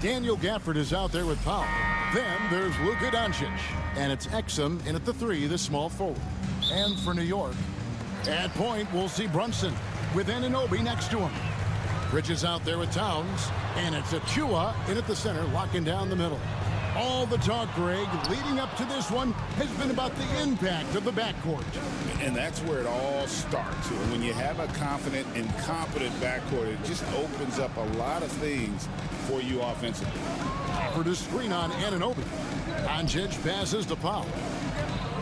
Daniel Gafford is out there with Powell. Then there's Luka Doncic. And it's Exum in at the 3, the small forward. And for New York, at point, we'll see Brunson with Anunoby next to him. Bridges out there with Towns. And it's Achua in at the center, locking down the middle. All the talk, Greg, leading up to this one has been about the impact of the backcourt. And that's where it all starts. When you have a confident and competent backcourt, it just opens up a lot of things for you offensively. For the screen on Anunoby. Doncic passes to Powell.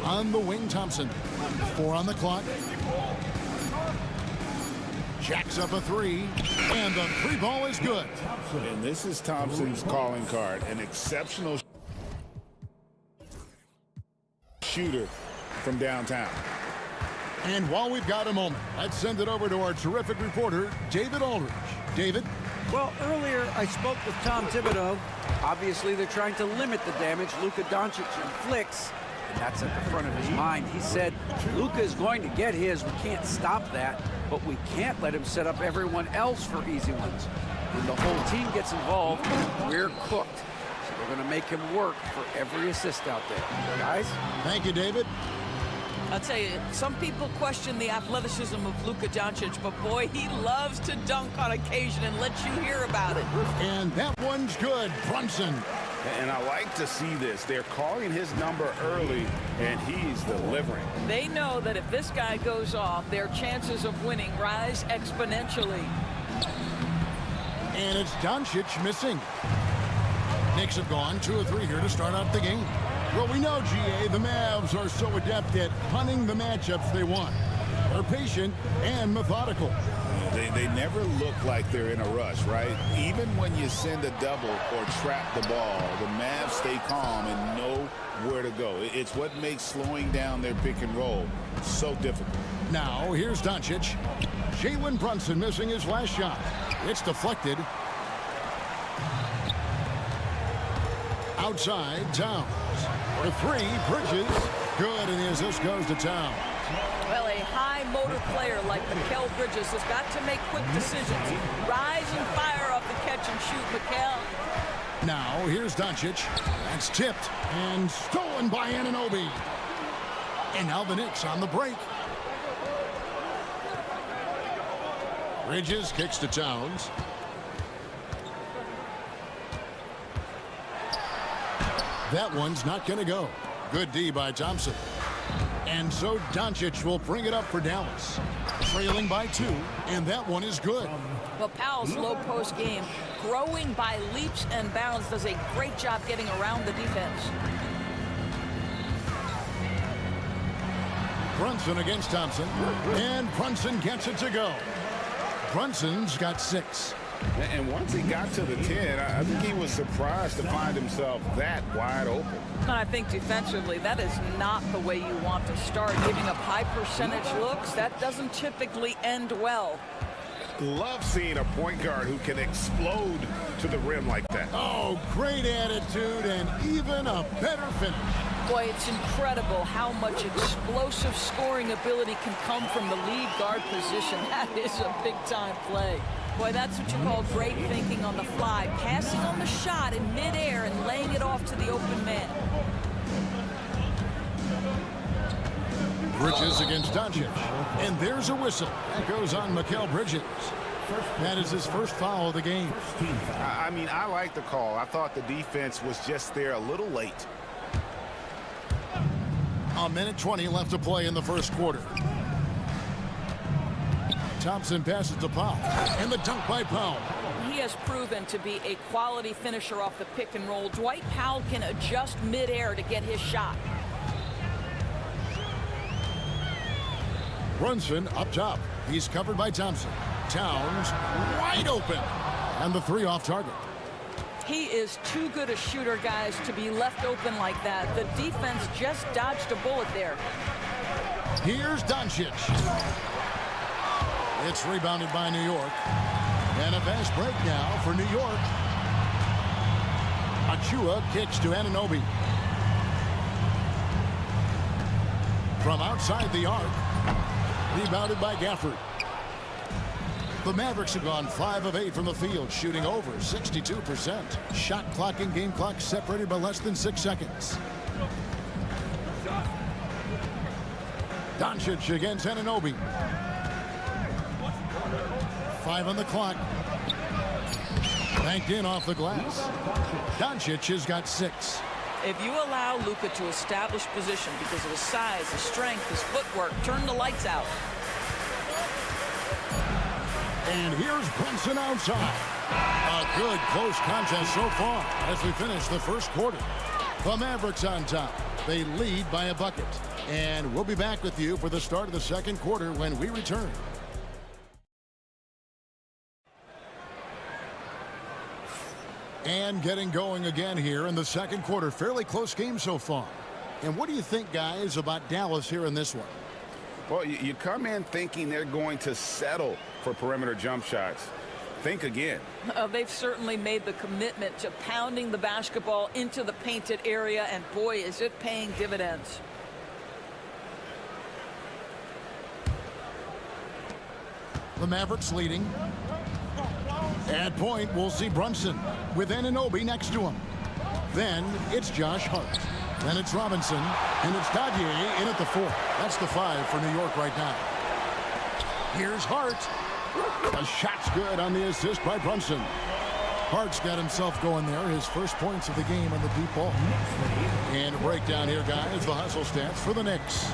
On the wing, Thompson. 4 on the clock. Jacks up a 3, and the 3 ball is good. And this is Thompson's calling card, an exceptional shooter from downtown. And while we've got a moment, let's send it over to our terrific reporter, David Aldridge. David? Well, earlier I spoke with Tom Thibodeau. Obviously, they're trying to limit the damage Luka Doncic inflicts, and that's at the front of his mind. He said, Luka is going to get his. We can't stop that, but we can't let him set up everyone else for easy ones. When the whole team gets involved, we're cooked. So we're going to make him work for every assist out there. Guys? Thank you, David. I'll tell you, some people question the athleticism of Luka Doncic, but boy, he loves to dunk on occasion and let you hear about it. And that one's good, Brunson. And I like to see this. They're calling his number early, and he's delivering. They know that if this guy goes off, their chances of winning rise exponentially. And it's Doncic missing. Knicks have gone 2 of 3 here to start out the game. Well, we know, GA, the Mavs are so adept at hunting the matchups they want. They're patient and methodical. They never look like they're in a rush, right? Even when you send a double or trap the ball, the Mavs stay calm and know where to go. It's what makes slowing down their pick and roll so difficult. Now, here's Doncic. Jalen Brunson missing his last shot. It's deflected. Outside, Towns. For 3, Bridges. Good, and the assist goes to Towns. Well, a high motor player like Mikal Bridges has got to make quick decisions. Rise and fire off the catch and shoot, Mikal. Now, here's Doncic. That's tipped and stolen by Anunoby. And now the Knicks on the break. Bridges kicks to Towns. That one's not going to go. Good D by Thompson. And so Doncic will bring it up for Dallas. Trailing by 2, and that one is good. Well, Powell's low post game, growing by leaps and bounds, does a great job getting around the defense. Brunson against Thompson, and Brunson gets it to go. Brunson's got 6. And once he got to the 10, I think he was surprised to find himself that wide open. And I think defensively, that is not the way you want to start. Giving up high percentage looks, that doesn't typically end well. Love seeing a point guard who can explode to the rim like that. Oh, great attitude and even a better finish. Boy, it's incredible how much explosive scoring ability can come from the lead guard position. That is a big-time play. Boy, that's what you call great thinking on the fly. Passing on the shot in midair and laying it off to the open man. Bridges against Doncic. And there's a whistle. That goes on Mikal Bridges. That is his first foul of the game. I mean, I like the call. I thought the defense was just there a little late. A minute 20 left to play in the first quarter. Thompson passes to Powell. And the dunk by Powell. He has proven to be a quality finisher off the pick and roll. Dwight Powell can adjust midair to get his shot. Brunson up top. He's covered by Thompson. Towns wide open. And the 3 off target. He is too good a shooter, guys, to be left open like that. The defense just dodged a bullet there. Here's Doncic. It's rebounded by New York. And a fast break now for New York. Achua kicks to Anunoby. From outside the arc. Rebounded by Gafford. The Mavericks have gone 5 of 8 from the field, shooting over 62%. Shot clock and game clock separated by less than 6 seconds. Doncic against Anunoby. 5 on the clock. Banked in off the glass. Doncic has got 6. If you allow Luka to establish position because of his size, his strength, his footwork, turn the lights out. And here's Brunson outside. A good close contest so far as we finish the first quarter. The Mavericks on top. They lead by a bucket. And we'll be back with you for the start of the second quarter when we return. And getting going again here in the second quarter. Fairly close game so far. And what do you think, guys, about Dallas here in this one? Well, you come in thinking they're going to settle for perimeter jump shots. Think again. They've certainly made the commitment to pounding the basketball into the painted area, and boy, is it paying dividends. The Mavericks leading. At point, we'll see Brunson with Anunoby next to him. Then it's Josh Hart. Then it's Robinson. And it's Dadier in at the 4. That's the 5 for New York right now. Here's Hart. The shot's good on the assist by Brunson. Hart's got himself going there. His first points of the game on the deep ball. And a breakdown here, guys. The hustle stats for the Knicks.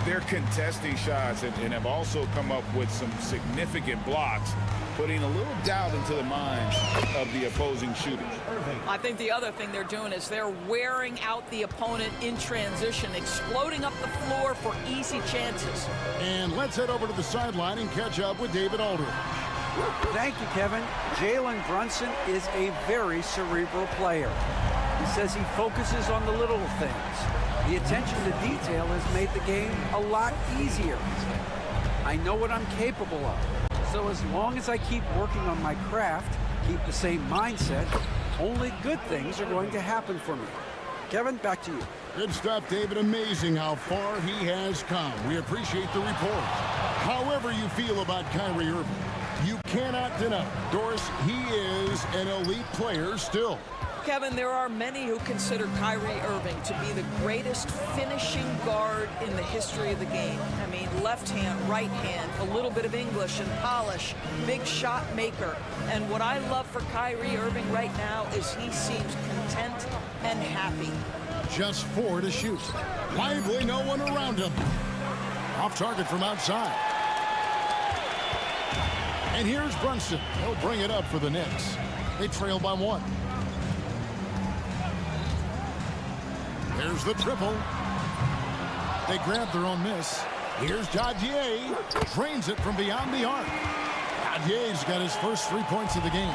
They're contesting shots and have also come up with some significant blocks, putting a little doubt into the minds of the opposing shooters. I think the other thing they're doing is they're wearing out the opponent in transition, exploding up the floor for easy chances. And let's head over to the sideline and catch up with David Aldridge. Thank you, Kevin. Jalen Brunson is a very cerebral player. He says he focuses on the little things. The attention to detail has made the game a lot easier. I know what I'm capable of. So as long as I keep working on my craft, keep the same mindset, only good things are going to happen for me. Kevin, back to you. Good stuff, David. Amazing how far he has come. We appreciate the report. However you feel about Kyrie Irving, you cannot deny, Doris, he is an elite player still. Kevin, there are many who consider Kyrie Irving to be the greatest finishing guard in the history of the game. I mean, left hand, right hand, a little bit of English and polish, big shot maker. And what I love for Kyrie Irving right now is he seems content and happy. Just 4 to shoot. Lively, no one around him. Off target from outside. And here's Brunson. He'll bring it up for the Knicks. They trail by 1. There's the triple. They grab their own miss. Here's Dadier. Drains it from beyond the arc. Dadier's got his first 3 points of the game.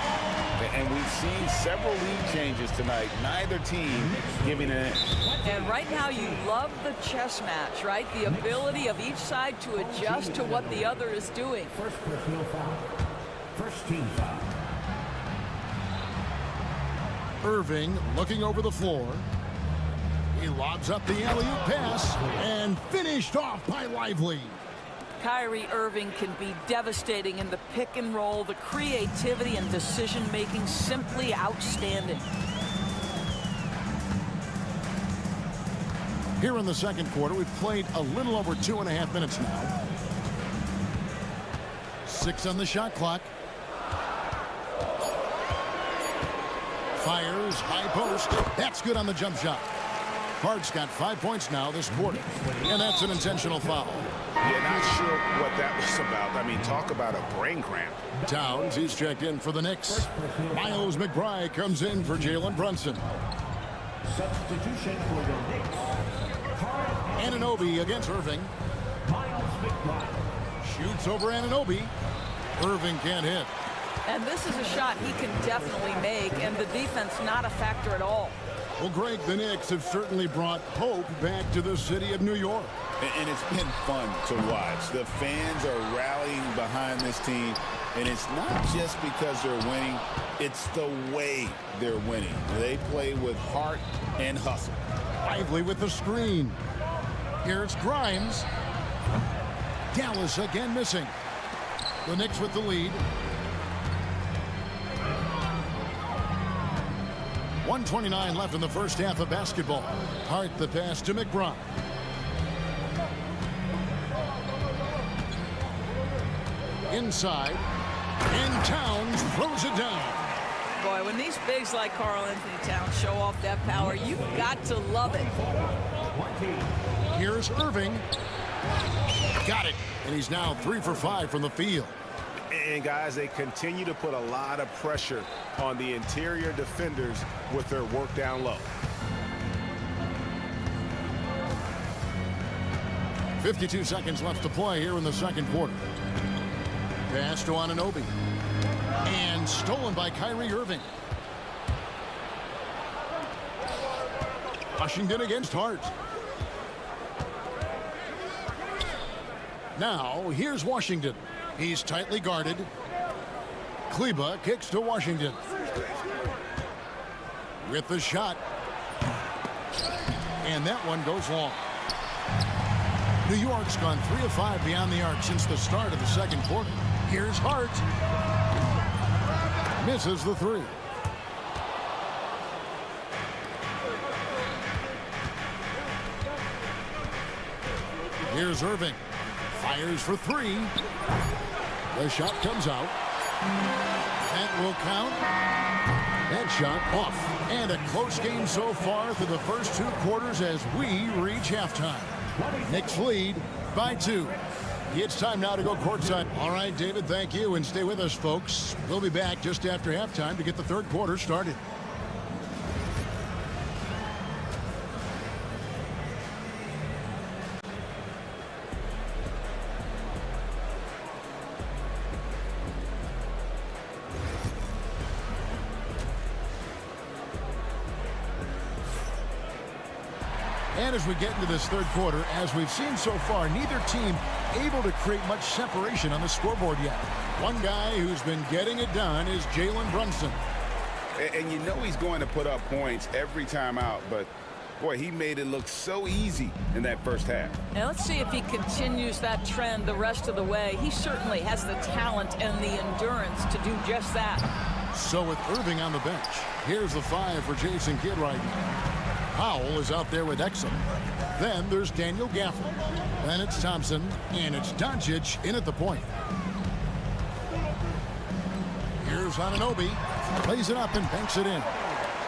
And we've seen several lead changes tonight. Neither team giving an inch. And right now you love the chess match, right? The ability of each side to adjust to what the other is doing. First personal foul. First team foul. Irving looking over the floor. He lobs up the alley-oop pass and finished off by Lively. Kyrie Irving can be devastating in the pick and roll. The creativity and decision-making simply outstanding. Here in the second quarter, we've played a little over 2.5 minutes now. 6 on the shot clock. Fires, high post. That's good on the jump shot. Hart's got 5 points now this quarter, and that's an intentional foul. Yeah, not sure what that was about. I mean, talk about a brain cramp. Towns, he's checked in for the Knicks. Miles McBride comes in for Jalen Brunson. Substitution for the Knicks. Anunoby against Irving. Miles McBride. Shoots over Anunoby. Irving can't hit. And this is a shot he can definitely make, and the defense not a factor at all. Well, Greg, the Knicks have certainly brought hope back to the city of New York. And it's been fun to watch. The fans are rallying behind this team, and it's not just because they're winning. It's the way they're winning. They play with heart and hustle. Lively with the screen. Here's Grimes. Dallas again missing. The Knicks with the lead. 1:29 left in the first half of basketball. Hart the pass to McBride. Inside. And Towns throws it down. Boy, when these bigs like Karl Anthony Towns show off that power, you've got to love it. Here's Irving. Got it. And he's now 3 for 5 from the field. And guys, they continue to put a lot of pressure on the interior defenders with their work down low. 52 seconds left to play here in the second quarter. Pass to Anunoby. And stolen by Kyrie Irving. Washington against Hart. Now, here's Washington. He's tightly guarded. Kleba kicks to Washington. With the shot. And that one goes long. New York's gone 3 of 5 beyond the arc since the start of the second quarter. Here's Hart. Misses the 3. Here's Irving. Fires for 3. The shot comes out. That will count. That shot off. And a close game so far through the first 2 quarters as we reach halftime. Knicks lead by 2. It's time now to go courtside. All right, David, thank you. And stay with us, folks. We'll be back just after halftime to get the third quarter started. And as we get into this third quarter, as we've seen so far, neither team able to create much separation on the scoreboard yet. One guy who's been getting it done is Jalen Brunson. And you know he's going to put up points every time out, but boy, he made it look so easy in that first half. Now let's see if he continues that trend the rest of the way. He certainly has the talent and the endurance to do just that. So with Irving on the bench, here's the 5 for Jason Kidd right now. Powell is out there with Exum. Then there's Daniel Gafford. Then it's Thompson, and it's Doncic in at the point. Here's Anunoby. Plays it up and banks it in.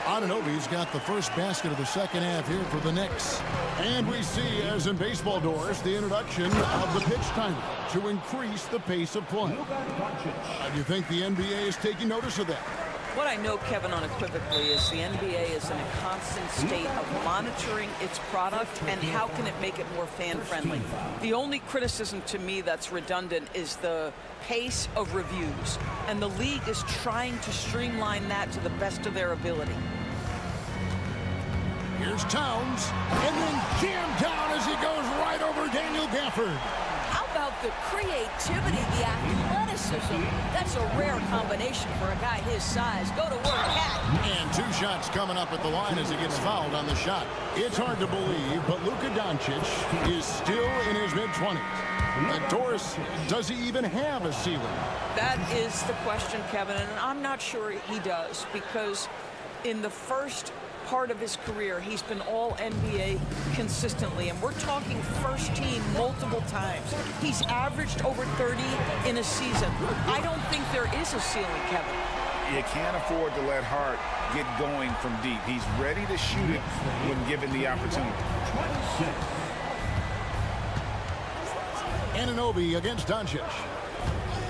Anunoby's got the first basket of the second half here for the Knicks. And we see, as in baseball doors, the introduction of the pitch timer to increase the pace of play. Do you think the NBA is taking notice of that? What I know, Kevin, unequivocally is the NBA is in a constant state of monitoring its product and how can it make it more fan-friendly. The only criticism to me that's redundant is the pace of reviews, and the league is trying to streamline that to the best of their ability. Here's Towns, and then jammed down as he goes right over Daniel Gafford. How about the creativity, the athleticism? That's a rare combination for a guy his size. Go to work, Cat. And 2 shots coming up at the line as he gets fouled on the shot. It's hard to believe, but Luka Doncic is still in his mid-20s. And Doris, does he even have a ceiling? That is the question, Kevin, and I'm not sure he does, because in the first part of his career, he's been all NBA consistently, and we're talking first team multiple times. He's averaged over 30 in a season. I don't think there is a ceiling, Kevin. You can't afford to let Hart get going from deep. He's ready to shoot it when given the opportunity. Anunoby against Doncic.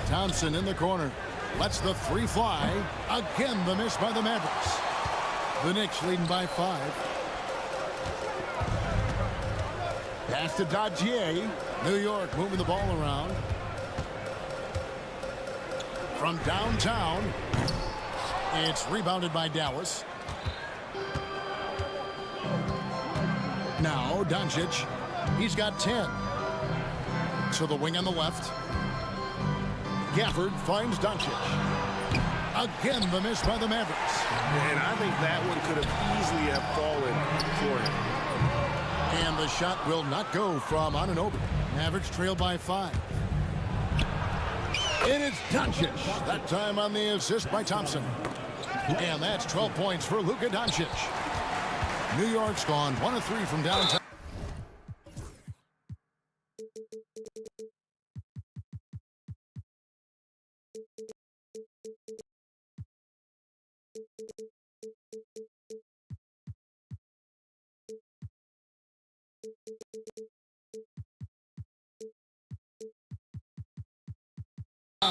Thompson in the corner. Lets the 3 fly. Again, the miss by the Mavericks. The Knicks leading by 5. Pass to Dodgier. New York moving the ball around. From downtown. It's rebounded by Dallas. Now Doncic. He's got 10. To the wing on the left. Gafford finds Doncic. Again, the miss by the Mavericks. And I think that one could have easily have fallen for him. And the shot will not go from Anunoby. Mavericks trail by 5. And it's Doncic. That time on the assist by Thompson. And that's 12 points for Luka Doncic. New York's gone 1 of 3 from downtown.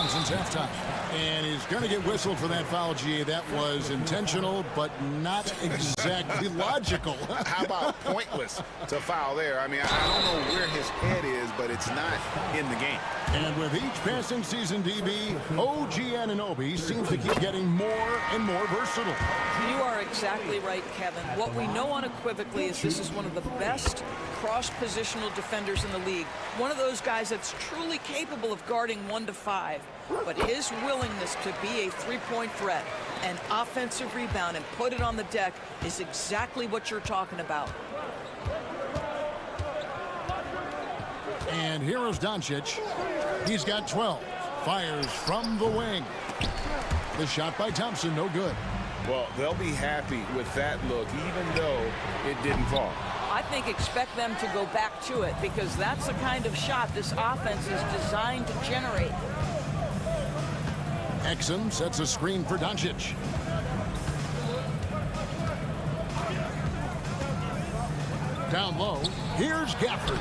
Since halftime. And he's going to get whistled for that foul, G. That was intentional, but not exactly logical. How about pointless to foul there? I mean, I don't know where his head is, but it's not in the game. And with each passing season, DB, OG Anunoby seems to keep getting more and more versatile. You are exactly right, Kevin. What we know unequivocally is this is one of the best cross-positional defenders in the league. One of those guys that's truly capable of guarding 1 to 5. But his willingness to be a three-point threat, an offensive rebound, and put it on the deck is exactly what you're talking about. And here is Doncic. He's got 12. Fires from the wing. The shot by Thompson, no good. Well, they'll be happy with that look, even though it didn't fall. I think expect them to go back to it because that's the kind of shot this offense is designed to generate. Exum sets a screen for Doncic. Down low, here's Gafford.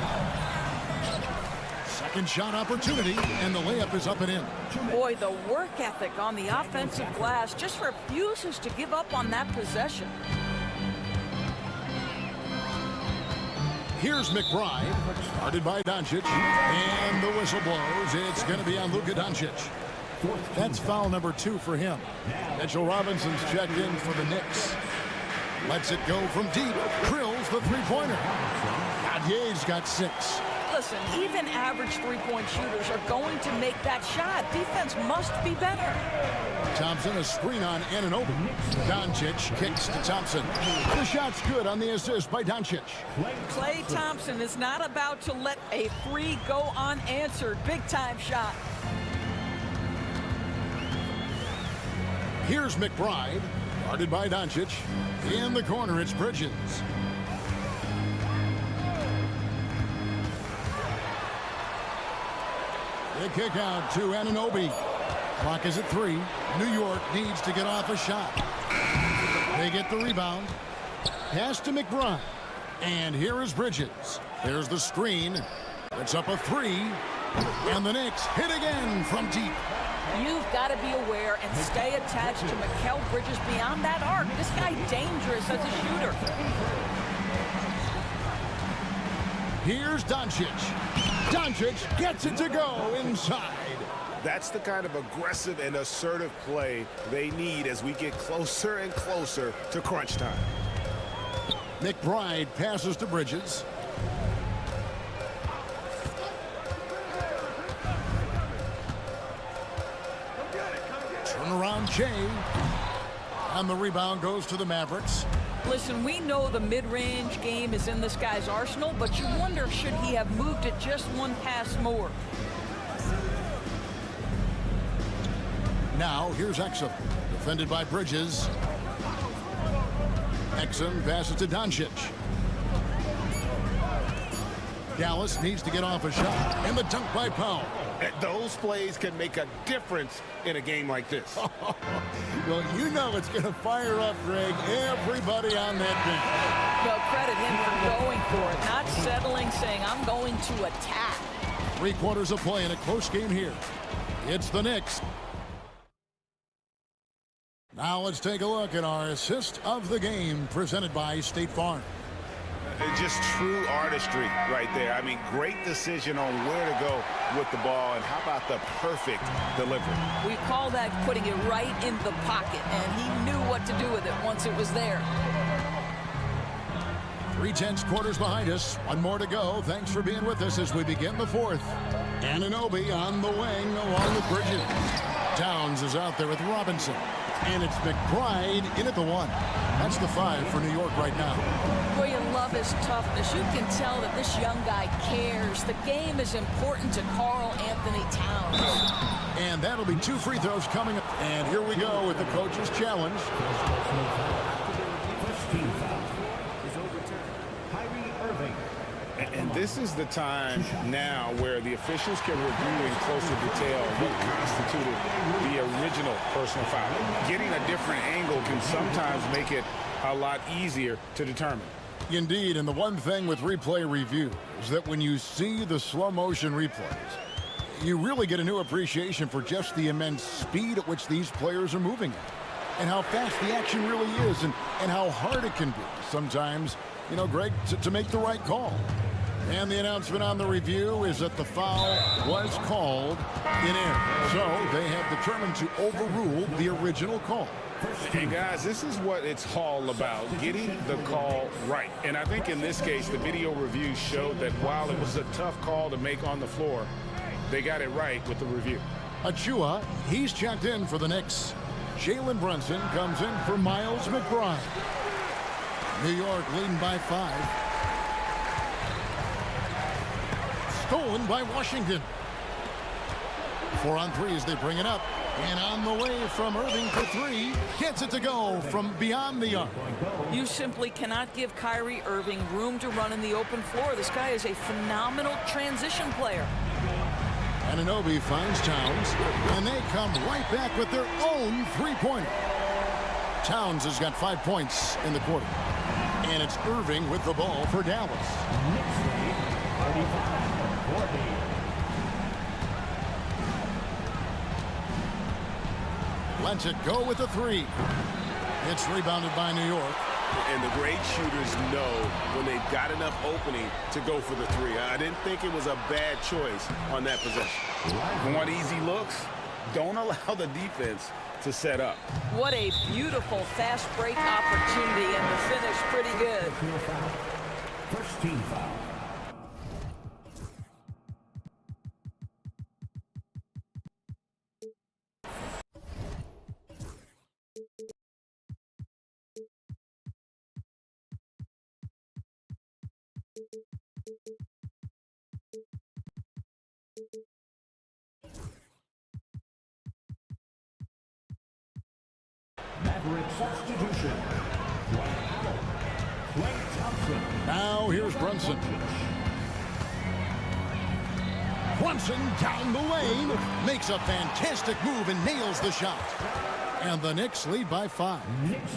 Second shot opportunity, and the layup is up and in. Boy, the work ethic on the offensive glass just refuses to give up on that possession. Here's McBride, guarded by Doncic, and the whistle blows. It's going to be on Luka Doncic. That's foul number 2 for him. Mitchell Robinson's checked in for the Knicks. Lets it go from deep. Drills the three-pointer. Gadier's got 6. Listen, even average three-point shooters are going to make that shot. Defense must be better. Thompson, a screen on Anunoby. Doncic kicks to Thompson. The shot's good on the assist by Doncic. Klay Thompson is not about to let a three go unanswered. Big-time shot. Here's McBride, guarded by Doncic. In the corner, it's Bridges. The kick out to Anunoby. Clock is at 3. New York needs to get off a shot. They get the rebound. Pass to McBride. And here is Bridges. There's the screen. It's up a 3. And the Knicks hit again from deep. You've got to be aware and stay attached to Mikal Bridges beyond that arc. This guy dangerous as a shooter. Here's Doncic. Doncic gets it to go inside. That's the kind of aggressive and assertive play they need as we get closer and closer to crunch time. McBride passes to Bridges. Turnaround Jay. And the rebound goes to the Mavericks. Listen, we know the mid-range game is in this guy's arsenal, but you wonder should he have moved it just one pass more. Now, here's Exum, defended by Bridges. Exum passes to Doncic. Dallas needs to get off a shot, and the dunk by Powell. Those plays can make a difference in a game like this. Well, you know it's going to fire up, Greg, everybody on that bench. Well, credit him for going for it, not settling, saying, I'm going to attack. 3 quarters of play in a close game here. It's the Knicks. Now let's take a look at our assist of the game presented by State Farm. Just true artistry right there. I mean, great decision on where to go with the ball, and how about the perfect delivery? We call that putting it right in the pocket, and he knew what to do with it once it was there. 3/10 quarters behind us. 1 more to go. Thanks for being with us as we begin the 4th. Anunoby on the wing along with Bridges. Downs is out there with Robinson. And it's McBride in at the 1. That's the 5 for New York right now. Boy, you love his toughness. You can tell that this young guy cares. The game is important to Karl Anthony Towns. And that'll be 2 free throws coming up. And here we go with the coach's challenge. First team foul is overturned. Kyrie Irving. And this is the time now where the officials can review in closer detail what constituted the original personal foul. Getting a different angle can sometimes make it a lot easier to determine. Indeed, and the one thing with replay review is that when you see the slow motion replays, you really get a new appreciation for just the immense speed at which these players are moving at, and how fast the action really is, and how hard it can be sometimes, you know, Greg, to make the right call. And the announcement on the review is that the foul was called in error. So they have determined to overrule the original call. And guys, this is what it's all about, getting the call right. And I think in this case, the video review showed that while it was a tough call to make on the floor, they got it right with the review. Achua, he's checked in for the Knicks. Jalen Brunson comes in for Miles McBride. New York leading by 5. Stolen by Washington. 4 on 3 as they bring it up. And on the way from Irving for 3. Gets it to go from beyond the arc. You simply cannot give Kyrie Irving room to run in the open floor. This guy is a phenomenal transition player. Anunoby finds Towns, and they come right back with their own three-pointer. Towns has got 5 points in the quarter. And it's Irving with the ball for Dallas. Knicks lead 35-40. Lets it go with the 3. It's rebounded by New York. And the great shooters know when they've got enough opening to go for the 3. I didn't think it was a bad choice on that possession. Want easy looks? Don't allow the defense to set up. What a beautiful fast break opportunity, and the finish pretty good. First team foul. Maverick substitution. Klay Thompson. Now here's Brunson. Brunson down the lane. Makes a fantastic move and nails the shot. And the Knicks lead by 5.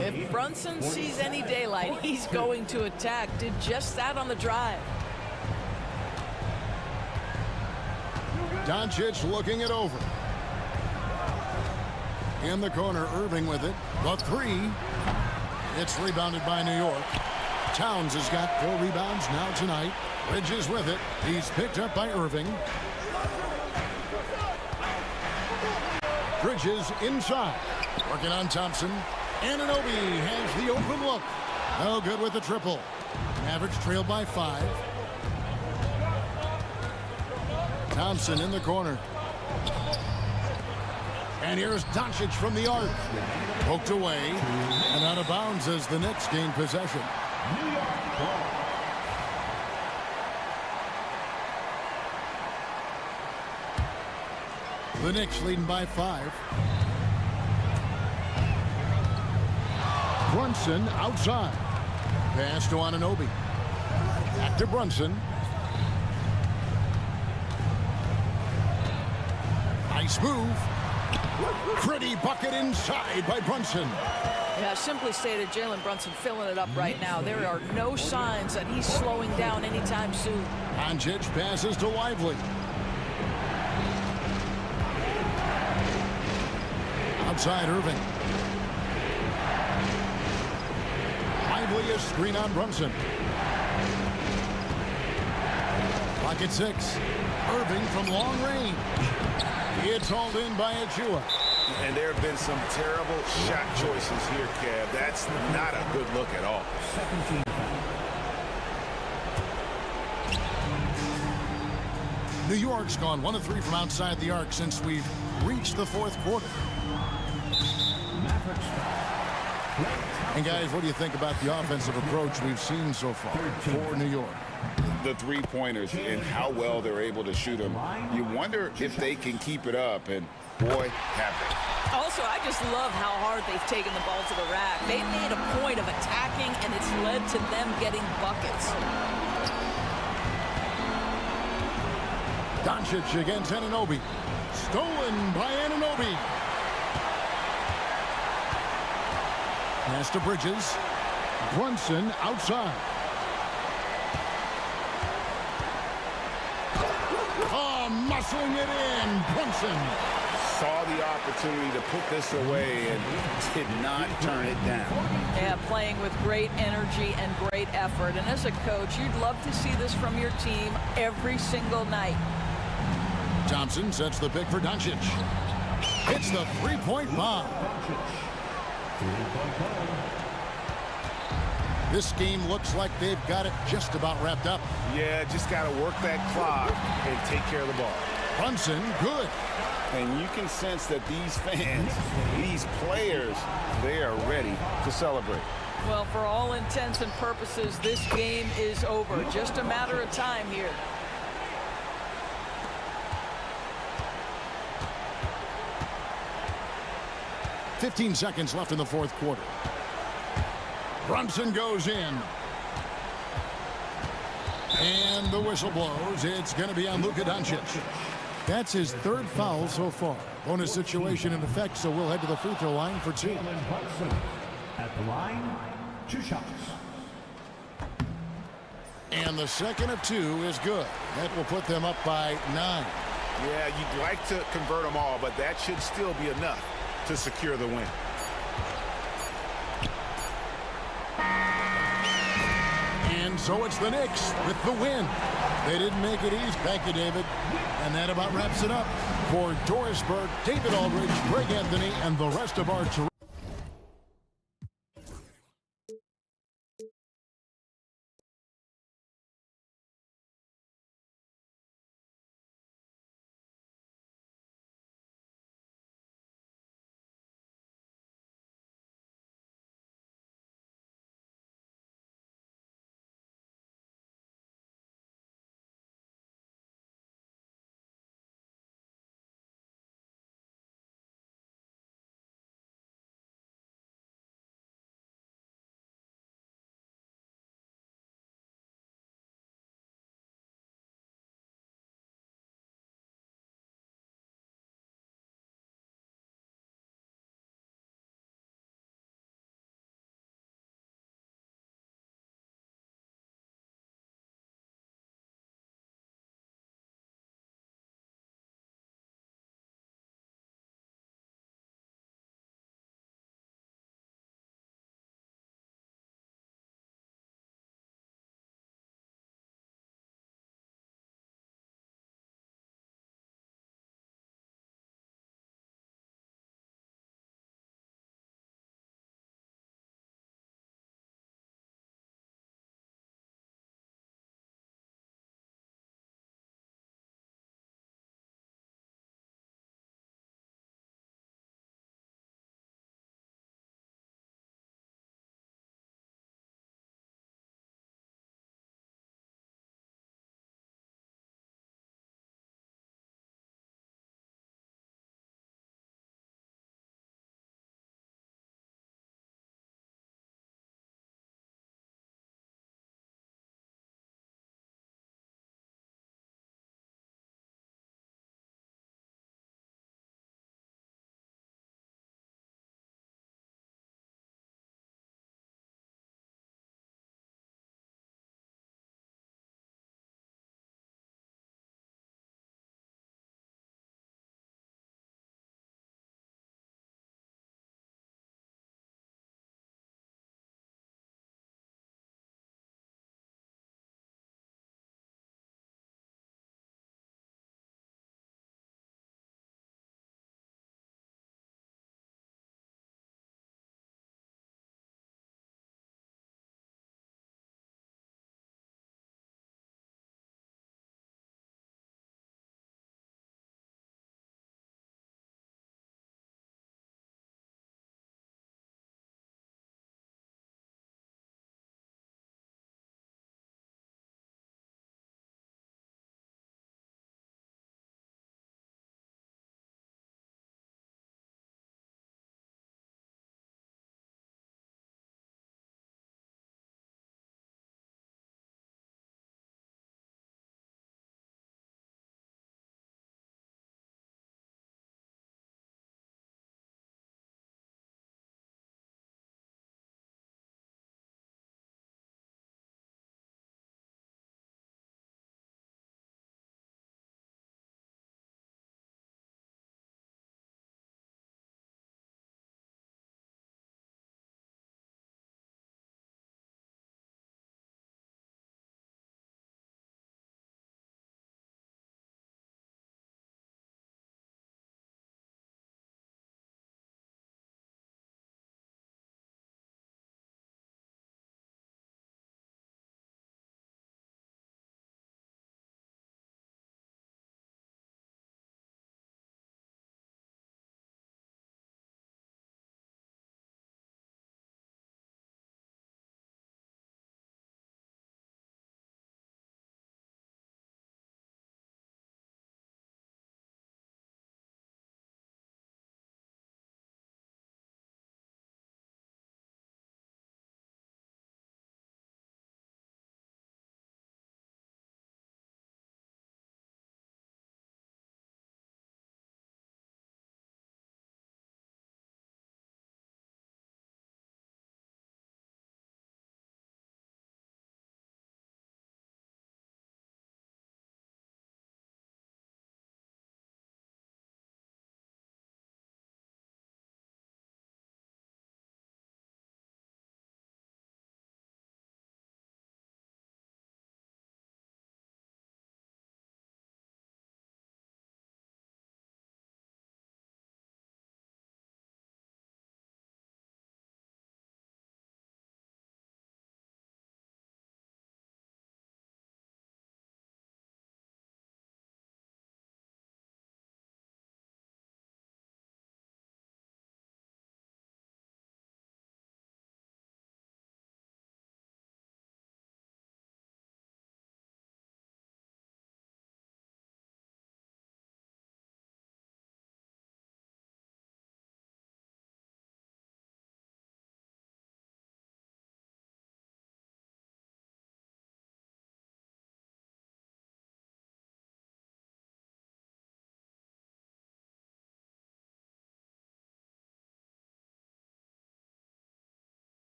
If Brunson sees any daylight, he's going to attack. Did just that on the drive. Doncic looking it over. In the corner, Irving with it. The 3. It's rebounded by New York. Towns has got 4 rebounds now tonight. Bridges with it. He's picked up by Irving. Bridges inside. Working on Thompson. Anunoby has the open look. No good with the triple. Mavericks trail by 5. Thompson in the corner. And here's Doncic from the arc. Poked away and out of bounds as the Knicks gain possession. The Knicks leading by 5. Brunson outside. Pass to Anunoby. Back to Brunson. Nice move. Pretty bucket inside by Brunson. Yeah, simply stated, Jalen Brunson filling it up right now. There are no signs that he's slowing down anytime soon. Doncic passes to Lively. Outside Irving. Lively, a screen on Brunson. Pocket 6. Irving from long range. It's hauled in by Achua. And there have been some terrible shot choices here, Kev. That's not a good look at all. Second team foul. New York's gone 1 of 3 from outside the arc since we've reached the 4th quarter. Mavericks foul. And guys, what do you think about the offensive approach we've seen so far for New York? the three-pointers and how well they're able to shoot them. You wonder if they can keep it up, and boy, have they. Also, I just love how hard they've taken the ball to the rack. They've made a point of attacking, and it's led to them getting buckets. Doncic against Anunoby. Stolen by Anunoby. Pass to Bridges. Brunson outside. Oh, muscling it in. Brunson. Saw the opportunity to put this away and did not turn it down. Yeah, playing with great energy and great effort. And as a coach, you'd love to see this from your team every single night. Thompson sets the pick for Doncic. Hits the three-point bomb. This game looks like they've got it just about wrapped up. Yeah, just got to work that clock and take care of the ball. Brunson, good. And you can sense that these fans, these players, they are ready to celebrate. Well, for all intents and purposes, this game is over. Just a matter of time here. "15 seconds left in the fourth quarter. Brunson goes in. And the whistle blows. It's going to be on Luka Doncic. That's his third foul so far. Bonus situation in effect, so we'll head to the free throw line for two. At the line, 2 shots. And the second of two is good. That will put them up by 9. Yeah, you'd like to convert them all, but that should still be enough to secure the win. And so it's the Knicks with the win. They didn't make it easy. Thank you, David. And that about wraps it up. For Doris Burke, David Aldridge, Greg Anthony, and the rest of our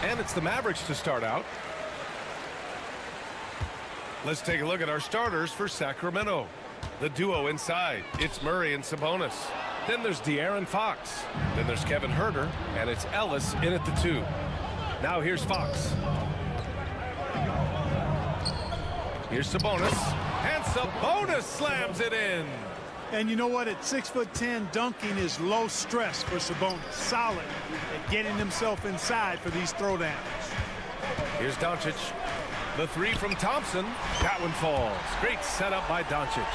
And it's the Mavericks to start out. Let's take a look at our starters for Sacramento. The duo inside, it's Murray and Sabonis. Then there's De'Aaron Fox. Then there's Kevin Huerter, and it's Ellis in at the 2. Now here's Fox. Here's Sabonis, and Sabonis slams it in. And you know what? At 6'10", dunking is low stress for Sabonis. Solid at getting himself inside for these throwdowns. Here's Doncic. The 3 from Thompson. That one falls. Great setup by Doncic.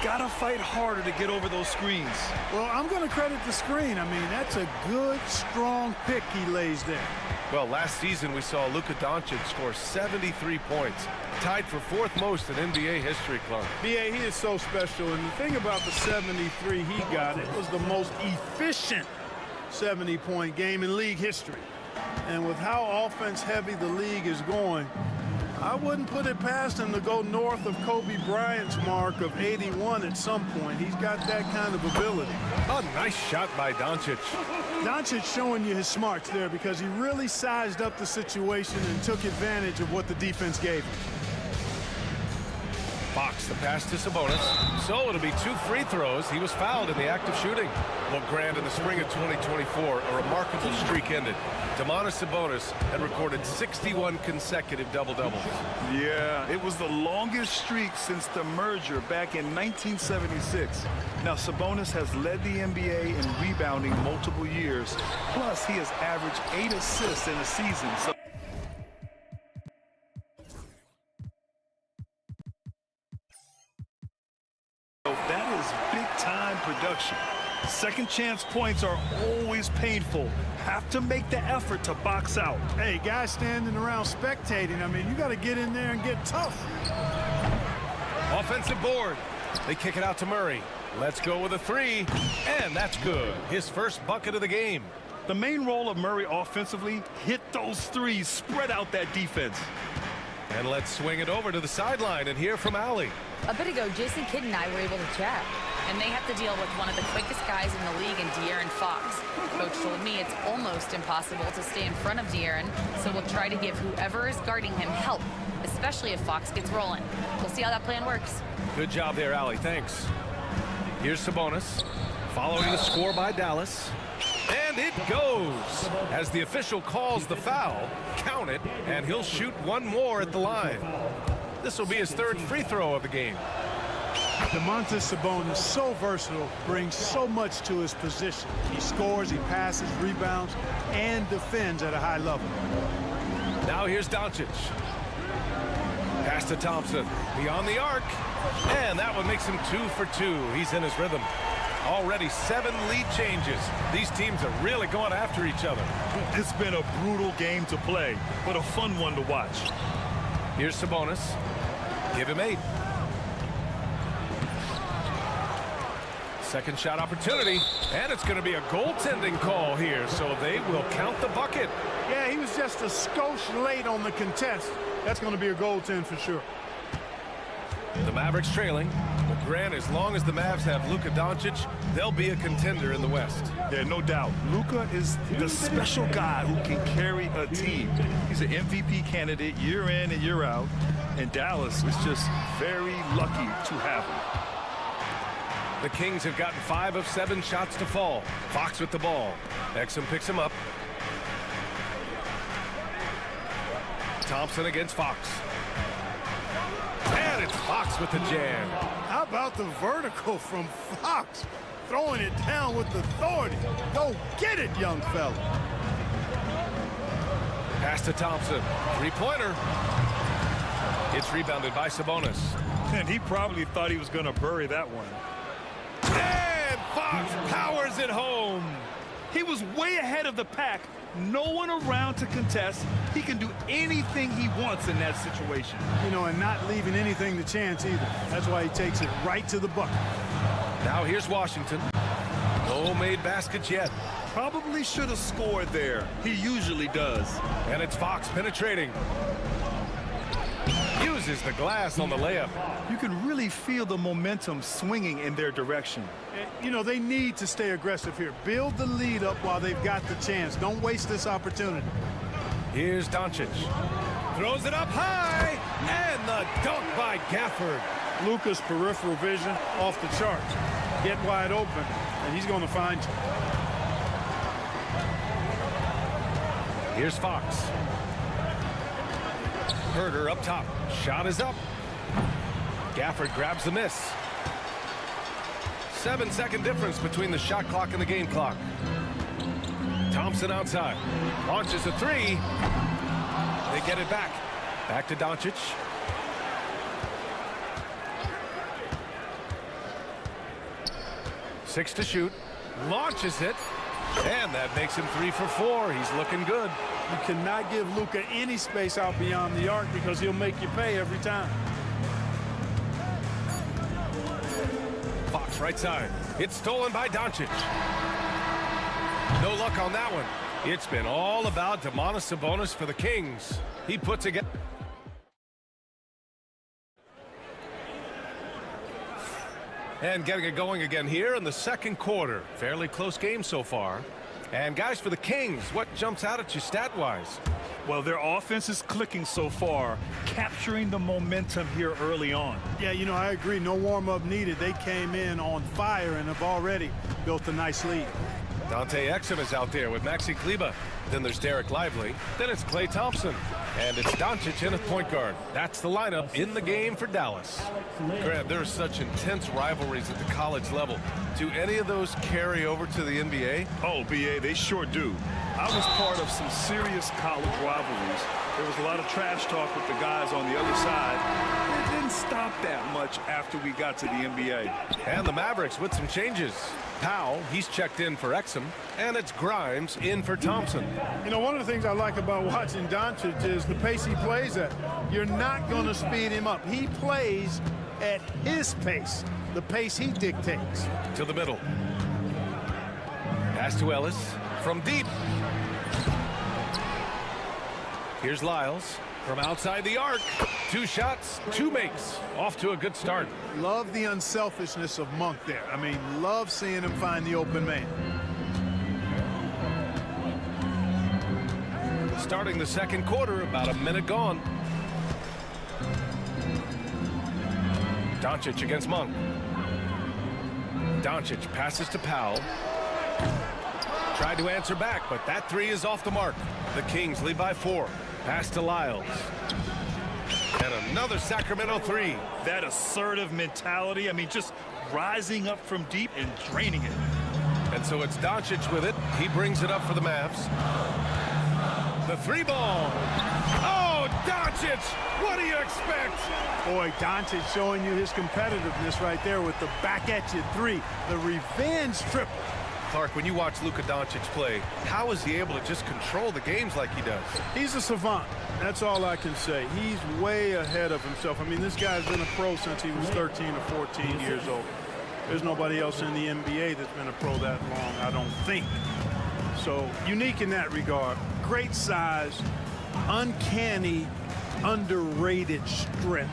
Gotta fight harder to get over those screens. Well, I'm going to credit the screen. I mean, that's a good, strong pick he lays there. Well, last season we saw Luka Doncic score 73 points. Tied for 4th most in NBA history, Clark. B.A., he is so special. And the thing about the 73 he got, it was the most efficient 70-point game in league history. And with how offense-heavy the league is going, I wouldn't put it past him to go north of Kobe Bryant's mark of 81 at some point. He's got that kind of ability. A nice shot by Doncic. Doncic showing you his smarts there because he really sized up the situation and took advantage of what the defense gave him. Fox, the pass to Sabonis. So it'll be 2 free throws. He was fouled in the act of shooting. Well, Grant, in the spring of 2024, a remarkable streak ended. Domantas Sabonis had recorded 61 consecutive double-doubles. Yeah, it was the longest streak since the merger back in 1976. Now, Sabonis has led the NBA in rebounding multiple years. Plus, he has averaged 8 assists in a season. So that is big-time production. Second chance points are always painful. Have to make the effort to box out. Hey, guys standing around spectating, I mean, you got to get in there and get tough. Offensive board. They kick it out to Murray. Let's go with a 3, and that's good. His first bucket of the game. The main role of Murray offensively, hit those threes, spread out that defense. And let's swing it over to the sideline and hear from Allie. A bit ago, Jason Kidd and I were able to chat. And they have to deal with one of the quickest guys in the league in De'Aaron Fox. Coach told me it's almost impossible to stay in front of De'Aaron, so we'll try to give whoever is guarding him help, especially if Fox gets rolling. We'll see how that plan works. Good job there, Allie. Thanks. Here's Sabonis, following the score by Dallas. And it goes! As the official calls the foul, count it, and he'll shoot one more at the line. This will be his 3rd free throw of the game. Domantas Sabonis, so versatile, brings so much to his position. He scores, he passes, rebounds, and defends at a high level. Now here's Doncic. Pass to Thompson, beyond the arc, and that one makes him 2 for 2. He's in his rhythm. Already 7 lead changes. These teams are really going after each other. It's been a brutal game to play, but a fun one to watch. Here's Sabonis. Give him 8. Second shot opportunity, and it's going to be a goaltending call here, so they will count the bucket. Yeah, he was just a skosh late on the contest. That's going to be a goaltend for sure. The Mavericks trailing. But Grant, as long as the Mavs have Luka Doncic, they'll be a contender in the West. Yeah, no doubt. Luka is the special guy who can carry a team. He's an MVP candidate year in and year out, and Dallas is just very lucky to have him. The Kings have gotten 5 of 7 shots to fall. Fox with the ball. Exum picks him up. Thompson against Fox. And it's Fox with the jam. How about the vertical from Fox? Throwing it down with authority. Go get it, young fella. Pass to Thompson. 3-pointer. It's rebounded by Sabonis. And he probably thought he was going to bury that one. And Fox powers it home. He was way ahead of the pack. No one around to contest. He can do anything he wants in that situation. You know, and not leaving anything to chance either. That's why he takes it right to the bucket. Now here's Washington. No made baskets yet. Probably should have scored there. He usually does. And it's Fox penetrating. uses the glass on the layup. You can really feel the momentum swinging in their direction. You know, they need to stay aggressive here. Build the lead up while they've got the chance. Don't waste this opportunity. Here's Doncic. Throws it up high, and the dunk by Gafford. Luka's peripheral vision off the charts. Get wide open, and he's going to find you. Here's Fox. Herder up top. Shot is up. Gafford grabs the miss. 7-second difference between the shot clock and the game clock. Thompson outside. Launches a three. They get it back. Back to Doncic. Six to shoot. Launches it. And that makes him 3 for 4. He's looking good. You cannot give Luka any space out beyond the arc because he'll make you pay every time. Fox right side. It's stolen by Doncic. No luck on that one. It's been all about Domantas Sabonis for the Kings. He puts again. And getting it going again here in the second quarter. Fairly close game so far. And guys, for the Kings, what jumps out at you stat-wise? Well, their offense is clicking so far, capturing the momentum here early on. Yeah, you know, I agree. No warm-up needed. They came in on fire and have already built a nice lead. Dante Exum is out there with Maxi Kleber. Then there's Derek Lively. Then it's Klay Thompson. And it's Doncic in at point guard. That's the lineup in the game for Dallas. Grant, there are such intense rivalries at the college level. Do any of those carry over to the NBA? Oh, BA, they sure do. I was part of some serious college rivalries. There was a lot of trash talk with the guys on the other side. It didn't stop that much after we got to the NBA. And the Mavericks with some changes. Powell, he's checked in for Exum, and it's Grimes in for Thompson. You know, one of the things I like about watching Doncic is the pace he plays at. You're not going to speed him up. He plays at his pace, the pace he dictates. To the middle. Pass to Ellis from deep. Here's Lyles from outside the arc. 2 shots, 2 makes. Off to a good start. Love the unselfishness of Monk there. I mean, love seeing him find the open man. Starting the second quarter, about a minute gone. Doncic against Monk. Doncic passes to Powell. Tried to answer back, but that 3 is off the mark. The Kings lead by 4. Pass to Lyles. And another Sacramento 3. That assertive mentality, I mean, just rising up from deep and draining it. And so it's Doncic with it. He brings it up for the Mavs. The 3 ball. Oh, Doncic! What do you expect? Boy, Doncic showing you his competitiveness right there with the back at you 3. The revenge triple. Clark, when you watch Luka Doncic play, how is he able to just control the games like he does? He's a savant. That's all I can say. He's way ahead of himself. I mean, this guy's been a pro since he was 13 or 14 years old. There's nobody else in the NBA that's been a pro that long, I don't think. So, unique in that regard. Great size, uncanny, underrated strength.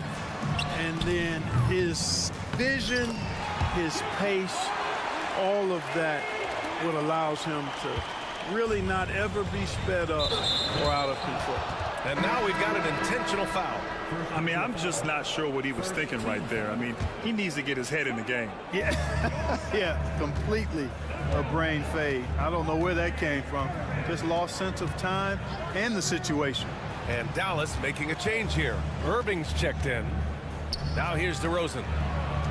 And then his vision, his pace, all of that what allows him to really not ever be sped up or out of control. And now we've got an intentional foul. I mean, I'm just not sure what he was thinking right there. I mean, he needs to get his head in the game. Yeah, yeah, completely a brain fade. I don't know where that came from. Just lost sense of time and the situation. And Dallas making a change here. Irving's checked in. Now here's DeRozan.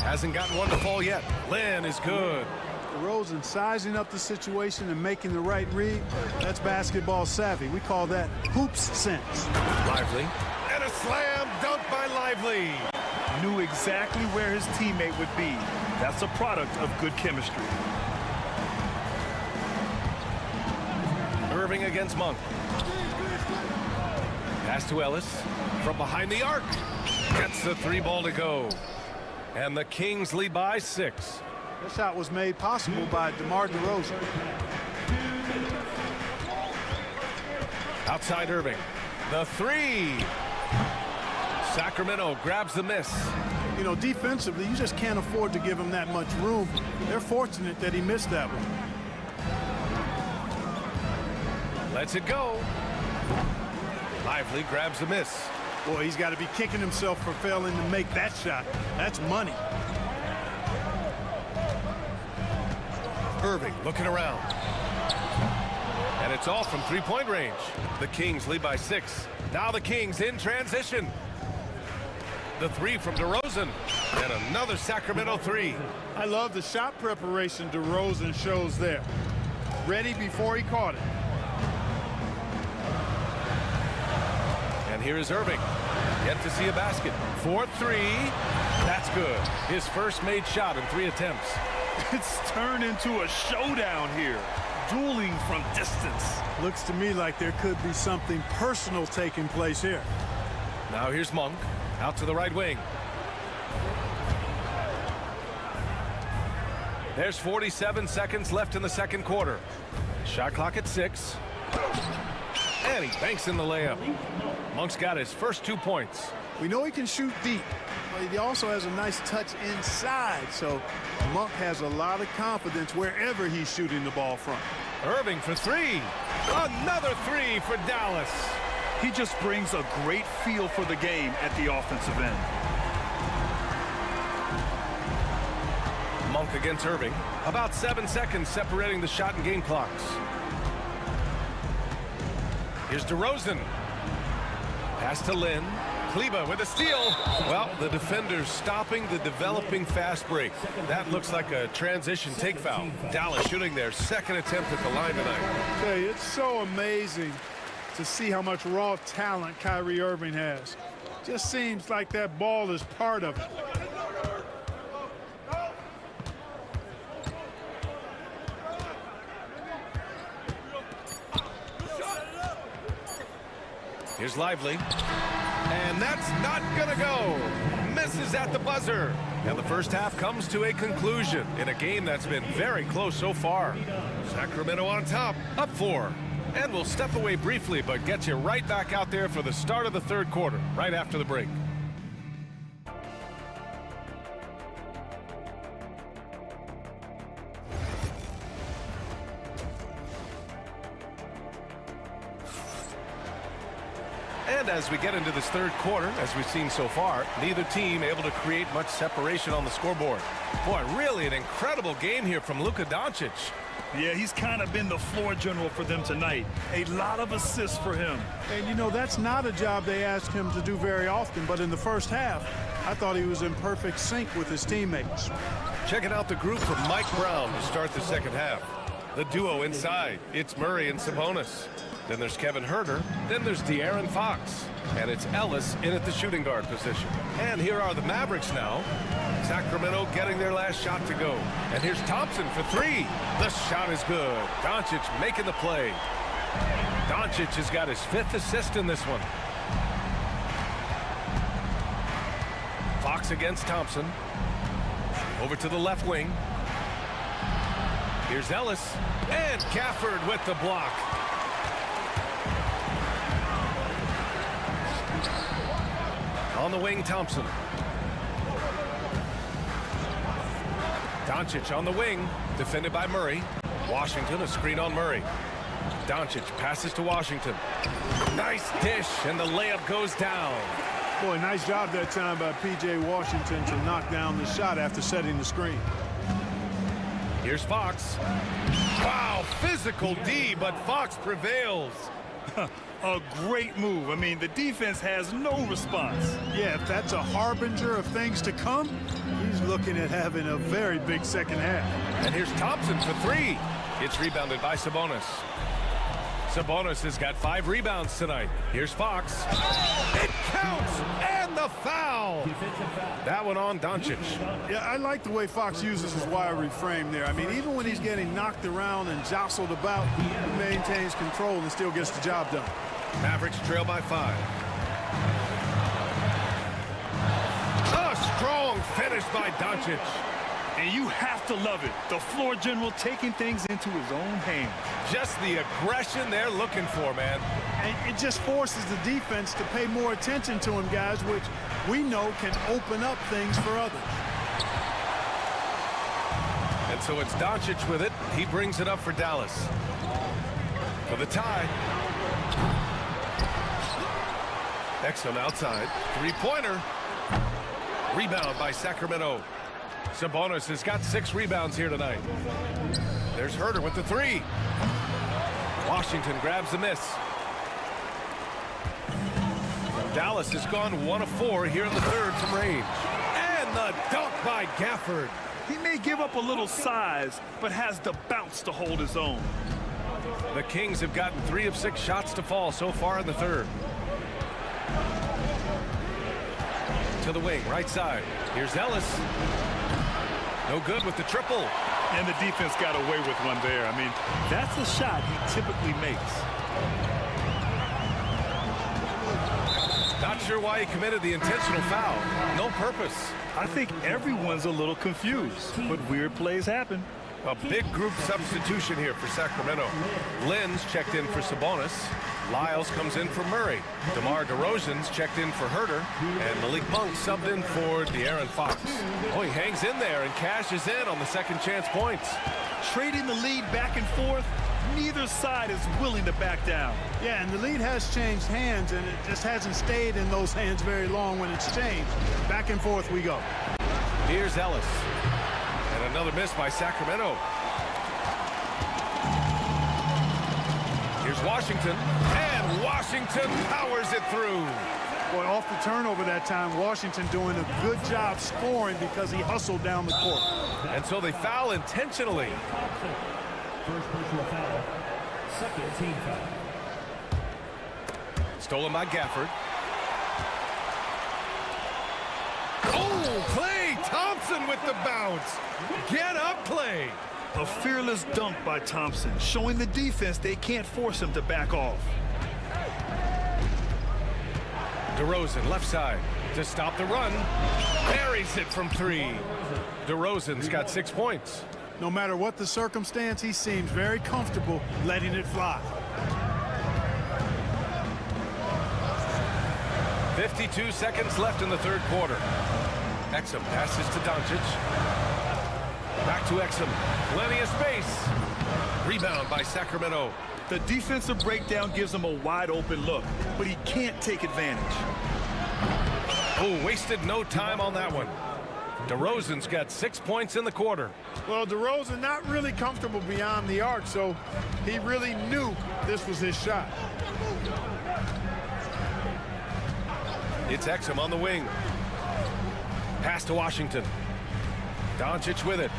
Hasn't gotten one to fall yet. Lynn is good. DeRozan sizing up the situation and making the right read. That's basketball savvy. We call that hoops sense. Lively. And a slam dunk by Lively. Knew exactly where his teammate would be. That's a product of good chemistry. Irving against Monk. Pass to Ellis. From behind the arc. Gets the 3 ball to go. And the Kings lead by 6. This shot was made possible by DeMar DeRozan. Outside Irving. The 3. Sacramento. Sacramento grabs the miss. You know, defensively, you just can't afford to give him that much room. They're fortunate that he missed that one. Lets it go. Lively grabs the miss. Boy, he's got to be kicking himself for failing to make that shot. That's money. Irving looking around. And it's off from three-point range. The Kings lead by 6. Now the Kings in transition. The three from DeRozan. And another Sacramento three. I love the shot preparation DeRozan shows there. Ready before he caught it. And here is Irving. Yet to see a basket. 4-3. That's good. His first made shot in 3 attempts. It's turned into a showdown here. Dueling from distance. Looks to me like there could be something personal taking place here. Now here's Monk. Out to the right wing. There's 47 seconds left in the second quarter. Shot clock at 6. And he banks in the layup. Monk's got his first 2 points. We know he can shoot deep, but he also has a nice touch inside, so Monk has a lot of confidence wherever he's shooting the ball from. Irving for 3. Another 3 for Dallas. He just brings a great feel for the game at the offensive end. Monk against Irving. About 7 seconds separating the shot and game clocks. Here's DeRozan. Pass to Lynn. Kleba with a steal. Well, the defender's stopping the developing fast break. That looks like a transition take foul. Dallas shooting their second attempt at the line tonight. Okay, it's so amazing to see how much raw talent Kyrie Irving has. Just seems like that ball is part of it. Here's Lively. And that's not gonna go. Misses at the buzzer. And the first half comes to a conclusion in a game that's been very close so far. Sacramento on top, up 4. And we'll step away briefly, but get you right back out there for the start of the third quarter, right after the break. And as we get into this third quarter, as we've seen so far, neither team able to create much separation on the scoreboard. Boy, really an incredible game here from Luka Doncic. Yeah, he's kind of been the floor general for them tonight. A lot of assists for him. And, you know, that's not a job they ask him to do very often, but in the first half, I thought he was in perfect sync with his teammates. Checking out the group from Mike Brown to start the second half. The duo inside, it's Murray and Sabonis. Then there's Kevin Huerter. Then there's De'Aaron Fox. And it's Ellis in at the shooting guard position. And here are the Mavericks now. Sacramento getting their last shot to go. And here's Thompson for 3. The shot is good. Doncic making the play. Doncic has got his 5th assist in this one. Fox against Thompson. Over to the left wing. Here's Ellis. And Gafford with the block. On the wing, Thompson. Doncic on the wing, defended by Murray. Washington, a screen on Murray. Doncic passes to Washington. Nice dish, and the layup goes down. Boy, nice job that time by P.J. Washington to knock down the shot after setting the screen. Here's Fox. Wow, physical D, but Fox prevails. A great move. I mean, the defense has no response. Yeah, if that's a harbinger of things to come, he's looking at having a very big second half. And here's Thompson for 3. It's rebounded by Sabonis. Sabonis has got 5 rebounds tonight. Here's Fox. It counts, and the foul. That one on Doncic. Yeah, I like the way Fox uses his wiry frame there. I mean, even when he's getting knocked around and jostled about, he maintains control and still gets the job done. Mavericks trail by 5. A strong finish by Doncic. And you have to love it. The floor general taking things into his own hands. Just the aggression they're looking for, man. And it just forces the defense to pay more attention to him, guys, which we know can open up things for others. And so it's Doncic with it. He brings it up for Dallas. For the tie. Exum outside. Three-pointer. Rebound by Sacramento. Sabonis has got 6 rebounds here tonight. There's Herter with the 3. Washington grabs the miss. Dallas has gone 1 of 4 here in the third from range. And the dunk by Gafford. He may give up a little size, but has the bounce to hold his own. The Kings have gotten 3 of 6 shots to fall so far in the third. To the wing, right side. Here's Ellis. No good with the triple. And the defense got away with one there. I mean, that's a shot he typically makes. Not sure why he committed the intentional foul. No purpose. I think everyone's a little confused, but weird plays happen. A big group substitution here for Sacramento. Lynn's checked in for Sabonis. Lyles comes in for Murray. DeMar DeRozan's checked in for Herter. And Malik Monk subbed in for De'Aaron Fox. Oh, he hangs in there and cashes in on the second chance points. Trading the lead back and forth, neither side is willing to back down. Yeah, and the lead has changed hands, and it just hasn't stayed in those hands very long when it's changed. Back and forth we go. Here's Ellis. And another miss by Sacramento. Here's Washington. And Washington powers it through. Boy, off the turnover that time, Washington doing a good job scoring because he hustled down the court. And so they foul intentionally. First personal foul. Second team foul. Stolen by Gafford. Oh, Klay Thompson with the bounce. Get up, Klay. A fearless dunk by Thompson, showing the defense they can't force him to back off. DeRozan, left side, to stop the run. Buries it from 3. DeRozan's got 6 points. No matter what the circumstance, he seems very comfortable letting it fly. 52 seconds left in the third quarter. Exum passes to Doncic. Back to Exum. Plenty of space. Rebound by Sacramento. The defensive breakdown gives him a wide open look, but he can't take advantage. Oh, wasted no time on that one. DeRozan's got 6 points in the quarter. Well, DeRozan not really comfortable beyond the arc, so he really knew this was his shot. It's Exum on the wing. Pass to Washington. Doncic with it.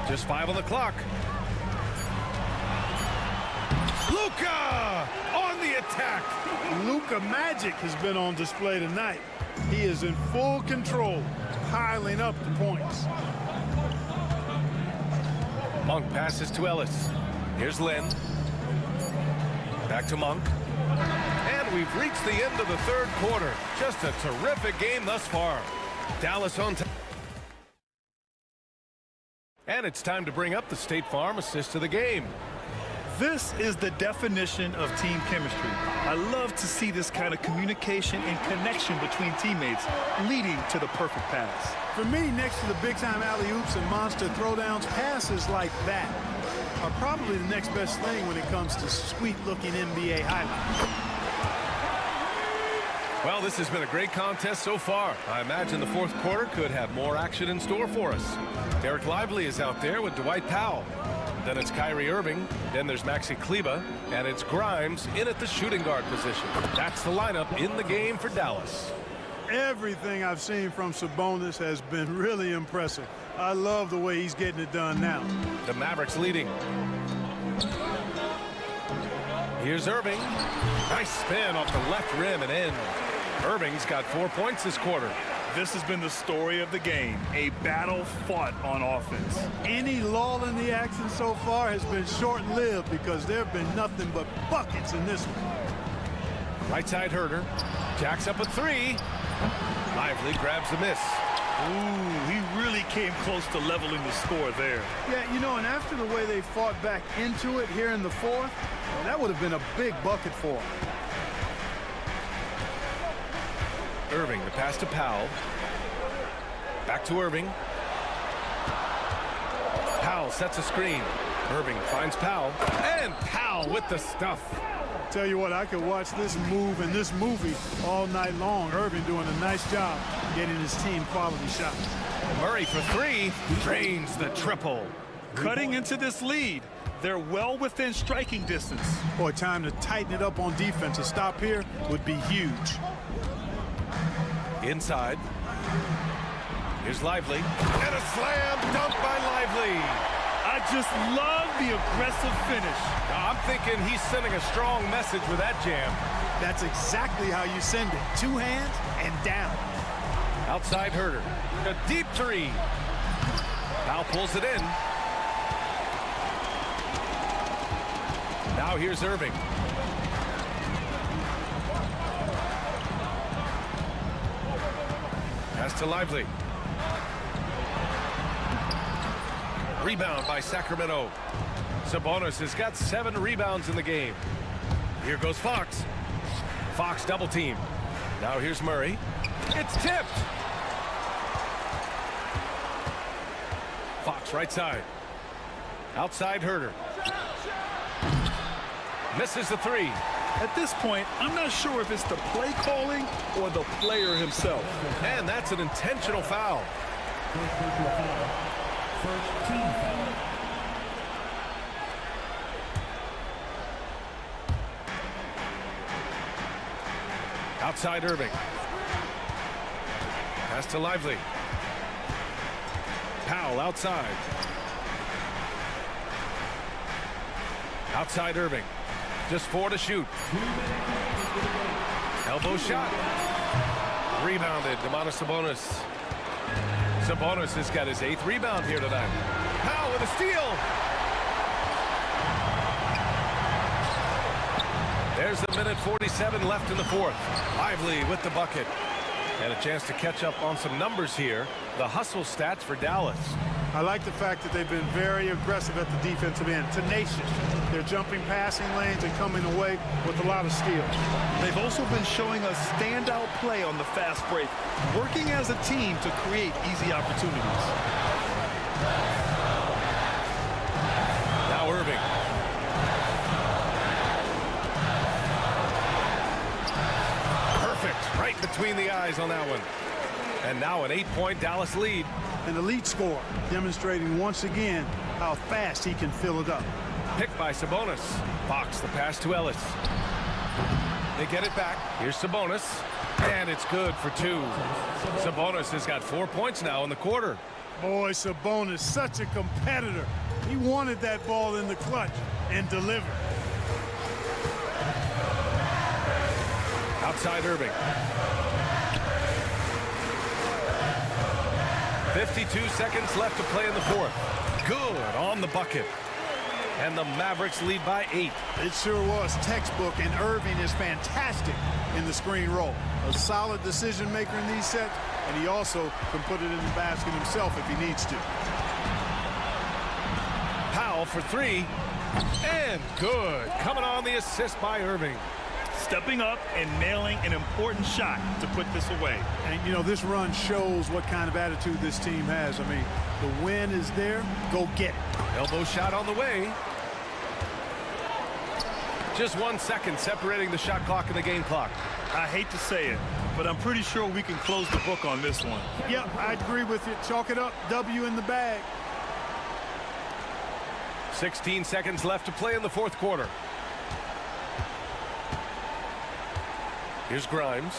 Just 5 on the clock. Luka on the attack. Luka magic has been on display tonight. He is in full control, piling up the points. Monk passes to Ellis. Here's Lynn. Back to Monk. And we've reached the end of the third quarter. Just a terrific game thus far. Dallas on top. And it's time to bring up the State Farm assist of the game. This is the definition of team chemistry. I love to see this kind of communication and connection between teammates leading to the perfect pass. For me, next to the big-time alley-oops and monster throwdowns, passes like that are probably the next best thing when it comes to sweet-looking NBA highlights. Well, this has been a great contest so far. I imagine the fourth quarter could have more action in store for us. Derek Lively is out there with Dwight Powell. Then it's Kyrie Irving. Then there's Maxi Kleba. And it's Grimes in at the shooting guard position. That's the lineup in the game for Dallas. Everything I've seen from Sabonis has been really impressive. I love the way he's getting it done now. The Mavericks leading. Here's Irving. Nice spin off the left rim and in. Irving's got 4 points this quarter. This has been the story of the game, a battle fought on offense. Any lull in the action so far has been short-lived because there have been nothing but buckets in this one. Right side Herter. Jacks up a 3. Lively grabs the miss. Ooh, he really came close to leveling the score there. Yeah, you know, and after the way they fought back into it here in the fourth, that would have been a big bucket for them. Irving, the pass to Powell. Back to Irving. Powell sets a screen. Irving finds Powell. And Powell with the stuff. Tell you what, I could watch this move and this movie all night long. Irving doing a nice job getting his team quality shots. Murray for three. Drains the triple. Cutting into this lead. They're well within striking distance. Boy, time to tighten it up on defense. A stop here would be huge. Inside. Here's Lively. And a slam dunk by Lively. I just love the aggressive finish. Now, I'm thinking he's sending a strong message with that jam. That's exactly how you send it. Two hands and down. Outside Herter. A deep three. Powell pulls it in. Now here's Irving. Pass to Lively. Rebound by Sacramento. Sabonis has got 7 rebounds in the game. Here goes Fox. Fox double team. Now here's Murray. It's tipped. Fox right side. Outside Herter. Misses the three. At this point, I'm not sure if it's the play calling or the player himself. And that's an intentional foul. First team foul. Outside Irving. Pass to Lively. Powell outside. Outside Irving. Just 4 to shoot. Elbow shot. Rebounded. Domantas Sabonis. Sabonis has got his 8th rebound here tonight. Powell with a steal. There's a minute 47 left in the fourth. Lively with the bucket. And a chance to catch up on some numbers here. The hustle stats for Dallas. I like the fact that they've been very aggressive at the defensive end. Tenacious. They're jumping passing lanes and coming away with a lot of steals. They've also been showing us standout play on the fast break, working as a team to create easy opportunities. Now Irving. Perfect. Right between the eyes on that one. And now an 8-point Dallas lead. An elite score, demonstrating once again how fast he can fill it up. Picked by Sabonis. Fox the pass to Ellis. They get it back. Here's Sabonis. And it's good for 2. Sabonis has got 4 points now in the quarter. Boy, Sabonis, such a competitor. He wanted that ball in the clutch and delivered. Outside Irving. 52 seconds left to play in the fourth. Good on the bucket. And the Mavericks lead by 8. It sure was textbook, and Irving is fantastic in the screen roll. A solid decision maker in these sets, and he also can put it in the basket himself if he needs to. Powell for 3. And good. Coming on the assist by Irving. Stepping up and nailing an important shot to put this away. And, you know, this run shows what kind of attitude this team has. I mean, the win is there. Go get it. Elbow shot on the way. Just 1 second separating the shot clock and the game clock. I hate to say it, but I'm pretty sure we can close the book on this one. Yep, I agree with you. Chalk it up. W in the bag. 16 seconds left to play in the fourth quarter. Here's Grimes.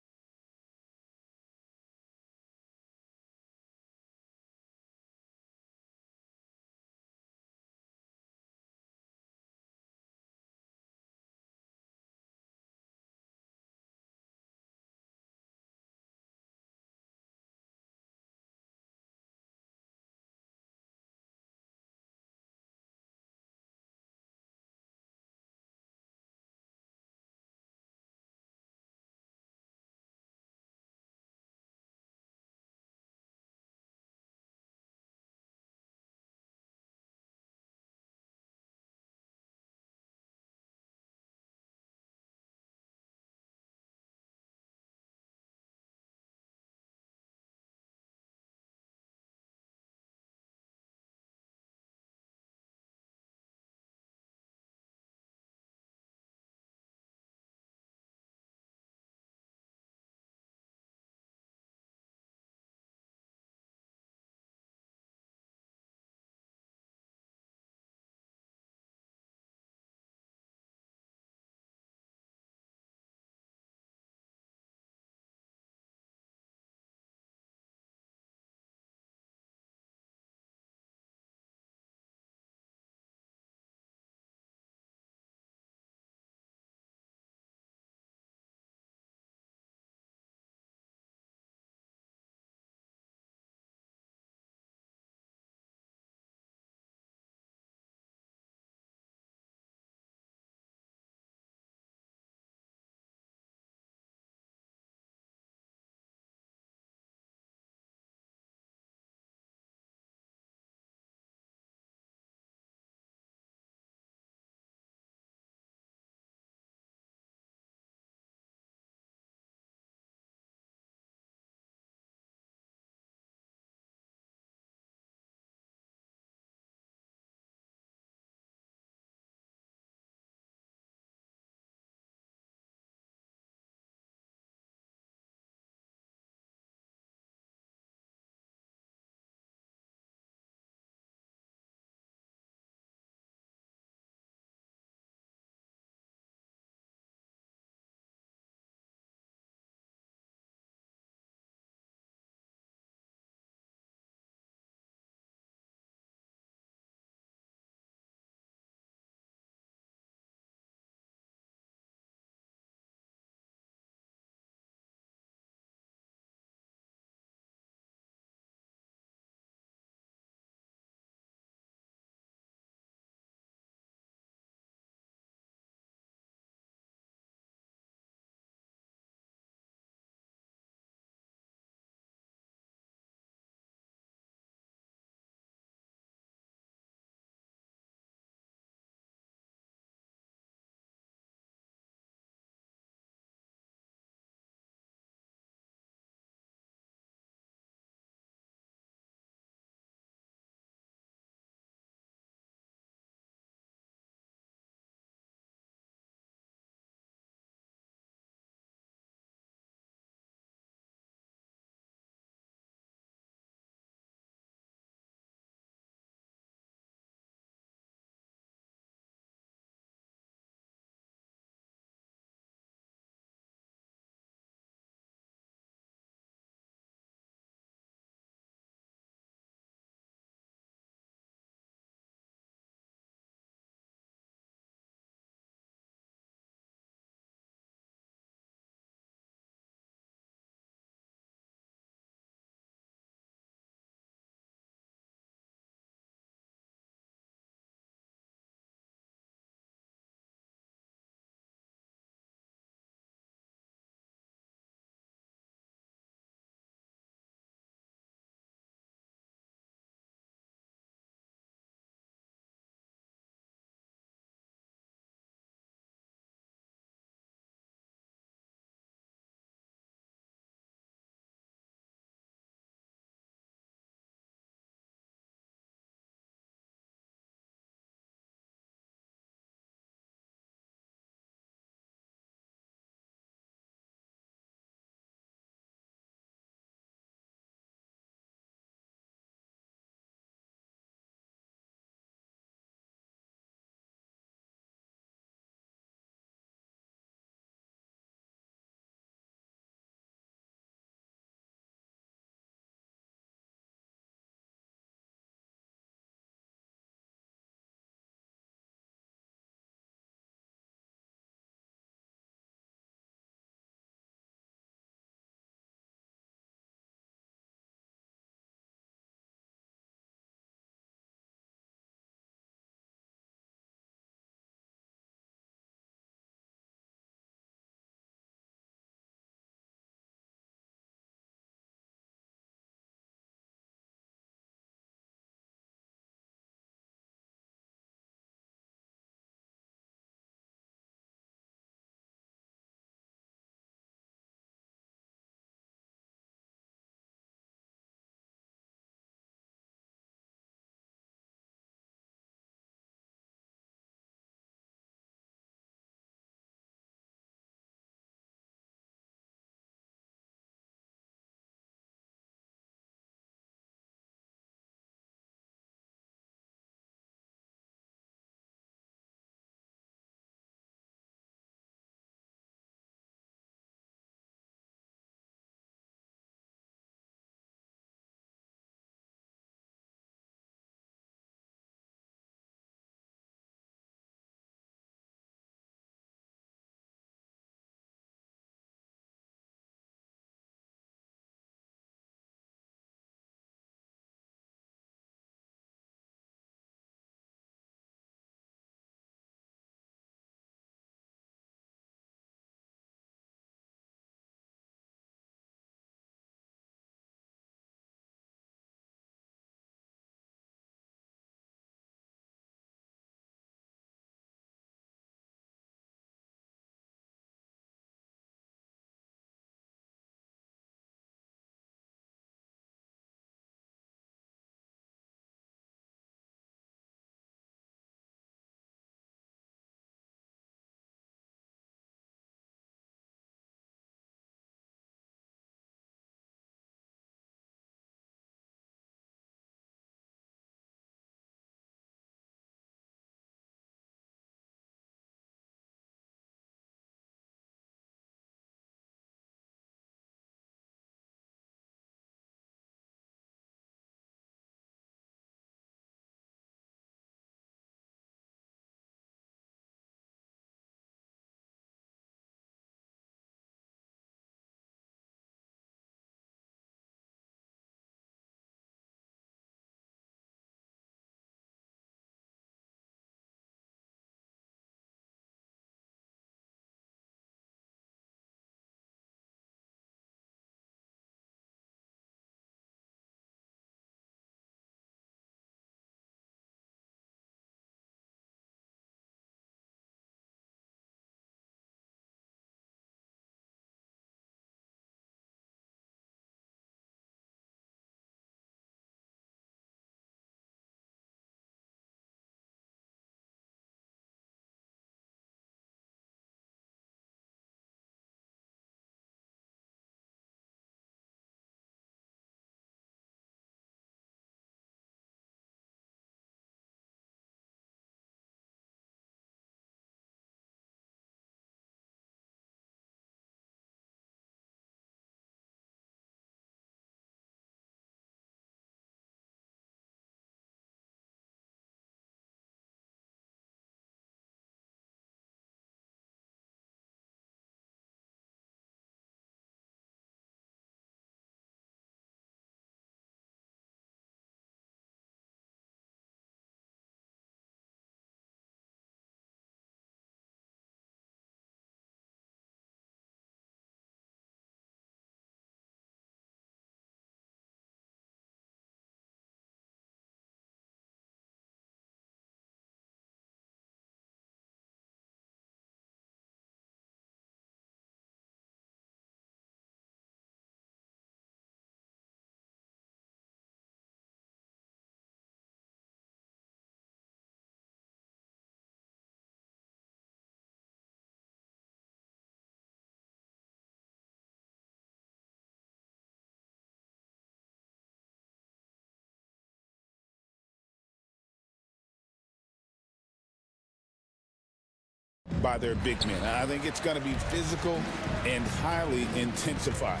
by their big men. I think it's going to be physical and highly intensified.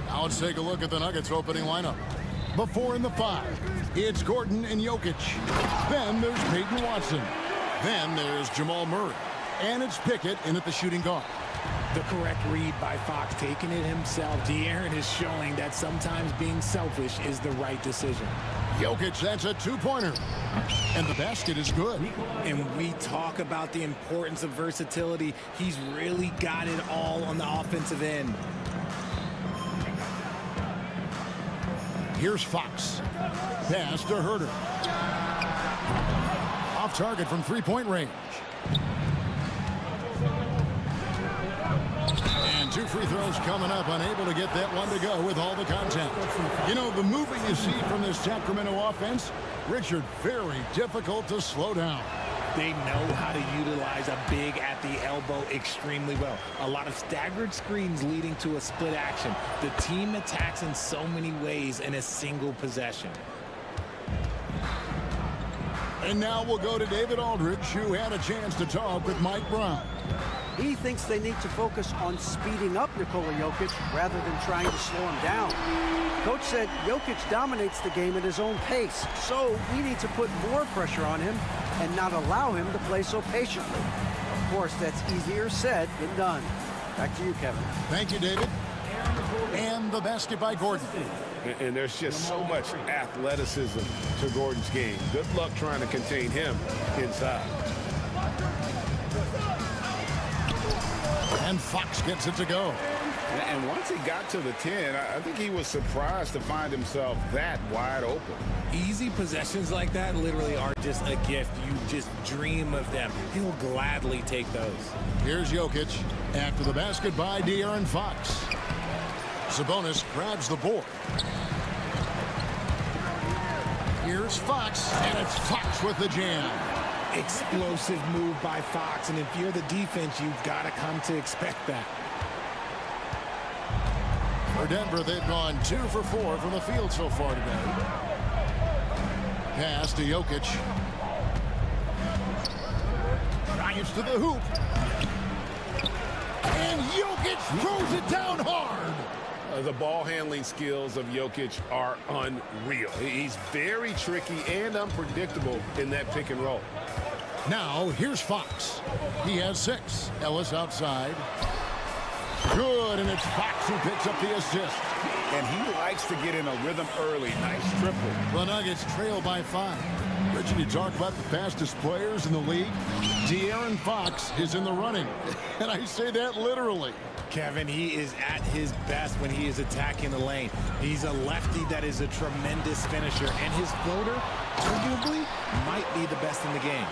Now let's take a look at the Nuggets opening lineup. Before in the 5, it's Gordon and Jokic. Then there's Peyton Watson. Then there's Jamal Murray. And it's Pickett in at the shooting guard. The correct read by Fox, taking it himself. De'Aaron is showing that sometimes being selfish is the right decision. Jokic, that's a two-pointer. And the basket is good. And we talk about the importance of versatility. He's really got it all on the offensive end. Here's Fox. Pass to Herter. Off target from three-point range. And 2 free throws coming up, unable to get that one to go with all the contact. You know, the movement you see from this Sacramento offense, Richard, very difficult to slow down. They know how to utilize a big at the elbow extremely well. A lot of staggered screens leading to a split action. The team attacks in so many ways in a single possession. And now we'll go to David Aldridge, who had a chance to talk with Mike Brown. He thinks they need to focus on speeding up Nikola Jokic rather than trying to slow him down. Coach said Jokic dominates the game at his own pace, so we need to put more pressure on him and not allow him to play so patiently. Of course, that's easier said than done. Back to you, Kevin. Thank you, David. And the basket by Gordon. And there's just so much athleticism to Gordon's game. Good luck trying to contain him inside. And Fox gets it to go. And once he got to the 10, I think he was surprised to find himself that wide open. Easy possessions like that literally are just a gift. You just dream of them. He'll gladly take those. Here's Jokic after the basket by De'Aaron Fox. Sabonis grabs the board. Here's Fox, and it's Fox with the jam. Explosive move by Fox, and if you're the defense, you've got to come to expect that. For Denver, they've gone 2 for 4 from the field so far today. Pass to Jokic. Drives to the hoop. And Jokic throws it down hard. The ball handling skills of Jokic are unreal. He's very tricky and unpredictable in that pick and roll. Now, here's Fox. He has 6. Ellis outside. Good, and it's Fox who picks up the assist. And he likes to get in a rhythm early. Nice triple. The Nuggets trail by 5. Richard, you talk about the fastest players in the league. De'Aaron Fox is in the running. And I say that literally. Kevin, he is at his best when he is attacking the lane. He's a lefty that is a tremendous finisher, and his floater, arguably, might be the best in the game.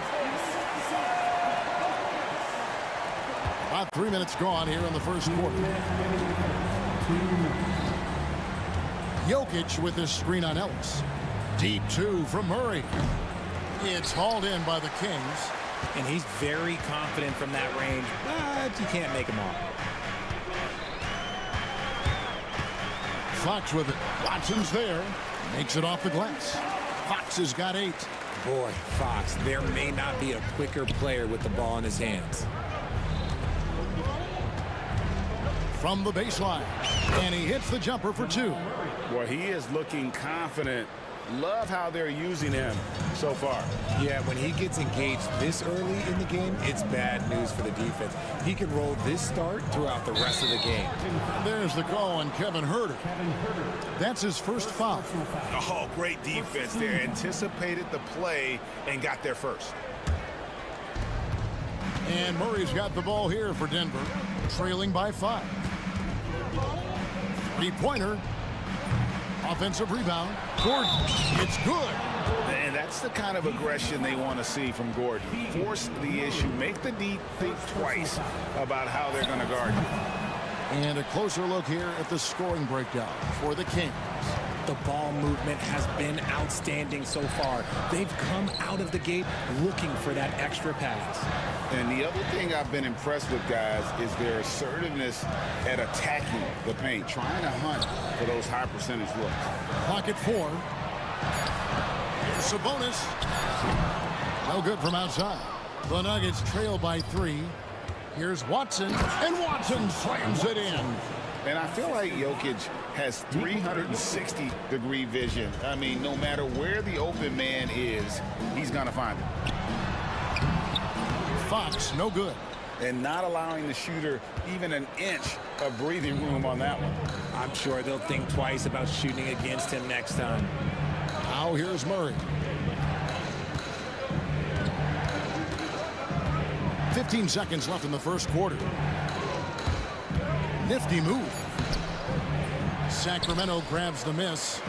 About 3 minutes gone here in the first quarter. Jokic with this screen on Ellis. Deep 2 from Murray. It's hauled in by the Kings. And he's very confident from that range, but you can't make him all. Fox with it. Watson's there. Makes it off the glass. Fox has got 8. Boy, Fox, there may not be a quicker player with the ball in his hands. From the baseline. And he hits the jumper for 2. Well, he is looking confident. Love how they're using him so far. Yeah, when he gets engaged this early in the game, it's bad news for the defense. He can roll this start throughout the rest of the game. There's the call on Kevin Herter. That's his first foul. Oh, great defense there. Anticipated the play and got there first. And Murray's got the ball here for Denver, trailing by 5. 3-pointer. Offensive rebound. Gordon. It's good. And that's the kind of aggression they want to see from Gordon. Force the issue. Make the D think twice about how they're going to guard you. And a closer look here at the scoring breakdown for the Kings. The ball movement has been outstanding so far. They've come out of the gate looking for that extra pass. And the other thing I've been impressed with, guys, is their assertiveness at attacking the paint, trying to hunt for those high percentage looks. Clock at 4. Sabonis. No good from outside. The Nuggets trail by 3. Here's Watson, and Watson slams it in. And I feel like Jokic has 360-degree vision. I mean, no matter where the open man is, he's going to find him. Fox, no good. And not allowing the shooter even an inch of breathing room on that one. I'm sure they'll think twice about shooting against him next time. Now here's Murray. 15 seconds left in the first quarter. Nifty move. Sacramento grabs the miss.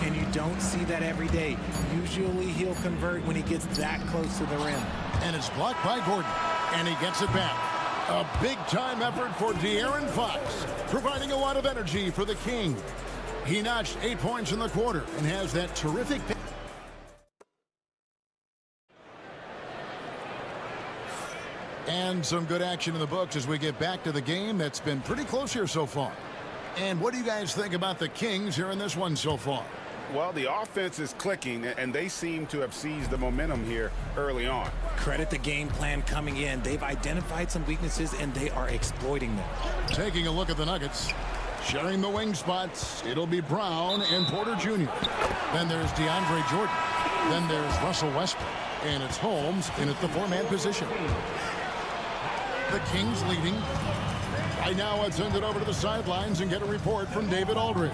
And you don't see that every day. Usually he'll convert when he gets that close to the rim. And it's blocked by Gordon. And he gets it back. A big-time effort for De'Aaron Fox, providing a lot of energy for the King. He notched 8 points in the quarter and has that terrific... And some good action in the books as we get back to the game that's been pretty close here so far. And what do you guys think about the Kings here in this one so far? Well, the offense is clicking, and they seem to have seized the momentum here early on. Credit the game plan coming in. They've identified some weaknesses, and they are exploiting them. Taking a look at the Nuggets. Sharing the wing spots, it'll be Brown and Porter Jr. Then there's DeAndre Jordan. Then there's Russell Westbrook. And it's Holmes in at the 4-man position. The Kings leading. Right now, I'd send it over to the sidelines and get a report from David Aldridge.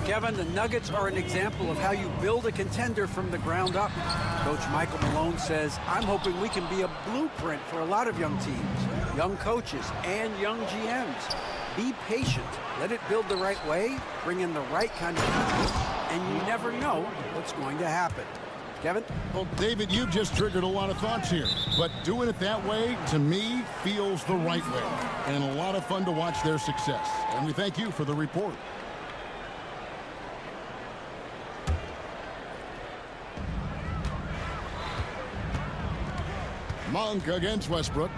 Kevin, the Nuggets are an example of how you build a contender from the ground up. Coach Michael Malone says, I'm hoping we can be a blueprint for a lot of young teams, young coaches, and young GMs. Be patient. Let it build the right way, bring in the right kind of people, and you never know what's going to happen. Kevin? Well, David, you've just triggered a lot of thoughts here, but doing it that way, to me, feels the right way, and a lot of fun to watch their success. And we thank you for the report. Monk against Westbrook.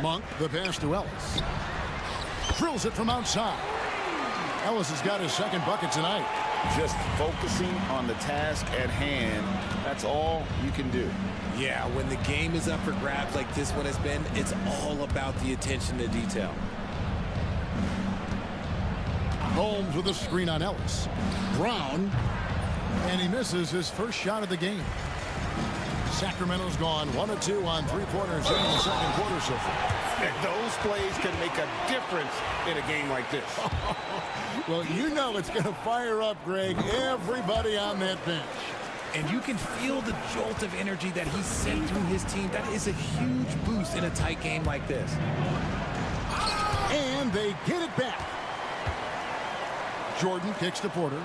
Monk, the pass to Ellis. Drills it from outside. Ellis has got his second bucket tonight. Just focusing on the task at hand, that's all you can do. Yeah, when the game is up for grabs like this one has been, it's all about the attention to detail. Holmes with a screen on Ellis. Brown, and he misses his first shot of the game. Sacramento's gone 1 of 2 on 3-pointers in the second quarter so far. Those plays can make a difference in a game like this. Well, you know it's going to fire up, Greg, everybody on that bench. And you can feel the jolt of energy that he sent through his team. That is a huge boost in a tight game like this. And they get it back. Jordan kicks to Porter.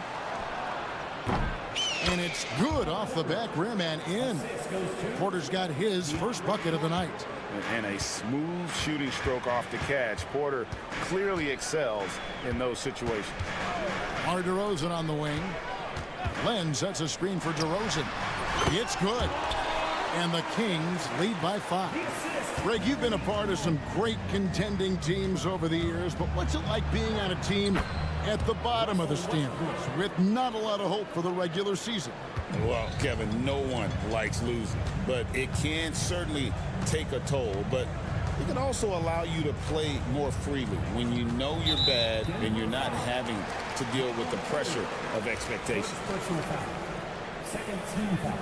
And it's good off the back rim and in. Porter's got his first bucket of the night. And a smooth shooting stroke off the catch. Porter clearly excels in those situations. Mar DeRozan on the wing. Len sets a screen for DeRozan. It's good. And the Kings lead by 5. Greg, you've been a part of some great contending teams over the years, but what's it like being on a team at the bottom of the standings with not a lot of hope for the regular season? Well, Kevin, no one likes losing, but it can certainly take a toll. But it can also allow you to play more freely when you know you're bad and you're not having to deal with the pressure of expectations. Second team foul.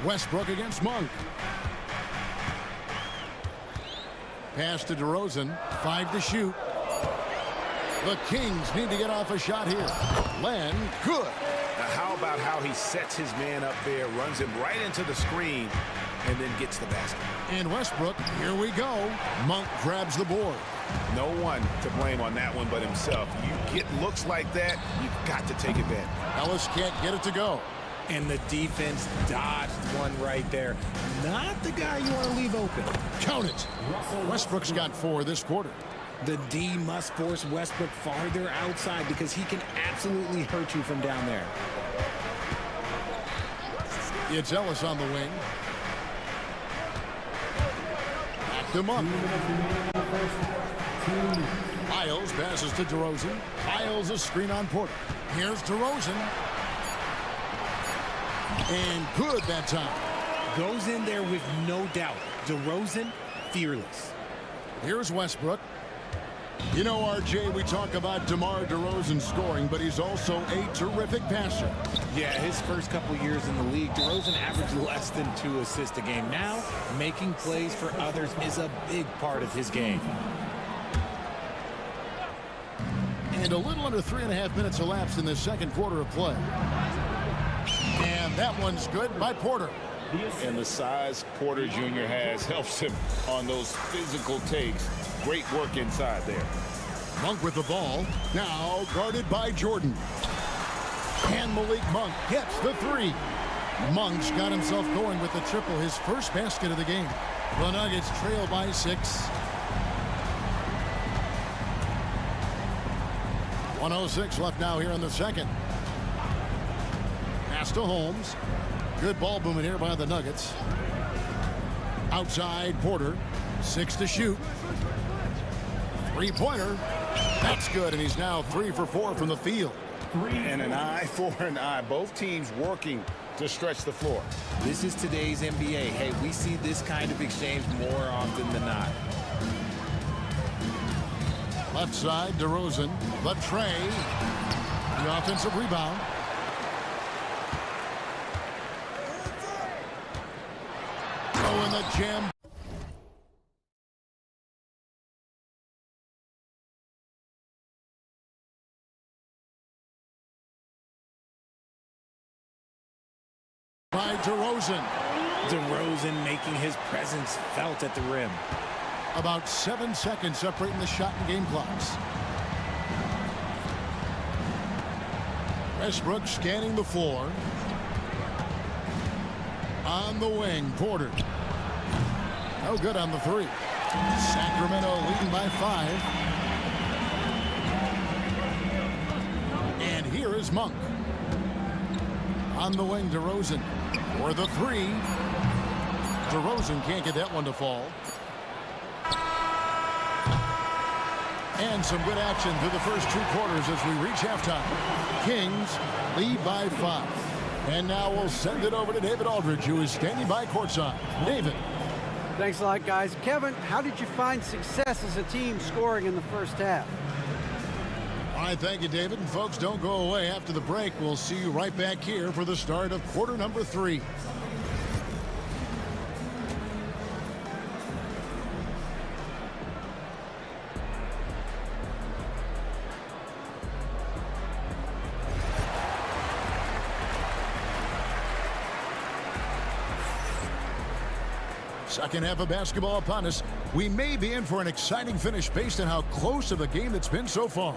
Westbrook against Monk. Pass to DeRozan. 5 to shoot. The Kings need to get off a shot here. Len, good. Now, how about how he sets his man up there, runs him right into the screen, and then gets the basket. And Westbrook, here we go. Monk grabs the board. No one to blame on that one but himself. You get looks like that, you've got to take advantage. Ellis can't get it to go. And the defense dodged one right there. Not the guy you want to leave open. Count it. Westbrook's got 4 this quarter. The D must force Westbrook farther outside because he can absolutely hurt you from down there. It's Ellis on the wing. Back to Monk. Isles passes to DeRozan. Isles a screen on Porter. Here's DeRozan. And good that time. Goes in there with no doubt. DeRozan, fearless. Here's Westbrook. You know, RJ, we talk about DeMar DeRozan scoring, but he's also a terrific passer. Yeah, his first couple years in the league, DeRozan averaged less than 2 assists a game. Now, making plays for others is a big part of his game. And a little under 3.5 minutes elapsed in the second quarter of play. And that one's good by Porter. And the size Porter Jr. has helps him on those physical takes. Great work inside there. Monk with the ball. Now guarded by Jordan. And Malik Monk gets the three. Monk's got himself going with the triple, his first basket of the game. The Nuggets trail by 6. 1:06 left now here in the second. Pass to Holmes. Good ball movement here by the Nuggets. Outside Porter. 6 to shoot. Three-pointer. That's good, and he's now 3 for 4 from the field. And an eye for an eye. Both teams working to stretch the floor. This is today's NBA. Hey, we see this kind of exchange more often than not. Left side, DeRozan. The tray. The offensive rebound. Oh, and the jam. By DeRozan. DeRozan making his presence felt at the rim. About 7 seconds separating the shot and game clocks. Westbrook scanning the floor. On the wing, Porter. No good on the three. Sacramento leading by 5. And here is Monk. On the wing, DeRozan. For the three. DeRozan can't get that one to fall. And some good action through the first 2 quarters as we reach halftime. Kings lead by 5. And now we'll send it over to David Aldridge, who is standing by courtside. David. Thanks a lot, guys. Kevin, how did you find success as a team scoring in the first half? All right, thank you, David. And folks, don't go away. After the break, we'll see you right back here for the start of quarter number 3. Second half of basketball upon us. We may be in for an exciting finish based on how close of the game it's been so far.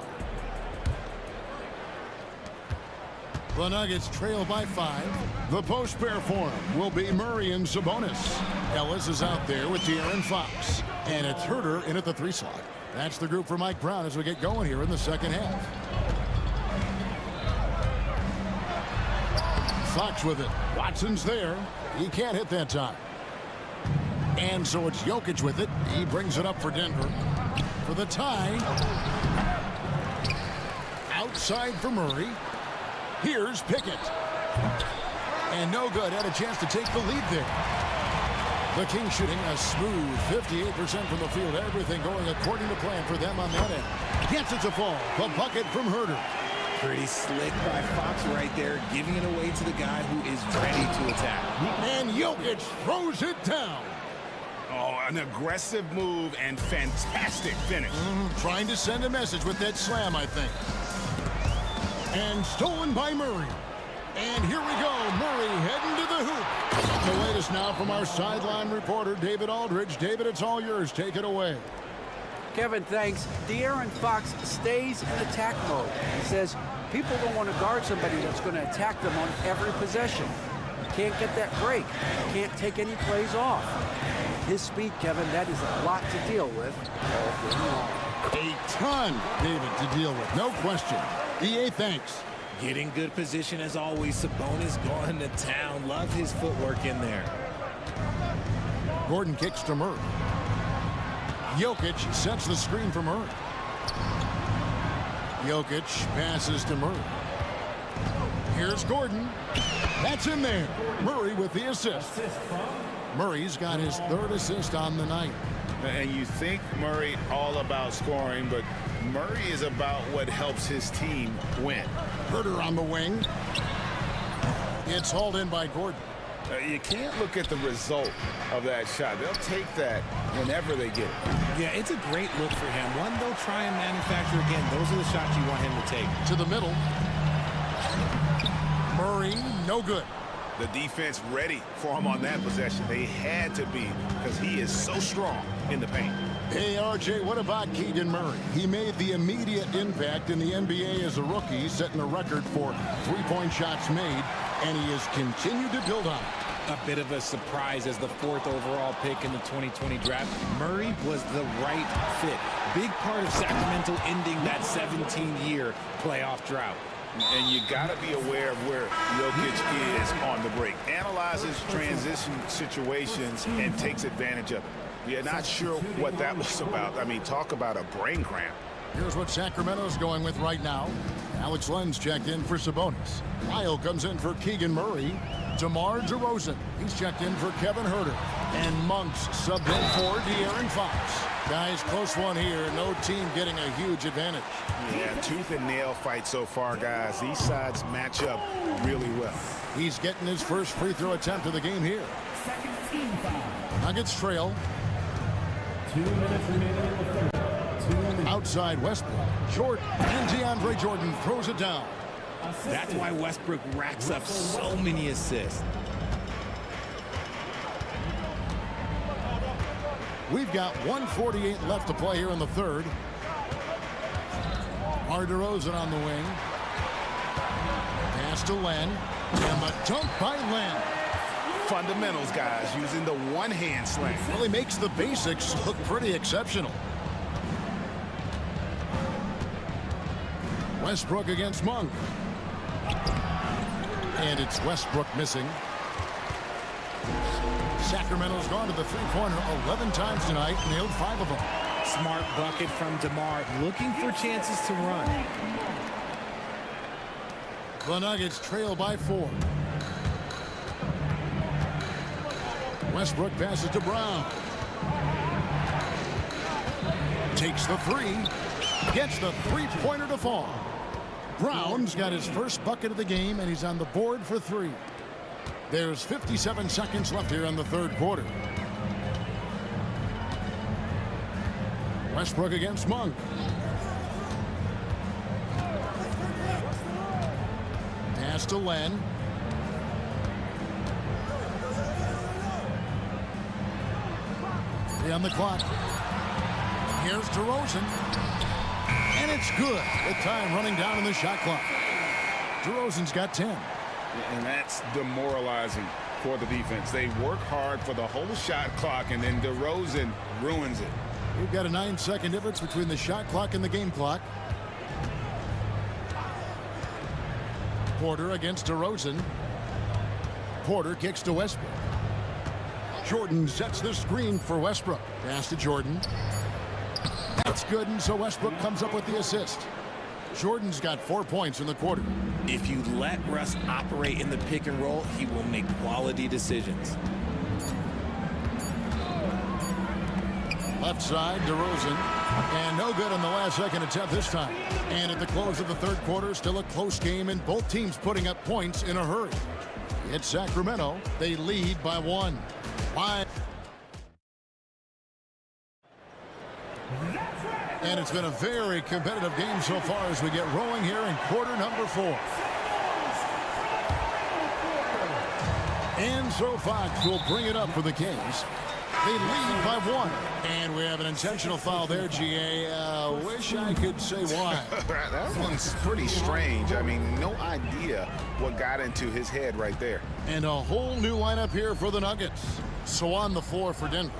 The Nuggets trail by 5. The post pair for him will be Murray and Sabonis. Ellis is out there with De'Aaron Fox. And it's Herter in at the 3 slot. That's the group for Mike Brown as we get going here in the second half. Fox with it. Watson's there. He can't hit that time. And so it's Jokic with it. He brings it up for Denver. For the tie. Outside for Murray. Here's Pickett. And no good. Had a chance to take the lead there. The Kings shooting a smooth 58% from the field. Everything going according to plan for them on that end. Gets it to fall. The bucket from Herter. Pretty slick by Fox right there, giving it away to the guy who is ready to attack. And Jokic throws it down. Oh, an aggressive move and fantastic finish. Trying to send a message with that slam, I think. And stolen by Murray. And here we go. Murray heading to the hoop. The latest now from our sideline reporter, David Aldridge. David, it's all yours. Take it away. Kevin, thanks. De'Aaron Fox stays in attack mode. He says people don't want to guard somebody that's going to attack them on every possession. You can't get that break. You can't take any plays off. His speed, Kevin, that is a lot to deal with. A ton, David, to deal with. No question. EA, thanks. Getting good position as always. Sabonis going to town. Love his footwork in there. Gordon kicks to Murray. Jokic sets the screen for Murray. Jokic passes to Murray. Here's Gordon. That's in there. Murray with the assist. Murray's got his third assist on the night. And you think Murray all about scoring, but Murray is about what helps his team win. Herter on the wing. It's hauled in by Gordon. You can't look at the result of that shot. They'll take that whenever they get it. Yeah, it's a great look for him. One they'll try and manufacture again. Those are the shots you want him to take. To the middle. Murray, no good. The defense ready for him on that possession. They had to be, because he is so strong in the paint. Hey, RJ, what about Keegan Murray? He made the immediate impact in the NBA as a rookie, setting a record for three-point shots made, and he has continued to build on it. A bit of a surprise as the 4th overall pick in the 2020 draft. Murray was the right fit. Big part of Sacramento ending that 17-year playoff drought. And you got to be aware of where Jokic is on the break. Analyzes transition situations and takes advantage of it. You're not sure what that was about. I mean, talk about a brain cramp. Here's what Sacramento's going with right now. Alex Len's checked in for Sabonis. Lyle comes in for Keegan Murray. DeMar DeRozan, he's checked in for Kevin Herter. And Monk's subbed in for De'Aaron Fox. Guys, close one here. No team getting a huge advantage. Yeah, tooth and nail fight so far, guys. These sides match up really well. He's getting his first free throw attempt of the game here. Nuggets trail. 2 minutes remaining in the third. 2 minutes. Outside Westbrook. Jordan. And DeAndre Jordan throws it down. That's why Westbrook racks up so many assists. We've got 1:48 left to play here in the third. DeRozan on the wing. Pass to Len. And the dunk by Len. Fundamentals, guys, using the one-hand slam. Well, he makes the basics look pretty exceptional. Westbrook against Monk. And it's Westbrook missing. Sacramento's gone to the three-pointer 11 times tonight, nailed 5 of them. Smart bucket from DeMar, looking for chances to run. The Nuggets trail by 4. Westbrook passes to Brown. Takes the three. Gets the three-pointer to fall. Brown's got his first bucket of the game, and he's on the board for 3. There's 57 seconds left here in the third quarter. Westbrook against Monk. Pass to Len. On the clock. Here's DeRozan. And it's good. The time running down in the shot clock. DeRozan's got 10. And that's demoralizing for the defense. They work hard for the whole shot clock, and then DeRozan ruins it. We've got a 9-second difference between the shot clock and the game clock. Porter against DeRozan. Porter kicks to Westbrook. Jordan sets the screen for Westbrook. Pass to Jordan. That's good, and so Westbrook comes up with the assist. Jordan's got 4 points in the quarter. If you let Russ operate in the pick and roll, he will make quality decisions. Left side, DeRozan. And no good on the last second attempt this time. And at the close of the third quarter, still a close game, and both teams putting up points in a hurry. It's Sacramento. They lead by 1. And it's been a very competitive game so far as we get rolling here in quarter number 4. And so Fox will bring it up for the Kings. They lead by 1. And we have an intentional foul there, GA. Wish I could say why. That one's pretty strange. I mean, no idea what got into his head right there. And a whole new lineup here for the Nuggets. So on the floor for Denver.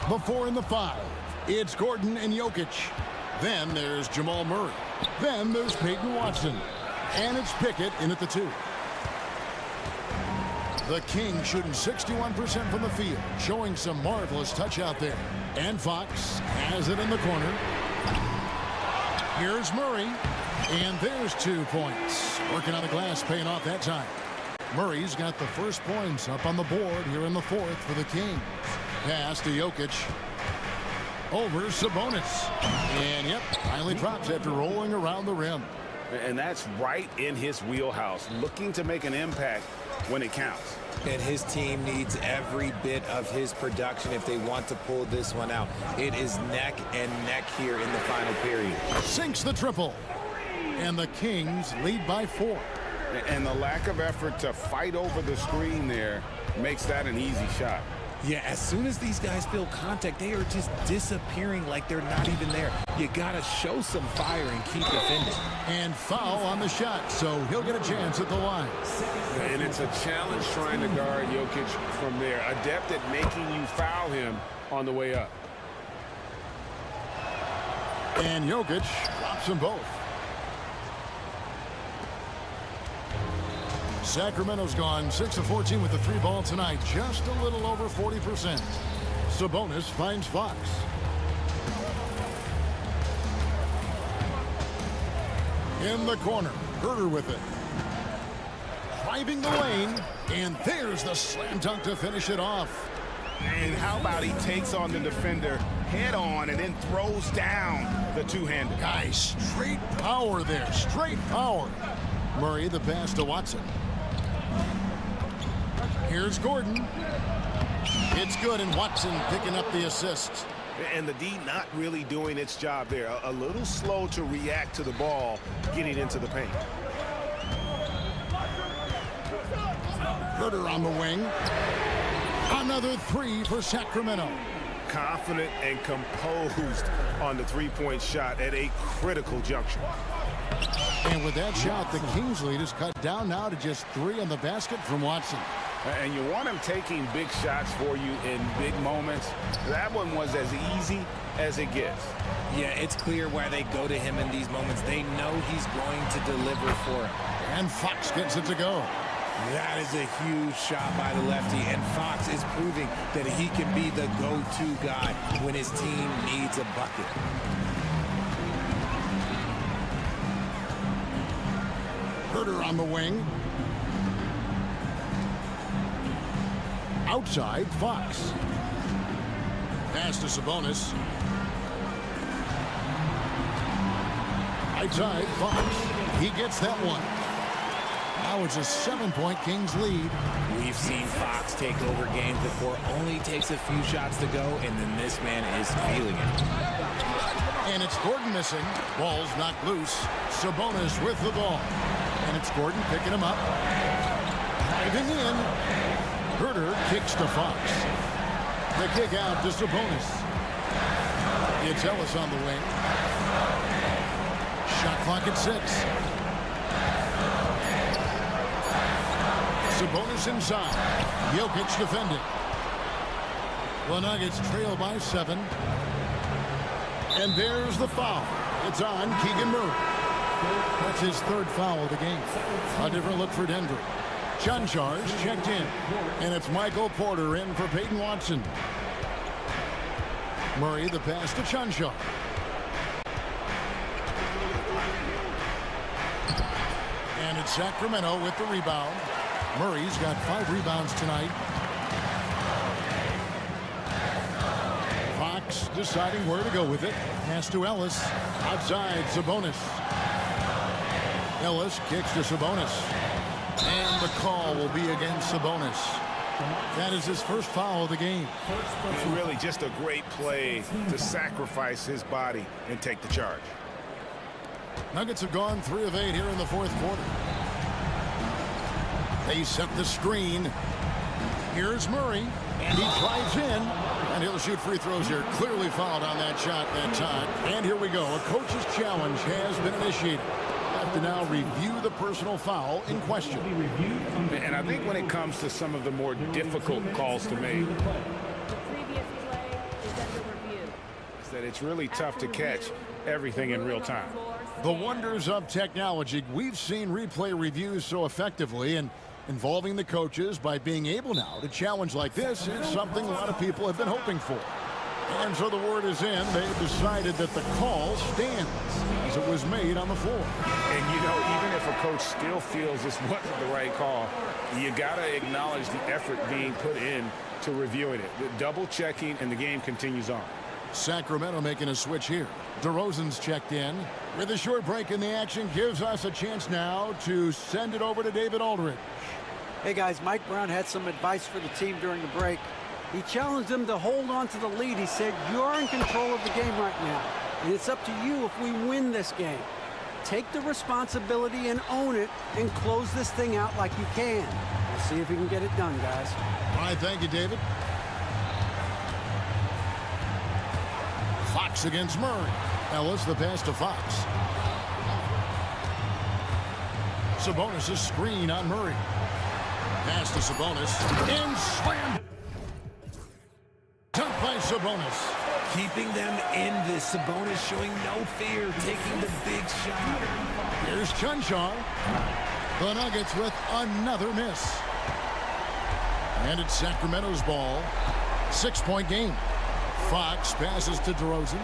The 4 and the 5. It's Gordon and Jokic. Then there's Jamal Murray. Then there's Peyton Watson. And it's Pickett in at the 2. The Kings shooting 61% from the field, showing some marvelous touch out there. And Fox has it in the corner. Here's Murray, and there's 2 points. Working on the glass, paying off that time. Murray's got the first points up on the board here in the 4th for the Kings. Pass to Jokic. Over Sabonis. And, yep, finally drops after rolling around the rim. And that's right in his wheelhouse, looking to make an impact when it counts. And his team needs every bit of his production if they want to pull this one out. It is neck and neck here in the final period. Sinks the triple. And the Kings lead by 4. And the lack of effort to fight over the screen there makes that an easy shot. Yeah, as soon as these guys feel contact, they are just disappearing like they're not even there. You gotta show some fire and keep defending. And foul on the shot, so he'll get a chance at the line. And it's a challenge trying to guard Jokic from there. Adept at making you foul him on the way up. And Jokic drops them both. Sacramento's gone 6 of 14 with the 3 ball tonight, just a little over 40%. Sabonis finds Fox. In the corner, Herter with it. Driving the lane, and there's the slam dunk to finish it off. And how about he takes on the defender head on and then throws down the two-hander. Guys, straight power there, straight power. Murray the pass to Watson. Here's Gordon. It's good, and Watson picking up the assist. And the D not really doing its job there. A little slow to react to the ball getting into the paint. Herter on the wing. Another 3 for Sacramento. Confident and composed on the three-point shot at a critical juncture. And with that shot, the Kings lead is cut down now to just 3 on the basket from Watson. And you want him taking big shots for you in big moments. That one was as easy as it gets. Yeah, it's clear why they go to him in these moments. They know he's going to deliver for him. And Fox gets it to go. That is a huge shot by the lefty, and Fox is proving that he can be the go-to guy when his team needs a bucket. Herter on the wing. Outside, Fox. Pass to Sabonis. Outside, Fox. He gets that one. Now it's a 7-point Kings lead. We've seen Fox take over games before. Only takes a few shots to go, and then this man is feeling it. And it's Gordon missing. Ball's knocked loose. Sabonis with the ball. And it's Gordon picking him up. Driving in. Herter kicks to Fox. The kick out to Sabonis. It's Ellis on the wing. Shot clock at 6. Sabonis inside. Jokic defending. The Nuggets trail by 7. And there's the foul. It's on Keegan Murray. That's his 3rd foul of the game. A different look for Denver. Chunchar's checked in. And it's Michael Porter in for Peyton Watson. Murray the pass to Chunchar. And it's Sacramento with the rebound. Murray's got 5 rebounds tonight. Fox deciding where to go with it. Pass to Ellis. Outside, Sabonis. Ellis kicks to Sabonis. And the call will be against Sabonis. That is his 1st foul of the game. And really just a great play to sacrifice his body and take the charge. Nuggets have gone 3 of 8 here in the 4th quarter. They set the screen. Here's Murray. And he drives in. And he'll shoot free throws here. Clearly fouled on that shot that time. And here we go. A coach's challenge has been initiated. Have to now review the personal foul in question. And I think when it comes to some of the more difficult calls to make, is that it's really tough to catch everything in real time. The wonders of technology. We've seen replay reviews so effectively, and involving the coaches by being able now to challenge like this is something a lot of people have been hoping for. And so the word is in. They've decided that the call stands as it was made on the floor. And, you know, even if a coach still feels this wasn't the right call, you got to acknowledge the effort being put in to reviewing it. The double checking, and the game continues on. Sacramento making a switch here. DeRozan's checked in. With a short break in the action, gives us a chance now to send it over to David Aldridge. Hey guys, Mike Brown had some advice for the team during the break. He challenged them to hold on to the lead. He said, you're in control of the game right now, and it's up to you if we win this game. Take the responsibility and own it and close this thing out like you can. We'll see if we can get it done, guys. All right, thank you, David. Fox against Murray. Ellis, the pass to Fox. Sabonis' screen on Murray. Pass to Sabonis. In slam. Dunk by Sabonis. Keeping them in this. Sabonis showing no fear, taking the big shot. Here's Chunchar. The Nuggets with another miss. And it's Sacramento's ball. 6-point game. Fox passes to DeRozan.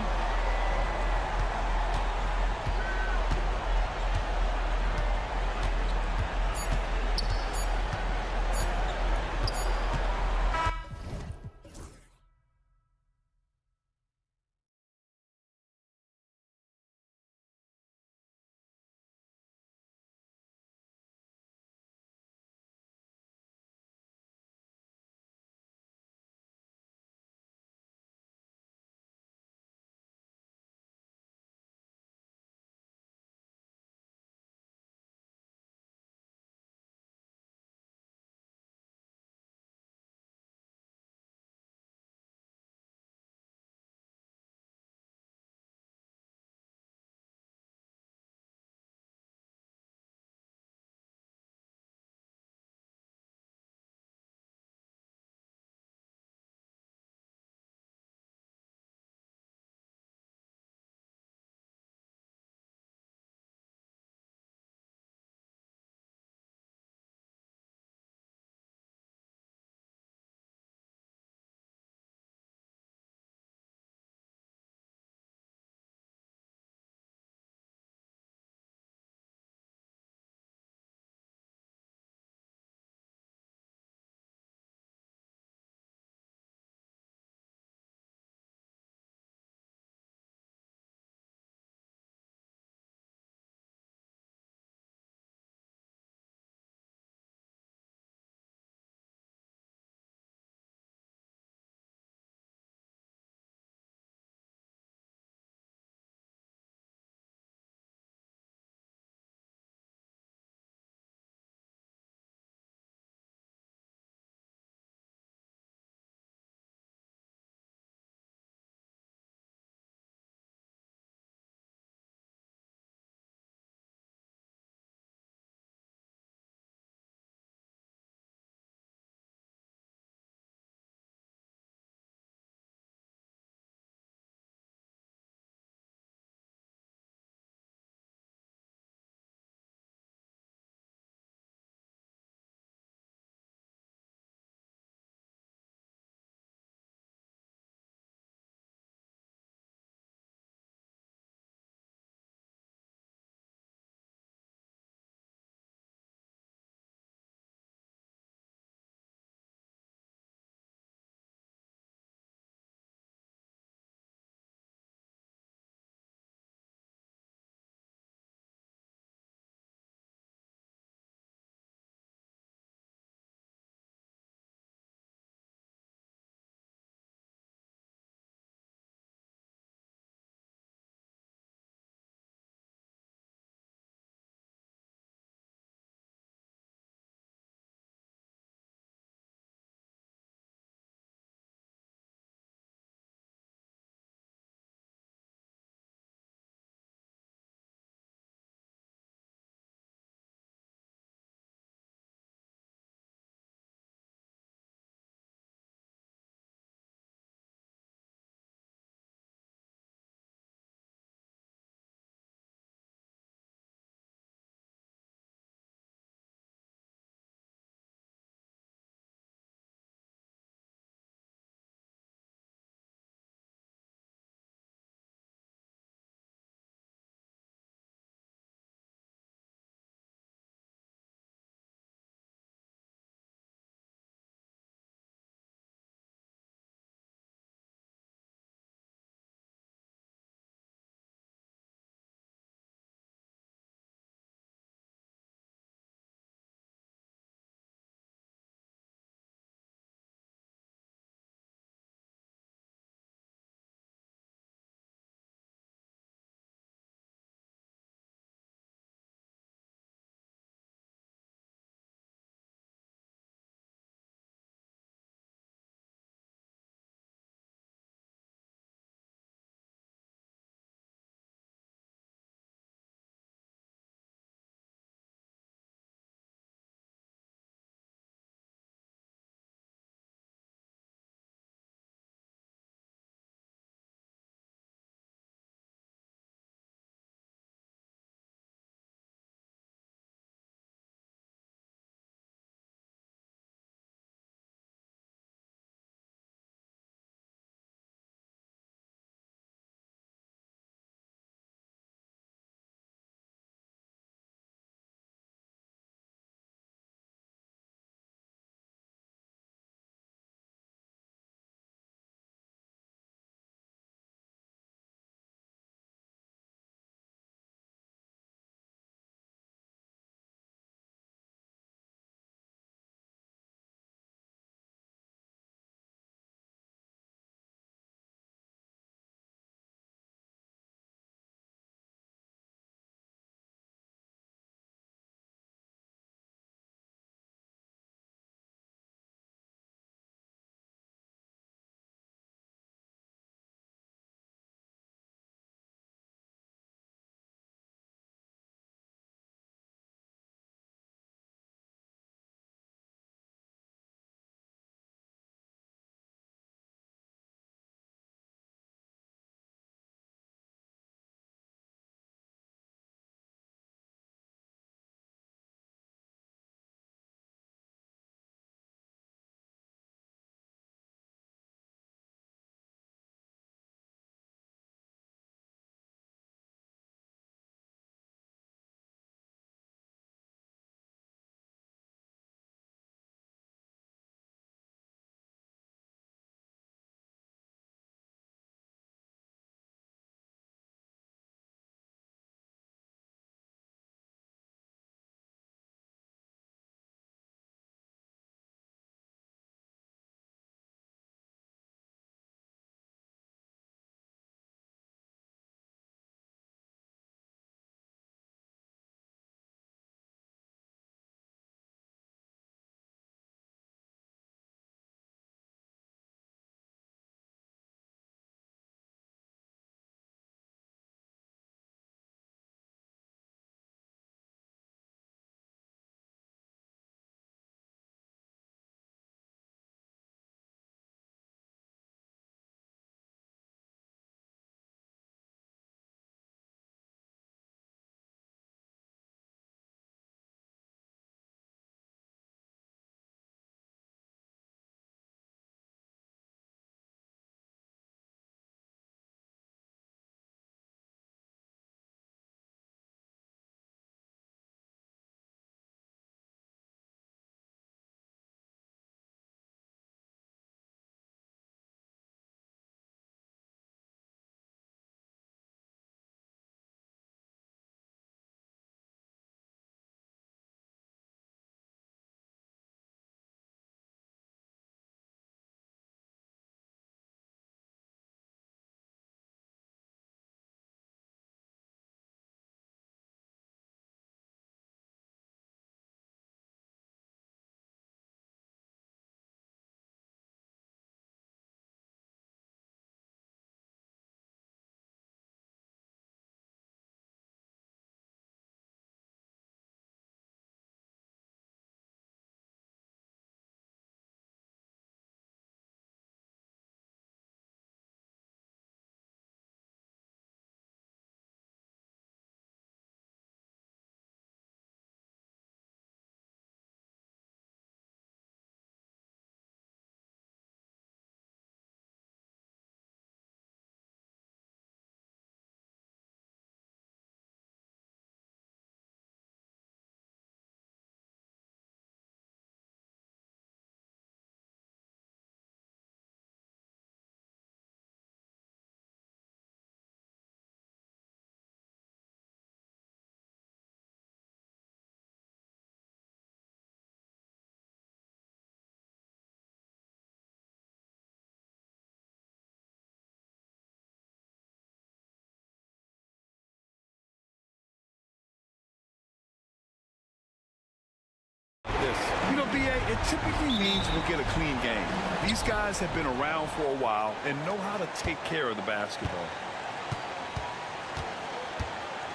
You know, BA, it typically means we'll get a clean game. These guys have been around for a while and know how to take care of the basketball.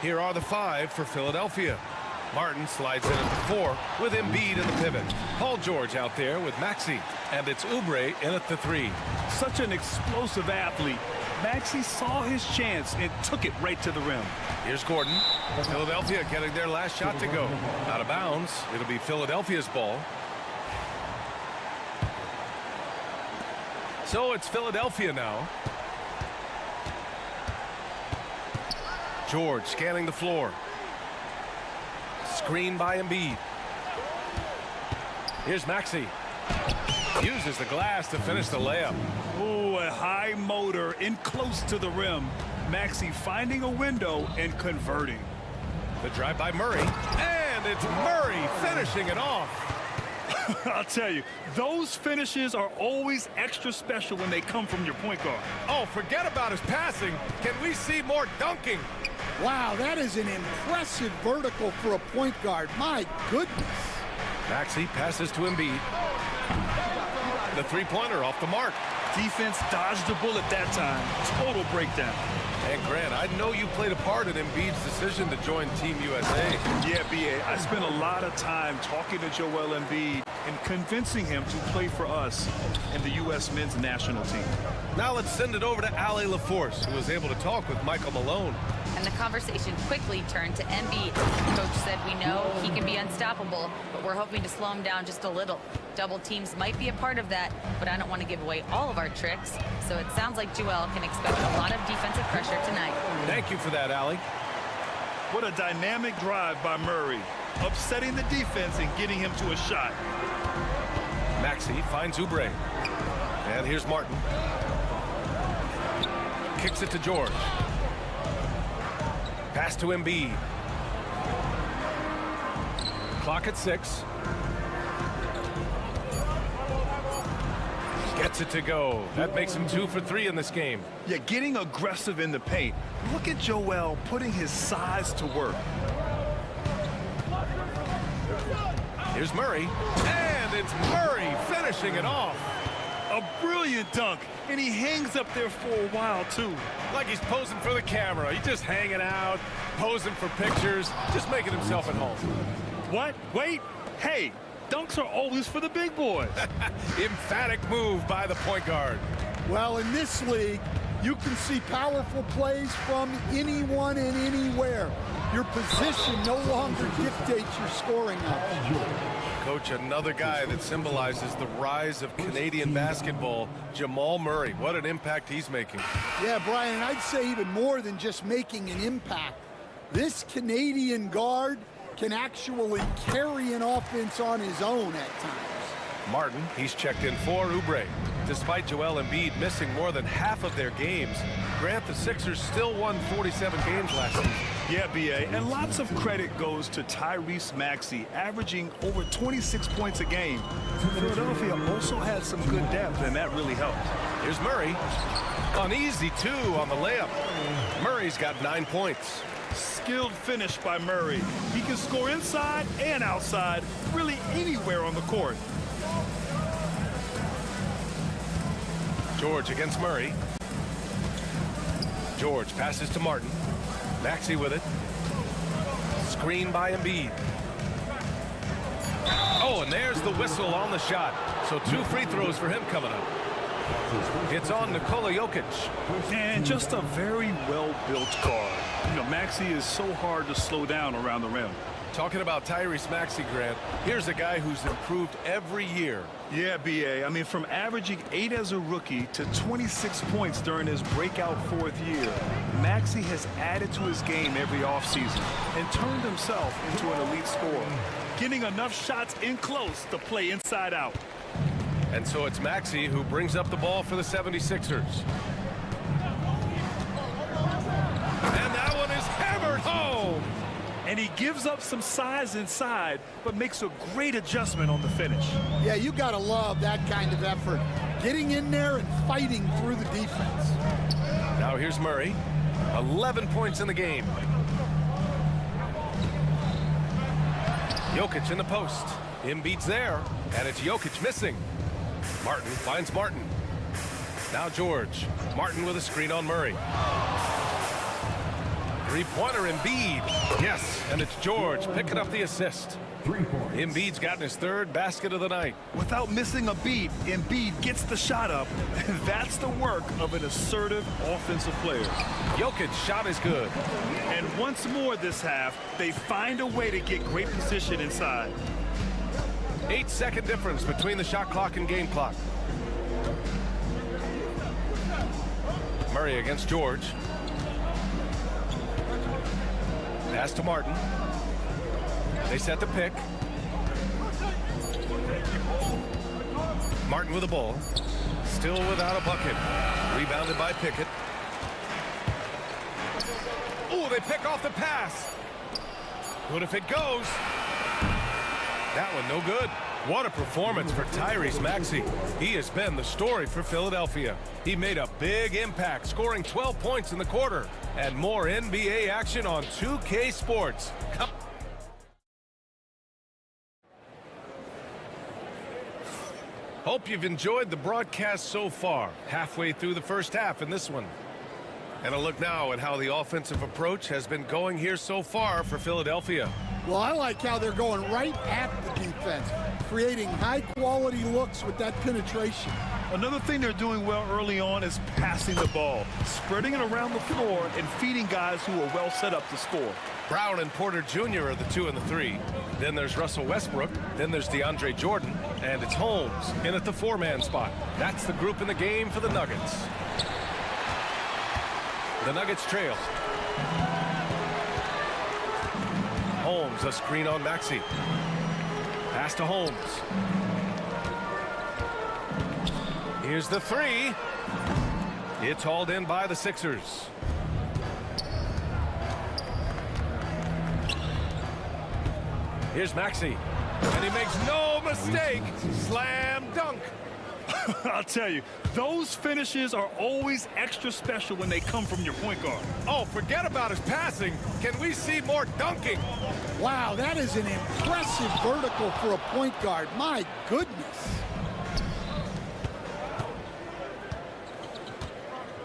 Here are the 5 for Philadelphia. Martin slides in at the 4 with Embiid in the pivot. Paul George out there with Maxey. And it's Oubre in at the 3. Such an explosive athlete. Maxey saw his chance and took it right to the rim. Here's Gordon. Philadelphia getting their last shot to go. Out of bounds. It'll be Philadelphia's ball. So it's Philadelphia now. George scanning the floor. Screen by Embiid. Here's Maxey. Uses the glass to finish the layup. Oh, a high motor in close to the rim. Maxey finding a window and converting. The drive by Murray. And it's Murray finishing it off. I'll tell you, those finishes are always extra special when they come from your point guard. Oh, forget about his passing. Can we see more dunking? Wow, that is an impressive vertical for a point guard. My goodness. Maxey passes to Embiid. The three-pointer off the mark. Defense dodged the bullet that time. Total breakdown. And Grant, I know you played a part in Embiid's decision to join Team USA. Yeah, BA, I spent a lot of time talking to Joel Embiid and convincing him to play for us and the U.S. men's national team. Now let's send it over to Allie LaForce, who was able to talk with Michael Malone. And the conversation quickly turned to Embiid. Coach said we know he can be unstoppable, but we're hoping to slow him down just a little. Double teams might be a part of that, but I don't want to give away all of our tricks. So it sounds like Joel can expect a lot of defensive pressure tonight. Thank you for that, Allie. What a dynamic drive by Murray, upsetting the defense and getting him to a shot. Maxey finds Oubre. And here's Martin. Kicks it to George. Pass to Embiid. Clock at 6. Gets it to go. That makes him 2 for 3 in this game. Yeah, getting aggressive in the paint. Look at Joel putting his size to work. Here's Murray. And it's Murray finishing it off. A brilliant dunk, and he hangs up there for a while, too. Like he's posing for the camera. He's just hanging out, posing for pictures, just making himself at home. What? Wait. Hey, dunks are always for the big boys. Emphatic move by the point guard. Well, in this league, you can see powerful plays from anyone and anywhere. Your position no longer dictates your scoring options. Coach, another guy that symbolizes the rise of Canadian basketball, Jamal Murray. What an impact he's making. Yeah, Brian, I'd say even more than just making an impact. This Canadian guard can actually carry an offense on his own at times. Martin, he's checked in for Oubre. Despite Joel Embiid missing more than half of their games, Grant, the Sixers still won 47 games last season. Yeah, BA, and lots of credit goes to Tyrese Maxey, averaging over 26 points a game. Philadelphia also had some good depth, and that really helped. Here's Murray. An easy 2 on the layup. Murray's got 9 points. Skilled finish by Murray. He can score inside and outside, really anywhere on the court. George against Murray. George passes to Martin. Maxey with it. Screen by Embiid. Oh, and there's the whistle on the shot. So 2 free throws for him coming up. It's on Nikola Jokic. And just a very well-built guard. You know, Maxey is so hard to slow down around the rim. Talking about Tyrese Maxey, Grant, here's a guy who's improved every year. Yeah, BA. I mean, from averaging 8 as a rookie to 26 points during his breakout 4th year, Maxey has added to his game every offseason and turned himself into an elite scorer, getting enough shots in close to play inside out. And so it's Maxey who brings up the ball for the 76ers. And that one is hammered home. And he gives up some size inside, but makes a great adjustment on the finish. Yeah, you got to love that kind of effort. Getting in there and fighting through the defense. Now here's Murray. 11 points in the game. Jokic in the post. Embiid's there, and it's Jokic missing. Martin finds Martin. Now George. Martin with a screen on Murray. Three-pointer Embiid. Yes, and it's George picking up the assist. 3 points. Embiid's gotten his third basket of the night. Without missing a beat, Embiid gets the shot up. And that's the work of an assertive offensive player. Jokic's shot is good. And once more this half, they find a way to get great position inside. 8-second difference between the shot clock and game clock. Murray against George. Pass to Martin. They set the pick. Martin with the ball. Still without a bucket. Rebounded by Pickett. Oh, they pick off the pass. Good if it goes. That one no good. What a performance for Tyrese Maxey. He has been the story for Philadelphia. He made a big impact, scoring 12 points in the quarter. And more NBA action on 2K Sports. Hope you've enjoyed the broadcast so far. Halfway through the first half in this one. And a look now at how the offensive approach has been going here so far for Philadelphia. Well, I like how they're going right at the defense, creating high-quality looks with that penetration. Another thing they're doing well early on is passing the ball, spreading it around the floor and feeding guys who are well set up to score. Brown and Porter Jr. are the 2 and the 3. Then there's Russell Westbrook. Then there's DeAndre Jordan. And it's Holmes in at the 4-man spot. That's the group in the game for the Nuggets. The Nuggets trail. Holmes, a screen on Maxey. Pass to Holmes. Here's the 3. It's hauled in by the Sixers. Here's Maxey. And he makes no mistake. Slam dunk. I'll tell you, those finishes are always extra special when they come from your point guard. Oh, forget about his passing. Can we see more dunking? Wow, that is an impressive vertical for a point guard. My goodness.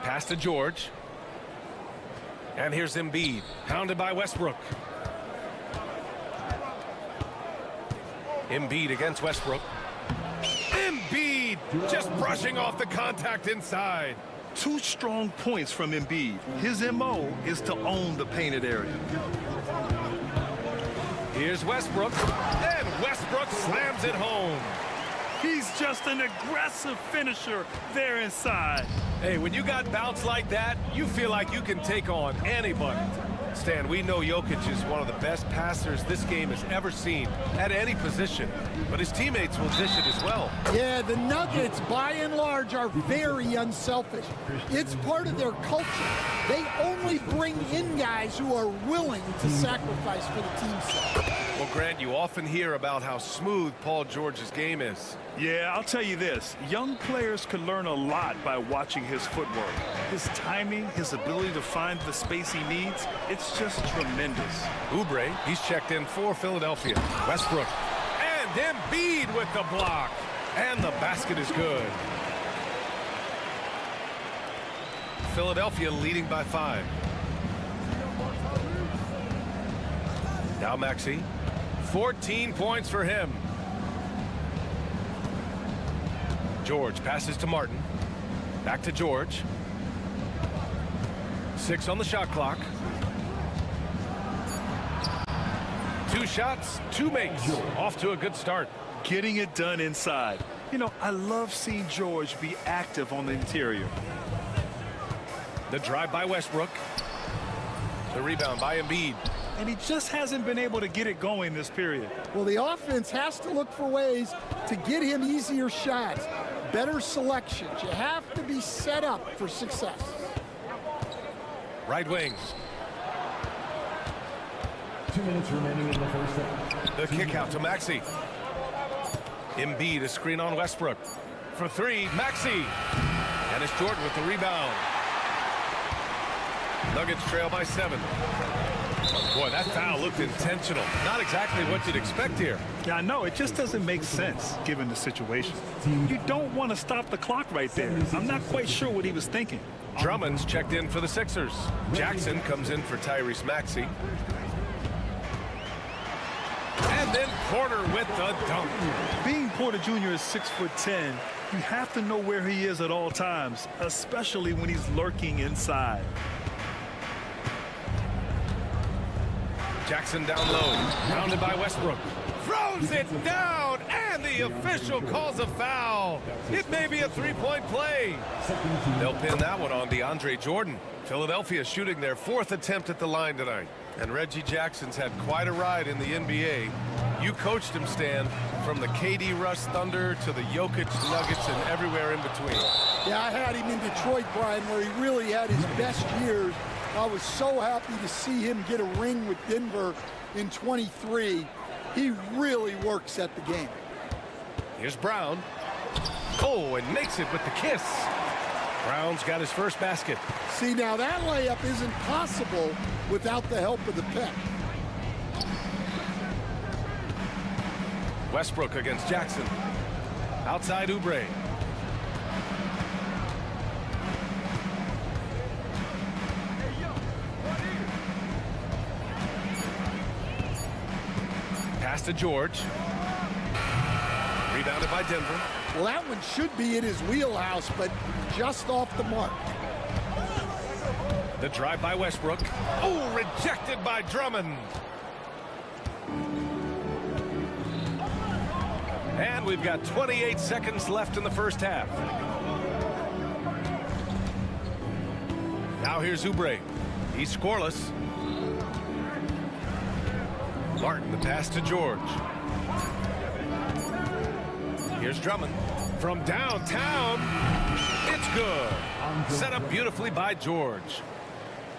Pass to George. And here's Embiid, hounded by Westbrook. Embiid against Westbrook. Embiid just brushing off the contact inside. 2 strong points from Embiid. His MO is to own the painted area. Here's Westbrook, and Westbrook slams it home. He's just an aggressive finisher there inside. Hey, when you got bounce like that, you feel like you can take on anybody. Stan, we know Jokic is one of the best passers this game has ever seen at any position, but his teammates will dish it as well. Yeah, the Nuggets, by and large, are very unselfish. It's part of their culture. They only bring in guys who are willing to sacrifice for the team's sake. Well, Grant, you often hear about how smooth Paul George's game is. Yeah, I'll tell you this. Young players can learn a lot by watching his footwork. His timing, his ability to find the space he needs, it's just tremendous. Oubre, he's checked in for Philadelphia. Westbrook. And Embiid with the block. And the basket is good. Philadelphia leading by 5. Now Maxey. 14 points for him. George passes to Martin. Back to George. 6 on the shot clock. 2 shots, 2 makes. Off to a good start. Getting it done inside. You know, I love seeing George be active on the interior. The drive by Westbrook. The rebound by Embiid. And he just hasn't been able to get it going this period. Well, the offense has to look for ways to get him easier shots, better selections. You have to be set up for success. Right wing. 2 minutes remaining in the first half. The kick out to Maxey. Embiid, a screen on Westbrook. For 3, Maxey. And it's Jordan with the rebound. Nuggets trail by 7. Boy, that foul looked intentional. Not exactly what you'd expect here. Yeah, I know. It just doesn't make sense given the situation. You don't want to stop the clock right there. I'm not quite sure what he was thinking. Drummond's checked in for the Sixers. Jackson comes in for Tyrese Maxey. And then Porter with the dunk. Being Porter Jr. is 6'10", you have to know where he is at all times, especially when he's lurking inside. Jackson down low, pounded by Westbrook. Throws it down, and the official calls a foul. It may be a three-point play. They'll pin that one on DeAndre Jordan. Philadelphia shooting their 4th attempt at the line tonight. And Reggie Jackson's had quite a ride in the NBA. You coached him, Stan, from the KD Russ Thunder to the Jokic Nuggets and everywhere in between. Yeah, I had him in Detroit, Brian, where he really had his best years. I was so happy to see him get a ring with Denver in 23. He really works at the game. Here's Brown. Oh, and makes it with the kiss. Brown's got his first basket. See, now that layup isn't possible without the help of the pick. Westbrook against Jackson. Outside Oubre. Pass to George. Rebounded by Denver. Well, that one should be in his wheelhouse, but just off the mark. The drive by Westbrook. Oh, rejected by Drummond. And we've got 28 seconds left in the first half. Now here's Oubre. He's scoreless. Martin, the pass to George. Here's Drummond. From downtown, it's good. Set up beautifully by George.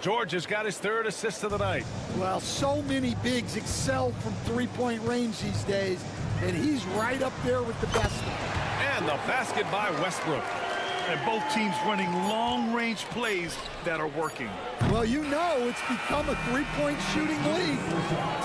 George has got his 3rd assist of the night. Well, so many bigs excel from three-point range these days, and he's right up there with the best of them. And the basket by Westbrook. And both teams running long-range plays that are working. Well, you know it's become a three-point shooting league.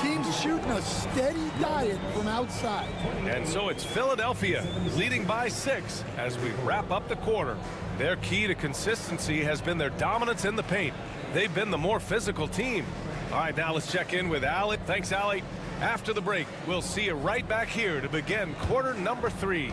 Teams shooting a steady diet from outside. And so it's Philadelphia leading by 6 as we wrap up the quarter. Their key to consistency has been their dominance in the paint. They've been the more physical team. All right, now let's check in with Allie. Thanks, Allie. After the break, we'll see you right back here to begin quarter number 3.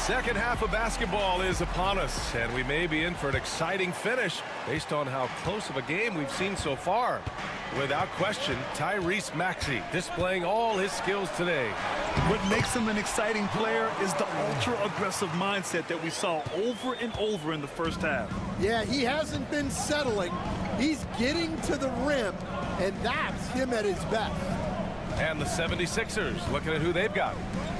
Second half of basketball is upon us, and we may be in for an exciting finish based on how close of a game we've seen so far. Without question, Tyrese Maxey displaying all his skills today. What makes him an exciting player is the ultra-aggressive mindset that we saw over and over in the first half. Yeah, he hasn't been settling. He's getting to the rim, and that's him at his best. And the 76ers, looking at who they've got.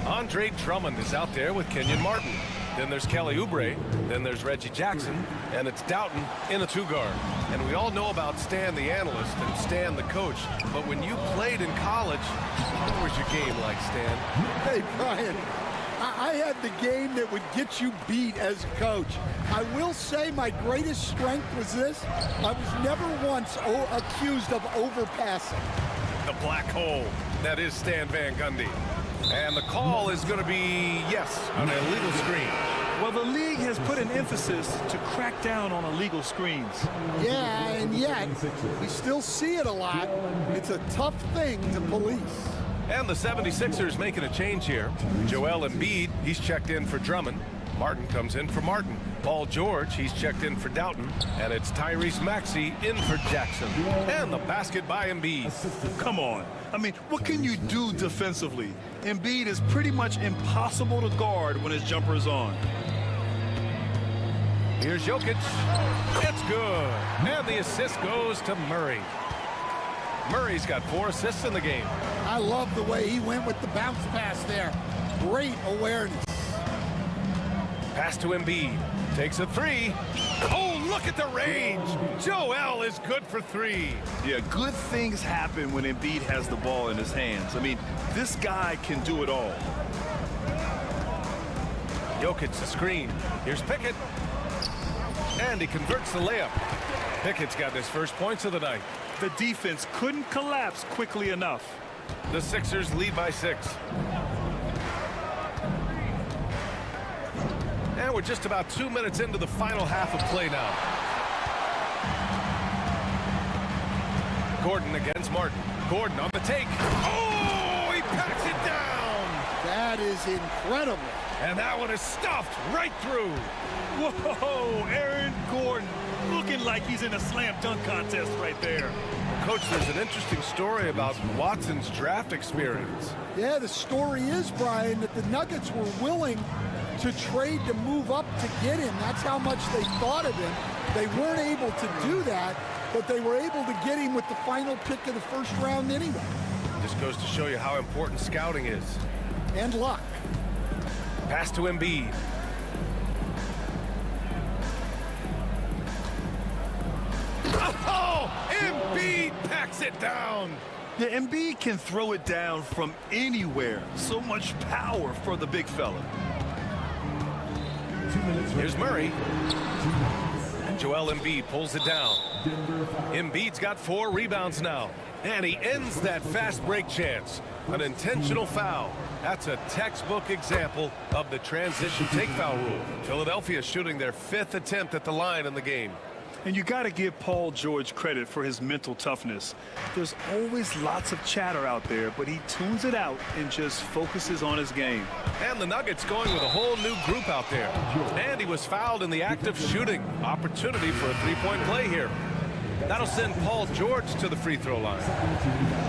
Andre Drummond is out there with Kenyon Martin. Then there's Kelly Oubre. Then there's Reggie Jackson. And it's Doughton in the 2-guard. And we all know about Stan the analyst and Stan the coach. But when you played in college, what was your game like, Stan? Hey, Brian, I had the game that would get you beat as a coach. I will say my greatest strength was this. I was never once accused of overpassing. The black hole. That is Stan Van Gundy. And the call is going to be, yes, an illegal screen. Well, the league has put an emphasis to crack down on illegal screens. Yeah, and yet we still see it a lot. It's a tough thing to police. And the 76ers making a change here. Joel Embiid, he's checked in for Drummond. Martin comes in for Martin. Paul George, he's checked in for Doughton. And it's Tyrese Maxey in for Jackson. And the basket by Embiid. Come on. I mean, what can you do defensively? Embiid is pretty much impossible to guard when his jumper is on. Here's Jokic. It's good. And the assist goes to Murray. Murray's got 4 assists in the game. I love the way he went with the bounce pass there. Great awareness. Pass to Embiid. Takes a three. Oh, look at the range. Joel is good for three. Yeah, good things happen when Embiid has the ball in his hands. I mean, this guy can do it all. Jokic the screen. Here's Pickett. And he converts the layup. Pickett's got his first points of the night. The defense couldn't collapse quickly enough. The Sixers lead by 6. And we're just about 2 minutes into the final half of play now. Gordon against Martin. Gordon on the take. Oh, he packs it down. That is incredible. And that one is stuffed right through. Whoa, Aaron Gordon looking like he's in a slam dunk contest right there. Coach, there's an interesting story about Watson's draft experience. Yeah, the story is, Brian, that the Nuggets were willing to trade to move up to get him. That's how much they thought of him. They weren't able to do that, but they were able to get him with the final pick of the first round anyway. Just goes to show you how important scouting is. And luck. Pass to Embiid. Oh, Embiid packs it down. Yeah, Embiid can throw it down from anywhere. So much power for the big fella. Here's Murray. And Joel Embiid pulls it down. Embiid's got 4 rebounds now. And he ends that fast break chance. An intentional foul. That's a textbook example of the transition take foul rule. Philadelphia shooting their 5th attempt at the line in the game. And you got to give Paul George credit for his mental toughness. There's always lots of chatter out there, but he tunes it out and just focuses on his game. And the Nuggets going with a whole new group out there. And he was fouled in the act of shooting. Opportunity for a 3-point play here. That'll send Paul George to the free throw line.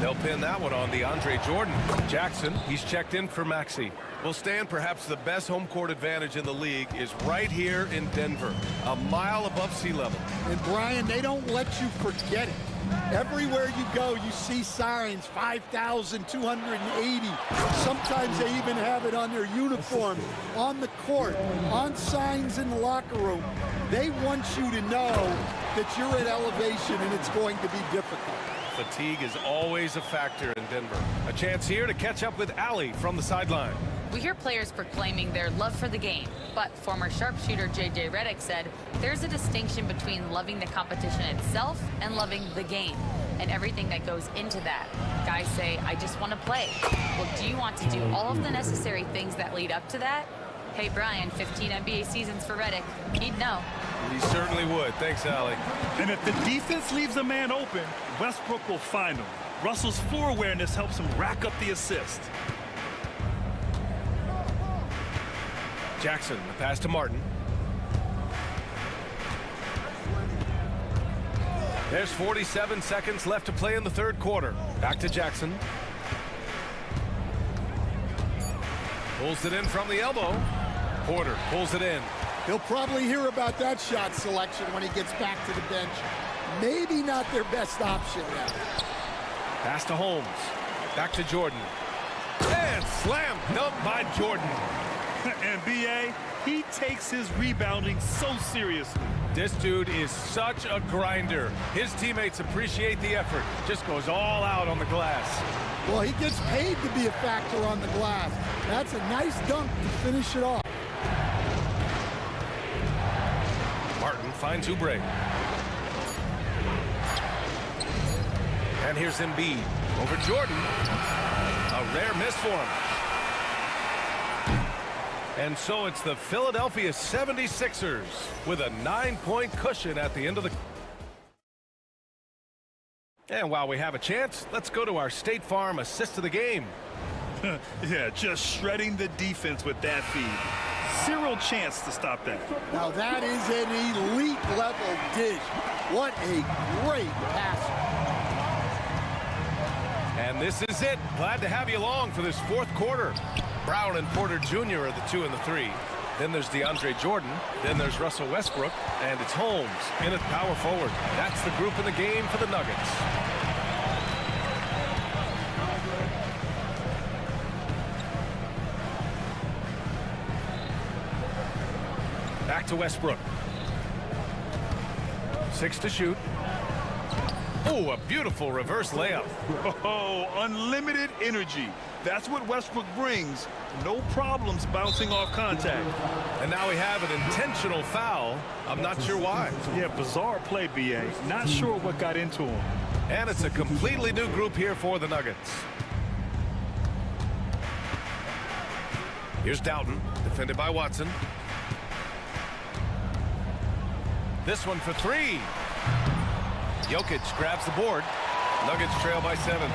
They'll pin that one on DeAndre Jordan. Jackson, he's checked in for Maxey. Will stand perhaps the best home court advantage in the league is right here in Denver, a mile above sea level. And Brian, they don't let you forget it. Everywhere you go, you see signs, 5,280. Sometimes they even have it on their uniforms, on the court, on signs in the locker room. They want you to know that you're at elevation and it's going to be difficult. Fatigue is always a factor in Denver. A chance here to catch up with Allie from the sideline. We hear players proclaiming their love for the game, but former sharpshooter J.J. Redick said there's a distinction between loving the competition itself and loving the game and everything that goes into that. Guys say, I just want to play. Well, do you want to do all of the necessary things that lead up to that? Hey, Brian, 15 NBA seasons for Redick. He'd know. He certainly would. Thanks, Allie. And if the defense leaves a man open, Westbrook will find him. Russell's floor awareness helps him rack up the assist. Jackson, the pass to Martin. There's 47 seconds left to play in the third quarter. Back to Jackson. Pulls it in from the elbow. Porter pulls it in. He'll probably hear about that shot selection when he gets back to the bench. Maybe not their best option now. Pass to Holmes. Back to Jordan. And slam dunk by Jordan. And B.A., he takes his rebounding so seriously. This dude is such a grinder. His teammates appreciate the effort. Just goes all out on the glass. Well, he gets paid to be a factor on the glass. That's a nice dunk to finish it off. Martin finds Oubre. And here's Embiid over Jordan. A rare miss for him. And so it's the Philadelphia 76ers with a 9-point cushion at the end of the... And while we have a chance, let's go to our State Farm assist of the game. Yeah, just shredding the defense with that feed. Zero chance to stop that. Now that is an elite level dish. What a great pass. And this is it. Glad to have you along for this fourth quarter. Brown and Porter Jr. are the 2 and the 3. Then there's DeAndre Jordan. Then there's Russell Westbrook. And it's Holmes in at power forward. That's the group in the game for the Nuggets. to Westbrook. 6 to shoot. Oh, a beautiful reverse layup. Oh, unlimited energy. That's what Westbrook brings. No problems bouncing off contact. And now we have an intentional foul. I'm not sure why. Yeah, bizarre play, BA. Not sure what got into him. And it's a completely new group here for the Nuggets. Here's Doughton, defended by Watson. This one for 3. Jokic grabs the board. Nuggets trail by 7.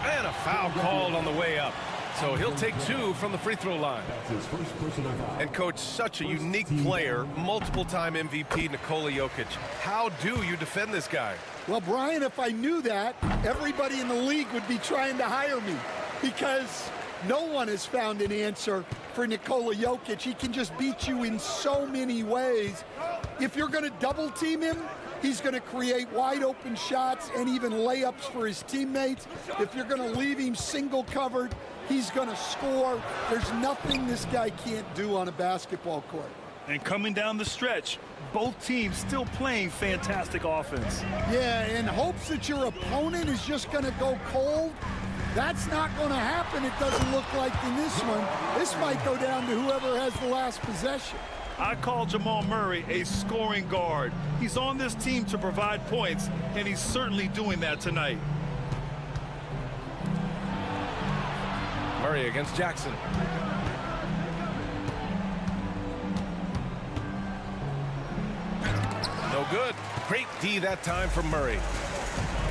And a foul called on the way up. So he'll take 2 from the free throw line. And coach, such a unique player, multiple-time MVP Nikola Jokic. How do you defend this guy? Well, Brian, if I knew that, everybody in the league would be trying to hire me, because no one has found an answer for Nikola Jokic. He can just beat you in so many ways. If you're going to double team him, he's going to create wide open shots and even layups for his teammates. If you're going to leave him single covered, he's going to score. There's nothing this guy can't do on a basketball court. And coming down the stretch, both teams still playing fantastic offense. Yeah, in hopes that your opponent is just going to go cold, that's not going to happen. It doesn't look like in this one. This might go down to whoever has the last possession. I call Jamal Murray a scoring guard. He's on this team to provide points, and he's certainly doing that tonight. Murray against Jackson. No good. Great D that time from Murray.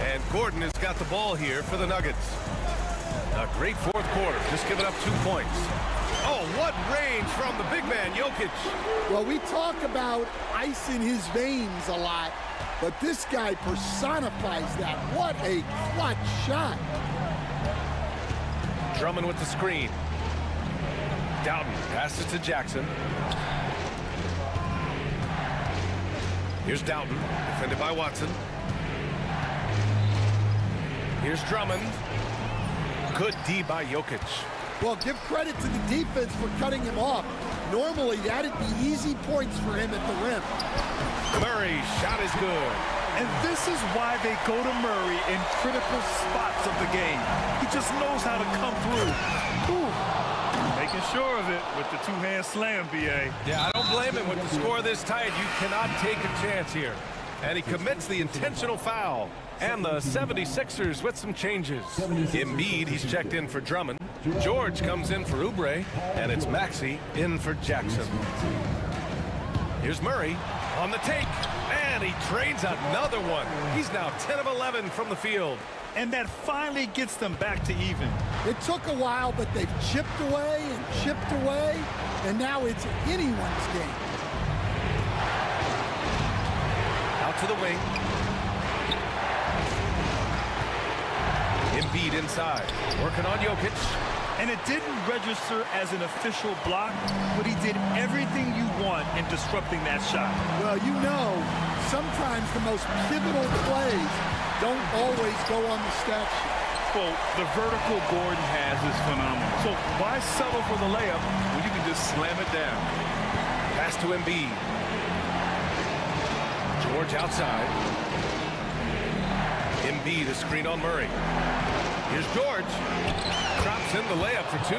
And Gordon has got the ball here for the Nuggets. A great fourth quarter, just giving up 2 points. Oh, what range from the big man, Jokic. Well, we talk about ice in his veins a lot, but this guy personifies that. What a clutch shot. Drummond with the screen. Doughton passes to Jackson. Here's Doughton, defended by Watson. Here's Drummond. Good D by Jokic. Well, give credit to the defense for cutting him off. Normally, that'd be easy points for him at the rim. Murray's shot is good. And this is why they go to Murray in critical spots of the game. He just knows how to come through. Ooh. Making sure of it with the two-hand slam, BA. Yeah, I don't blame him. With the score this tight, you cannot take a chance here. And he commits the intentional foul. And the 76ers with some changes. Embiid, he's checked in for Drummond. George comes in for Oubre. And it's Maxey in for Jackson. Here's Murray on the take. And he trades another one. He's now 10 of 11 from the field. And that finally gets them back to even. It took a while, but they've chipped away, and now it's anyone's game. Out to the wing. Embiid inside, working on Jokic. And it didn't register as an official block, but he did everything you want in disrupting that shot. Well, you know, sometimes the most pivotal plays don't always go on the stat sheet. Well, the vertical Gordon has is phenomenal. So why settle for the layup when you can just slam it down? Pass to Embiid. George outside. Embiid, a screen on Murray. Here's George. Drops in the layup for 2.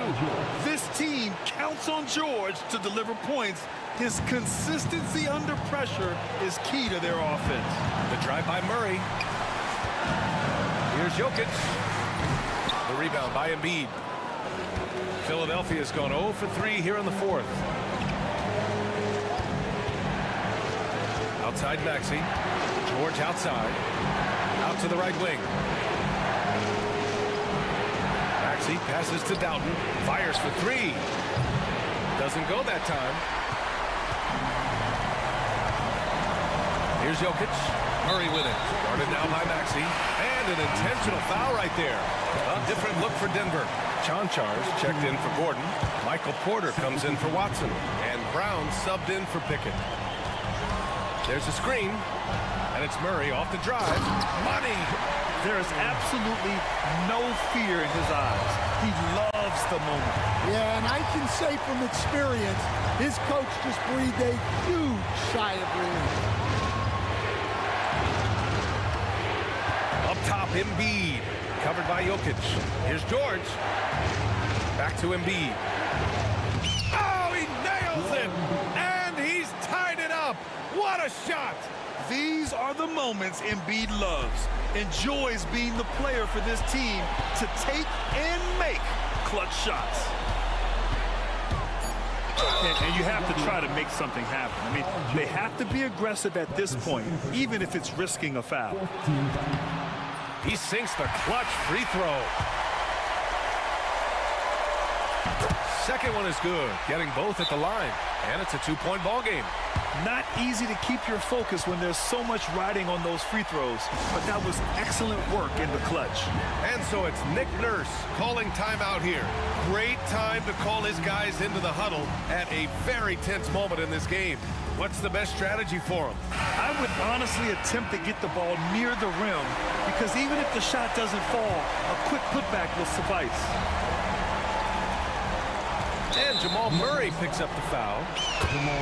This team counts on George to deliver points. His consistency under pressure is key to their offense. The drive by Murray. Here's Jokic. The rebound by Embiid. Philadelphia's gone 0 for 3 here in the fourth. Outside Maxey. George outside. Out to the right wing. Maxey passes to Doughton. Fires for 3. Doesn't go that time. Here's Jokic. Murray with it. Guarded now by Maxey. And an intentional foul right there. A different look for Denver. Chanchar's checked in for Gordon. Michael Porter comes in for Watson. And Brown subbed in for Pickett. There's a screen. And it's Murray off the drive. Money There is absolutely no fear in his eyes. He loves the moment. Yeah, and I can say from experience, his coach just breathed a huge sigh of relief. Up top, Embiid, covered by Jokic. Here's George. Back to Embiid. Oh, he nails it! And he's tied it up! What a shot! These are the moments Embiid loves. Enjoys being the player for this team to take and make clutch shots. And you have to try to make something happen. I mean, they have to be aggressive at this point, even if it's risking a foul. He sinks the clutch free throw. Second one is good, getting both at the line. And it's a two-point ball game. Not easy to keep your focus when there's so much riding on those free throws, but that was excellent work in the clutch. And so it's Nick Nurse calling timeout here. Great time to call his guys into the huddle at a very tense moment in this game. What's the best strategy for him? I would honestly attempt to get the ball near the rim, because even if the shot doesn't fall, a quick putback will suffice. And Jamal Murray picks up the foul.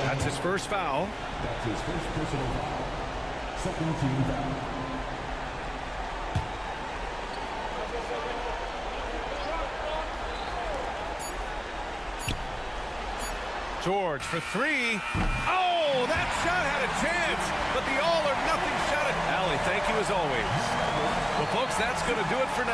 That's his first foul. That's his first personal foul. Second team foul. George for three. Oh, that shot had a chance, but the all-or-nothing shot at Allie. Thank you as always. Well, folks, that's going to do it for now.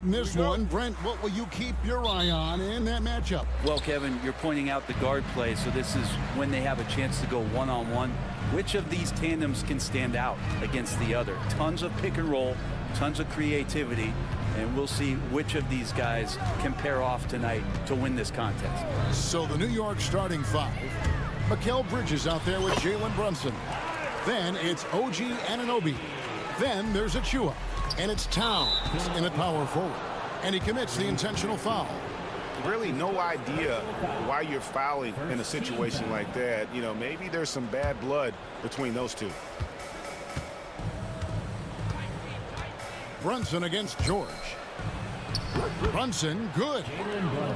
This one, Brent, what will you keep your eye on in that matchup? Well, Kevin, you're pointing out the guard play, so this is when they have a chance to go one-on-one. Which of these tandems can stand out against the other? Tons of pick and roll, tons of creativity, and we'll see which of these guys can pair off tonight to win this contest. So the New York starting five. Mikal Bridges out there with Jalen Brunson. Then it's OG Anunoby. Then there's Achua. And it's Towns in at power forward. And he commits the intentional foul. Really no idea why you're fouling in a situation like that. You know, maybe there's some bad blood between those two. Brunson against George. Brunson, good.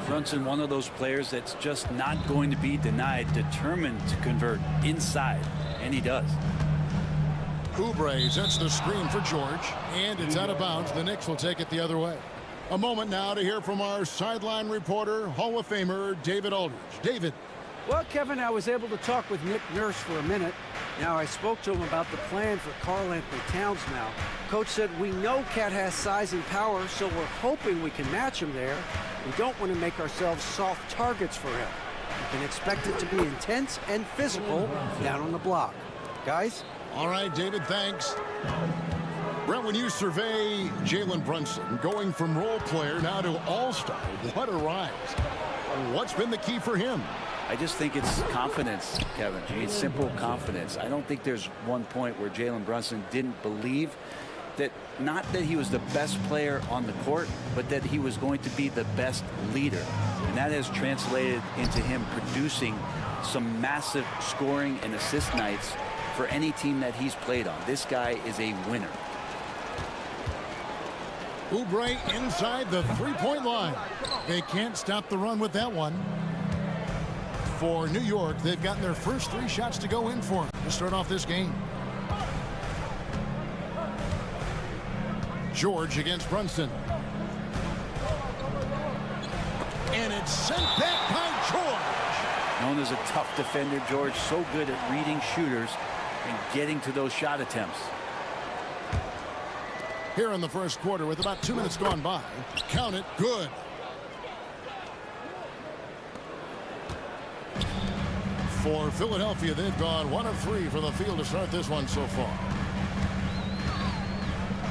Brunson, one of those players that's just not going to be denied, determined to convert inside, and he does. Oubre sets the screen for George, and it's out of bounds. The Knicks will take it the other way. A moment now to hear from our sideline reporter, Hall of Famer David Aldridge. David. Well, Kevin, I was able to talk with Nick Nurse for a minute. Now, I spoke to him about the plan for Karl Anthony Towns now. Coach said, we know Cat has size and power, so we're hoping we can match him there. We don't want to make ourselves soft targets for him. You can expect it to be intense and physical down on the block. Guys? All right, David, thanks. Brent, when you survey Jalen Brunson, going from role player now to all-star, what a rise. What's been the key for him? I just think it's confidence, Kevin. I mean, simple confidence. I don't think there's one point where Jalen Brunson didn't believe that, not that he was the best player on the court, but that he was going to be the best leader. And that has translated into him producing some massive scoring and assist nights for any team that he's played on. This guy is a winner. Oubre inside the three-point line. They can't stop the run with that one. For New York, they've gotten their first three shots to go in for to start off this game. George against Brunson. And it's sent back by George. Known as a tough defender, George, so good at reading shooters and getting to those shot attempts. Here in the first quarter with about 2 minutes gone by. Count it, good. For Philadelphia, they've gone 1 of 3 from the field to start this one so far.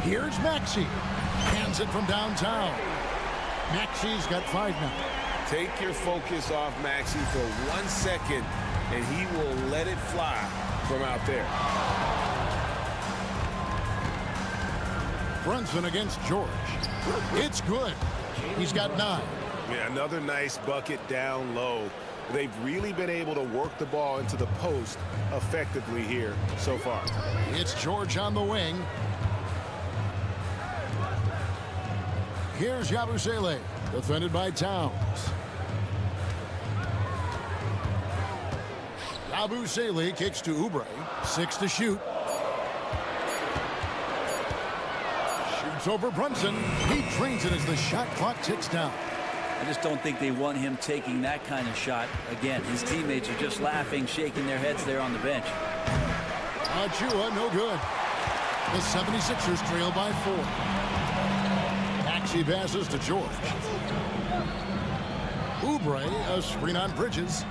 Here's Maxey. Hands it from downtown. Maxey's got 5 now. Take your focus off Maxey for 1 second, and he will let it fly from out there. Brunson against George. It's good. He's got 9. Yeah, another nice bucket down low. They've really been able to work the ball into the post effectively here so far. It's George on the wing. Here's Yabusele, defended by Towns. Yabusele kicks to Oubre. 6 to shoot. Shoots over Brunson. He drains it as the shot clock ticks down. I just don't think they want him taking that kind of shot. Again, his teammates are just laughing, shaking their heads there on the bench. Achua, no good. The 76ers trail by 4. Maxey passes to George. Oubre, a screen on Bridges.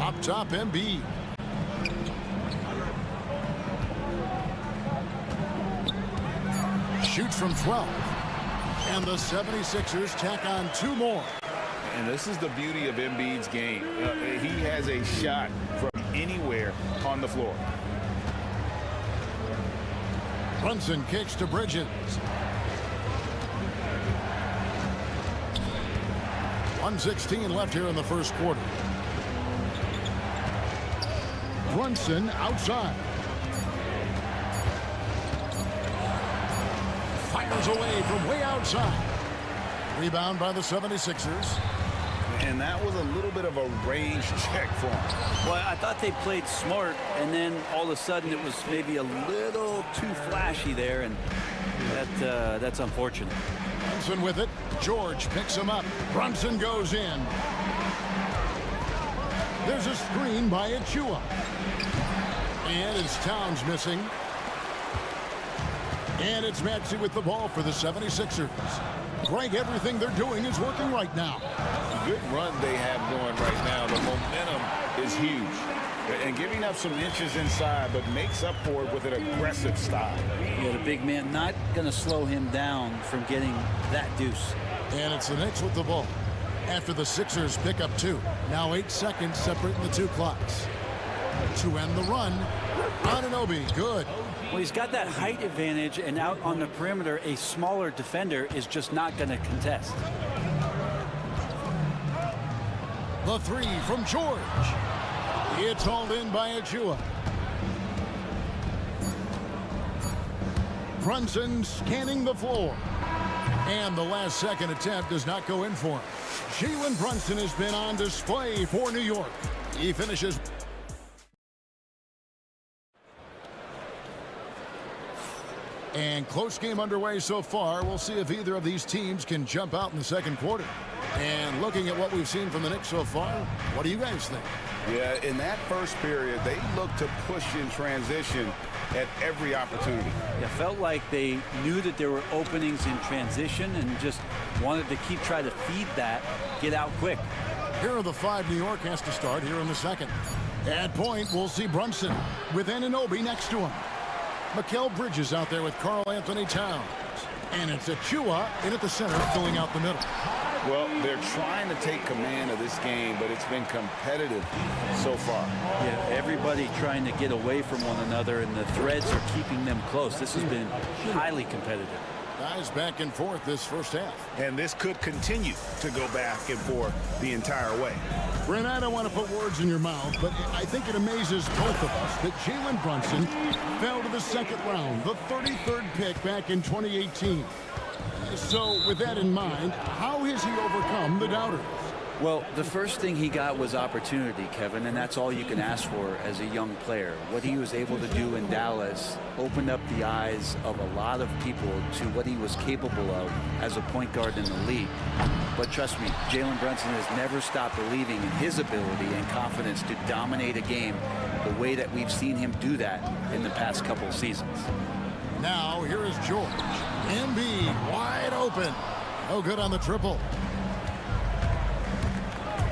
Up top, Embiid. Shoots from 12. And the 76ers tack on 2 more. And this is the beauty of Embiid's game. He has a shot from anywhere on the floor. Brunson kicks to Bridges. 1:16 left here in the first quarter. Brunson outside. Fires away from way outside. Rebound by the 76ers. And that was a little bit of a range check for him. Well, I thought they played smart, and then all of a sudden it was maybe a little too flashy there, and that's unfortunate. Brunson with it. George picks him up. Brunson goes in. There's a screen by Achua. And it's Towns missing. And it's Maxey with the ball for the 76ers. Greg, everything they're doing is working right now. Good run they have going right now. The momentum is huge. And giving up some inches inside, but makes up for it with an aggressive style. Yeah, the big man not going to slow him down from getting that deuce. And it's the Knicks with the ball. After the Sixers pick up 2. Now 8 seconds separating the 2 clocks. To end the run, Anunoby, good. Well, he's got that height advantage, and out on the perimeter, a smaller defender is just not going to contest. The 3 from George. It's hauled in by Achua. Brunson scanning the floor. And the last second attempt does not go in for him. Jalen Brunson has been on display for New York. He finishes. And close game underway so far. We'll see if either of these teams can jump out in the second quarter. And looking at what we've seen from the Knicks so far, what do you guys think? Yeah, in that first period, they looked to push in transition at every opportunity. It felt like they knew that there were openings in transition and just wanted to keep trying to feed that, get out quick. Here are the 5 New York has to start here in the second. At point, we'll see Brunson with Anunoby next to him. Mikal Bridges out there with Karl Anthony Towns. And it's Achua in at the center, filling out the middle. Well, they're trying to take command of this game, but it's been competitive so far. Yeah, everybody trying to get away from one another, and the threads are keeping them close. This has been highly competitive. Guys back and forth this first half. And this could continue to go back and forth the entire way. Brent, I don't want to put words in your mouth, but I think it amazes both of us that Jalen Brunson fell to the second round, the 33rd pick back in 2018. So with that in mind, how has he overcome the doubters? Well, the first thing he got was opportunity, Kevin, and that's all you can ask for as a young player. What he was able to do in Dallas opened up the eyes of a lot of people to what he was capable of as a point guard in the league. But trust me, Jalen Brunson has never stopped believing in his ability and confidence to dominate a game the way that we've seen him do that in the past couple of seasons. Now, here is George. Embiid wide open. No good on the triple.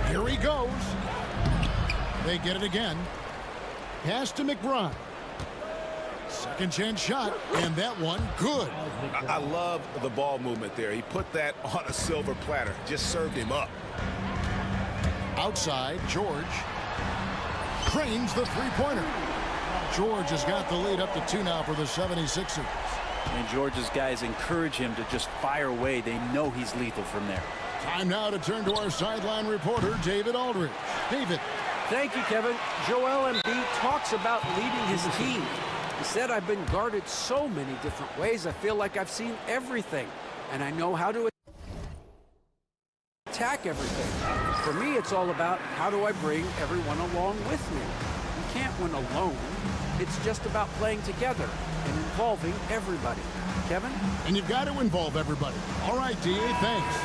Here he goes. They get it again. Pass to McBride. Second chance shot, and that one good. I love the ball movement there. He put that on a silver platter. Just served him up. Outside, George trains the three-pointer. George has got the lead up to 2 now for the 76ers. And George's guys encourage him to just fire away. They know he's lethal from there. Time now to turn to our sideline reporter, David Aldridge. David. Thank you, Kevin. Joel Embiid talks about leading his team. He said, I've been guarded so many different ways. I feel like I've seen everything, and I know how to attack everything. For me, it's all about how do I bring everyone along with me. You can't win alone. It's just about playing together and involving everybody. Kevin? And you've got to involve everybody. All right, D.A., thanks.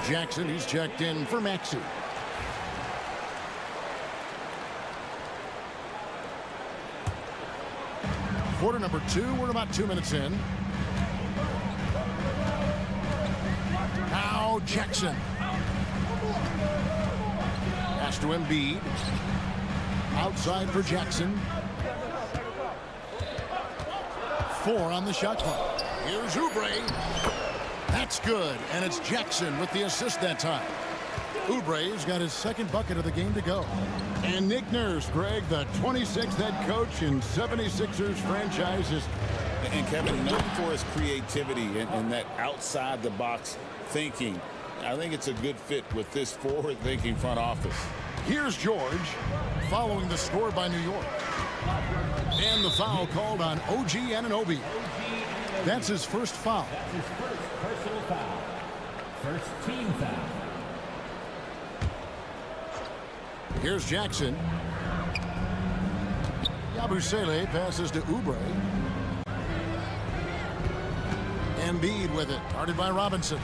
Jackson, he's checked in for Maxey. Quarter number 2, we're about 2 minutes in. Now Jackson. Pass to Embiid. Outside for Jackson. 4 on the shot clock. Here's Oubre. That's good, and it's Jackson with the assist that time. Oubre's got his second bucket of the game to go. And Nick Nurse, Greg, the 26th head coach in 76ers franchise history. And Kevin, known for his creativity and that outside-the-box thinking, I think it's a good fit with this forward-thinking front office. Here's George, following the score by New York. And the foul called on OG Anunoby. That's his first foul. First team foul. Here's Jackson. Yabusele passes to Oubre. Embiid with it, guarded by Robinson.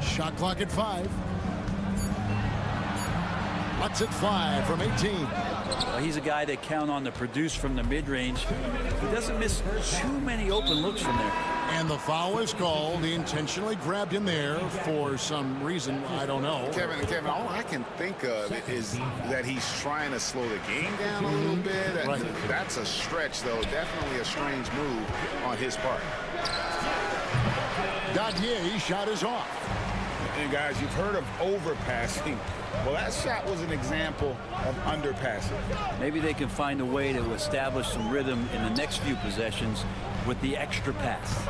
Shot clock at 5. Lets it fly from 18. Well, he's a guy they count on to produce from the mid-range. He doesn't miss too many open looks from there. And the foul is called. He intentionally grabbed him there for some reason. I don't know. Kevin, all I can think of is that he's trying to slow the game down a little bit. Right. That's a stretch, though. Definitely a strange move on his part. Gadier's shot is off. And guys, you've heard of overpassing. Well, that shot was an example of underpassing. Maybe they can find a way to establish some rhythm in the next few possessions with the extra pass.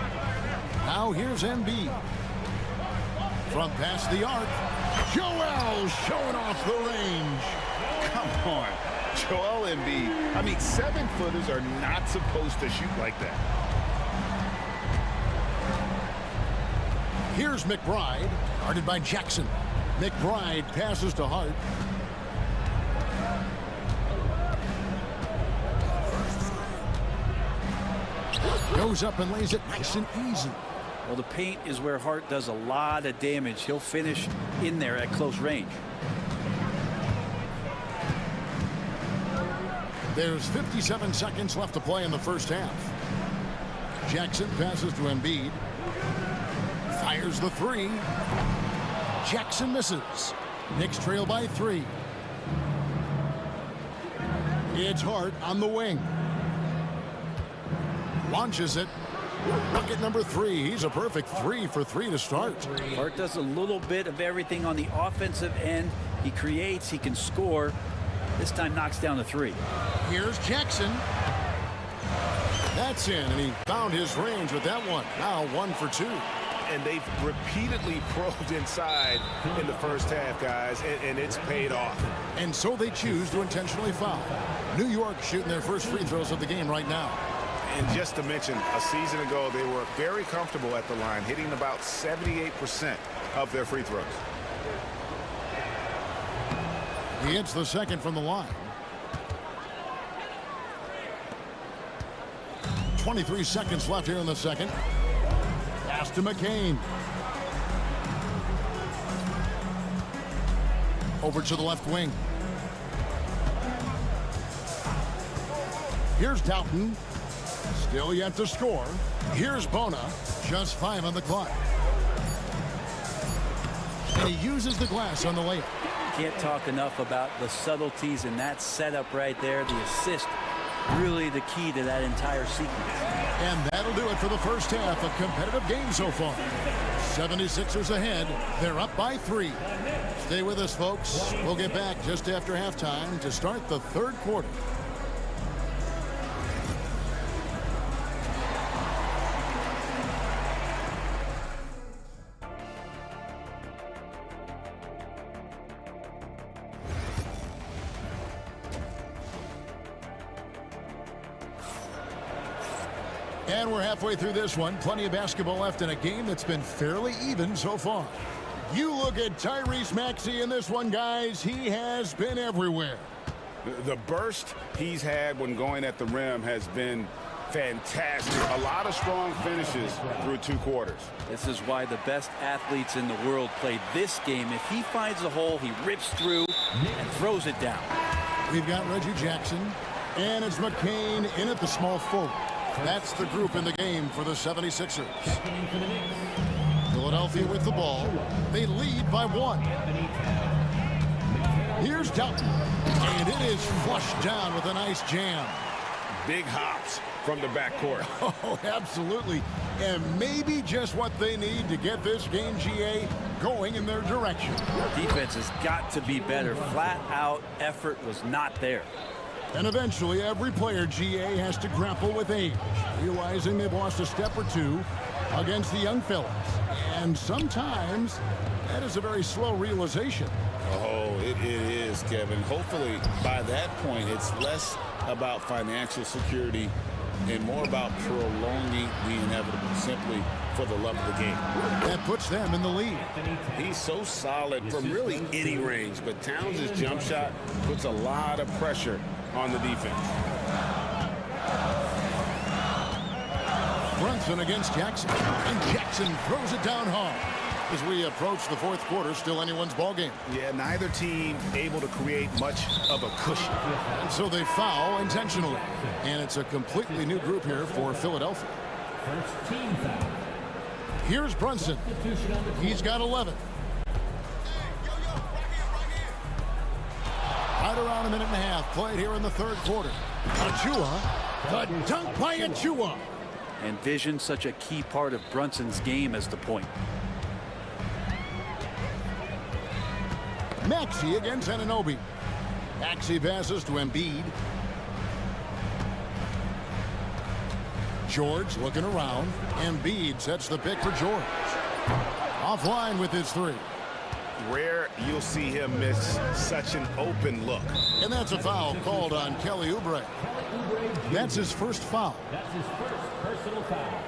Now here's Embiid. From past the arc. Joel showing off the range. Come on. Joel Embiid. I mean, 7-footers are not supposed to shoot like that. Here's McBride, guarded by Jackson. McBride passes to Hart. Goes up and lays it nice and easy. Well, the paint is where Hart does a lot of damage. He'll finish in there at close range. There's 57 seconds left to play in the first half. Jackson passes to Embiid. Fires the 3. Jackson misses. Knicks trail by 3. It's Hart on the wing. Launches it. Bucket number 3. He's a perfect 3 for 3 to start. Hart does a little bit of everything on the offensive end. He creates, he can score. This time knocks down the 3. Here's Jackson. That's in, and he found his range with that one. Now 1 for 2. And they've repeatedly probed inside in the first half, guys, and it's paid off. And so they choose to intentionally foul. New York shooting their first free throws of the game right now. And just to mention, a season ago, they were very comfortable at the line, hitting about 78% of their free throws. He hits the second from the line. 23 seconds left here in the second. Pass to McCain. Over to the left wing. Here's Doughton. Still yet to score. Here's Bona. Just 5 on the clock. And he uses the glass on the layup. Can't talk enough about the subtleties in that setup right there. The assist, really the key to that entire sequence. And that'll do it for the first half. A competitive game so far. 76ers ahead. They're up by 3. Stay with us, folks. We'll get back just after halftime to start the third quarter. And we're halfway through this one. Plenty of basketball left in a game that's been fairly even so far. You look at Tyrese Maxey in this one, guys. He has been everywhere. The burst he's had when going at the rim has been fantastic. A lot of strong finishes through 2 quarters. This is why the best athletes in the world play this game. If he finds a hole, he rips through and throws it down. We've got Reggie Jackson, and it's McCain in at the small forward. That's the group in the game for the 76ers. Philadelphia with the ball. They lead by 1. Here's Doughton. And it is flushed down with a nice jam. Big hops from the backcourt. Oh, absolutely. And maybe just what they need to get this game, GA, going in their direction. Defense has got to be better. Flat out effort was not there. And eventually, every player, GA, has to grapple with age, realizing they've lost a step or 2 against the young fellas. And sometimes, that is a very slow realization. Oh, it is, Kevin. Hopefully, by that point, it's less about financial security and more about prolonging the inevitable. simply for the love of the game. That puts them in the lead. He's so solid from really any range, but Towns' jump shot puts a lot of pressure on the defense. Brunson against Jackson, and Jackson throws it down hard. As we approach the fourth quarter, still anyone's ball game. Yeah, neither team able to create much of a cushion. And so they foul intentionally. And it's a completely new group here for Philadelphia. First team foul. Here's Brunson. He's got 11. Right around a minute and a half played here in the third quarter. Achua, the dunk by Achua. And vision, such a key part of Brunson's game as the point. Maxey against Anunoby. Maxey passes to Embiid. George looking around. Embiid sets the pick for George. Offline with his three. Rare you'll see him miss such an open look. And that's a foul called on Kelly Oubre. That's his first foul. That's his first personal foul.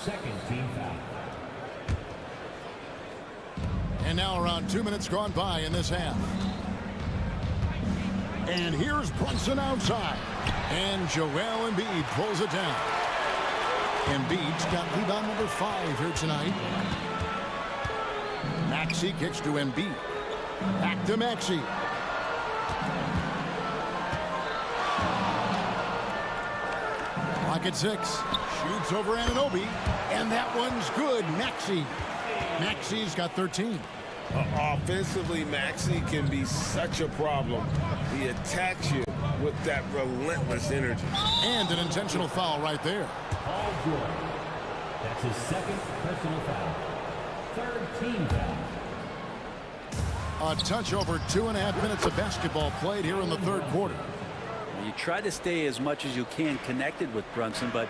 Second team foul. And now around 2 minutes gone by in this half. And here's Brunson outside. And Joel Embiid pulls it down. Embiid's got rebound number 5 here tonight. Maxey kicks to Embiid. Back to Maxey. Clock at 6. Shoots over Anunoby. And that one's good. Maxey. Maxey's got 13. Offensively, Maxey can be such a problem. He attacks you with that relentless energy. And an intentional foul right there. Paul George. That's his second personal foul. Third team foul. A touch over 2.5 minutes of basketball played here in the third quarter. You try to stay as much as you can connected with Brunson, but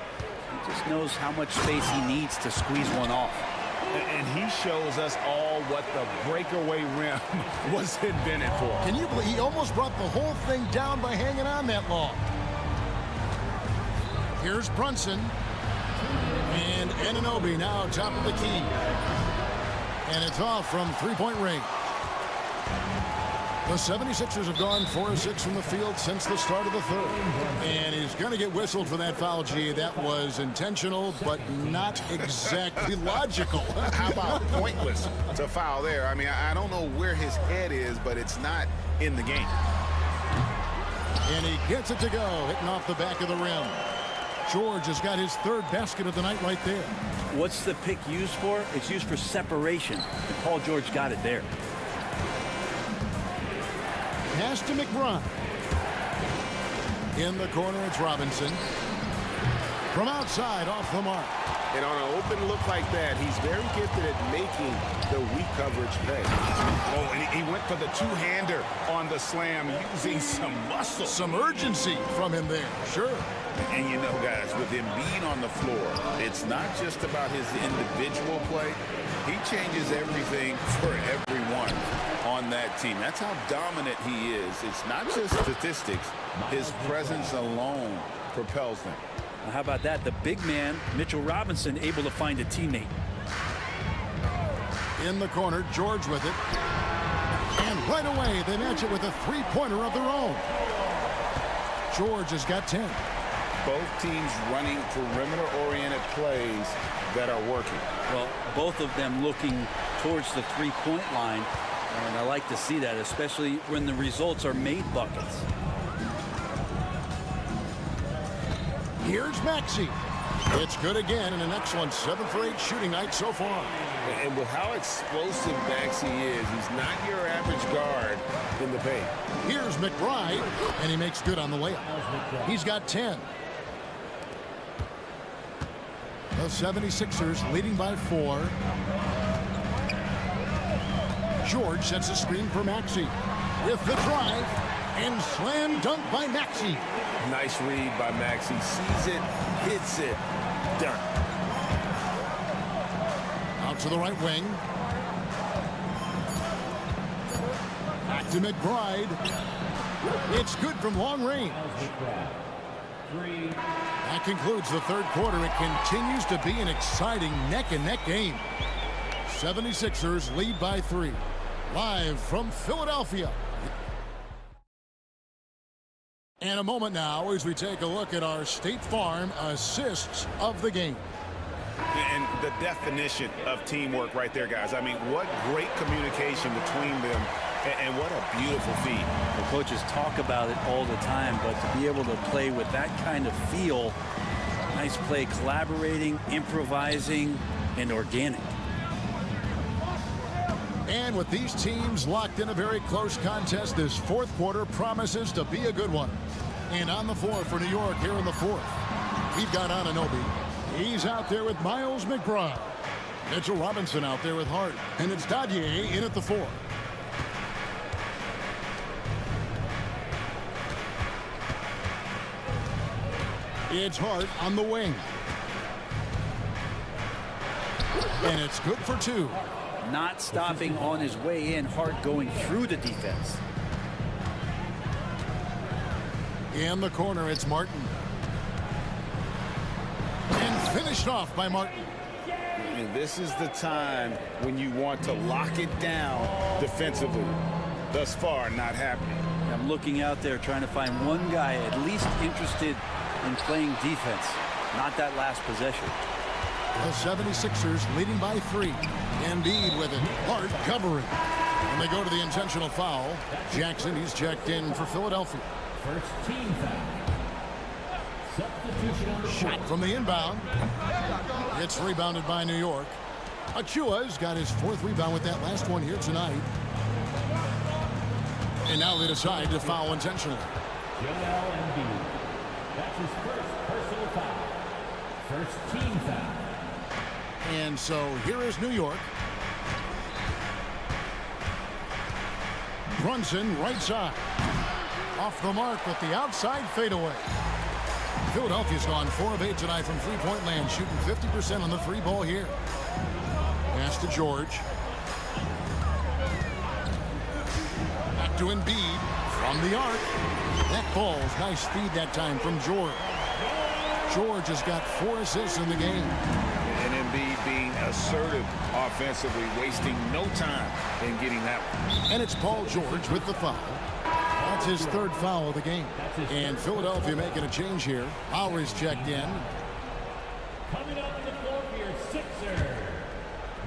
he just knows how much space he needs to squeeze one off. And he shows us all what the breakaway rim was invented for. Can you believe he almost brought the whole thing down by hanging on that long? Here's Brunson. And Anunoby now top of the key. And it's off from three-point range. The 76ers have gone 4 of 6 from the field since the start of the third. And he's going to get whistled for that foul, G. That was intentional, but not exactly logical. How about pointless to foul there? I mean, I don't know where his head is, but it's not in the game. And he gets it to go, hitting off the back of the rim. George has got his third basket of the night right there. What's the pick used for? It's used for separation. And Paul George got it there. Pass to McBride. In the corner, it's Robinson. From outside, off the mark. And on an open look like that, he's very gifted at making the weak coverage pay. Oh, and he went for the two-hander on the slam, using some muscle. Some urgency from him there, sure. And you know, guys, with Embiid on the floor, it's not just about his individual play. He changes everything for everyone on that team. That's how dominant he is. It's not just statistics. His presence alone propels them. Now, how about that? The big man, Mitchell Robinson, able to find a teammate. In the corner, George with it. And right away, they match it with a three-pointer of their own. George has got 10. Both teams running perimeter-oriented plays that are working. Well, both of them looking towards the three-point line. And I like to see that, especially when the results are made buckets. Here's Maxey. It's good again, and an excellent 7 for 8 shooting night so far. And with how explosive Maxey is, he's not your average guard in the paint. Here's McBride, and he makes good on the layup. He's got 10. The 76ers leading by 4. George sets a screen for Maxey. With the drive, and slam dunk by Maxey. Nice read by Maxey. Sees it, hits it, done. Out to the right wing. Back to McBride. It's good from long range. That concludes the third quarter. It continues to be an exciting neck-and-neck game. 76ers lead by 3. Live from Philadelphia. And a moment now as we take a look at our State Farm assists of the game. And the definition of teamwork right there, guys. I mean, what great communication between them, and what a beautiful feat. The coaches talk about it all the time, but to be able to play with that kind of feel, nice play, collaborating, improvising, and organic. And with these teams locked in a very close contest, this fourth quarter promises to be a good one. And on the floor for New York here in the fourth, we've got Anunoby. He's out there with Miles McBride. Mitchell Robinson out there with Hart. And it's Dadier in at the 4. It's Hart on the wing. And it's good for 2. Not stopping on his way in, Hart going through the defense. In the corner, it's Martin. And finished off by Martin. And this is the time when you want to lock it down defensively. Thus far, not happening. I'm looking out there trying to find one guy at least interested in playing defense, not that last possession. The 76ers leading by 3. Embiid with it. Hart covering. And they go to the intentional foul. Jackson, he's checked in for Philadelphia. First team foul. Substitution on the Shot from the inbound. It's rebounded by New York. Achua's got his 4th rebound with that last one here tonight. And now they decide to foul intentionally. Joel Embiid. That's his first personal foul. First team foul. And so here is New York. Brunson right side. Off the mark with the outside fadeaway. Philadelphia's gone 4 of 8 tonight from three-point land, shooting 50% on the 3 ball here. Pass to George. Back to Embiid from the arc. That ball's nice feed that time from George. George has got 4 assists in the game. And Embiid being assertive offensively, wasting no time in getting that one. And it's Paul George with the foul. That's his 3rd foul of the game. And Philadelphia making a change here. Lowry's checked in. Coming up on the floor for your Sixers.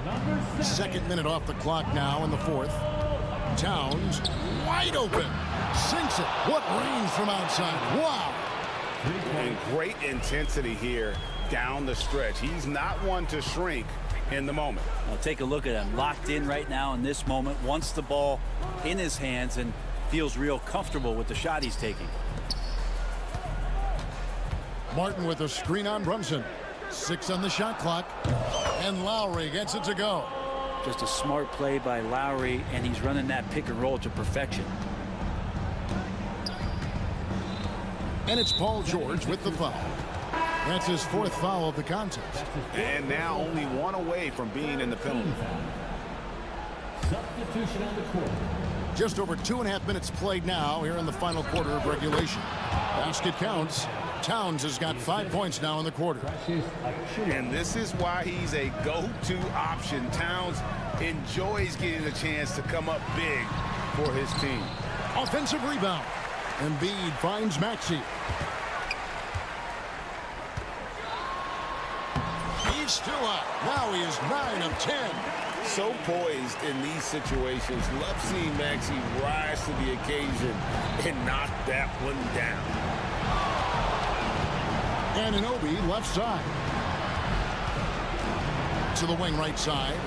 Number 7. 2nd minute off the clock now in the 4th. Towns wide open. Sinks it. What range from outside. Wow. And great intensity here down the stretch. He's not one to shrink in the moment. Now take a look at him. Locked in right now in this moment. Wants the ball in his hands and feels real comfortable with the shot he's taking. Martin with a screen on Brunson. 6 on the shot clock. And Lowry gets it to go. Just a smart play by Lowry, and he's running that pick and roll to perfection. And it's Paul George with the foul. That's his 4th foul of the contest. And now only 1 away from being in the penalty. Substitution on the court. Just over 2.5 minutes played now here in the final quarter of regulation. Basket counts. Towns has got 5 points now in the quarter. And this is why he's a go-to option. Towns enjoys getting a chance to come up big for his team. Offensive rebound. Embiid finds Maxey. He's still up. Now he is 9 of 10. So poised in these situations. Love seeing Maxey rise to the occasion and knock that one down. Anunoby left side. To the wing right side.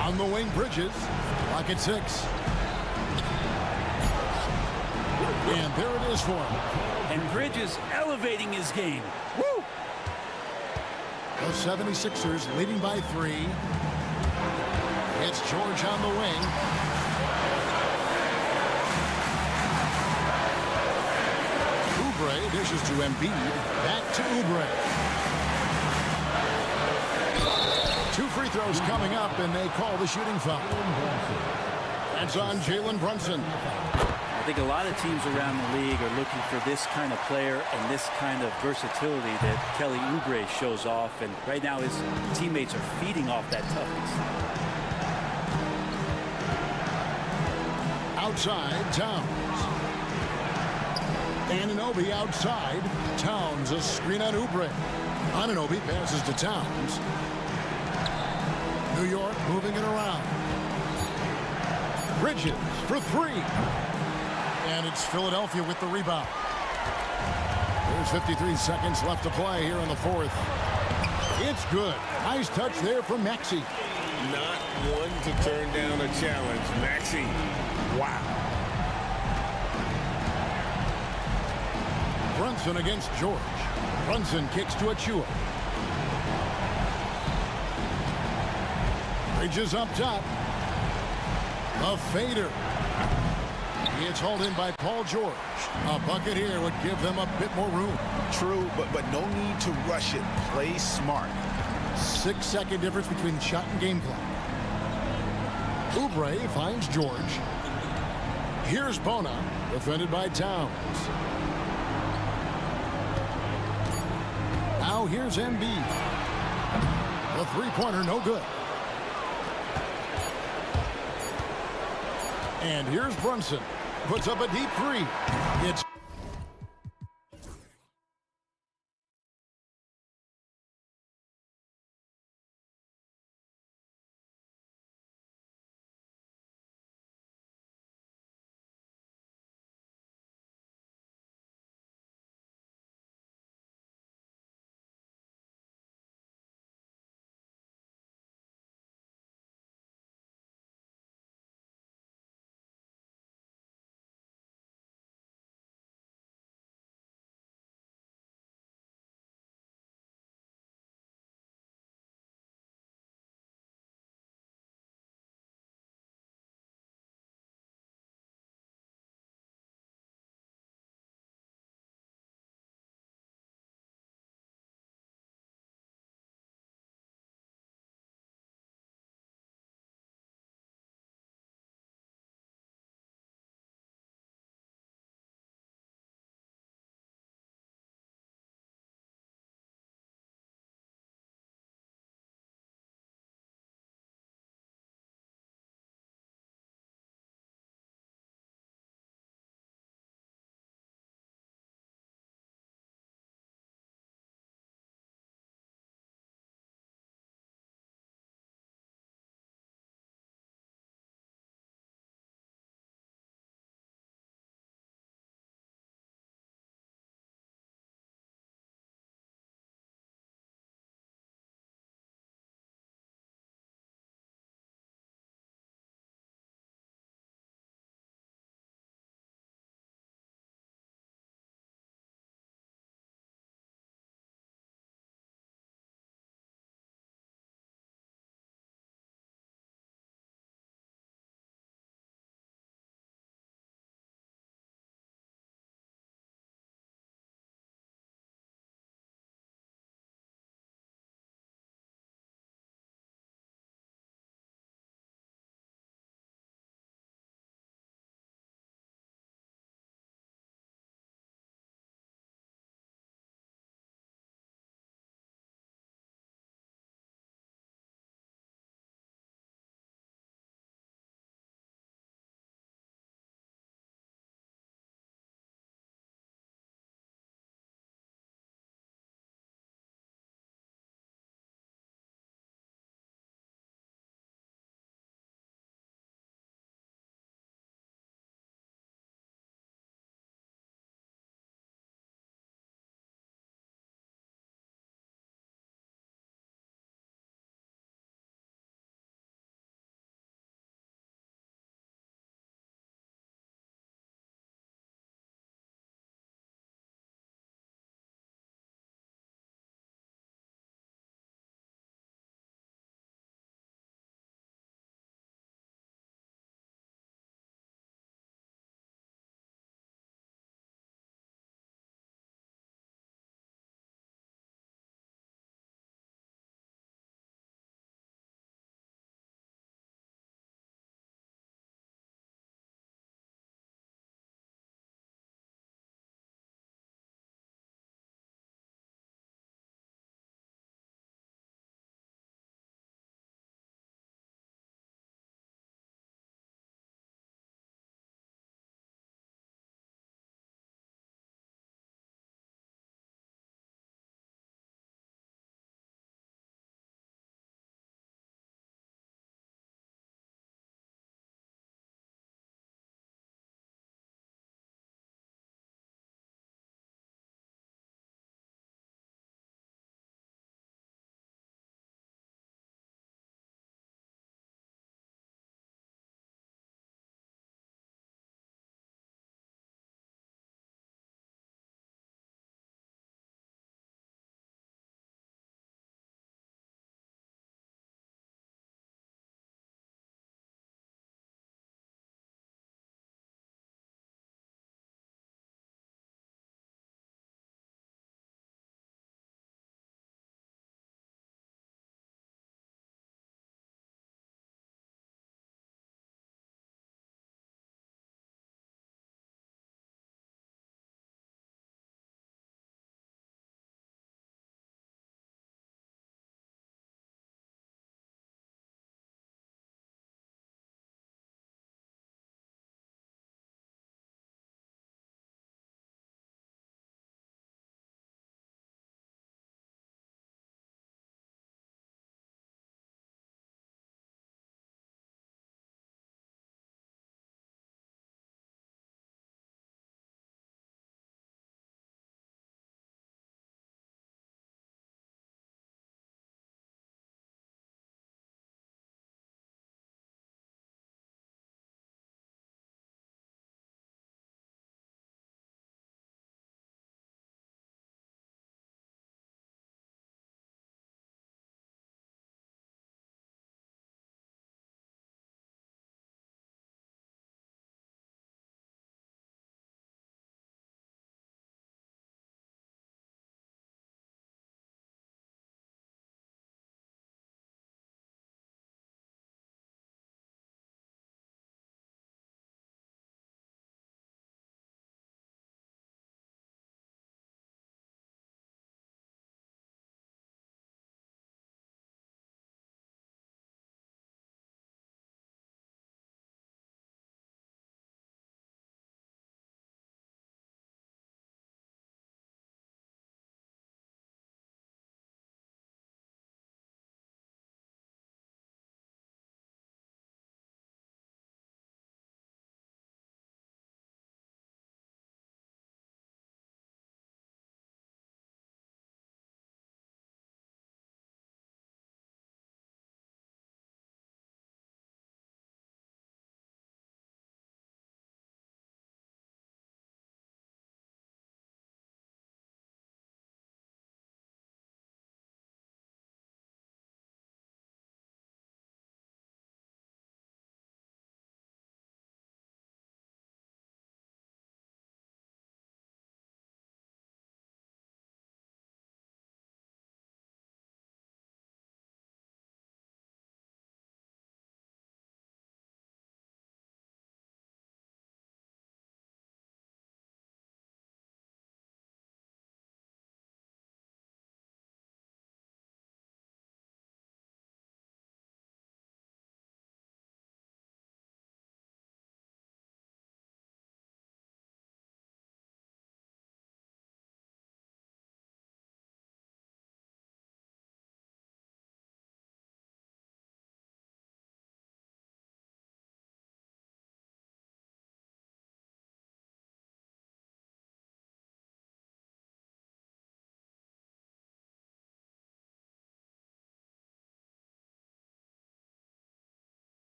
On the wing, Bridges. Clock at 6. And there it is for him. And Bridges elevating his game. Woo! The 76ers leading by 3. It's George on the wing. Oubre dishes to Embiid. Back to Oubre. 2 free throws coming up, and they call the shooting foul. That's on Jalen Brunson. think a lot of teams around the league are looking for this kind of player and this kind of versatility that Kelly Oubre shows off. And right now his teammates are feeding off that toughness. Outside, Towns. Anunoby outside. Towns, a screen on Oubre. Anunoby passes to Towns. New York moving it around. Bridges for three. And it's Philadelphia with the rebound. There's 53 seconds left to play here in the fourth. It's good. Nice touch there from Maxey. Not one to turn down a challenge. Maxey. Wow. Brunson against George. Brunson kicks to Achua. Bridges up top. A fader. It's hauled in by Paul George. A bucket here would give them a bit more room. True, but no need to rush it. Play smart. 6-second difference between shot and game clock. Oubre finds George. Here's Bona, defended by Towns. Now here's Embiid. The three-pointer, no good. And here's Brunson. Puts up a deep three. It's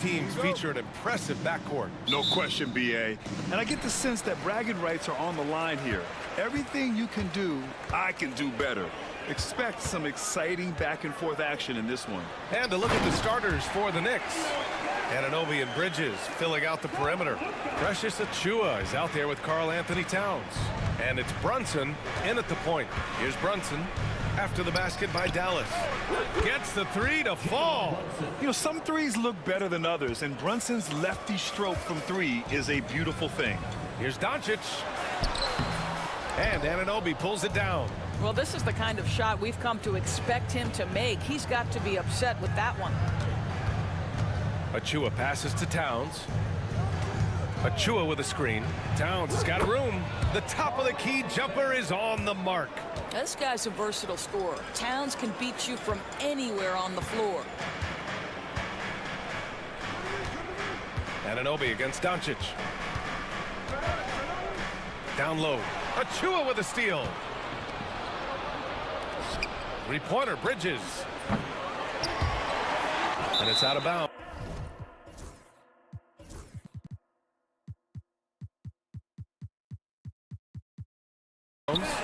teams feature an impressive backcourt. No question, BA. And I get the sense that bragging rights are on the line here. Everything you can do, I can do better. Expect some exciting back-and-forth action in this one. And to look at the starters for the Knicks. Anunoby and Bridges filling out the perimeter. Precious Achiuwa is out there with Karl Anthony Towns. And it's Brunson in at the point. Here's Brunson after the basket by Dallas. Gets the three to fall. You know, some threes look better than others, and Brunson's lefty stroke from three is a beautiful thing. Here's Doncic. And Anunoby pulls it down. Well, this is the kind of shot we've come to expect him to make. He's got to be upset with that one. Achiuwa passes to Towns. Achiuwa with a screen. Towns has got room. The top of the key jumper is on the mark. This guy's a versatile scorer. Towns can beat you from anywhere on the floor. Anunoby against Doncic. Down low. Achiuwa with a steal. Three-pointer, Bridges. And it's out of bounds.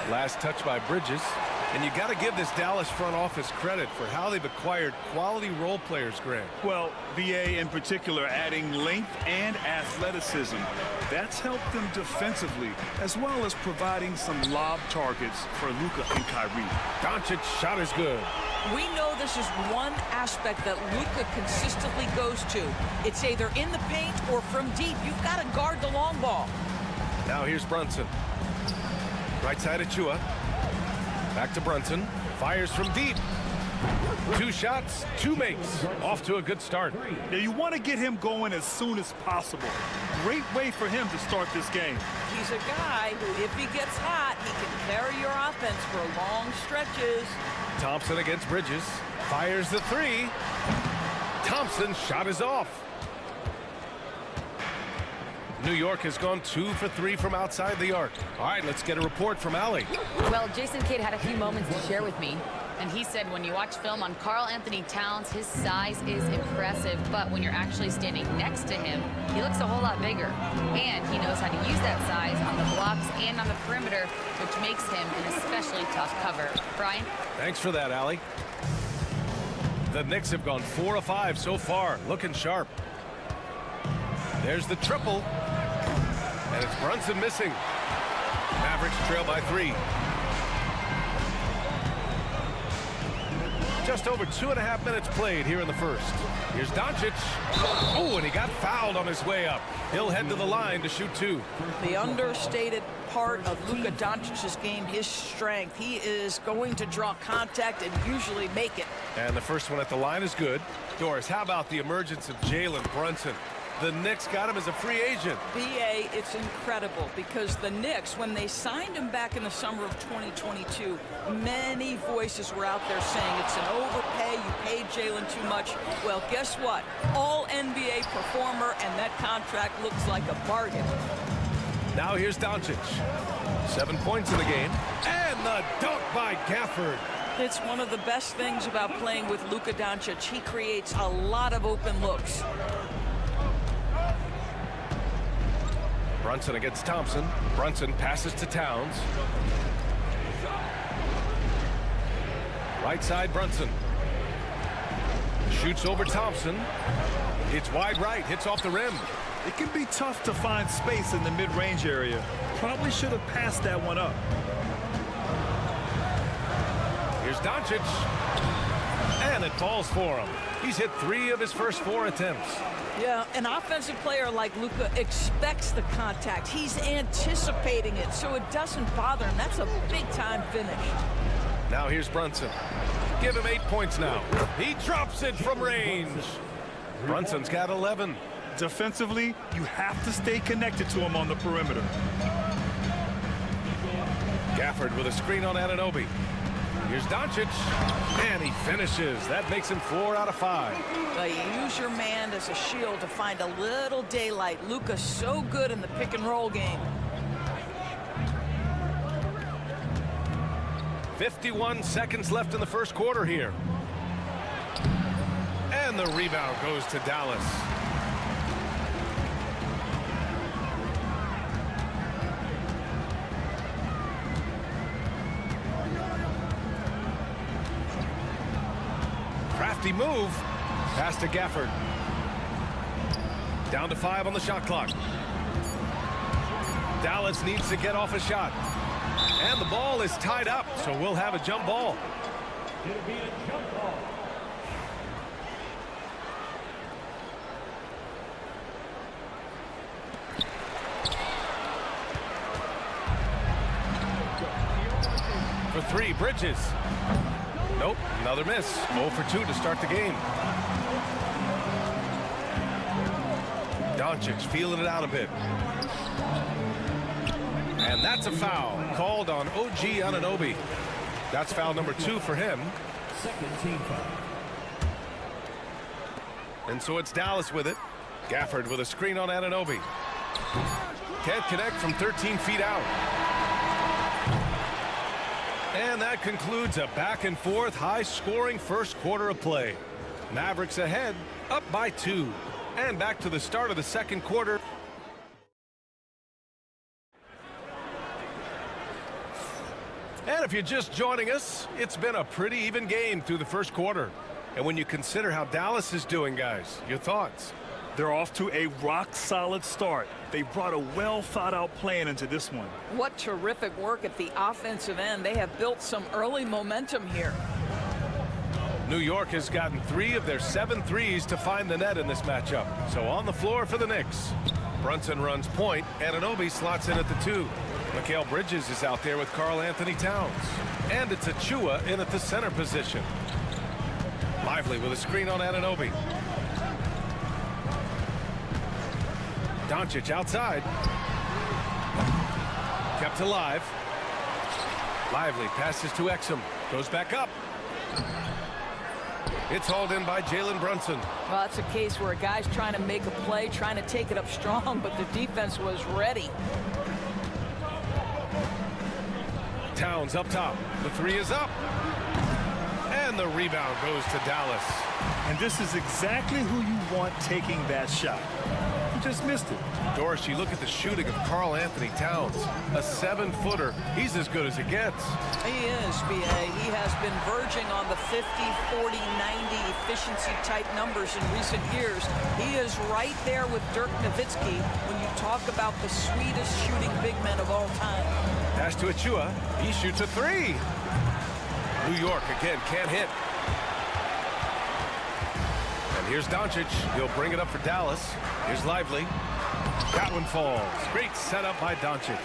Last touch by Bridges. And you got to give this Dallas front office credit for how they've acquired quality role players, Grant. Well, BA in particular adding length and athleticism. That's helped them defensively, as well as providing some lob targets for Luka and Kyrie. Doncic shot is good. We know this is one aspect that Luka consistently goes to. It's either in the paint or from deep. You've got to guard the long ball. Now here's Brunson. Right side Achiuwa. Back to Brunson. Fires from deep. Two shots, two makes. Off to a good start. Now you want to get him going as soon as possible. Great way for him to start this game. He's a guy who, if he gets hot, he can carry your offense for long stretches. Thompson against Bridges. Fires the three. Thompson's shot is off. New York has gone 2 for 3 from outside the arc. All right, let's get a report from Allie. Well, Jason Kidd had a few moments to share with me. And he said when you watch film on Karl Anthony Towns, his size is impressive. But when you're actually standing next to him, he looks a whole lot bigger. And he knows how to use that size on the blocks and on the perimeter, which makes him an especially tough cover. Brian? Thanks for that, Allie. The Knicks have gone 4 of 5 so far, looking sharp. There's the triple. And it's Brunson missing. Mavericks trail by 3. Just over 2.5 minutes played here in the first. Here's Doncic. Oh, and he got fouled on his way up. He'll head to the line to shoot 2. The understated part of Luka Doncic's game, his strength. He is going to draw contact and usually make it. And the first one at the line is good. Doris, how about the emergence of Jalen Brunson? The Knicks got him as a free agent. BA, it's incredible because the Knicks, when they signed him back in the summer of 2022, many voices were out there saying it's an overpay, you paid Jalen too much. Well, guess what? All NBA performer, and that contract looks like a bargain. Now here's Doncic. 7 points in the game. And the dunk by Gafford. It's one of the best things about playing with Luka Doncic. He creates a lot of open looks. Brunson against Thompson. Brunson passes to Towns. Right side, Brunson. Shoots over Thompson. It's wide right, hits off the rim. It can be tough to find space in the mid-range area. Probably should have passed that one up. Here's Doncic. And it falls for him. He's hit 3 of his first 4 attempts. Yeah, an offensive player like Luka expects the contact. He's anticipating it, so it doesn't bother him. That's a big-time finish. Now here's Brunson. Give him 8 points now. He drops it from range. Brunson's got 11. Defensively, you have to stay connected to him on the perimeter. Gafford with a screen on Anunoby. Here's Doncic, and he finishes. That makes him 4 out of 5. Well, you use your man as a shield to find a little daylight. Luka's so good in the pick-and-roll game. 51 seconds left in the first quarter here. And the rebound goes to Dallas. Crafty move. Pass to Gafford. Down to 5 on the shot clock. Dallas needs to get off a shot. And the ball is tied up, so we'll have a jump ball. It'll be a jump ball. For 3, Bridges. Nope, another miss. 0 for 2 to start the game. Doncic feeling it out a bit. And that's a foul called on OG Anunoby. That's foul number 2 for him. Second team foul. And so it's Dallas with it. Gafford with a screen on Anunoby. Can't connect from 13 feet out. And that concludes a back-and-forth, high-scoring first quarter of play. Mavericks ahead, up by 2. And back to the start of the second quarter. And if you're just joining us, it's been a pretty even game through the first quarter. And when you consider how Dallas is doing, guys, your thoughts? They're off to a rock-solid start. They brought a well-thought-out plan into this one. What terrific work at the offensive end. They have built some early momentum here. New York has gotten 3 of their 7 threes to find the net in this matchup. So on the floor for the Knicks. Brunson runs point, and Anunoby slots in at the 2. Mikal Bridges is out there with Karl Anthony Towns. And it's Achua in at the center position. Lively with a screen on Anunoby. Doncic outside. Kept alive. Lively passes to Exum. Goes back up. It's hauled in by Jalen Brunson. Well, that's a case where a guy's trying to make a play, trying to take it up strong, but the defense was ready. Towns up top. The 3 is up. And the rebound goes to Dallas. And this is exactly who you want taking that shot. You just missed it. Doris, you look at the shooting of Karl Anthony Towns. A 7-footer. He's as good as it gets. He is, B.A. He has been verging on the 50, 40, 90 efficiency type numbers in recent years. He is right there with Dirk Nowitzki when you talk about the sweetest shooting big men of all time. Pass to Achua. He shoots a 3. New York again can't hit. And here's Doncic. He'll bring it up for Dallas. Here's Lively. That one falls. Great setup by Doncic.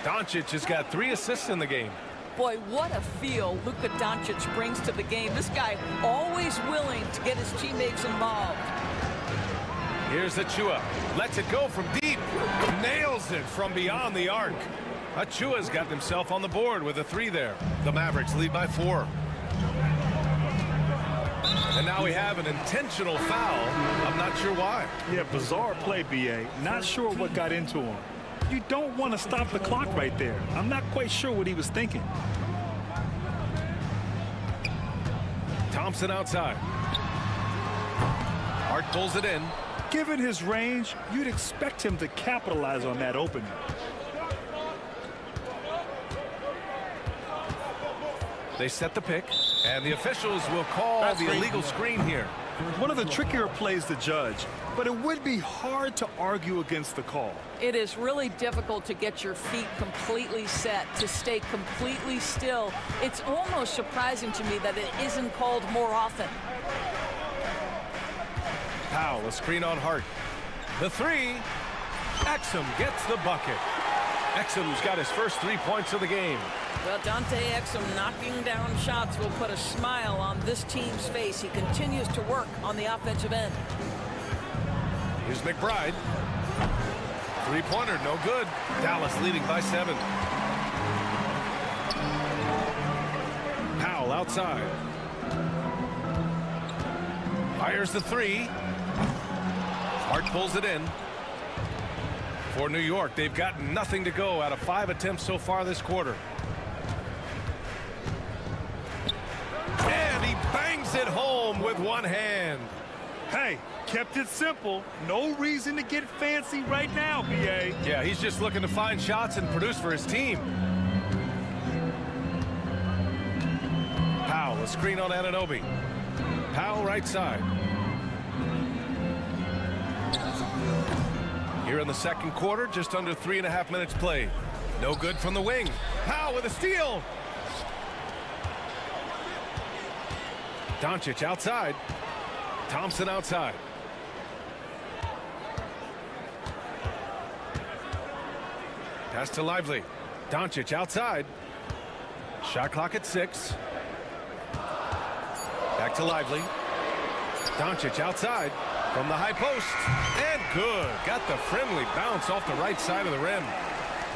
Doncic has got 3 assists in the game. Boy, what a feel Luka Doncic brings to the game. This guy always willing to get his teammates involved. Here's Achua. Lets it go from deep. Nails it from beyond the arc. Achua's got himself on the board with a 3 there. The Mavericks lead by 4. And now we have an intentional foul. I'm not sure why. Yeah, bizarre play, B.A. Not sure what got into him. You don't want to stop the clock right there. I'm not quite sure what he was thinking. Thompson outside. Hart pulls it in. Given his range, you'd expect him to capitalize on that opening. They set the pick, and the officials will call the illegal screen here. One of the trickier plays to judge, but it would be hard to argue against the call. It is really difficult to get your feet completely set, to stay completely still. It's almost surprising to me that it isn't called more often. Powell, a screen on Hart. The 3. Exum gets the bucket. Exum's got his first 3 points of the game. Well, Dante Exum knocking down shots will put a smile on this team's face. He continues to work on the offensive end. Here's McBride. 3-pointer, no good. Dallas leading by 7. Powell outside. Fires the 3. Hart pulls it in. For New York, they've got nothing to go out of 5 attempts so far this quarter. And he bangs it home with one hand. Hey, kept it simple. No reason to get fancy right now, B.A. Yeah, he's just looking to find shots and produce for his team. Powell, a screen on Anunoby. Powell right side. Here in the second quarter, just under 3.5 minutes played. No good from the wing. Powell with a steal. Doncic outside. Thompson outside. Pass to Lively. Doncic outside. Shot clock at 6. Back to Lively. Doncic outside from the high post. And good. Got the friendly bounce off the right side of the rim.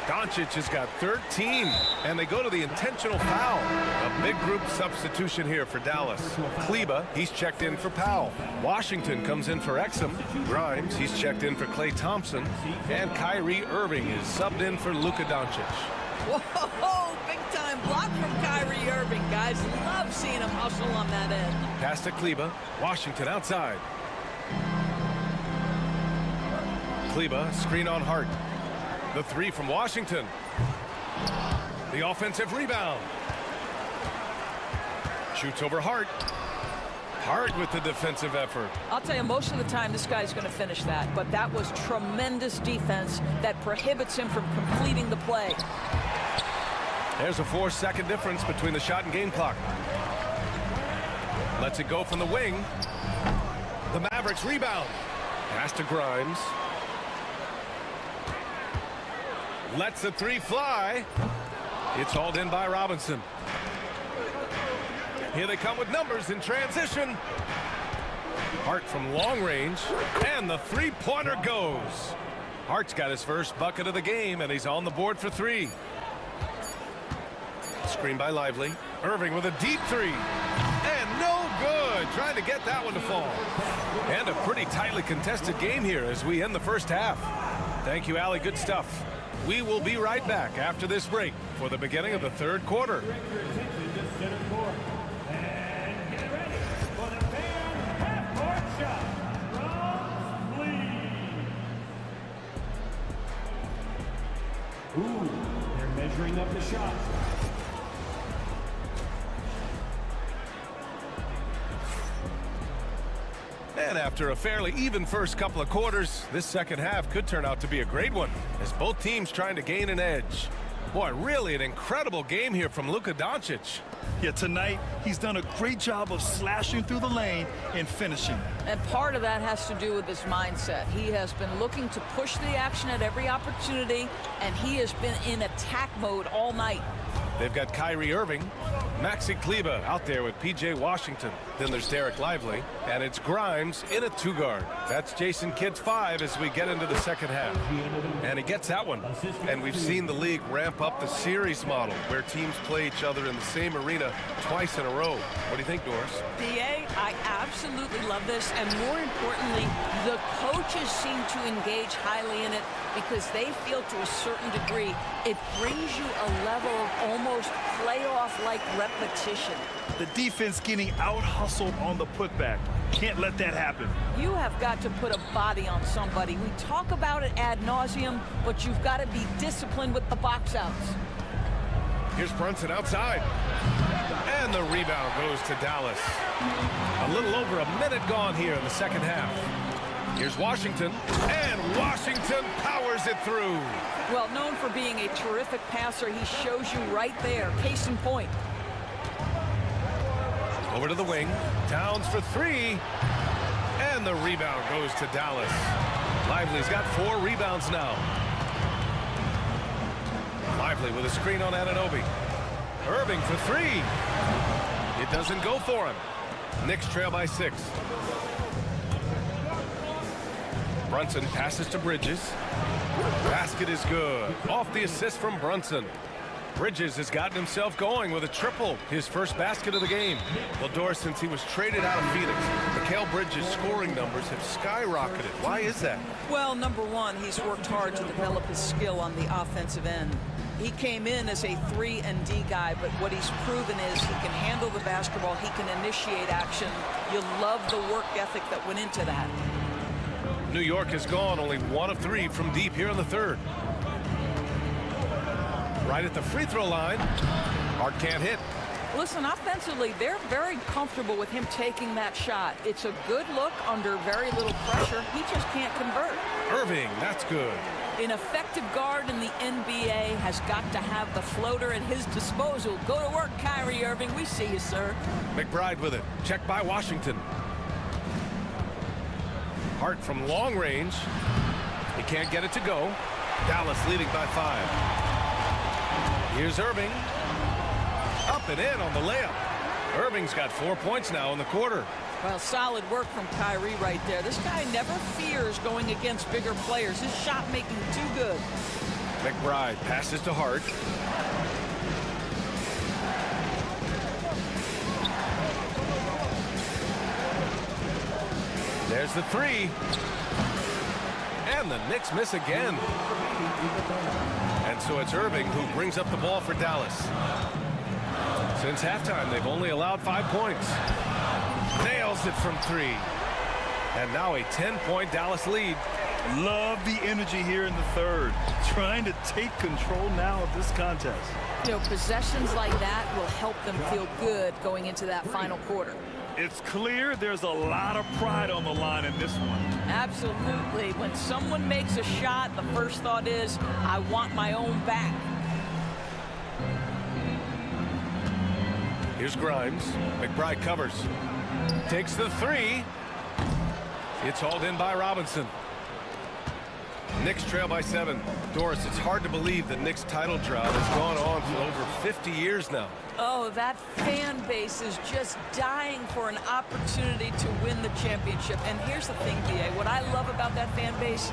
Doncic has got 13, and they go to the intentional foul. A big group substitution here for Dallas. Kleba, he's checked in for Powell. Washington comes in for Exum. Grimes, he's checked in for Klay Thompson. And Kyrie Irving is subbed in for Luka Doncic. Whoa, big time block from Kyrie Irving. Guys love seeing him hustle on that end. Pass to Kleba. Washington outside. Kleba, screen on Hart. The three from Washington. The offensive rebound. Shoots over Hart. Hart with the defensive effort. I'll tell you, most of the time this guy's going to finish that, but that was tremendous defense that prohibits him from completing the play. There's a 4-second difference between the shot and game clock. Lets it go from the wing. The Mavericks rebound. Pass to Grimes. Lets the three fly. It's hauled in by Robinson. Here they come with numbers in transition. Hart from long range, and the three-pointer goes. Hart's got his first bucket of the game, and he's on the board for 3. Screen by Lively. Irving with a deep 3. And no good. Trying to get that one to fall. And a pretty tightly contested game here as we end the first half. Thank you, Allie. Good stuff. We will be right back after this break for the beginning of the third quarter. Ooh, they're measuring up the shot. And after a fairly even first couple of quarters, this second half could turn out to be a great one, as both teams trying to gain an edge. Boy, really an incredible game here from Luka Doncic. Yeah, tonight he's done a great job of slashing through the lane and finishing. And part of that has to do with his mindset. He has been looking to push the action at every opportunity, and he has been in attack mode all night. They've got Kyrie Irving, Maxi Kleba out there with P.J. Washington. Then there's Derek Lively, and it's Grimes in a 2-guard. That's Jason Kidd's 5 as we get into the second half. And he gets that one. And we've seen the league ramp up the series model where teams play each other in the same arena twice in a row. What do you think, Doris? DA, I absolutely love this, and more importantly, the coaches seem to engage highly in it because they feel to a certain degree it brings you a level of almost playoff-like repetition. The defense getting out-hustled on the putback. Can't let that happen. You have got to put a body on somebody. We talk about it ad nauseum, but you've got to be disciplined with the box outs. Here's Brunson outside. And the rebound goes to Dallas. A little over a minute gone here in the second half. Here's Washington, and Washington powers it through. Well, known for being a terrific passer, he shows you right there. Case in point. Over to the wing. Towns for 3. And the rebound goes to Dallas. Lively's got 4 rebounds now. Lively with a screen on Anunoby. Irving for 3. It doesn't go for him. Knicks trail by 6. Brunson passes to Bridges. Basket is good. Off the assist from Brunson. Bridges has gotten himself going with a triple, his first basket of the game. Well, Doris, since he was traded out of Phoenix, Mikal Bridges' scoring numbers have skyrocketed. Why is that? Well, number one, he's worked hard to develop his skill on the offensive end. He came in as a 3-and-D guy, but what he's proven is he can handle the basketball, he can initiate action. You love the work ethic that went into that. New York has gone only 1 of 3 from deep here in the third. Right at the free throw line. Hart can't hit. Listen, offensively, they're very comfortable with him taking that shot. It's a good look under very little pressure. He just can't convert. Irving, that's good. An effective guard in the NBA has got to have the floater at his disposal. Go to work, Kyrie Irving. We see you, sir. McBride with it. Checked by Washington. Hart from long range. He can't get it to go. Dallas leading by 5. Here's Irving. Up and in on the layup. Irving's got 4 points now in the quarter. Well, solid work from Kyrie right there. This guy never fears going against bigger players. His shot making too good. McBride passes to Hart. There's the 3. And the Knicks miss again. And so it's Irving who brings up the ball for Dallas. Since halftime, they've only allowed 5 points. Nails it from 3. And now a 10-point Dallas lead. Love the energy here in the third. Trying to take control now of this contest. You know, possessions like that will help them feel good going into that final quarter. It's clear there's a lot of pride on the line in this one. Absolutely. When someone makes a shot, the first thought is, I want my own back. Here's Grimes. McBride covers. Takes the 3. It's hauled in by Robinson. Knicks trail by 7. Doris, it's hard to believe the Knicks title drought has gone on for over 50 years now. Oh, that fan base is just dying for an opportunity to win the championship. And here's the thing, B.A. What I love about that fan base,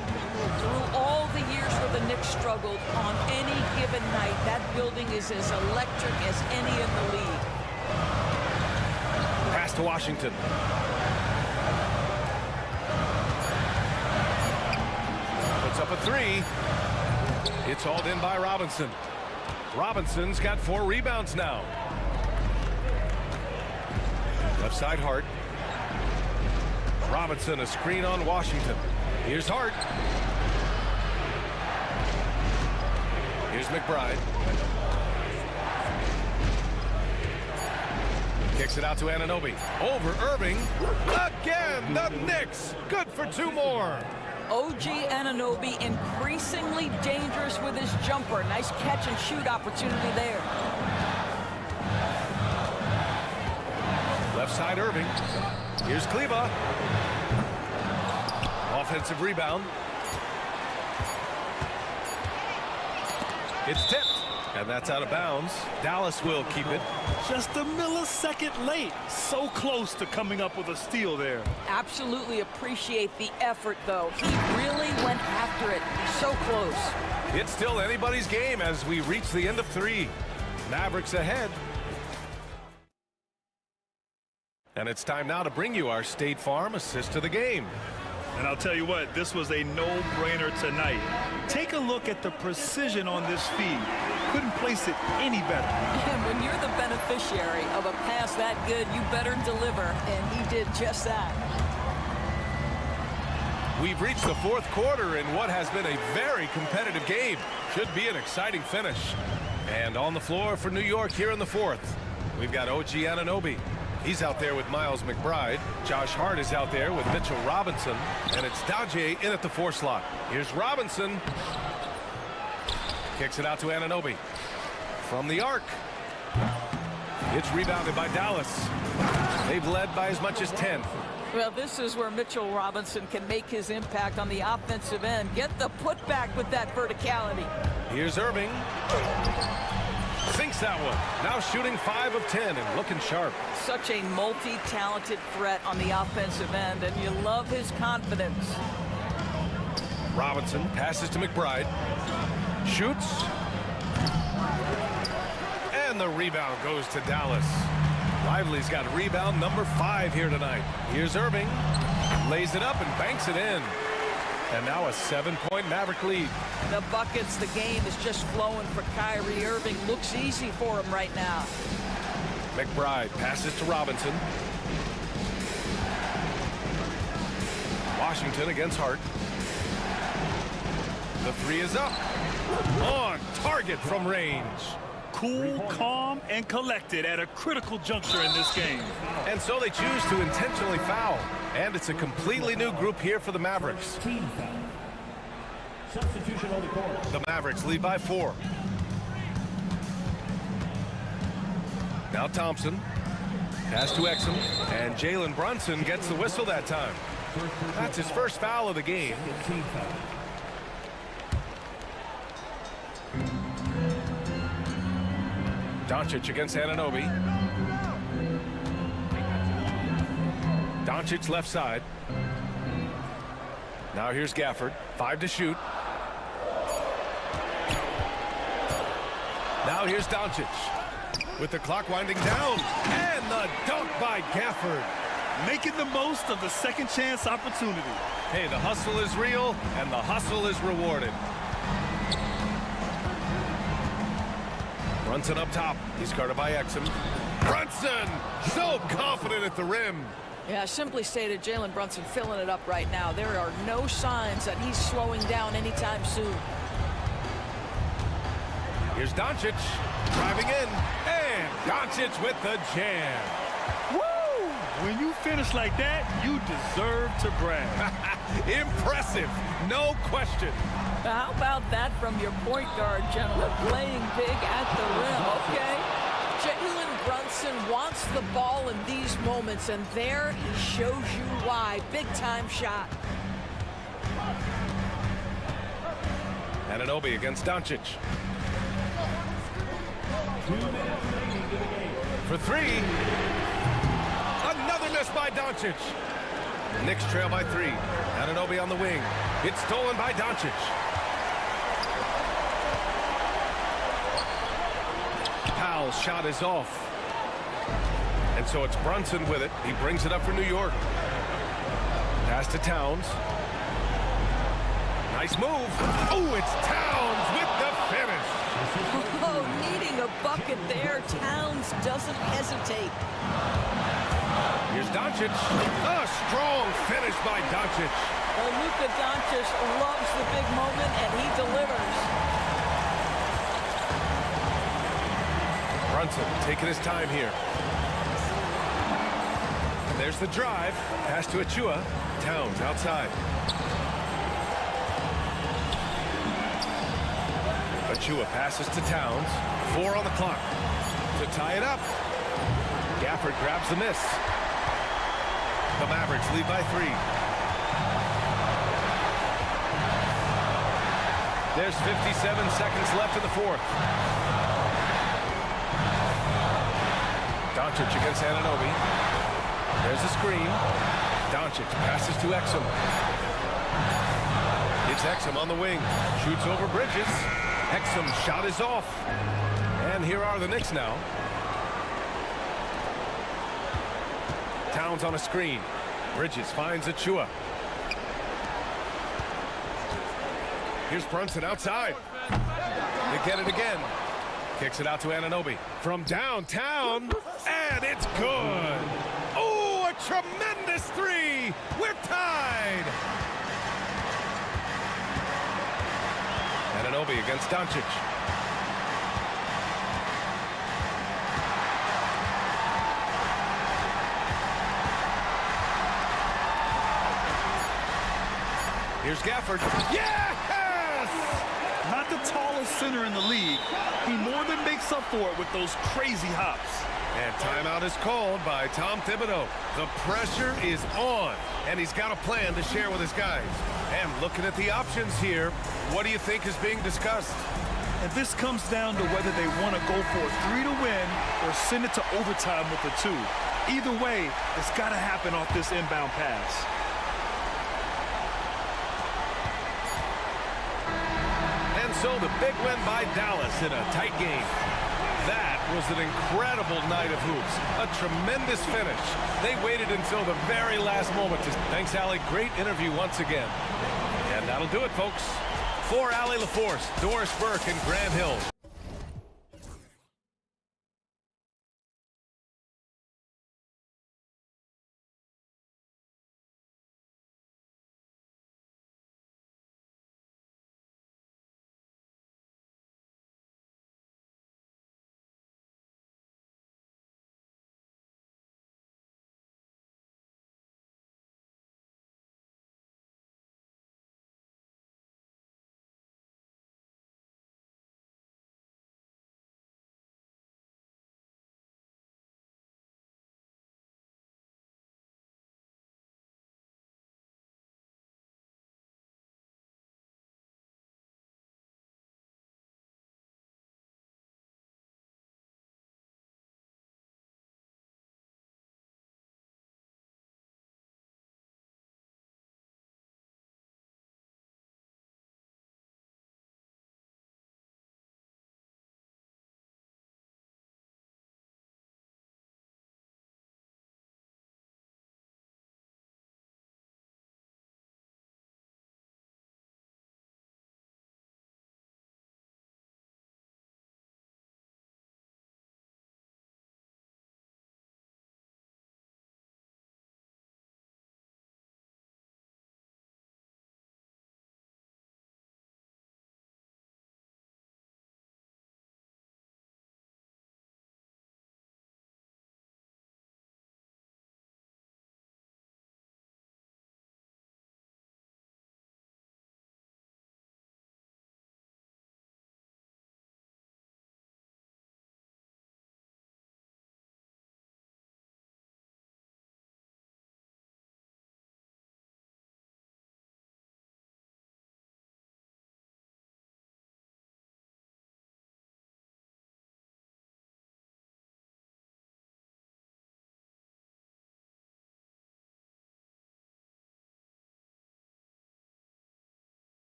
through all the years where the Knicks struggled, on any given night, that building is as electric as any in the league. Pass to Washington. Puts up a 3. It's hauled in by Robinson. Robinson's got 4 rebounds now. Left side Hart. Robinson a screen on Washington. Here's Hart. Here's McBride. Kicks it out to Anunoby. Over Irving. Again, the Knicks. Good for 2 more. OG Anunoby increasingly dangerous with his jumper. Nice catch and shoot opportunity there. Left side Irving. Here's Kleba. Offensive rebound. It's tipped. And that's out of bounds. Dallas will keep it. Just a millisecond late. So close to coming up with a steal there. Absolutely appreciate the effort, though. He really went after it. So close. It's still anybody's game as we reach the end of 3. Mavericks ahead. And it's time now to bring you our State Farm assist to the game. And I'll tell you what, this was a no-brainer tonight. Take a look at the precision on this feed. Couldn't place it any better. And when you're the beneficiary of a pass that good, you better deliver, and he did just that. We've reached the 4th quarter in what has been a very competitive game. Should be an exciting finish. And on the floor for New York here in the 4th, we've got OG Anunoby. He's out there with Miles McBride. Josh Hart is out there with Mitchell Robinson. And it's Daje in at the 4 slot. Here's Robinson. Kicks it out to Anunoby. From the arc. It's rebounded by Dallas. They've led by as much as 10. Well, this is where Mitchell Robinson can make his impact on the offensive end. Get the putback with that verticality. Here's Irving. Sinks that one. Now shooting 5 of 10 and looking sharp. Such a multi-talented threat on the offensive end, and you love his confidence. Robinson passes to McBride. Shoots. And the rebound goes to Dallas. Lively's got rebound number 5 here tonight. Here's Irving. Lays it up and banks it in. And now a 7-point Maverick lead. The buckets, the game is just flowing for Kyrie Irving. Looks easy for him right now. McBride passes to Robinson. Washington against Hart. The 3 is up. On target from range. cool, calm, and collected at a critical juncture in this game. And so they choose to intentionally foul. And it's a completely new group here for the Mavericks. Substitution on the court. The Mavericks lead by 4. Now Thompson. Pass to Exum. And Jalen Brunson gets the whistle that time. That's his first foul of the game. Doncic against Anunoby. Doncic left side. Now here's Gafford. 5 to shoot. Now here's Doncic. With the clock winding down. And the dunk by Gafford. Making the most of the second chance opportunity. Hey, the hustle is real, and the hustle is rewarded. Brunson up top. He's guarded by Exum. Brunson! So confident at the rim. Yeah, simply stated, Jalen Brunson filling it up right now. There are no signs that he's slowing down anytime soon. Here's Doncic driving in, and Doncic with the jam. Woo! When you finish like that, you deserve to brag. Impressive, no question. How about that from your point guard, gentlemen? Playing big at the rim, okay? Jalen Brunson wants the ball in these moments, and there he shows you why. Big-time shot. Anunoby against Doncic. For 3. Another miss by Doncic. Knicks trail by 3. Anunoby on the wing. It's stolen by Doncic. Powell's shot is off. And so it's Brunson with it. He brings it up for New York. Pass to Towns. Nice move. Oh, it's Towns with the finish. Oh, needing a bucket there. Towns doesn't hesitate. Here's Doncic. A strong finish by Doncic. Well, Luka Doncic loves the big moment, and he delivers. Brunson taking his time here. And there's the drive. Pass to Achua. Towns outside. Achua passes to Towns. 4 on the clock. To tie it up. Gafford grabs the miss. The Mavericks lead by 3. There's 57 seconds left in the 4th. Doncic against Anunoby. There's a screen. Doncic passes to Exum. It's Exum on the wing. Shoots over Bridges. Exum's shot is off. And here are the Knicks now. Towns on a screen. Bridges finds Achua. Here's Brunson outside. They get it again. Kicks it out to Anunoby. From downtown, and it's good. Oh, a tremendous 3. We're tied. Anunoby against Doncic. Here's Gafford. Yes! Not the tallest center in the league. He more than makes up for it with those crazy hops. And timeout is called by Tom Thibodeau. The pressure is on, and he's got a plan to share with his guys. And looking at the options here, what do you think is being discussed? And this comes down to whether they want to go for a 3 to win or send it to overtime with a 2. Either way, it's got to happen off this inbound pass. So the big win by Dallas in a tight game. That was an incredible night of hoops. A tremendous finish. They waited until the very last moment. Thanks, Allie. Great interview once again. And that'll do it, folks. For Allie LaForce, Doris Burke, and Grant Hill.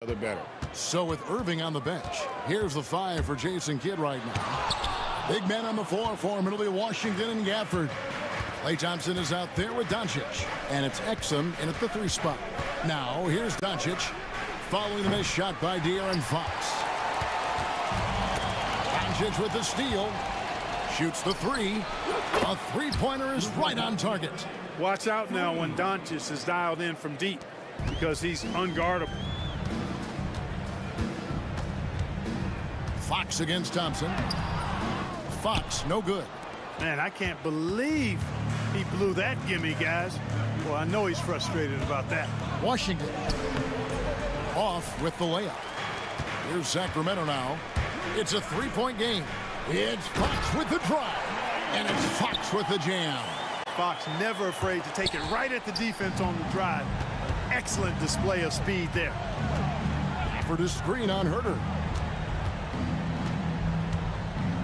Other better. So with Irving on the bench, here's the 5 for Jason Kidd right now. Big men on the floor for him. It'll be Washington and Gafford. Klay Thompson is out there with Doncic. And it's Exum in at the 3 spot. Now, here's Doncic. Following the missed shot by De'Aaron Fox. Doncic with the steal. Shoots the 3. A 3-pointer is right on target. Watch out now when Doncic is dialed in from deep because he's unguardable. Fox against Thompson. Fox, no good. Man, I can't believe he blew that gimme, guys. Well, I know he's frustrated about that. Washington off with the layup. Here's Sacramento now. It's a 3-point game. It's Fox with the drive. And it's Fox with the jam. Fox never afraid to take it right at the defense on the drive. Excellent display of speed there. For the screen on Herter.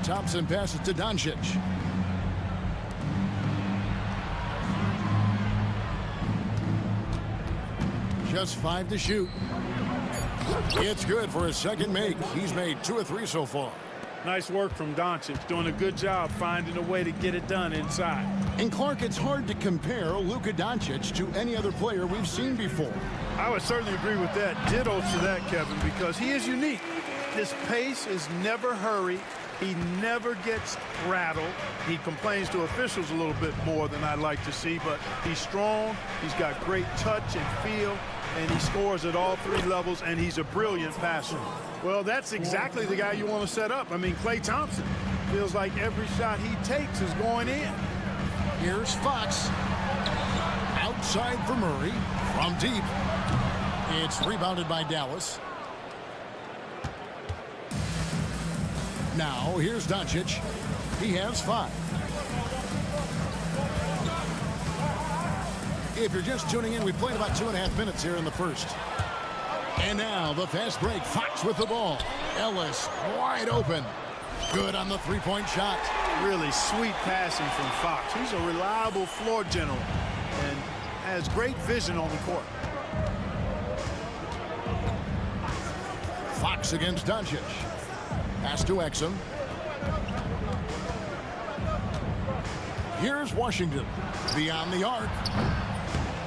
Thompson passes to Doncic. Just 5 to shoot. It's good for his second make. He's made 2 of 3 so far. Nice work from Doncic, doing a good job finding a way to get it done inside. And Clark, it's hard to compare Luka Doncic to any other player we've seen before. I would certainly agree with that. Ditto to that, Kevin, because he is unique. His pace is never hurried. He never gets rattled. He complains to officials a little bit more than I'd like to see, but he's strong. He's got great touch and feel, and he scores at all 3 levels, and he's a brilliant passer. Well, that's exactly the guy you want to set up. I mean, Klay Thompson feels like every shot he takes is going in. Here's Fox. Outside for Murray. From deep. It's rebounded by Dallas. Now, here's Doncic. He has 5. If you're just tuning in, we played about 2.5 minutes here in the first. And now the fast break. Fox with the ball. Ellis wide open. Good on the 3-point shot. Really sweet passing from Fox. He's a reliable floor general and has great vision on the court. Fox against Doncic. Pass to Exum. Here's Washington. Beyond the arc.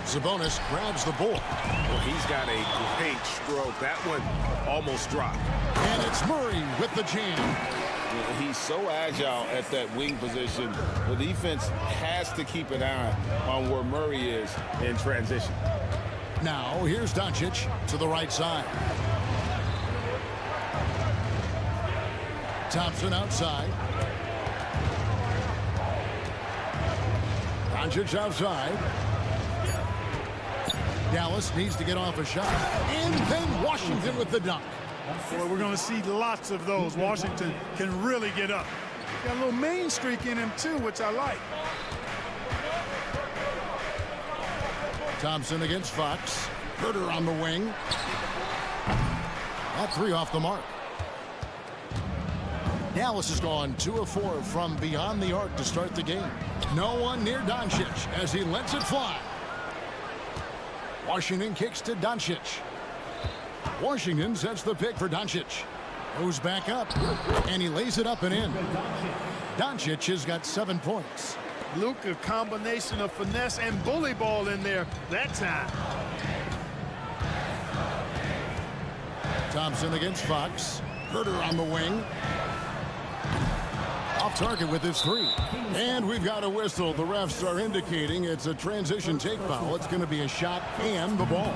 Sabonis grabs the ball. Well, he's got a great stroke. That one almost dropped. And it's Murray with the jam. Yeah, he's so agile at that wing position. The defense has to keep an eye on where Murray is in transition. Now, here's Doncic to the right side. Thompson outside. Doncic outside. Dallas needs to get off a shot. And then Washington with the dunk. Well, we're going to see lots of those. Washington can really get up. Got a little main streak in him, too, which I like. Thompson against Fox. Herter on the wing. That 3 off the mark. Dallas has gone 2 of 4 from beyond the arc to start the game. No one near Doncic as he lets it fly. Washington kicks to Doncic. Washington sets the pick for Doncic. Goes back up, and he lays it up and in. Doncic has got 7 points. Luka, combination of finesse and bully ball in there that time. Thompson against Fox. Herter on the wing. Off target with his 3. And we've got a whistle. The refs are indicating it's a transition take foul. It's going to be a shot and the ball.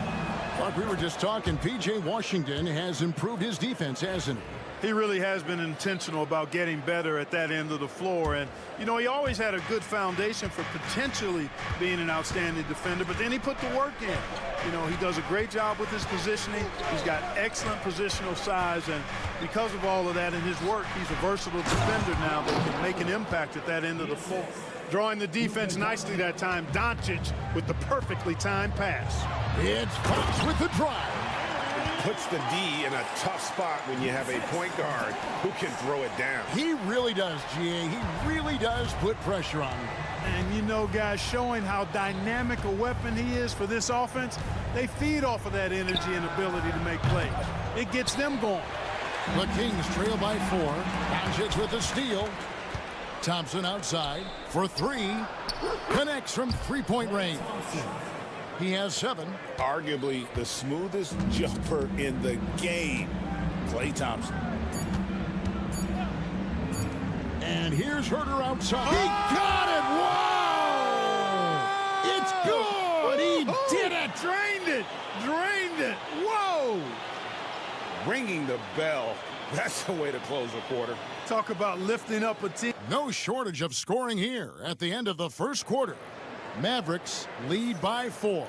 Like we were just talking, P.J. Washington has improved his defense, hasn't he? He really has been intentional about getting better at that end of the floor. And, you know, he always had a good foundation for potentially being an outstanding defender, but then he put the work in. You know, he does a great job with his positioning. He's got excellent positional size, and because of all of that in his work, he's a versatile defender now that can make an impact at that end of the floor. Drawing the defense nicely that time, Doncic with the perfectly timed pass. It's Fox with the drive. puts the D in a tough spot when you have a point guard who can throw it down. He really does, GA. He really does put pressure on him. And you know, guys, showing how dynamic a weapon he is for this offense, they feed off of that energy and ability to make plays. It gets them going. The Kings trail by 4. Doncic with the steal. Thompson outside for 3. Connects from three-point range. He has 7. Arguably the smoothest jumper in the game, Klay Thompson. And here's Herter outside. He got it! Whoa! It's good! He did it! Drained it! Drained it! Whoa! Ringing the bell. That's the way to close a quarter. Talk about lifting up a team. No shortage of scoring here at the end of the first quarter. Mavericks lead by 4.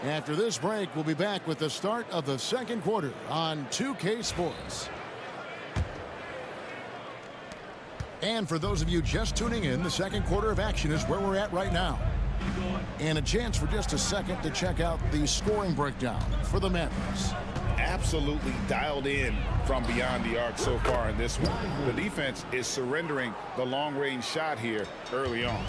After this break, we'll be back with the start of the second quarter on 2K Sports. And for those of you just tuning in, the second quarter of action is where we're at right now. And a chance for just a second to check out the scoring breakdown for the Mavericks. Absolutely dialed in from beyond the arc so far in this one. The defense is surrendering the long-range shot here early on.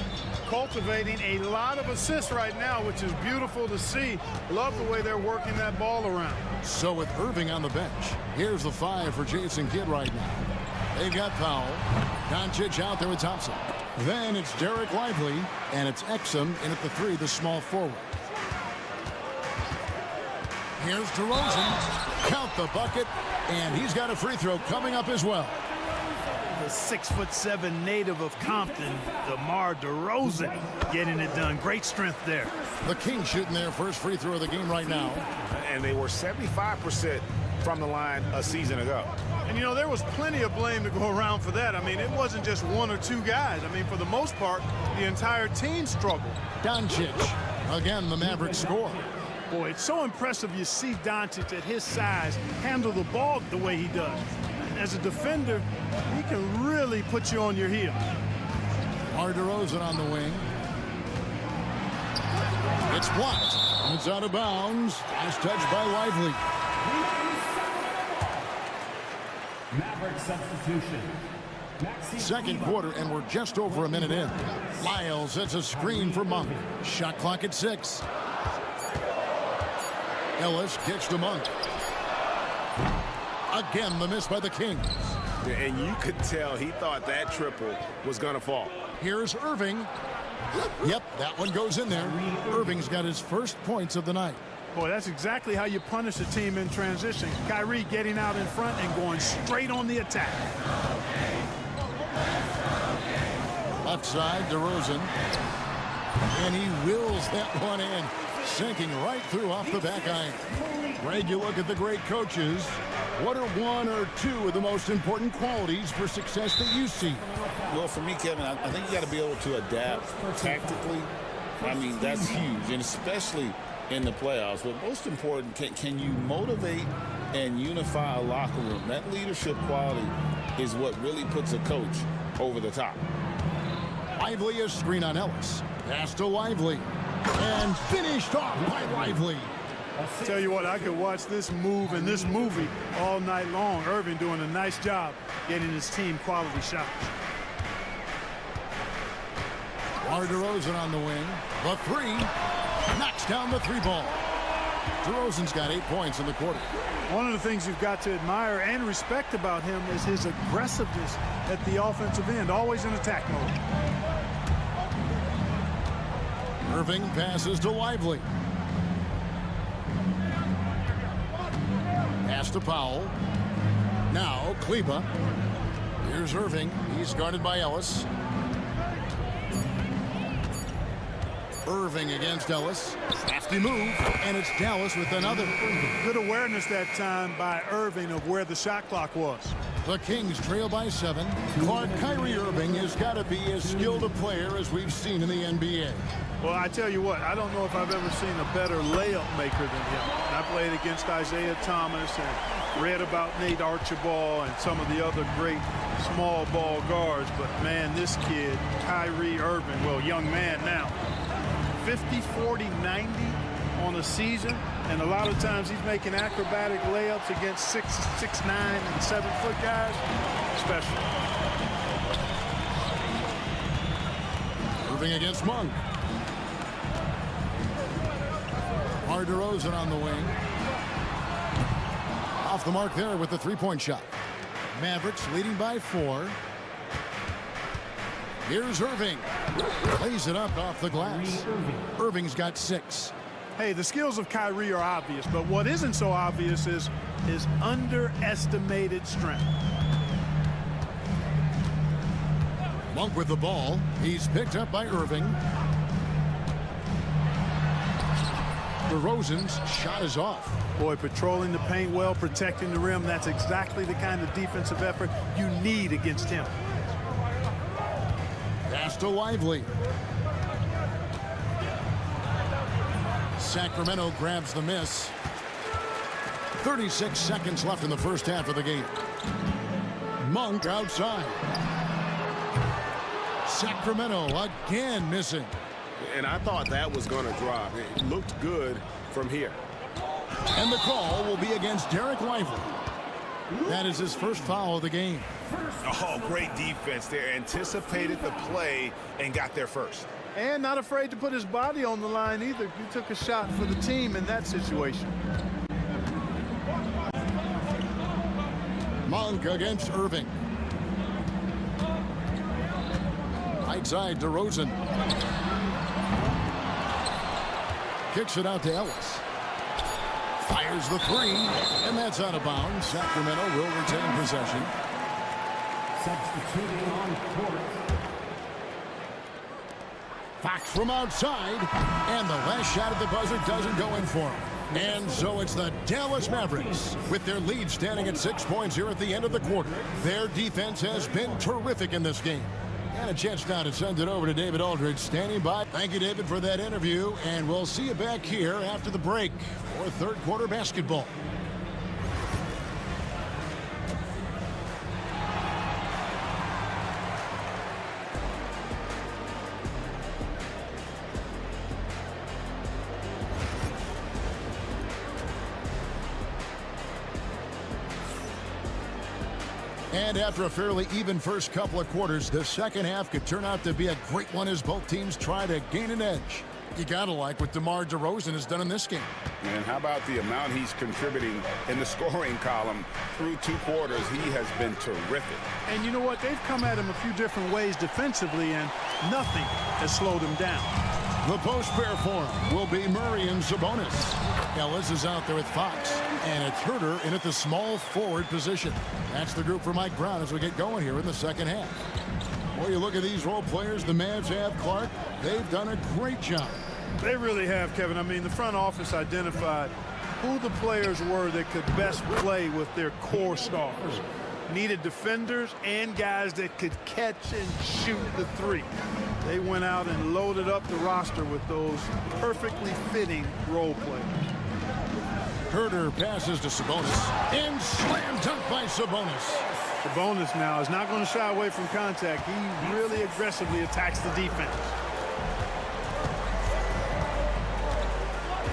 Cultivating a lot of assists right now, which is beautiful to see. Love the way they're working that ball around. So with Irving on the bench, here's the 5 for Jason Kidd right now. They've got Powell. Doncic out there with Thompson. Then it's Derek Lively, and it's Exum in at the 3, the small forward. Here's DeRozan. Count the bucket, and he's got a free throw coming up as well. The 6'7" native of Compton, DeMar DeRozan, getting it done. Great strength there. The Kings shooting their first free throw of the game right now. And they were 75% from the line a season ago. And, you know, there was plenty of blame to go around for that. I mean, it wasn't just 1 or 2 guys. I mean, for the most part, the entire team struggled. Doncic. Again, the Mavericks score. Boy, it's so impressive you see Doncic at his size handle the ball the way he does. And as a defender, he can really put you on your heels. DeRozan on the wing. It's blocked. It's out of bounds. Nice touch by Lively. Maverick substitution. Second quarter, and we're just over a minute in. Lyles sets a screen for Monk. Shot clock at 6. Ellis kicks to Monk. Again, the miss by the Kings. And you could tell he thought that triple was going to fall. Here's Irving. Yep, that one goes in there. Irving's got his first points of the night. Boy, that's exactly how you punish a team in transition. Kyrie getting out in front and going straight on the attack. Left side, DeRozan. And he wills that one in, sinking right through off the back iron. Greg, you look at the great coaches. What are 1 or 2 of the most important qualities for success that you see? Well, for me, Kevin, I think you got to be able to adapt tactically. I mean, that's huge, and especially in the playoffs. But most important, can you motivate and unify a locker room? That leadership quality is what really puts a coach over the top. Lively a screen on Ellis. Pass to Lively. And finished off by Lively. Tell you what, I could watch this move and this movie all night long. Irving doing a nice job getting his team quality shots. DeRozan on the wing. The 3. Knocks down the 3 ball. DeRozan's got 8 points in the quarter. One of the things you've got to admire and respect about him is his aggressiveness at the offensive end, always in attack mode. Irving passes to Lively. Pass to Powell. Now Kleba. Here's Irving. He's guarded by Ellis. Irving against Ellis. Nasty move. And it's Dallas with another. Good awareness that time by Irving of where the shot clock was. The Kings trail by 7. Clark Kyrie Irving has got to be as skilled a player as we've seen in the NBA. Well, I tell you what, I don't know if I've ever seen a better layup maker than him. I played against Isaiah Thomas and read about Nate Archibald and some of the other great small ball guards. But, man, this kid, Kyrie Irving, well, young man now, 50, 40, 90, on a season, and a lot of times he's making acrobatic layups against 6'9", and 7-foot guys. Special. Moving against Monk. DeRozan on the wing. Off the mark there with the three-point shot. Mavericks leading by 4. Here's Irving. Plays it up off the glass. Irving's got 6. Hey, the skills of Kyrie are obvious, but what isn't so obvious is his underestimated strength. Monk with the ball. He's picked up by Irving. DeRozan's shot is off. Boy, patrolling the paint well, protecting the rim. That's exactly the kind of defensive effort you need against him. Pass to Lively. Sacramento grabs the miss. 36 seconds left in the first half of the game. Monk outside. Sacramento again missing. And I thought that was going to drop. It looked good from here. And the call will be against Derek Lively. That is his first foul of the game. Oh, great defense there. Anticipated the play and got there first. And not afraid to put his body on the line either. He took a shot for the team in that situation. Monk against Irving. Right side, DeRozan. Kicks it out to Ellis. Fires the 3, and that's out of bounds. Sacramento will retain possession. Substituting on court. Fox from outside, and the last shot at the buzzer doesn't go in for him. And so it's the Dallas Mavericks with their lead standing at 6 points here at the end of the quarter. Their defense has been terrific in this game. And a chance now to send it over to David Aldridge standing by. Thank you, David, for that interview, and we'll see you back here after the break for third quarter basketball. And after a fairly even first couple of quarters, the second half could turn out to be a great one as both teams try to gain an edge. You gotta like what DeMar DeRozan has done in this game. And how about the amount he's contributing in the scoring column through 2 quarters? He has been terrific. And you know what? They've come at him a few different ways defensively, and nothing has slowed him down. The post pair for him will be Murray and Sabonis. Ellis is out there with Fox, and it's Herter in at the small forward position. That's the group for Mike Brown as we get going here in the second half. Boy, you look at these role players the Mavs have, Clark. They've done a great job. They really have, Kevin. I mean, the front office identified who the players were that could best play with their core stars. Needed defenders and guys that could catch and shoot the 3. They went out and loaded up the roster with those perfectly fitting role players. Herter passes to Sabonis, and slam dunk by Sabonis. Sabonis now is not going to shy away from contact. He really aggressively attacks the defense.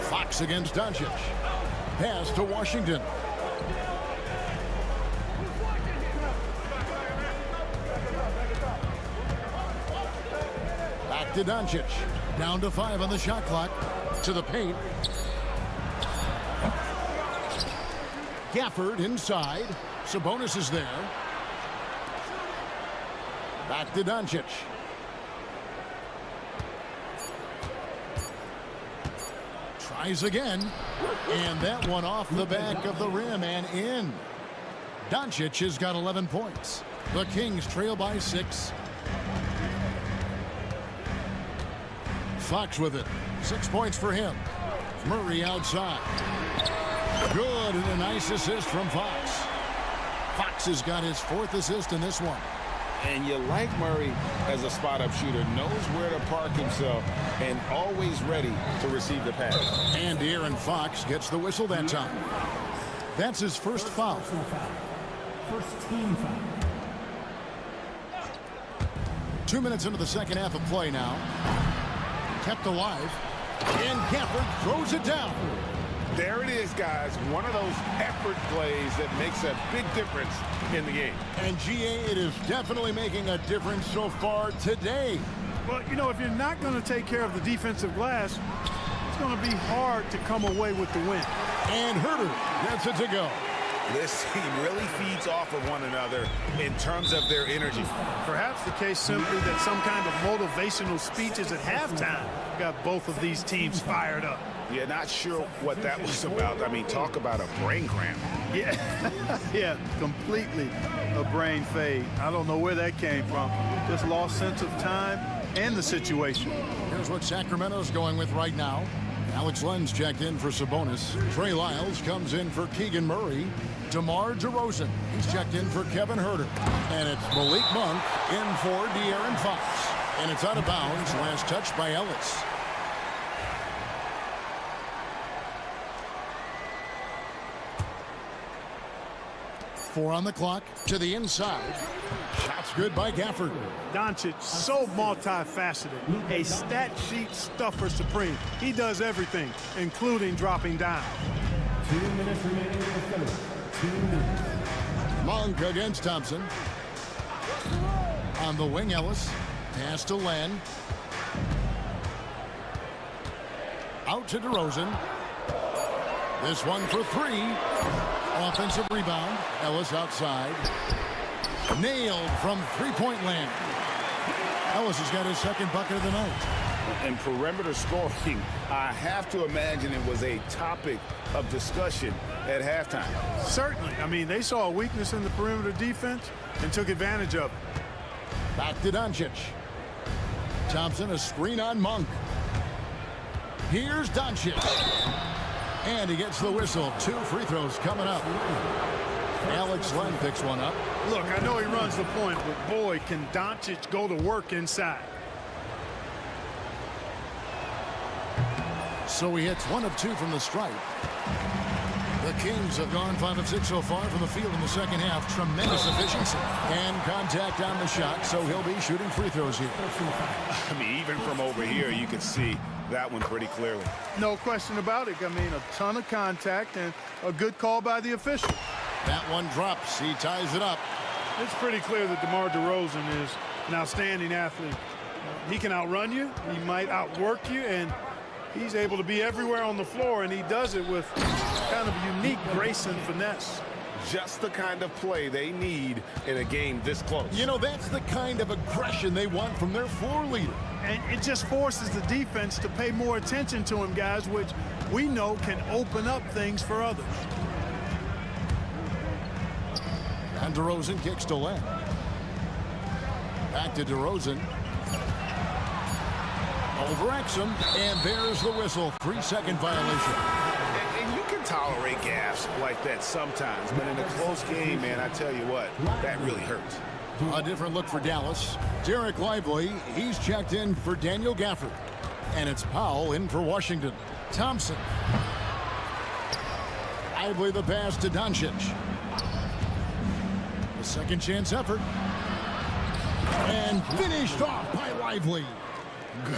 Fox against Doncic. Pass to Washington. Back to Doncic. Down to 5 on the shot clock. To the paint. Gafford inside. Sabonis is there. Back to Doncic. Tries again. And that one off the back of the rim and in. Doncic has got 11 points. The Kings trail by 6. Fox with it. 6 points for him. Murray outside. Good, and a nice assist from Fox. Fox has got his 4th assist in this one. And you like Murray as a spot-up shooter, knows where to park himself, and always ready to receive the pass. And De'Aaron Fox gets the whistle that time. That's his first foul. First team foul. 2 minutes into the second half of play now. Kept alive. And Gafford throws it down. There it is, guys. One of those effort plays that makes a big difference in the game. And GA, it is definitely making a difference so far today. Well, you know, if you're not going to take care of the defensive glass, it's going to be hard to come away with the win. And Herder gets it to go. This team really feeds off of one another in terms of their energy. Perhaps the case simply that some kind of motivational speeches at halftime got both of these teams fired up. Yeah, not sure what that was about. I mean, talk about a brain cramp. Yeah, yeah, completely a brain fade. I don't know where that came from. Just lost sense of time and the situation. Here's what Sacramento's going with right now. Alex Len's checked in for Sabonis. Trey Lyles comes in for Keegan Murray. DeMar DeRozan, he's checked in for Kevin Herter. And it's Malik Monk in for De'Aaron Fox. And it's out of bounds, last touch by Ellis. Four on the clock, to the inside. Shots good by Gafford. Doncic, so multifaceted. A stat sheet stuffer supreme. He does everything, including dropping down. 2 minutes remaining in the third. 2 minutes. Monk against Thompson. On the wing, Ellis. Pass to Len. Out to DeRozan. This one for three. Offensive rebound. Ellis outside. Nailed from three-point land. Ellis has got his second bucket of the night. And perimeter scoring, I have to imagine it was a topic of discussion at halftime. Certainly. I mean, they saw a weakness in the perimeter defense and took advantage of it. Back to Doncic. Thompson, a screen on Monk. Here's Doncic. And he gets the whistle. 2 free throws coming up. Alex Len picks one up. Look, I know he runs the point, but boy, can Doncic go to work inside. So he hits 1 of 2 from the stripe. The Kings have gone 5 of 6 so far from the field in the second half. Tremendous efficiency. And contact on the shot, so he'll be shooting free throws here. I mean, even from over here, you can see that one pretty clearly. No question about it. I mean, a ton of contact and a good call by the official. That one drops. He ties it up. It's pretty clear that DeMar DeRozan is an outstanding athlete. He can outrun you. He might outwork you, and he's able to be everywhere on the floor, and he does it with kind of unique grace and finesse. Just the kind of play they need in a game this close. You know, that's the kind of aggression they want from their floor leader. And it just forces the defense to pay more attention to him, guys, which we know can open up things for others. And DeRozan kicks to Len. Back to DeRozan. Over Exum, and there's the whistle. 3-second violation. And you can tolerate gaffes like that sometimes, but in a close game, man, I tell you what, that really hurts. A different look for Dallas. Derek Lively, he's checked in for Daniel Gafford. And it's Powell in for Washington. Thompson. Lively the pass to Doncic. The second chance effort. And finished off by Lively.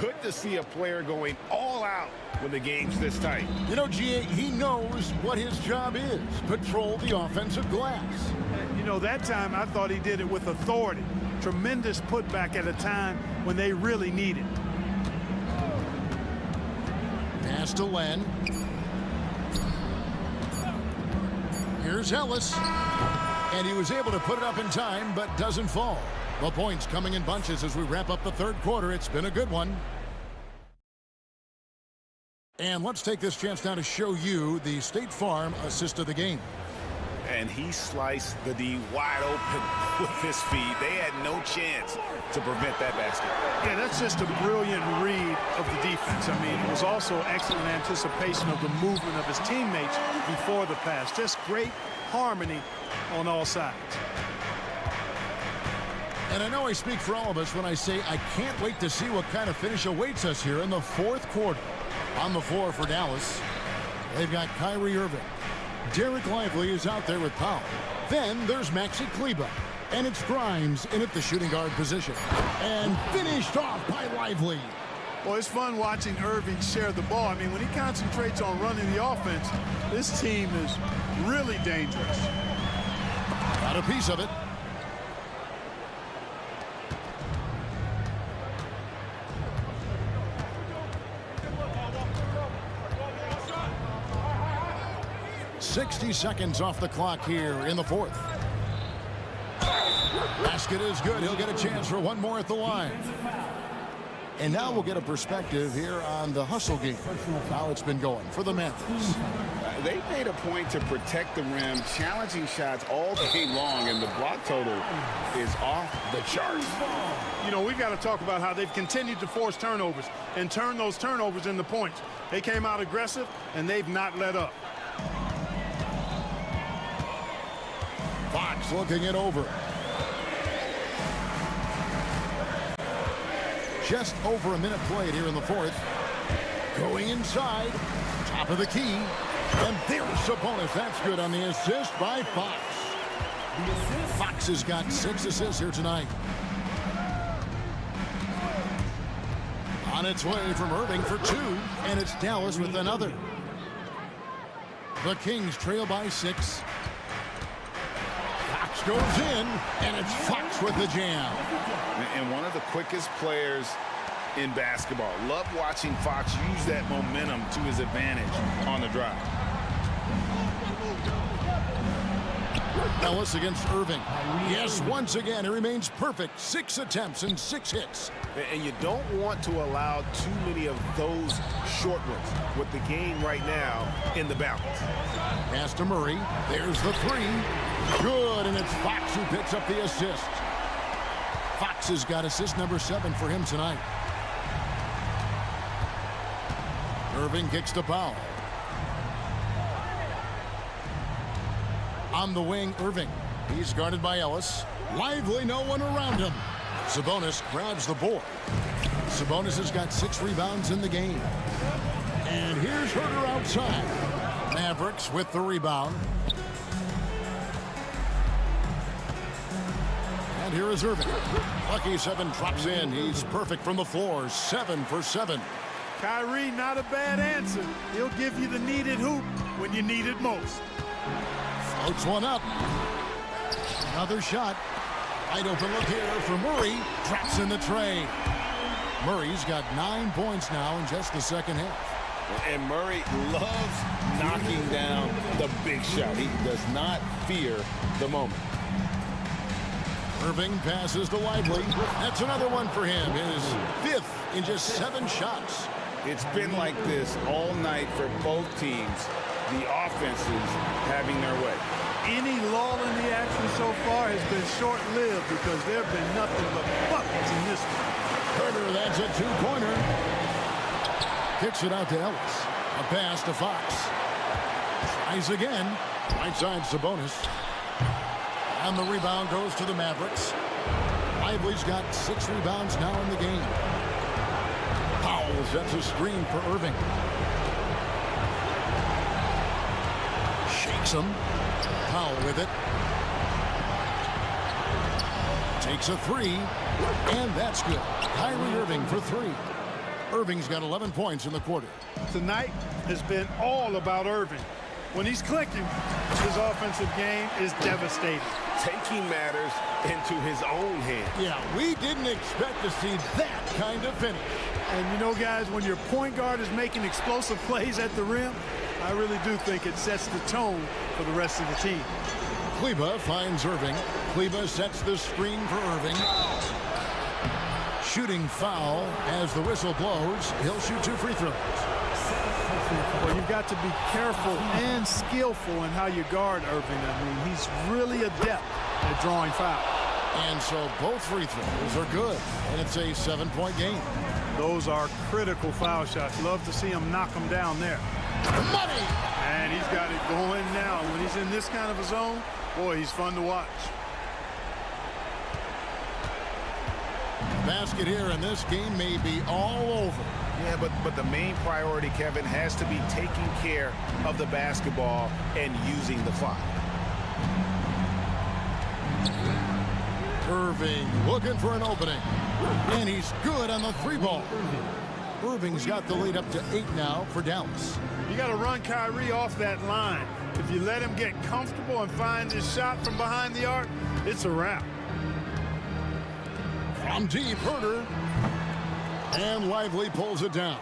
Good to see a player going all out when the game's this tight. You know, GA, he knows what his job is. Patrol the offensive glass. You know, that time I thought he did it with authority. Tremendous putback at a time when they really need it. Pass to Len. Here's Ellis. And he was able to put it up in time, but doesn't fall. The points coming in bunches as we wrap up the third quarter. It's been a good one. And let's take this chance now to show you the State Farm assist of the game. And he sliced the D wide open with his feet. They had no chance to prevent that basket. Yeah, that's just a brilliant read of the defense. I mean, it was also excellent anticipation of the movement of his teammates before the pass. Just great harmony on all sides. And I know I speak for all of us when I say I can't wait to see what kind of finish awaits us here in the fourth quarter. On the floor for Dallas, they've got Kyrie Irving. Derek Lively is out there with Powell. Then there's Maxi Kleber. And it's Grimes in at the shooting guard position. And finished off by Lively. Well, it's fun watching Irving share the ball. I mean, when he concentrates on running the offense, this team is really dangerous. Got a piece of it. "60 seconds off the clock here in the fourth. Basket is good. He'll get a chance for one more at the line. And now we'll get a perspective here on the hustle game. How it's been going for the Mavericks. They made a point to protect the rim, challenging shots all day long, and the block total is off the charts. You know, we've got to talk about how they've continued to force turnovers and turn those turnovers into points. They came out aggressive, and they've not let up. Fox looking it over. Just over a minute played here in the fourth. Going inside, top of the key, and there's Sabonis. That's good on the assist by Fox. Fox has got 6 assists here tonight. On its way from Irving for 2, and it's Dallas with another. The Kings trail by 6. Fox goes in, and it's Fox with the jam. And one of the quickest players in basketball. Love watching Fox use that momentum to his advantage on the drive. Ellis against Irving. Yes, once again, he remains perfect. 6 attempts and 6 hits. And you don't want to allow too many of those short ones with the game right now in the balance. Pass to Murray. There's the 3. Good, and it's Fox who picks up the assist. Fox has got assist number 7 for him tonight. Irving kicks to Powell. On the wing, Irving. He's guarded by Ellis. Lively, no one around him. Sabonis grabs the board. Sabonis has got 6 rebounds in the game. And here's Herter outside. Mavericks with the rebound. And here is Irving. Lucky 7 drops in. He's perfect from the floor. 7 for 7. Kyrie, not a bad answer. He'll give you the needed hoop when you need it most. Floats one up. Another shot. Wide open look here for Murray. Traps in the tray. Murray's got 9 points now in just the second half. And Murray loves knocking down the big shot. He does not fear the moment. Irving passes to Lively. That's another one for him. His 5th in just 7 shots. It's been like this all night for both teams. The offenses having their way. Any lull in the action so far has been short-lived because there have been nothing but buckets in this one. Herter, that's a 2-pointer. Kicks it out to Ellis. A pass to Fox. Tries again. Right side Sabonis. And the rebound goes to the Mavericks. Lively's got 6 rebounds now in the game. Powell sets a screen for Irving. Shakes him. Powell with it. Takes a 3. And that's good. Kyrie Irving for 3. Irving's got 11 points in the quarter. Tonight has been all about Irving. When he's clicking, his offensive game is devastating. Taking matters into his own hands. Yeah, we didn't expect to see that kind of finish. And you know, guys, when your point guard is making explosive plays at the rim, I really do think it sets the tone for the rest of the team. Kleba finds Irving. Kleba sets the screen for Irving. Shooting foul as the whistle blows. He'll shoot 2 free throws. Well, you've got to be careful and skillful in how you guard Irving. I mean, he's really adept at drawing fouls. And so both free throws are good. And it's a 7-point game. Those are critical foul shots. Love to see him knock them down there. Money! And he's got it going now. When he's in this kind of a zone, boy, he's fun to watch. Basket here, and this game may be all over. Yeah, but the main priority, Kevin, has to be taking care of the basketball and using the clock. Irving looking for an opening. And he's good on the 3 ball. Irving's got the lead up to 8 now for Dallas. You got to run Kyrie off that line. If you let him get comfortable and find his shot from behind the arc, it's a wrap. From deep, Herter. And Lively pulls it down.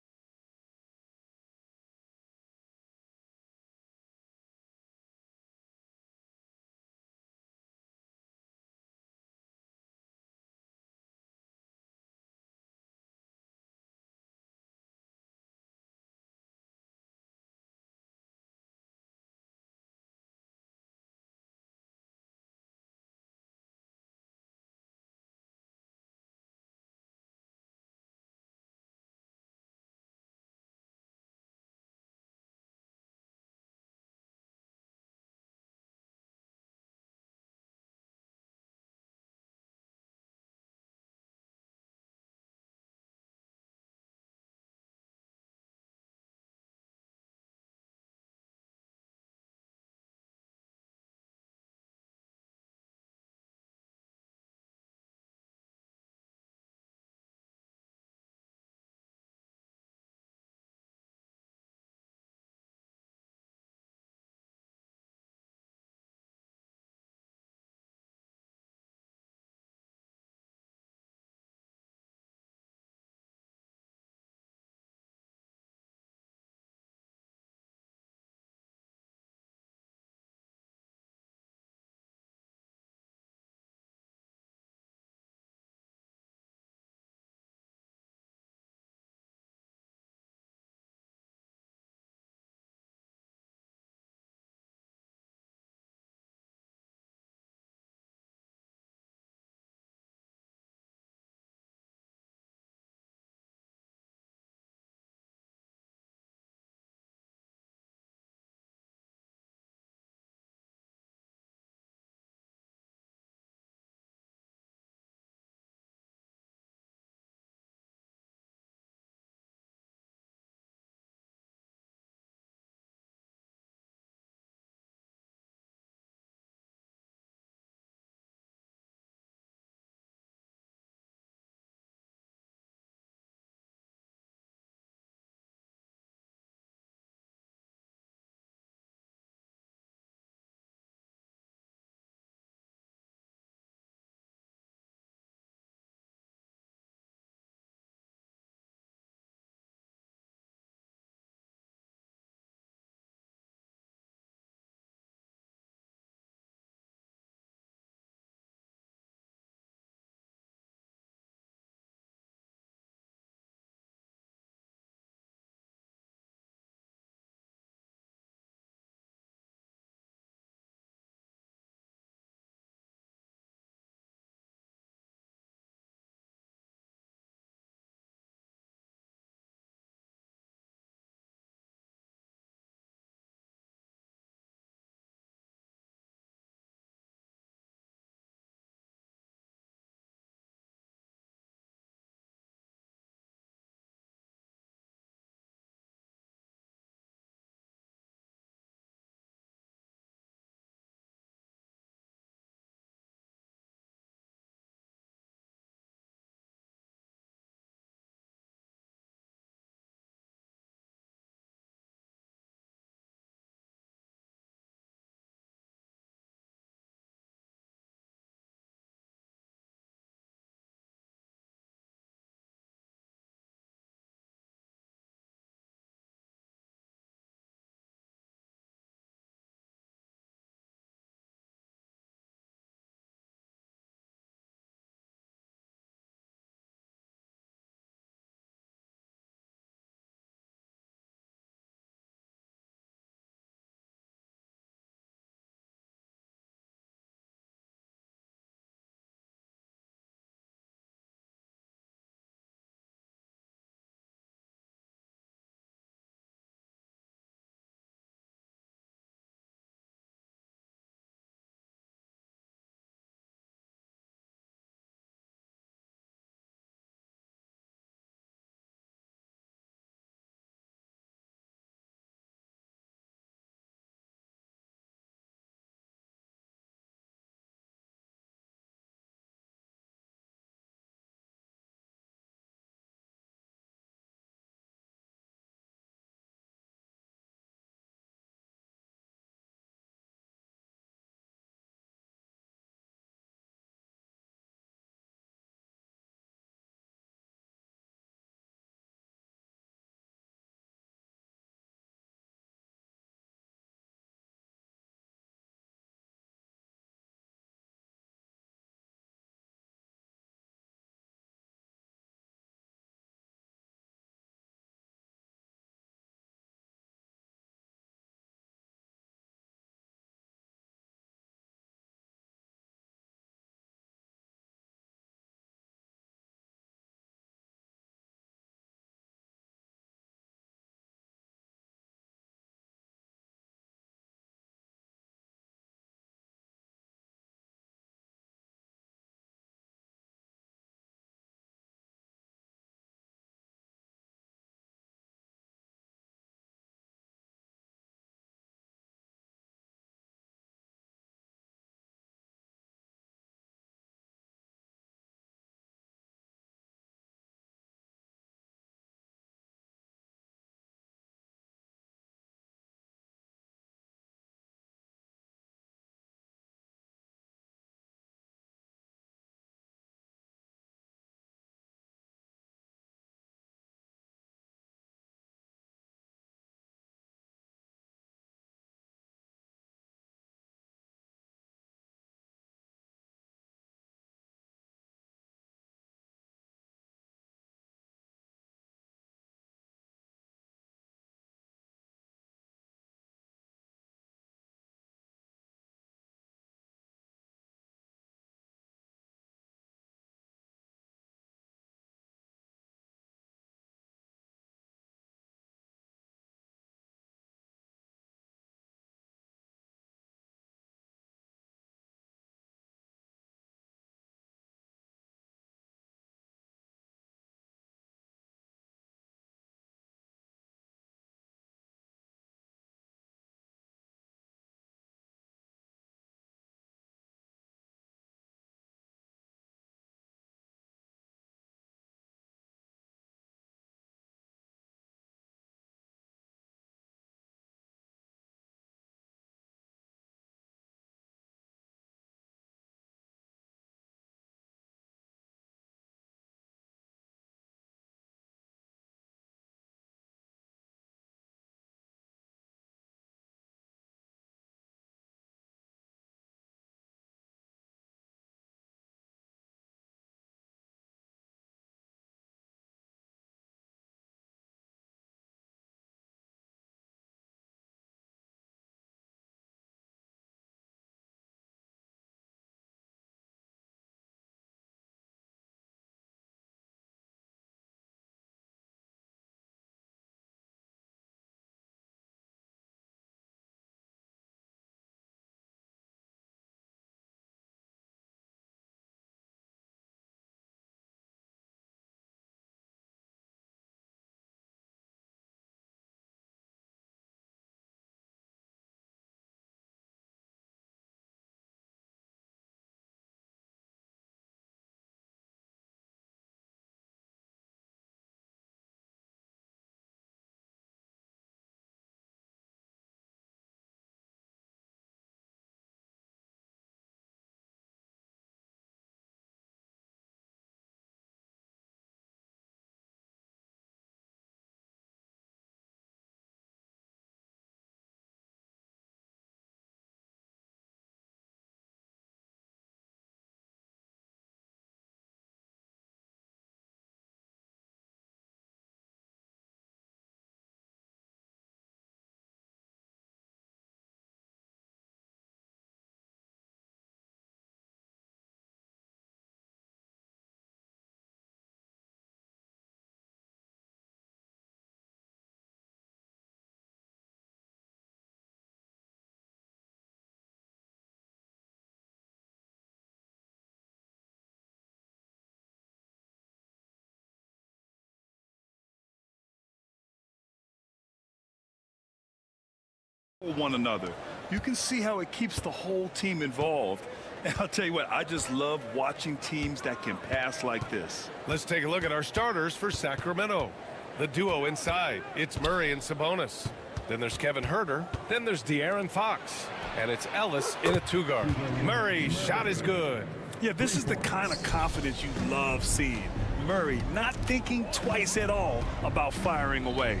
one another. You can see how it keeps the whole team involved. And I'll tell you what, I just love watching teams that can pass like this. Let's take a look at our starters for Sacramento. The duo inside, it's Murray and Sabonis. Then there's Kevin Huerter. Then there's De'Aaron Fox. And it's Ellis in a two-guard. Murray, shot is good. Yeah, this is the kind of confidence you love seeing. Murray not thinking twice at all about firing away.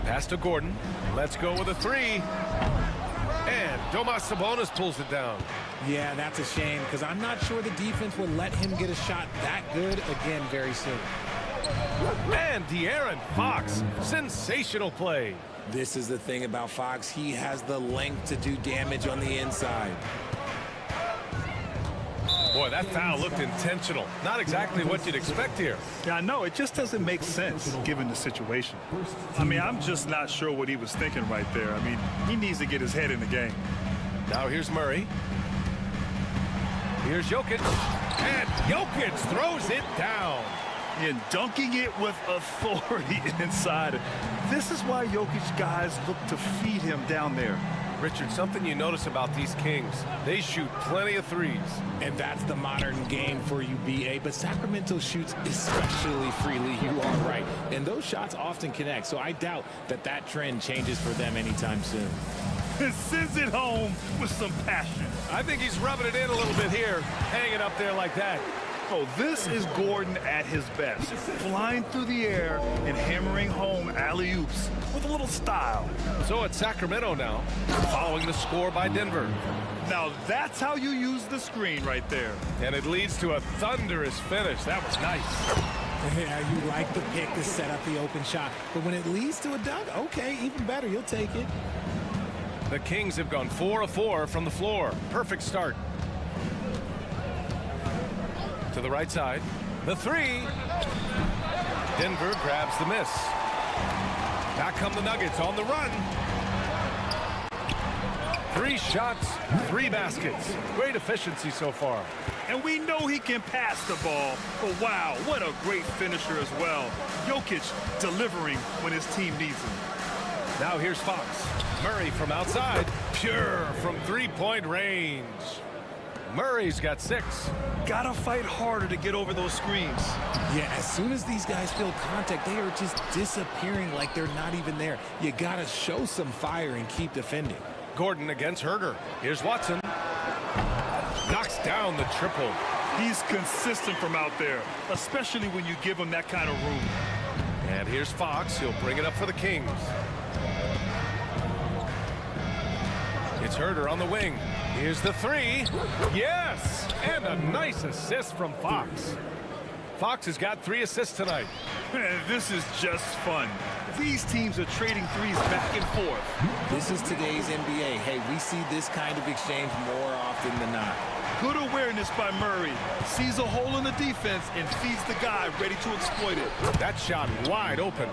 Pass to Gordon. Let's go with a three. And Domas Sabonis pulls it down. Yeah, that's a shame because I'm not sure the defense will let him get a shot that good again very soon. And De'Aaron Fox, sensational play. This is the thing about Fox. He has the length to do damage on the inside. Boy, that foul looked intentional. Not exactly what you'd expect here. Yeah, I know. It just doesn't make sense given the situation. I mean, I'm just not sure what he was thinking right there. I mean, he needs to get his head in the game. Now here's Murray. Here's Jokic. And Jokic throws it down. And dunking it with authority inside. This is why Jokic guys look to feed him down there. Richard, something you notice about these Kings, they shoot plenty of threes. And that's the modern game for you, BA. But Sacramento shoots especially freely. You are right. And those shots often connect. So I doubt that that trend changes for them anytime soon. And sends it home with some passion. I think he's rubbing it in a little bit here, hanging up there like that. Oh, this is Gordon at his best. Flying through the air and hammering home alley-oops with a little style. So it's Sacramento now, following the score by Denver. Now that's how you use the screen right there. And it leads to a thunderous finish. That was nice. Yeah, you like the pick to set up the open shot. But when it leads to a dunk, okay, even better. You'll take it. The Kings have gone 4 of 4 from the floor. Perfect start. To the right side. The three. Denver grabs the miss. Back come the Nuggets on the run. 3 shots, 3 baskets. Great efficiency so far. And we know he can pass the ball. But wow, what a great finisher as well. Jokic delivering when his team needs him. Now here's Fox. Murray from outside. Pure from three-point range. Murray's got 6. Gotta fight harder to get over those screens. Yeah, as soon as these guys feel contact, they are just disappearing like they're not even there. You gotta show some fire and keep defending. Gordon against Huerter. Here's Watson. Knocks down the triple. He's consistent from out there, especially when you give him that kind of room. And here's Fox. He'll bring it up for the Kings. It's Huerter on the wing. Here's the three. Yes! And a nice assist from Fox. Fox has got 3 assists tonight. This is just fun. These teams are trading threes back and forth. This is today's NBA. Hey, we see this kind of exchange more often than not. Good awareness by Murray. Sees a hole in the defense and feeds the guy ready to exploit it. That shot wide open.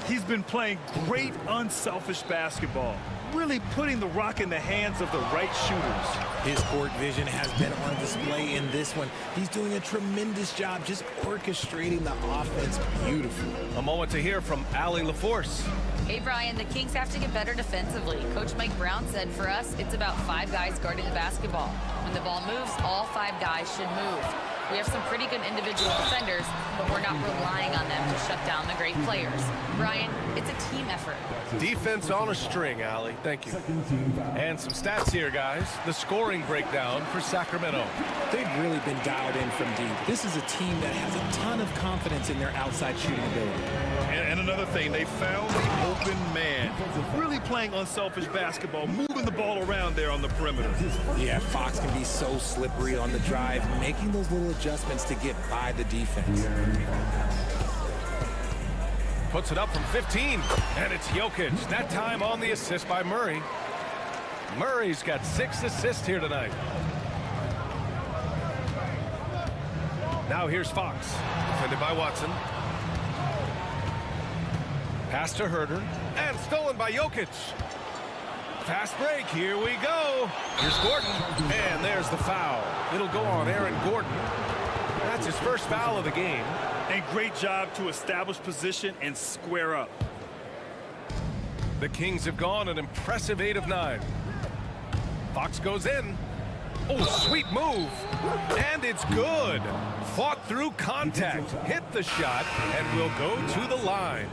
He's been playing great unselfish basketball. Really putting the rock in the hands of the right shooters. His court vision has been on display in this one. He's doing a tremendous job just orchestrating the offense beautifully. A moment to hear from Allie LaForce. Hey, Brian, the Kings have to get better defensively. Coach Mike Brown said for us, it's about 5 guys guarding the basketball. When the ball moves, all 5 guys should move. We have some pretty good individual defenders, but we're not relying on them to shut down the great players. Brian, it's a team effort. Defense on a string, Allie. Thank you. And some stats here, guys. The scoring breakdown for Sacramento. They've really been dialed in from deep. This is a team that has a ton of confidence in their outside shooting ability. And another thing, they found the open man. Really playing unselfish basketball, moving the ball around there on the perimeter. Yeah, Fox can be so slippery on the drive, making those little adjustments to get by the defense. Puts it up from 15, and it's Jokic. That time on the assist by Murray. Murray's got 6 assists here tonight. Now here's Fox, defended by Watson. Pass to Huerter, and stolen by Jokic. Fast break, here we go. Here's Gordon, and there's the foul. It'll go on Aaron Gordon. That's his first foul of the game. And great job to establish position and square up. The Kings have gone an impressive 8 of 9. Fox goes in. Oh, sweet move. And it's good. Fought through contact, hit the shot, and will go to the line.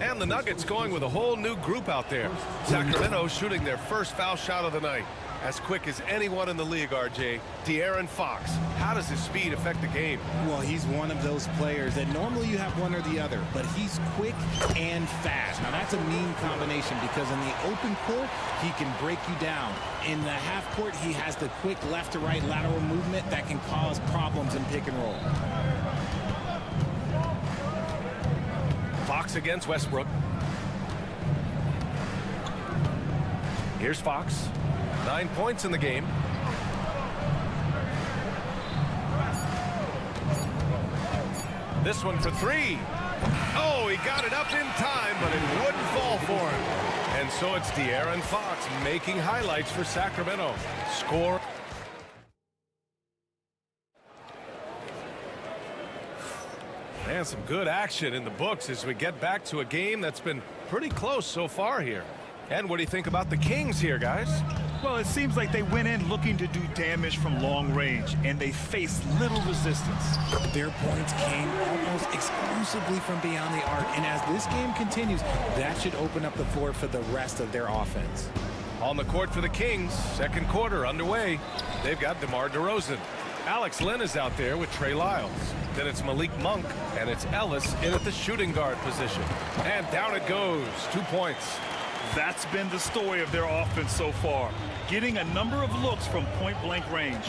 And the Nuggets going with a whole new group out there. Sacramento shooting their first foul shot of the night. As quick as anyone in the league, RJ. De'Aaron Fox. How does his speed affect the game? Well, he's one of those players that normally you have one or the other, but he's quick and fast. Now, that's a mean combination because in the open court, he can break you down. In the half court, he has the quick left to right lateral movement that can cause problems in pick and roll. Fox against Westbrook. Here's Fox. 9 points in the game. This one for 3. Oh, he got it up in time, but it wouldn't fall for him. And so it's De'Aaron Fox making highlights for Sacramento. Score. And some good action in the books as we get back to a game that's been pretty close so far here. And what do you think about the Kings here, guys? Well, it seems like they went in looking to do damage from long range, and they faced little resistance. Their points came almost exclusively from beyond the arc, and as this game continues, that should open up the floor for the rest of their offense. On the court for the Kings, second quarter underway. They've got DeMar DeRozan. Alex Len is out there with Trey Lyles. Then it's Malik Monk, and it's Ellis in at the shooting guard position. And down it goes, 2 points. That's been the story of their offense so far, getting a number of looks from point-blank range.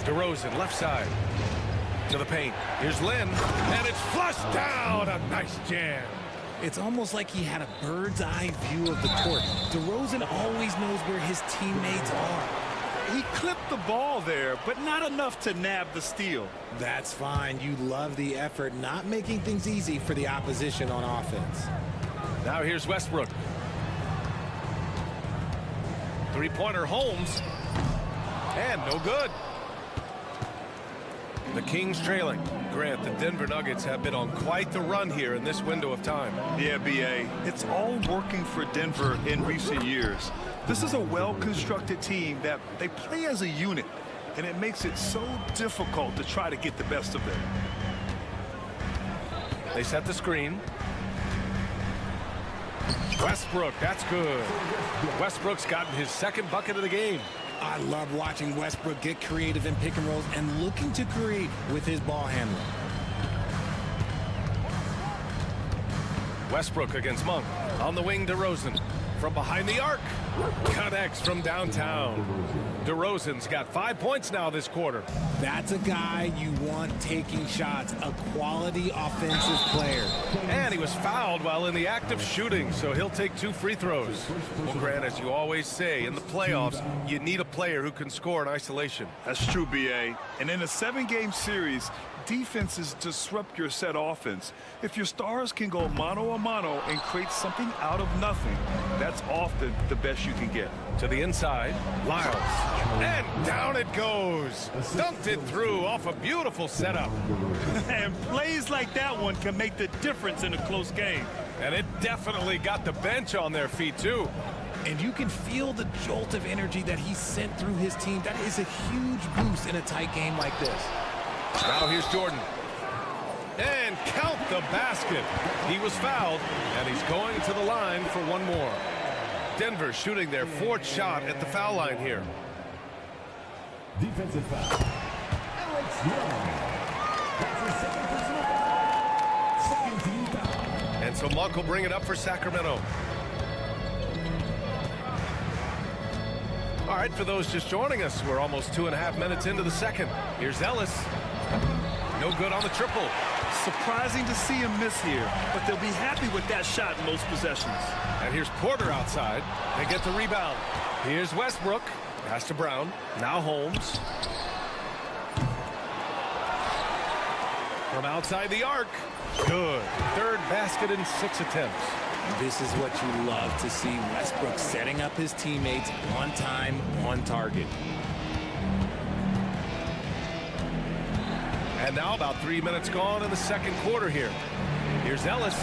DeRozan, left side, to the paint. Here's Len, and it's flushed down. A nice jam. It's almost like he had a bird's-eye view of the court. DeRozan always knows where his teammates are. He clipped the ball there, but not enough to nab the steal. That's fine. You love the effort, not making things easy for the opposition on offense. Now here's Westbrook. Three-pointer Holmes. And no good. The Kings trailing. Grant, the Denver Nuggets have been on quite the run here in this window of time. Yeah, B.A. It's all working for Denver in recent years. This is a well-constructed team that they play as a unit, and it makes it so difficult to try to get the best of them. They set the screen. Westbrook, that's good. Westbrook's gotten his second bucket of the game. I love watching Westbrook get creative in pick and rolls and looking to create with his ball handling. Westbrook against Monk. On the wing, DeRozan. From behind the arc. Connects from downtown. DeRozan's got 5 points now this quarter. That's a guy you want taking shots, a quality offensive player. And he was fouled while in the act of shooting, so he'll take 2 free throws. Well, Grant, as you always say, in the playoffs, you need a player who can score in isolation. That's true, B.A. And in a 7-game series, defenses disrupt your set offense. If your stars can go mano-a-mano and create something out of nothing, that's often the best you can get. To the inside, Lyles. And down it goes. Dumped it through off a beautiful setup. And plays like that one can make the difference in a close game. And it definitely got the bench on their feet, too. And you can feel the jolt of energy that he sent through his team. That is a huge boost in a tight game like this. Now here's Jordan. And count the basket. He was fouled, and he's going to the line for one more. Denver shooting their 4th shot at the foul line here. Defensive foul. Alex Young. That's his second personal foul. Second team foul. And so Monk will bring it up for Sacramento. All right, for those just joining us, we're almost 2.5 minutes into the second. Here's Ellis. No good on the triple. Surprising to see him miss here, but they'll be happy with that shot in most possessions. And here's Porter outside. They get the rebound. Here's Westbrook. Pass to Brown. Now Holmes. From outside the arc. Good. 3rd basket in 6 attempts. This is what you love to see. Westbrook setting up his teammates on time, on target. And now about 3 minutes gone in the second quarter here. Here's Ellis.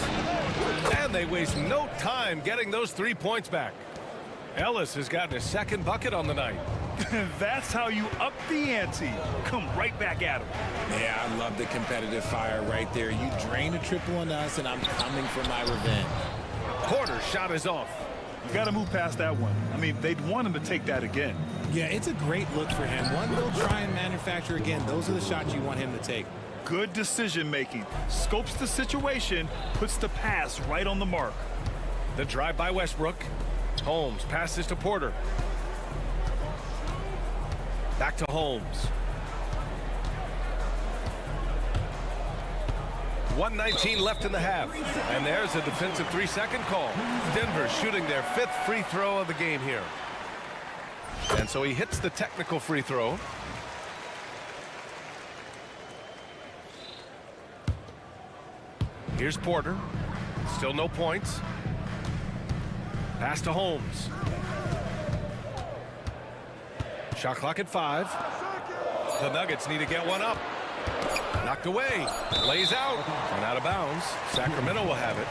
And they waste no time getting those 3 points back. Ellis has gotten his second bucket on the night. That's how you up the ante. Come right back at him. Yeah, I love the competitive fire right there. You drain a triple on us, and I'm coming for my revenge. Porter's shot is off. You got to move past that one. I mean, they'd want him to take that again. Yeah, it's a great look for him. One they'll try and manufacture again. Those are the shots you want him to take. Good decision making. Scopes the situation, puts the pass right on the mark. The drive by Westbrook. Holmes passes to Porter. Back to Holmes. 1:19 left in the half. And there's a defensive 3-second call. Denver shooting their 5th free throw of the game here. And so he hits the technical free throw. Here's Porter. Still no points. Pass to Holmes. Shot clock at 5. The Nuggets need to get one up. Knocked away. Lays out. And out of bounds. Sacramento will have it.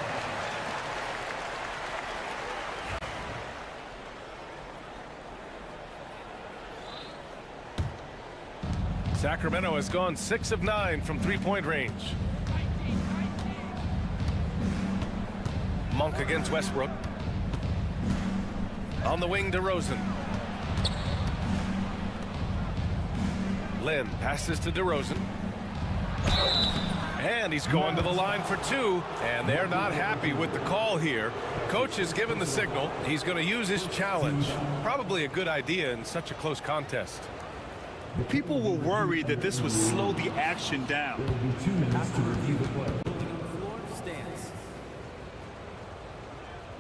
Sacramento has gone 6 of 9 from 3-point range. Monk against Westbrook. On the wing, DeRozan. Lynn passes to DeRozan. And he's going to the line for 2. And they're not happy with the call here. Coach has given the signal. He's going to use his challenge. Probably a good idea in such a close contest. People were worried that this would slow the action down.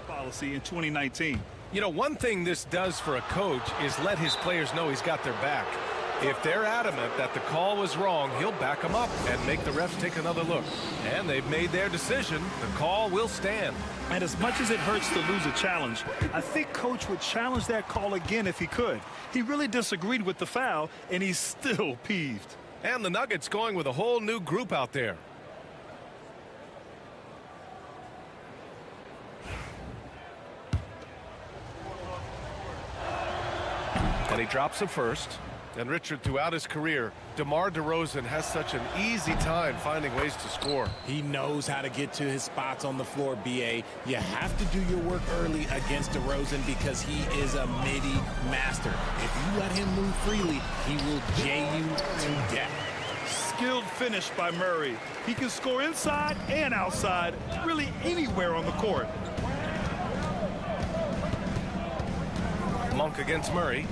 Policy in 2019. You know, one thing this does for a coach is let his players know he's got their back. If they're adamant that the call was wrong, he'll back them up and make the refs take another look. And they've made their decision. The call will stand. And as much as it hurts to lose a challenge, I think Coach would challenge that call again if he could. He really disagreed with the foul, and he's still peeved. And the Nuggets going with a whole new group out there. And he drops a first. And Richard, throughout his career, DeMar DeRozan has such an easy time finding ways to score. He knows how to get to his spots on the floor, BA. You have to do your work early against DeRozan because he is a midi master. If you let him move freely, he will jay you to death. Skilled finish by Murray. He can score inside and outside, really anywhere on the court. Monk against Murray.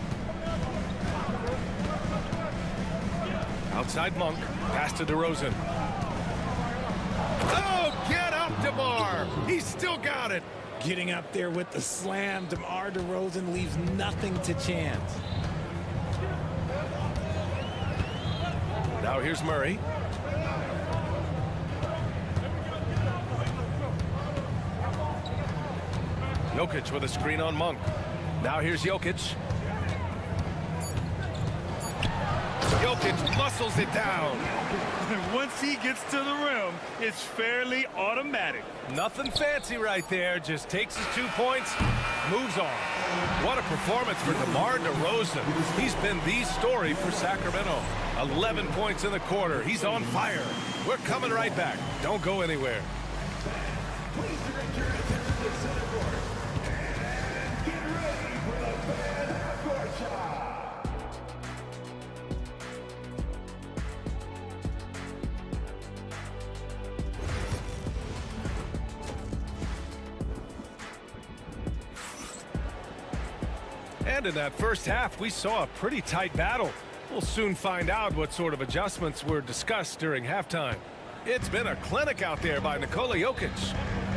Outside Monk, pass to DeRozan. Oh, get up, DeMar! He's still got it. Getting up there with the slam, DeMar DeRozan leaves nothing to chance. Now here's Murray. Jokic with a screen on Monk. Now here's Jokic. Jokic muscles it down. Once he gets to the rim, it's fairly automatic. Nothing fancy right there. Just takes his 2 points, moves on. What a performance for DeMar DeRozan. He's been the story for Sacramento. 11 points in the quarter. He's on fire. We're coming right back. Don't go anywhere. And in that first half, we saw a pretty tight battle. We'll soon find out what sort of adjustments were discussed during halftime. It's been a clinic out there by Nikola Jokic.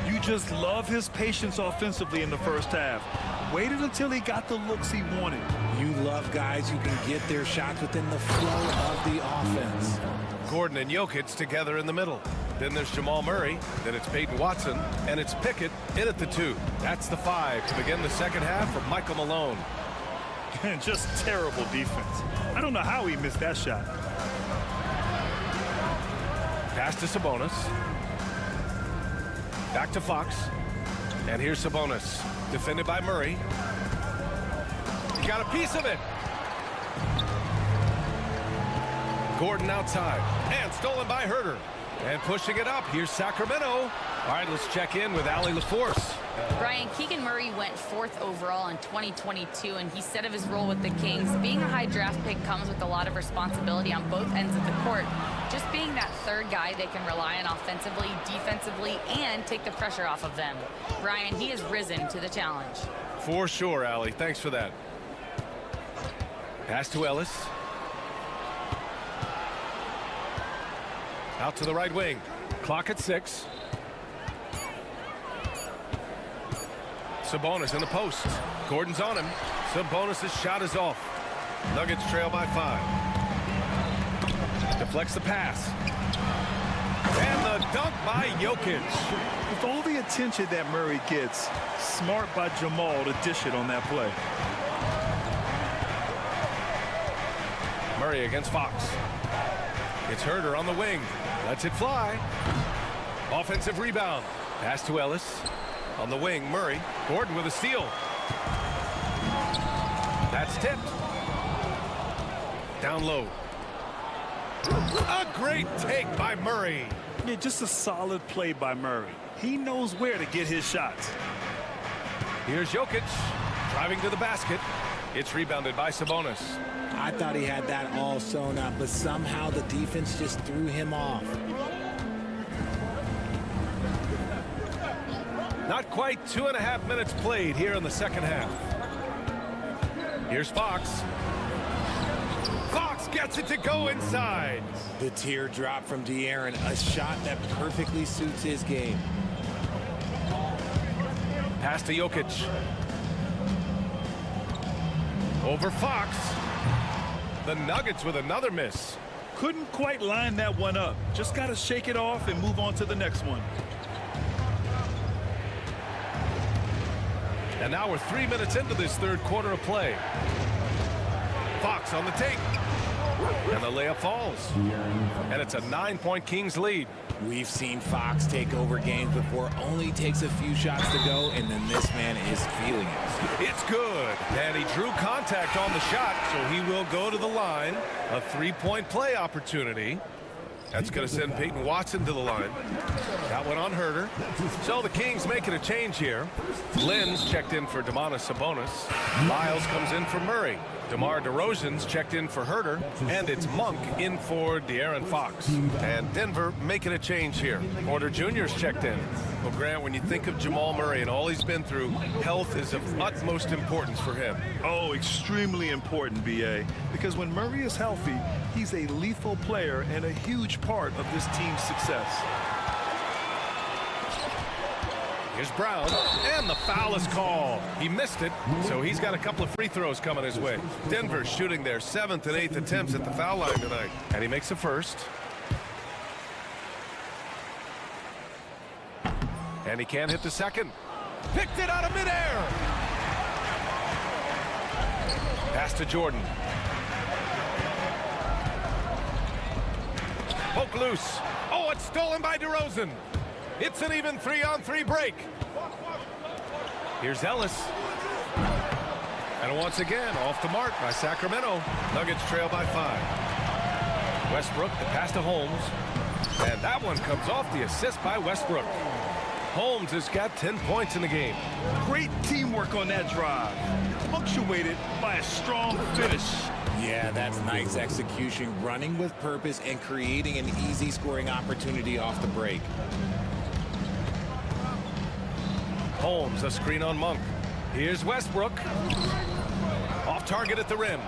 You just love his patience offensively in the first half. Waited until he got the looks he wanted. You love guys who can get their shots within the flow of the offense. Gordon and Jokic together in the middle. Then there's Jamal Murray. Then it's Peyton Watson. And it's Pickett in at the 2. That's the 5 to begin the second half for Michael Malone. And just terrible defense. I don't know how he missed that shot. Pass to Sabonis. Back to Fox. And here's Sabonis. Defended by Murray. He got a piece of it. Gordon outside. And stolen by Herter. And pushing it up. Here's Sacramento. All right, let's check in with Allie LaForce. Brian, Keegan-Murray went 4th overall in 2022, and he said of his role with the Kings, being a high draft pick comes with a lot of responsibility on both ends of the court. Just being that third guy they can rely on offensively, defensively, and take the pressure off of them. Brian, he has risen to the challenge. For sure, Allie. Thanks for that. Pass to Ellis. Out to the right wing. Clock at 6. Sabonis in the post. Gordon's on him. Sabonis' shot is off. Nuggets trail by 5. Deflects the pass. And the dunk by Jokic. With all the attention that Murray gets, smart by Jamal to dish it on that play. Murray against Fox. It's Herter on the wing. Lets it fly. Offensive rebound. Pass to Ellis. On the wing, Murray. Gordon with a steal. That's tipped. Down low. A great take by Murray. Yeah, just a solid play by Murray. He knows where to get his shots. Here's Jokic driving to the basket. It's rebounded by Sabonis. I thought he had that all sewn up, but somehow the defense just threw him off. Not quite 2.5 minutes played here in the second half. Here's Fox. Fox gets it to go inside. The teardrop from De'Aaron, a shot that perfectly suits his game. Pass to Jokic. Over Fox. The Nuggets with another miss. Couldn't quite line that one up. Just got to shake it off and move on to the next one. And now we're 3 minutes into this third quarter of play. Fox on the take. And the layup falls. And it's a 9-point Kings lead. We've seen Fox take over games before, only takes a few shots to go, and then this man is feeling it. It's good. And he drew contact on the shot, so he will go to the line. A 3-point play opportunity. That's going to send Peyton Watson to the line. That one on Herter. So the Kings making a change here. Lynn's checked in for Domantas Sabonis. Miles comes in for Murray. DeMar DeRozan's checked in for Herter. And it's Monk in for De'Aaron Fox. And Denver making a change here. Porter Jr.'s checked in. Well, Grant, when you think of Jamal Murray and all he's been through, health is of utmost importance for him. Oh, extremely important, B.A. Because when Murray is healthy, he's a lethal player and a huge part of this team's success. Here's Brown, and the foul is called. He missed it, so he's got a couple of free throws coming his way. Denver shooting their 7th and 8th attempts at the foul line tonight. And he makes the first. And he can't hit the second. Picked it out of midair. Pass to Jordan. Poke loose. Oh, it's stolen by DeRozan. It's an even 3-on-3 break. Here's Ellis. And once again, off the mark by Sacramento. Nuggets trail by 5. Westbrook, the pass to Holmes. And that one comes off the assist by Westbrook. Holmes has got 10 points in the game. Great teamwork on that drive. Punctuated by a strong finish. Yeah, that's nice execution, running with purpose and creating an easy scoring opportunity off the break. Holmes, a screen on Monk. Here's Westbrook. Off target at the rim.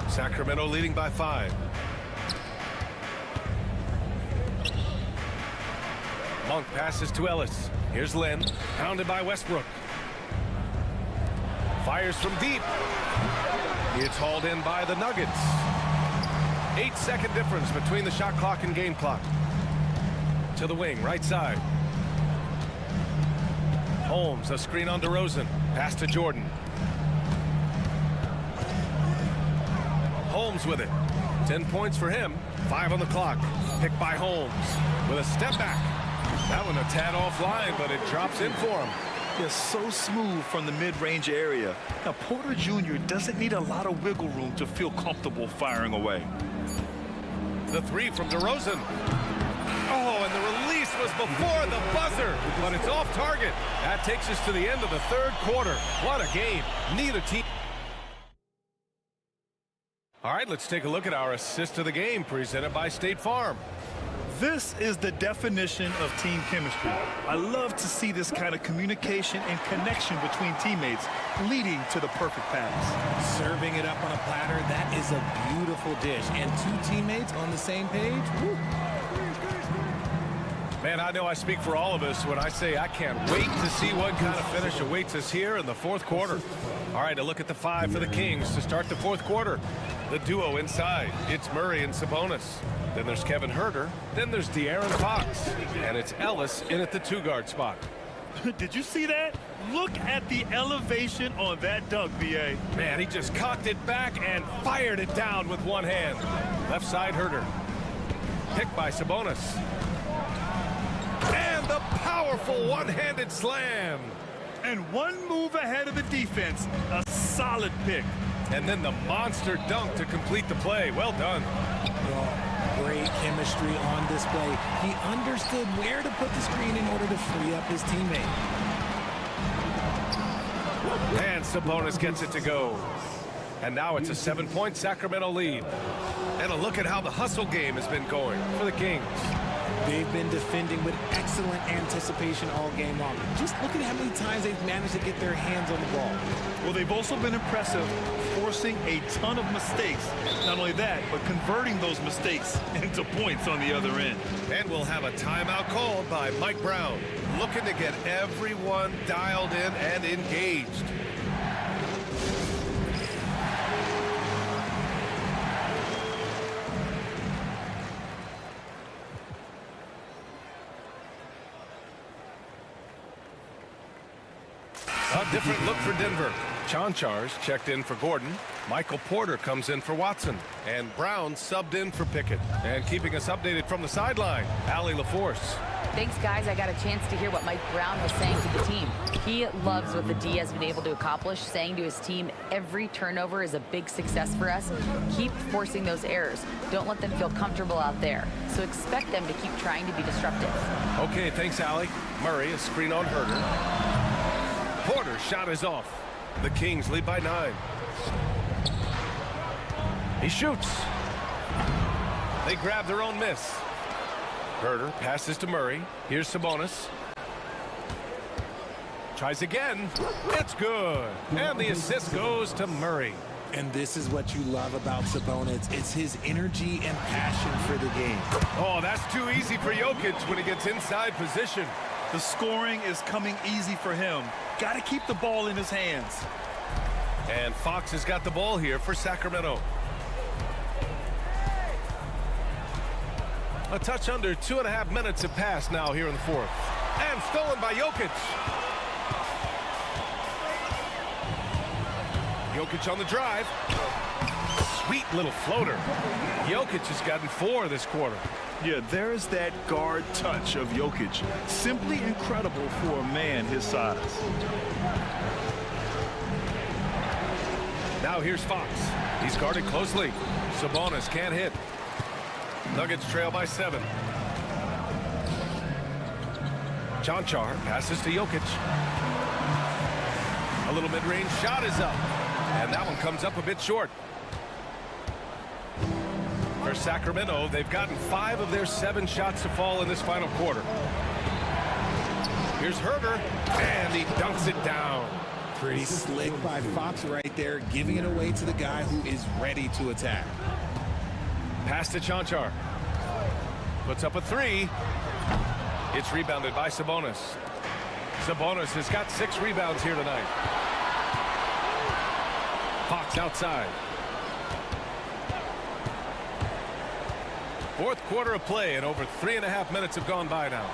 Sacramento leading by 5. Monk passes to Ellis. Here's Lynn, pounded by Westbrook. Fires from deep. It's hauled in by the Nuggets. 8-second difference between the shot clock and game clock. To the wing, right side. Holmes, a screen on DeRozan. Pass to Jordan. Holmes with it. 10 points for him. 5 on the clock. Picked by Holmes with a step back. That one a tad offline, but it drops in for him. They're so smooth from the mid-range area. Now, Porter Jr. doesn't need a lot of wiggle room to feel comfortable firing away. The three from DeRozan. Oh, and the release was before the buzzer, but it's off target. That takes us to the end of the third quarter. What a game. Neither team. All right, let's take a look at our assist of the game presented by State Farm. This is the definition of team chemistry. I love to see this kind of communication and connection between teammates leading to the perfect pass. Serving it up on a platter, that is a beautiful dish. And two teammates on the same page. Woo. Man, I know I speak for all of us when I say I can't wait to see what kind of finish awaits us here in the fourth quarter. All right, a look at the five for the Kings to start the fourth quarter. The duo inside, it's Murray and Sabonis. Then there's Kevin Huerter. Then there's De'Aaron Fox. And it's Ellis in at the two-guard spot. Did you see that? Look at the elevation on that dunk, B.A. Man, he just cocked it back and fired it down with one hand. Left side Huerter. Picked by Sabonis. And the powerful one-handed slam. And one move ahead of the defense. A solid pick. And then the monster dunk to complete the play. Well done. Great chemistry on display. He understood where to put the screen in order to free up his teammate. And Sabonis gets it to go. And now it's a 7-point Sacramento lead. And a look at how the hustle game has been going for the Kings. They've been defending with excellent anticipation all game long. Just look at how many times they've managed to get their hands on the ball. Well, they've also been impressive, forcing a ton of mistakes. Not only that, but converting those mistakes into points on the other end. And we'll have a timeout called by Mike Brown, looking to get everyone dialed in and engaged. A different look for Denver. Chanchar's checked in for Gordon. Michael Porter comes in for Watson. And Brown subbed in for Pickett. And keeping us updated from the sideline, Allie LaForce. Thanks, guys. I got a chance to hear what Mike Brown was saying to the team. He loves what the D has been able to accomplish, saying to his team, every turnover is a big success for us. Keep forcing those errors. Don't let them feel comfortable out there. So expect them to keep trying to be disruptive. Okay, thanks, Allie. Murray, a screen on Huerter. Porter's shot is off. The Kings lead by 9. He shoots. They grab their own miss. Huerter passes to Murray. Here's Sabonis. Tries again. It's good. And the assist goes to Murray. And this is what you love about Sabonis. It's his energy and passion for the game. Oh, that's too easy for Jokic when he gets inside position. The scoring is coming easy for him. Got to keep the ball in his hands. And Fox has got the ball here for Sacramento. A touch under 2.5 minutes have passed now here in the fourth. And stolen by Jokic. Jokic on the drive. Sweet little floater. Jokic has gotten 4 this quarter. Yeah, there's that guard touch of Jokic. Simply incredible for a man his size. Now here's Fox. He's guarded closely. Sabonis can't hit. Nuggets trail by 7. Chanchar passes to Jokic. A little mid-range shot is up. And that one comes up a bit short. For Sacramento, they've gotten 5 of their 7 shots to fall in this final quarter. Here's Huerter, and he dunks it down. Pretty slick by Fox right there, giving it away to the guy who is ready to attack. Pass to Chanchar. Puts up a 3. It's rebounded by Sabonis. Sabonis has got 6 rebounds here tonight. Fox outside. Fourth quarter of play, and over 3.5 minutes have gone by now.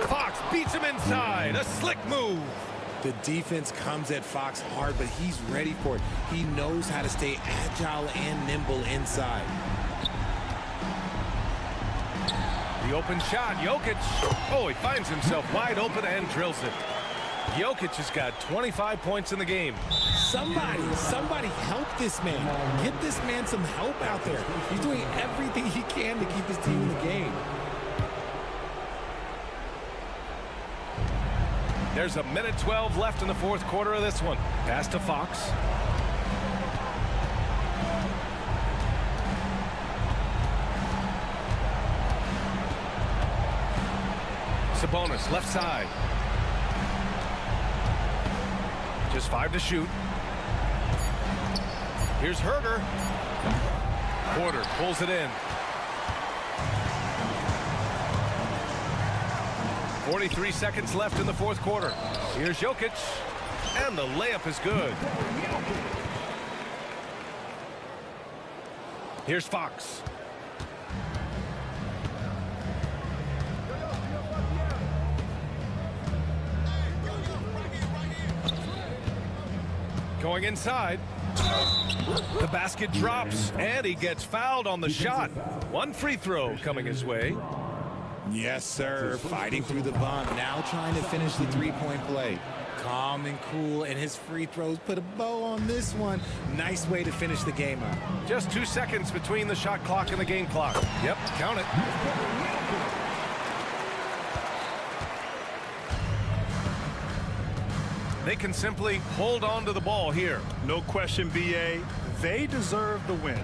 Fox beats him inside. A slick move. The defense comes at Fox hard, but he's ready for it. He knows how to stay agile and nimble inside. The open shot, Jokic. Oh, he finds himself wide open and drills it. Jokic has got 25 points in the game. Somebody help this man. Get this man some help out there. He's doing everything he can to keep his team in the game. There's a minute 12 left in the fourth quarter of this one. Pass to Fox. Sabonis, left side. Just 5 to shoot. Here's Herter. Porter pulls it in. 43 seconds left in the fourth quarter. Here's Jokic. And the layup is good. Here's Fox. Going inside. The basket drops, and he gets fouled on the shot. One free throw coming his way. Yes, sir. Fighting through the bump. Now trying to finish the three-point play. Calm and cool, and his free throws put a bow on this one. Nice way to finish the game up. Just 2 seconds between the shot clock and the game clock. Yep, count it. They can simply hold on to the ball here. No question, BA. They deserve the win.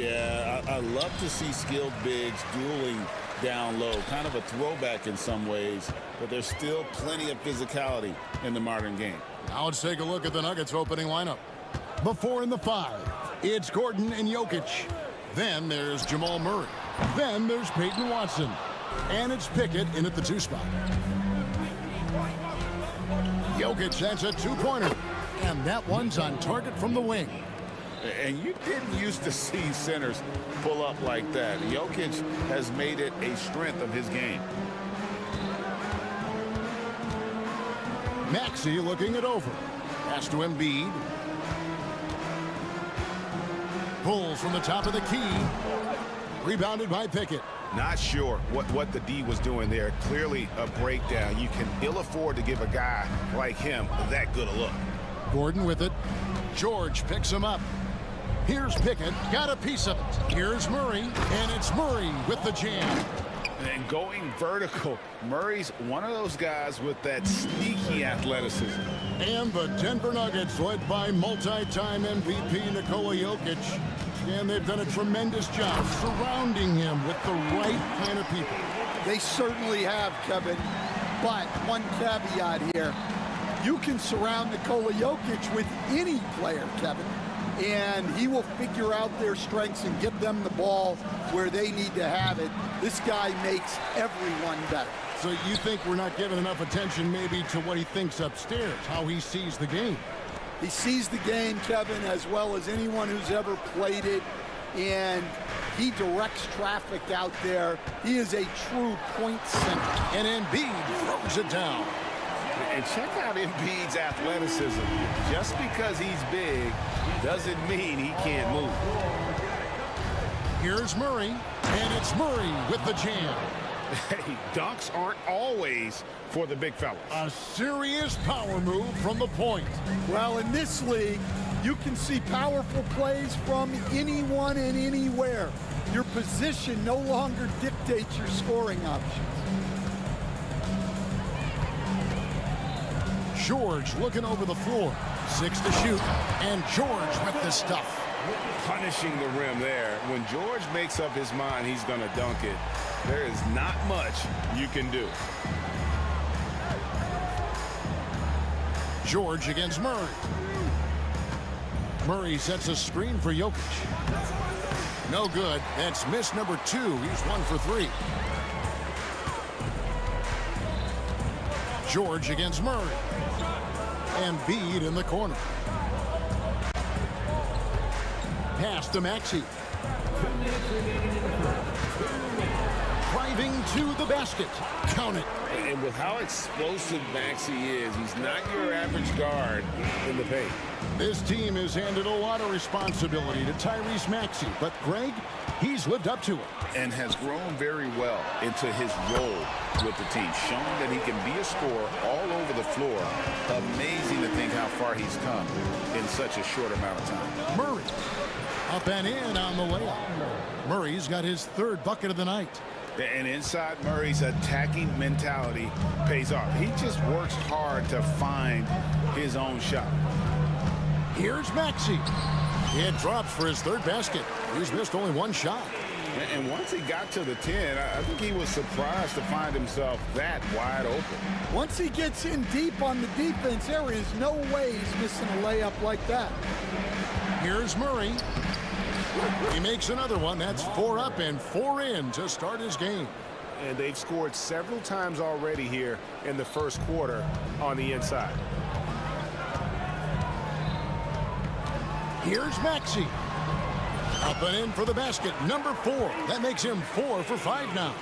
Yeah, I love to see skilled bigs dueling down low. Kind of a throwback in some ways, but there's still plenty of physicality in the modern game. Now let's take a look at the Nuggets opening lineup. The 4 and the 5. It's Gordon and Jokic. Then there's Jamal Murray. Then there's Peyton Watson. And it's Pickett in at the 2 spot. Jokic, that's a 2-pointer. And that one's on target from the wing. And you didn't used to see centers pull up like that. Jokic has made it a strength of his game. Maxey looking it over. Pass to Embiid. Pulls from the top of the key. Rebounded by Pickett. Not sure what the D was doing there. Clearly a breakdown. You can ill afford to give a guy like him that good a look. Gordon with it. George picks him up. Here's Pickett. Got a piece of it. Here's Murray. And it's Murray with the jam. And going vertical, Murray's one of those guys with that sneaky athleticism. And the Denver Nuggets, led by multi-time MVP Nikola Jokic. And they've done a tremendous job surrounding him with the right kind of people. They certainly have, Kevin. But one caveat here. You can surround Nikola Jokic with any player, Kevin, and he will figure out their strengths and get them the ball where they need to have it. This guy makes everyone better. So you think we're not giving enough attention maybe to what he thinks upstairs, how he sees the game? He sees the game, Kevin, as well as anyone who's ever played it, and he directs traffic out there. He is a true point center. And Embiid throws it down. And check out Embiid's athleticism. Just because he's big doesn't mean he can't move. Here's Murray, and it's Murray with the jam. Hey, dunks aren't always for the big fellas. A serious power move from the point. Well, in this league, you can see powerful plays from anyone and anywhere. Your position no longer dictates your scoring options. George looking over the floor. 6 to shoot. And George with the stuff. Punishing the rim there. When George makes up his mind he's going to dunk it, there is not much you can do. George against Murray. Murray sets a screen for Jokic. No good. That's miss number 2. He's 1 for 3. George against Murray. Embiid in the corner. Pass to Maxey. Driving to the basket. Count it. And with how explosive Maxey is, he's not your average guard in the paint. This team has handed a lot of responsibility to Tyrese Maxey, but Greg, he's lived up to it. And has grown very well into his role with the team, showing that he can be a scorer all over the floor. Amazing to think how far he's come in such a short amount of time. Murray, up and in on the layup. Murray's got his 3rd bucket of the night. And inside Murray's attacking mentality pays off. He just works hard to find his own shot. Here's Maxey. It drops for his 3rd basket. He's missed only 1 shot. And once he got to the 10, I think he was surprised to find himself that wide open. Once he gets in deep on the defense, there is no way he's missing a layup like that. Here's Murray. He makes another one. That's 4 up and 4 in to start his game. And they've scored several times already here in the first quarter on the inside. Here's Maxey. Up and in for the basket, number 4. That makes him 4 for 5 now.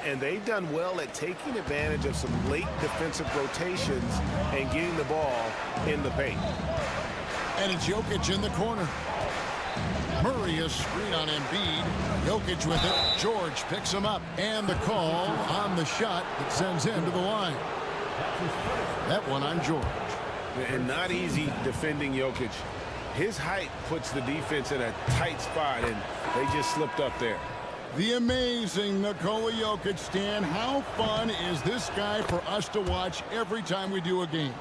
And they've done well at taking advantage of some late defensive rotations and getting the ball in the paint. And it's Jokic in the corner. Murray a screen on Embiid. Jokic with it. George picks him up. And the call on the shot that sends him to the line. That one on George. And not easy defending Jokic. His height puts the defense in a tight spot, and they just slipped up there. The amazing Nikola Jokic, Stan. How fun is this guy for us to watch every time we do a game?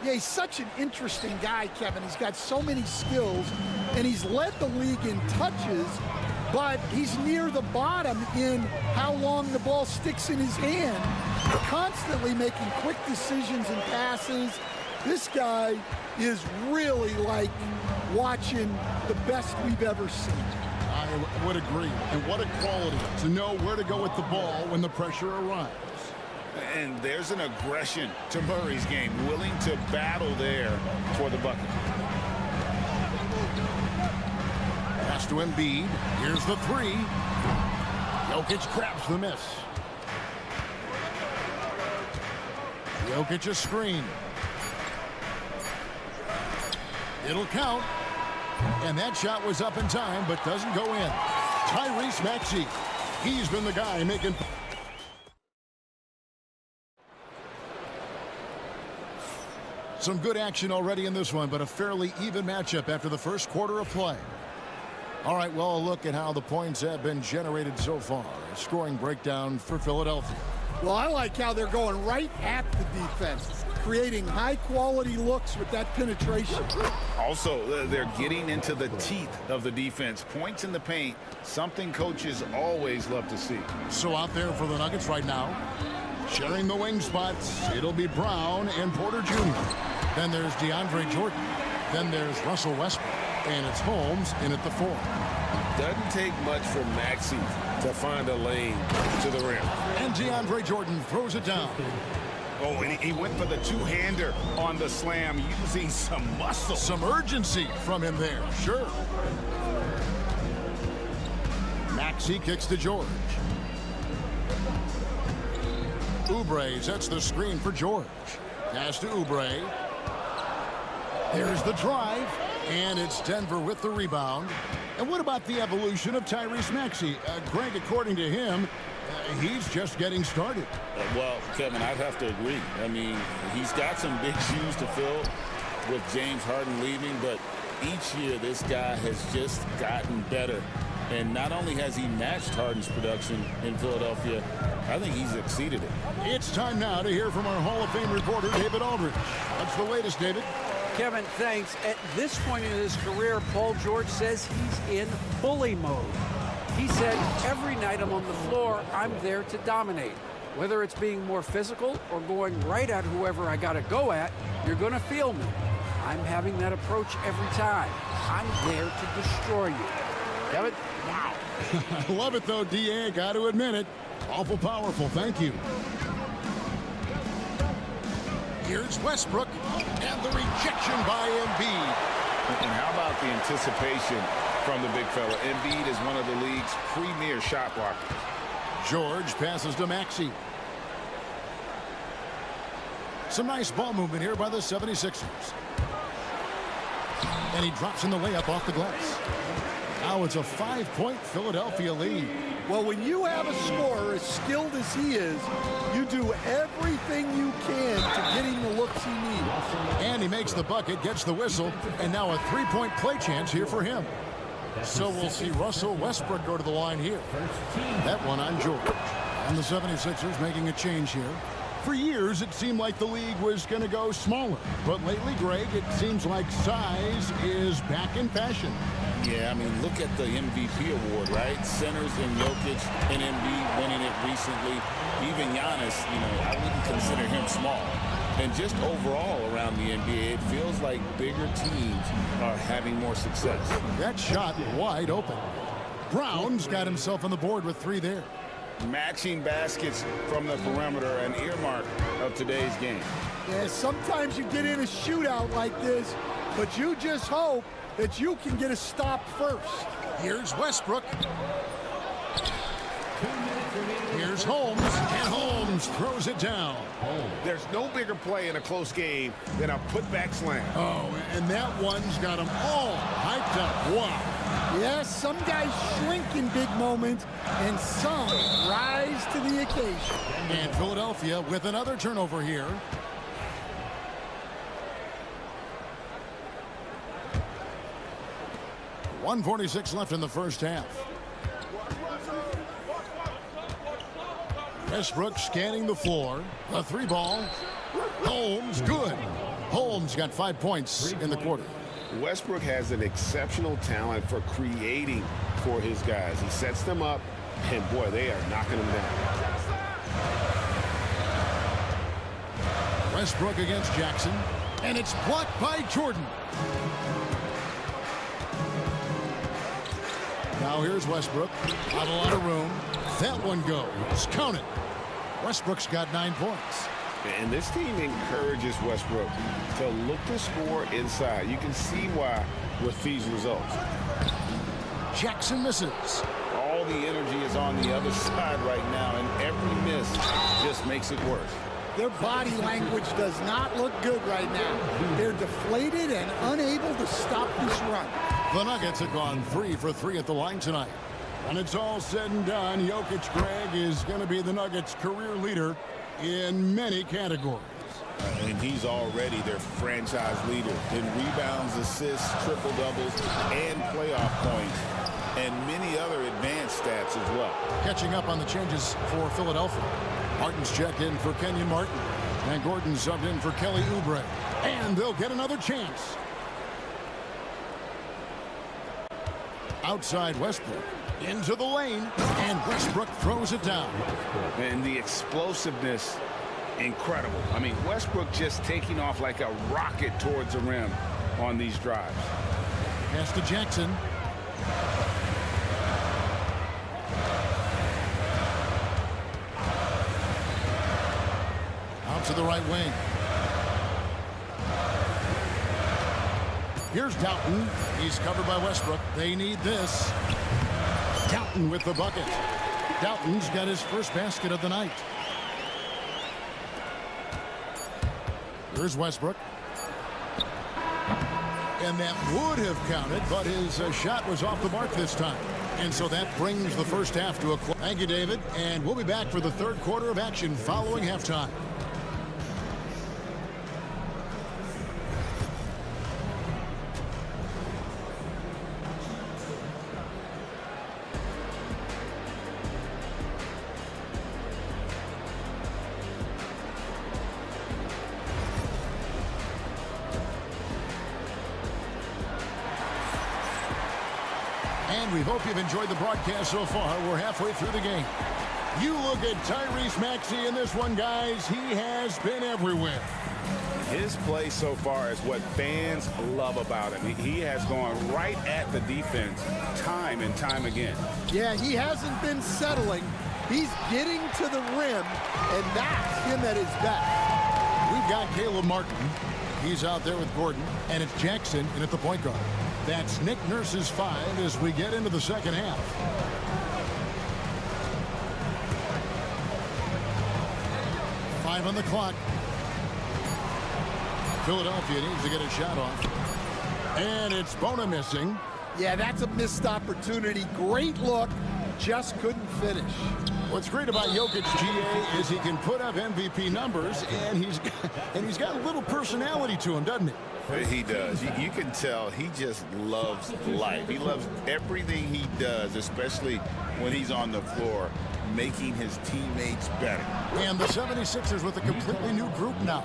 Yeah, he's such an interesting guy, Kevin. He's got so many skills, and he's led the league in touches but he's near the bottom in how long the ball sticks in his hand. Constantly making quick decisions and passes. This guy is really like watching the best we've ever seen. I would agree. And what a quality to know where to go with the ball when the pressure arrives. And there's an aggression to Murray's game, willing to battle there for the bucket. Pass to Embiid. Here's the three. Jokic grabs the miss. Jokic a screen. It'll count. And that shot was up in time, but doesn't go in. Tyrese Maxey. He's been the guy making... Some good action already in this one, but a fairly even matchup after the first quarter of play. All right, well, a look at how the points have been generated so far. A scoring breakdown for Philadelphia. Well, I like how they're going right at the defense, creating high-quality looks with that penetration. Also, they're getting into the teeth of the defense. Points in the paint, something coaches always love to see. So out there for the Nuggets right now, sharing the wing spots, it'll be Brown and Porter Jr. Then there's DeAndre Jordan. Then there's Russell Westbrook. And it's Holmes in at the 4. Doesn't take much for Maxey to find a lane to the rim. And DeAndre Jordan throws it down. Oh, and he went for the two-hander on the slam, using some muscle. Some urgency from him there, sure. Maxey kicks to George. Oubre sets the screen for George. Pass to Oubre. There's the drive. And it's Denver with the rebound. And what about the evolution of Tyrese Maxey? Greg, according to him, he's just getting started. Well, Kevin, I'd have to agree. I mean, he's got some big shoes to fill with James Harden leaving, but each year this guy has just gotten better. And not only has he matched Harden's production in Philadelphia, I think he's exceeded it. It's time now to hear from our Hall of Fame reporter, David Aldridge. What's the latest, David? Kevin, thanks. At this point in his career, Paul George says he's in bully mode. He said, every night I'm on the floor, I'm there to dominate. Whether it's being more physical or going right at whoever I got to go at, you're going to feel me. I'm having that approach every time. I'm there to destroy you. Kevin? Wow. I love it, though, D.A. Got to admit it. Awful powerful. Thank you. Here's Westbrook, and the rejection by Embiid. And how about the anticipation from the big fella? Embiid is one of the league's premier shot blockers. George passes to Maxey. Some nice ball movement here by the 76ers. And he drops in the layup off the glass. Now it's a 5-point Philadelphia lead. Well, when you have a scorer as skilled as he is, you do everything you can to get him the looks he needs. And he makes the bucket, gets the whistle, and now a 3-point play chance here for him. So we'll see Russell Westbrook go to the line here. That one on George. And the 76ers making a change here. For years, it seemed like the league was going to go smaller. But lately, Greg, it seems like size is back in fashion. Yeah, I mean, look at the MVP award, right? Centers in Jokic and Embiid winning it recently. Even Giannis, I wouldn't consider him small. And just overall around the NBA, it feels like bigger teams are having more success. That shot wide open. Brown's got himself on the board with 3 there. Matching baskets from the perimeter, an earmark of today's game. Yeah, sometimes you get in a shootout like this, but you just hope that you can get a stop first. Here's Westbrook. Here's Holmes, and Holmes throws it down. There's no bigger play in a close game than a putback slam. Oh, and that one's got them all hyped up. Wow. Yes, some guys shrink in big moments, and some rise to the occasion. And Philadelphia with another turnover here. .146 left in the first half. Westbrook scanning the floor. A 3 ball. Holmes, good. Holmes got 5 points in the quarter. Westbrook has an exceptional talent for creating for his guys. He sets them up, and boy, they are knocking them down. Westbrook against Jackson, and it's blocked by Jordan. Now here's Westbrook. Not a lot of room. That one goes. Count it. Westbrook's got 9 points. And this team encourages Westbrook to look to score inside. You can see why with these results. Jackson misses. All the energy is on the other side right now, and every miss just makes it worse. Their body language does not look good right now. They're deflated and unable to stop this run. The Nuggets have gone 3 for 3 at the line tonight. When it's all said and done, Jokic, Greg, is going to be the Nuggets' career leader in many categories. And he's already their franchise leader in rebounds, assists, triple-doubles, and playoff points, and many other advanced stats as well. Catching up on the changes for Philadelphia. Martin's checked in for Kenyon Martin, and Gordon subbed in for Kelly Oubre. And they'll get another chance. Outside Westbrook, into the lane, and Westbrook throws it down. And the explosiveness, incredible. I mean, Westbrook just taking off like a rocket towards the rim on these drives. Pass to Jackson. Out to the right wing. Here's Doughton. He's covered by Westbrook. They need this. Doughton with the bucket. Doughton's got his first basket of the night. Here's Westbrook. And that would have counted, but his shot was off the mark this time. And so that brings the first half to a close. Thank you, David. And we'll be back for the third quarter of action following halftime. And we hope you've enjoyed the broadcast so far. We're halfway through the game. You look at Tyrese Maxey in this one, guys. He has been everywhere. His play so far is what fans love about him. He has gone right at the defense time and time again. Yeah, he hasn't been settling. He's getting to the rim, and that's him at his best. We've got Caleb Martin. He's out there with Gordon, and it's Jackson in at the point guard. That's Nick Nurse's 5 as we get into the second half. Five on the clock. Philadelphia needs to get a shot off. And it's Bona missing. Yeah, that's a missed opportunity. Great look, just couldn't finish. What's great about Jokic, GA, is he can put up MVP numbers, and he's got a little personality to him, doesn't he? He does. You can tell he just loves life. He loves everything he does, especially when he's on the floor, making his teammates better. And the 76ers with a completely new group now.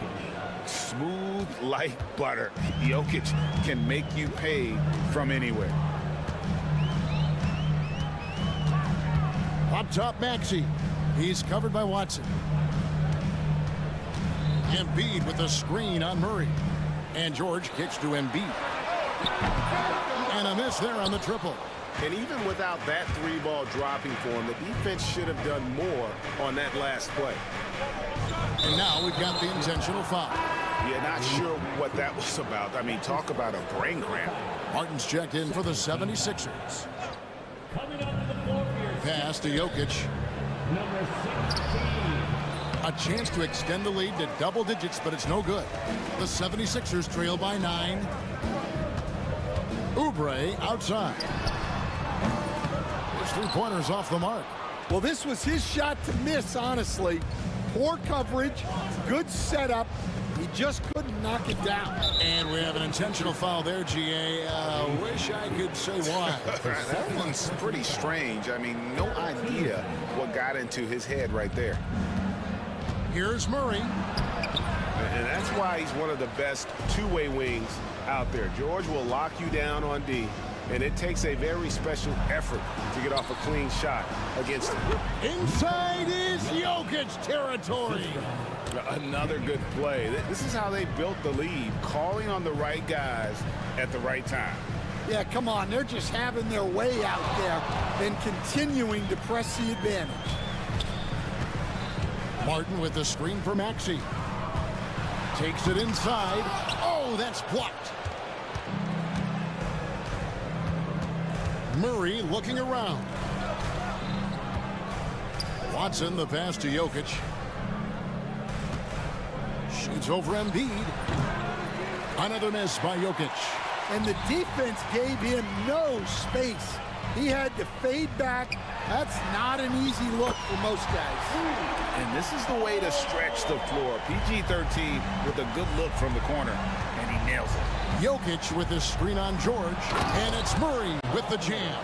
Smooth like butter. Jokic can make you pay from anywhere. Up top, Maxey. He's covered by Watson. Embiid with a screen on Murray. And George kicks to Embiid. And a miss there on the triple. And even without that 3-ball dropping for him, the defense should have done more on that last play. And now we've got the intentional foul. Yeah, not sure what that was about. I mean, talk about a brain cramp. Martin's checked in for the 76ers. Pass to Jokic. Number 16. A chance to extend the lead to double digits, but it's no good. The 76ers trail by 9. Oubre outside. His 3-pointer's off the mark. Well, this was his shot to miss, honestly. Poor coverage, good setup. He just couldn't knock it down. And we have an intentional foul there, GA. Wish I could say why. That one's pretty strange. I mean, no idea what got into his head right there. Here's Murray. And that's why he's one of the best two-way wings out there. George will lock you down on D, and it takes a very special effort to get off a clean shot against him. Inside is Jokic territory. Another good play. This is how they built the lead, calling on the right guys at the right time. Yeah, come on. They're just having their way out there and continuing to press the advantage. Martin with the screen for Maxey. Takes it inside. Oh, that's blocked. Murray looking around. Watson, the pass to Jokic. Shoots over Embiid. Another miss by Jokic. And the defense gave him no space. He had to fade back. That's not an easy look for most guys. And this is the way to stretch the floor. PG-13 with a good look from the corner, and he nails it. Jokic with his screen on George, and it's Murray with the jam.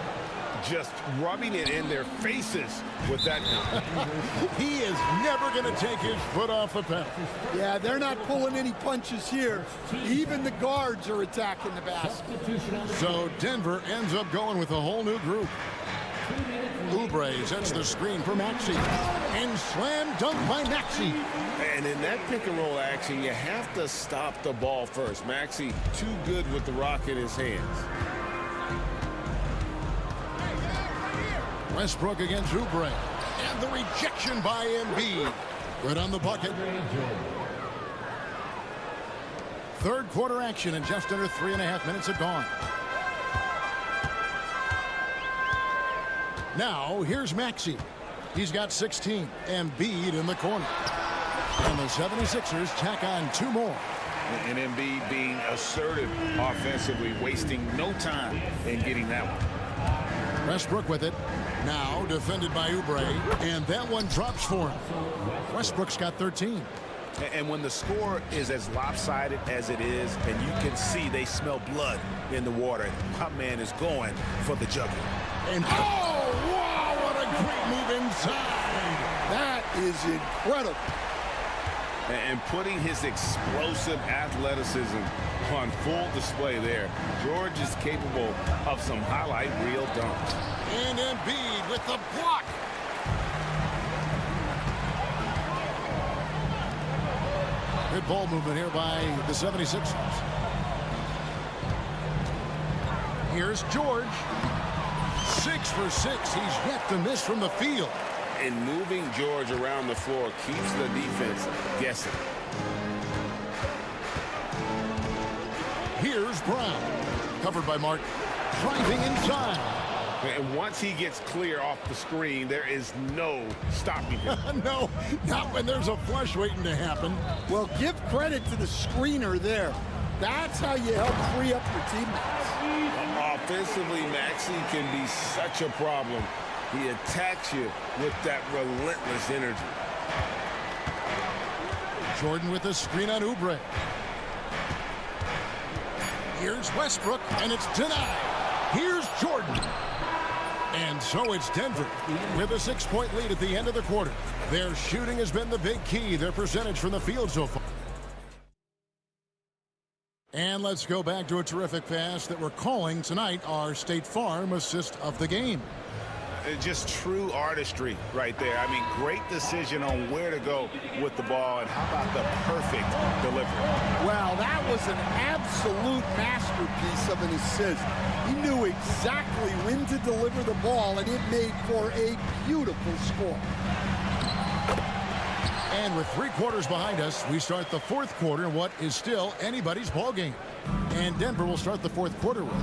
Just rubbing it in their faces with that. He is never going to take his foot off the pedal. Yeah, they're not pulling any punches here. Even the guards are attacking the basket. So Denver ends up going with a whole new group. Oubre sets the screen for Maxey. And slam dunk by Maxey. And in that pick-and-roll action, you have to stop the ball first. Maxey too good with the rock in his hands. Westbrook against Oubre. And the rejection by Embiid. Good on the bucket. Third quarter action, and just under 3.5 minutes have gone. Now, here's Maxey. He's got 16. Embiid in the corner. And the 76ers tack on 2 more. And Embiid being assertive offensively, wasting no time in getting that one. Westbrook with it. Now defended by Oubre. And that one drops for him. Westbrook's got 13. And when the score is as lopsided as it is, and you can see they smell blood in the water, my man is going for the jugular. And oh, wow, what a great move inside. That is incredible. And putting his explosive athleticism on full display there. George is capable of some highlight reel dunks. And Embiid with the block. Good ball movement here by the 76ers. Here's George. 6 for 6. He's yet to miss from the field. And moving George around the floor keeps the defense guessing. Here's Brown. Covered by Martin. Driving inside. And once he gets clear off the screen, there is no stopping him. No, not when there's a flush waiting to happen. Well, give credit to the screener there. That's how you help free up your teammates. Offensively, Maxey can be such a problem. He attacks you with that relentless energy. Jordan with the screen on Oubre. Here's Westbrook, and it's denied. Here's Jordan. And so it's Denver with a 6-point lead at the end of the quarter. Their shooting has been the big key, their percentage from the field so far. And let's go back to a terrific pass that we're calling tonight our State Farm assist of the game. Just true artistry right there. I mean, great decision on where to go with the ball, and how about the perfect delivery? Well, that was an absolute masterpiece of an assist. He knew exactly when to deliver the ball, and it made for a beautiful score. And with 3 quarters behind us, we start the 4th quarter in what is still anybody's ball game. And Denver will start the 4th quarter with.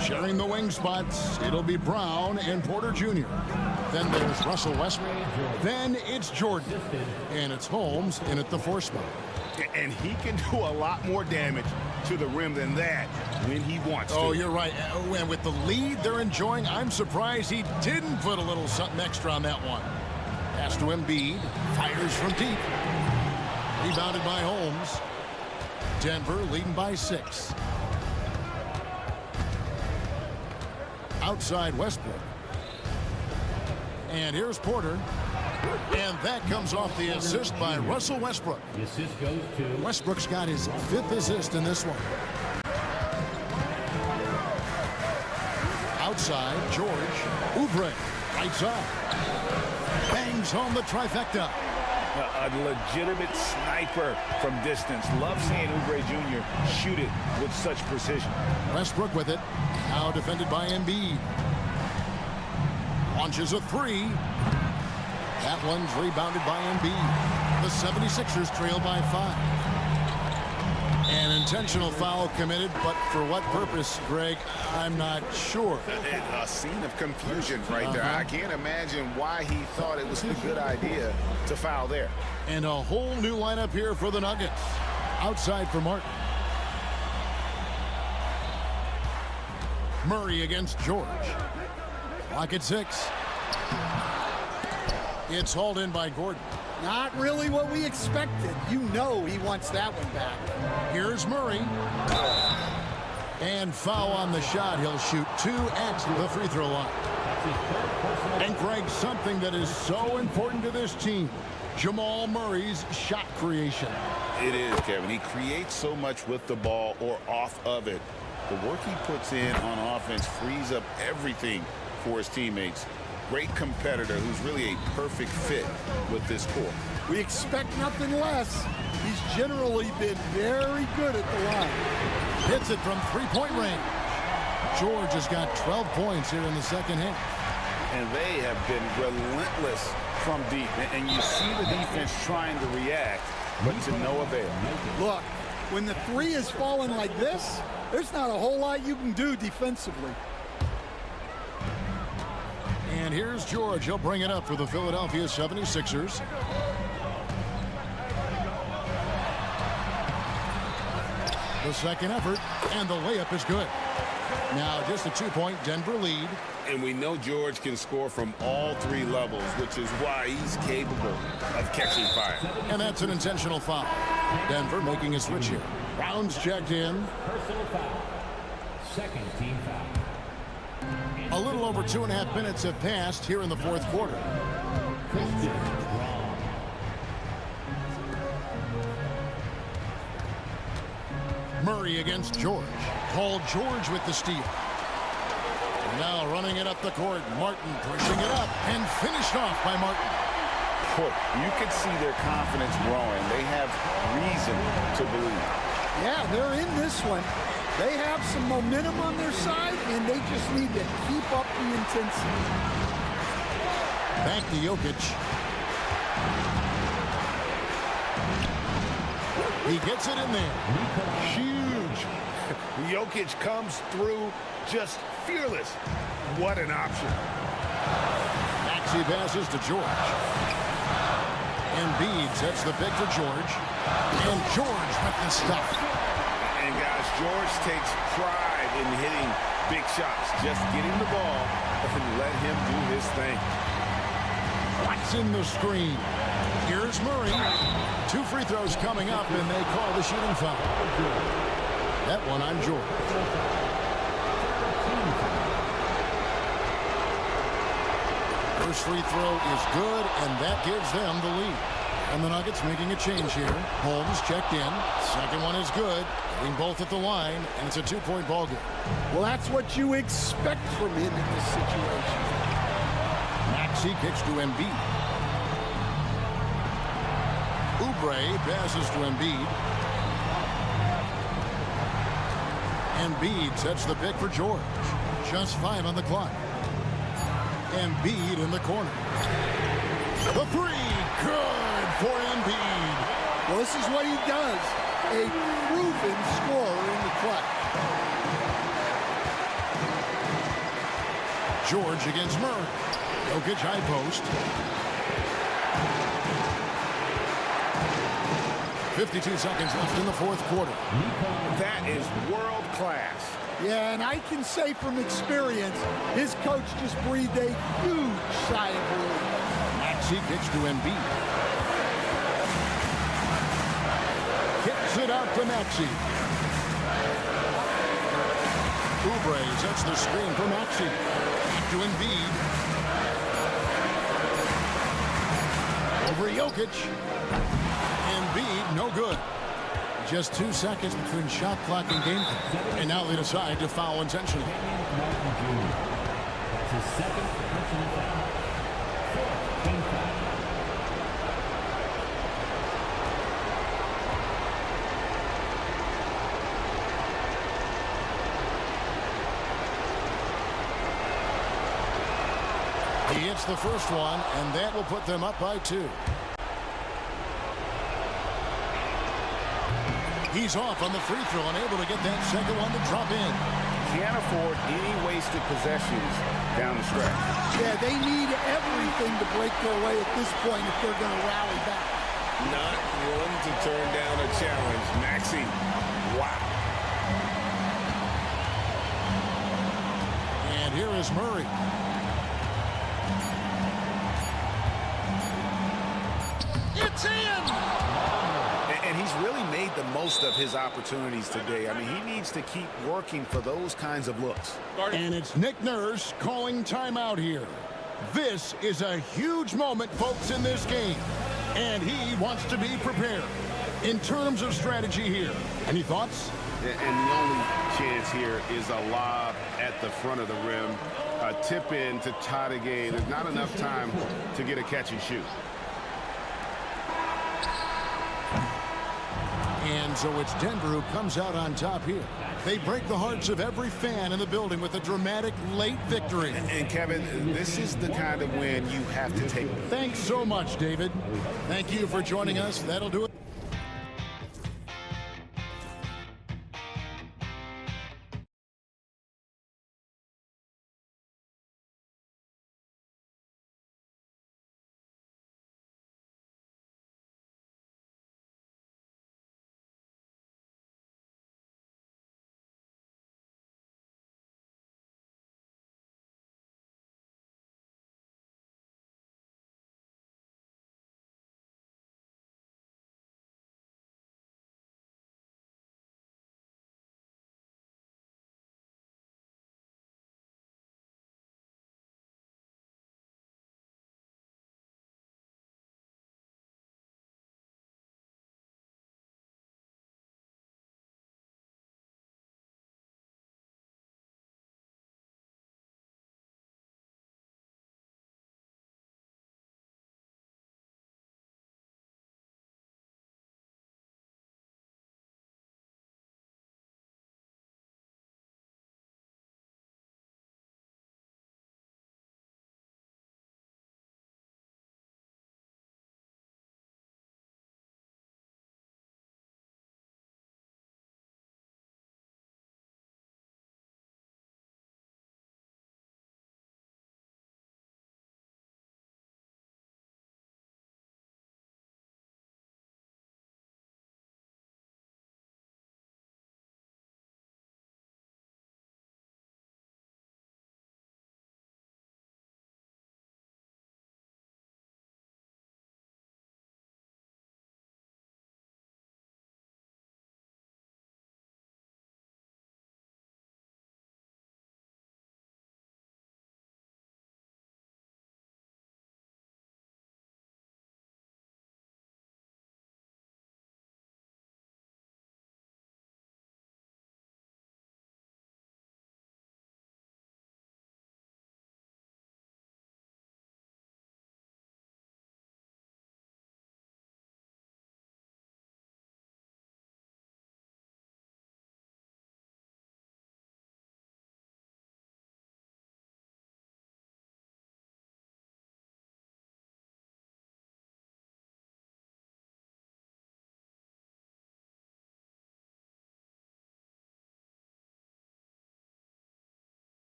Sharing the wing spots, it'll be Brown and Porter Jr. Then there's Russell Westbrook. Then it's Jordan. And it's Holmes in at the 4 spot. And he can do a lot more damage to the rim than that when he wants to. Oh, you're right. And with the lead they're enjoying, I'm surprised he didn't put a little something extra on that one. Pass to Embiid. Fires from deep. Rebounded by Holmes. Denver leading by 6. Outside Westbrook. And here's Porter. And that comes off the assist by Russell Westbrook. The assist goes to Westbrook's got his 5th assist in this one. Outside, George. Oubre, right side. Bangs home the trifecta. A legitimate sniper from distance. Love seeing Oubre Jr. shoot it with such precision. Westbrook with it. Now defended by Embiid. Launches a 3. That one's rebounded by Embiid. The 76ers trail by 5. An intentional foul committed, but for what purpose, Greg, I'm not sure. A scene of confusion right there. I can't imagine why he thought it was a good idea to foul there. And a whole new lineup here for the Nuggets. Outside for Martin. Murray against George. Clock at 6. It's hauled in by Gordon. Not really what we expected. You know he wants that one back. Here's Murray. And foul on the shot. He'll shoot 2 at the free throw line. And Greg, something that is so important to this team, Jamal Murray's shot creation. It is, Kevin. He creates so much with the ball or off of it. The work he puts in on offense frees up everything for his teammates. Great competitor who's really a perfect fit with this core. We expect nothing less. He's generally been very good at the line. Hits it from 3-point range. George has got 12 points here in the second half. And they have been relentless from deep. And you see the defense trying to react, but to no avail. Look, when the 3 is falling like this, there's not a whole lot you can do defensively. And here's George. He'll bring it up for the Philadelphia 76ers. The second effort, and the layup is good. Now just a 2-point Denver lead. And we know George can score from all 3 levels, which is why he's capable of catching fire. And that's an intentional foul. Denver making a switch here. Rounds checked in. personal foul. Second team foul. A little over 2.5 minutes have passed here in the fourth quarter. Murray against George. Paul George with the steal. Now running it up the court. Martin pushing it up and finished off by Martin. You can see their confidence growing. They have reason to believe. Yeah, they're in this one. They have some momentum on their side, and they just need to keep up the intensity. Back to Jokic. He gets it in there. Huge. Jokic comes through just fearless. What an option. Maxey passes to George. Embiid sets the pick for George. And George with the stuff. And guys, George takes pride in hitting big shots. Just getting the ball and let him do his thing. Watching the screen. Here's Murray. 2 free throws coming up, and they call the shooting foul. That one on George. First free throw is good, and that gives them the lead. And the Nuggets making a change here. Holmes checked in. Second one is good. Getting both at the line, and it's a 2-point ball game. Well, that's what you expect from him in this situation. Maxey kicks to Embiid. Oubre passes to Embiid. Embiid sets the pick for George. Just 5 on the clock. Embiid in the corner. The 3, good for Embiid. Well, this is what he does. A proven scorer in the clutch. George against Murray. Jokic high post. 52 seconds left in the fourth quarter. That is world class. Yeah, and I can say from experience, his coach just breathed a huge sigh of relief. Maxey kicks to Embiid. Kicks it out to Maxey. Oubre sets the screen for Maxey. Back to Embiid. for Jokic. Embiid, no good. Just 2 seconds between shot clock and game clock. And now they decide to foul intentionally. That's his second personal foul. Fourth team foul. He hits the first one, and that will put them up by 2. He's off on the free throw and able to get that second one to drop in. Can't afford any wasted possessions down the stretch. Yeah, they need everything to break their way at this point if they're going to rally back. Not one to turn down a challenge. Maxey, wow. And here is Murray. It's in! And he's really made the most of his opportunities today. I mean, he needs to keep working for those kinds of looks. And it's Nick Nurse calling timeout here. This is a huge moment, folks, in this game. And he wants to be prepared. In terms of strategy here, any thoughts? And the only chance here is a lob at the front of the rim. A tip in to tie the game. There's not enough time to get a catch and shoot. And so it's Denver who comes out on top here. They break the hearts of every fan in the building with a dramatic late victory. And Kevin, this is the kind of win you have to take. Thanks so much, David. Thank you for joining us. That'll do it.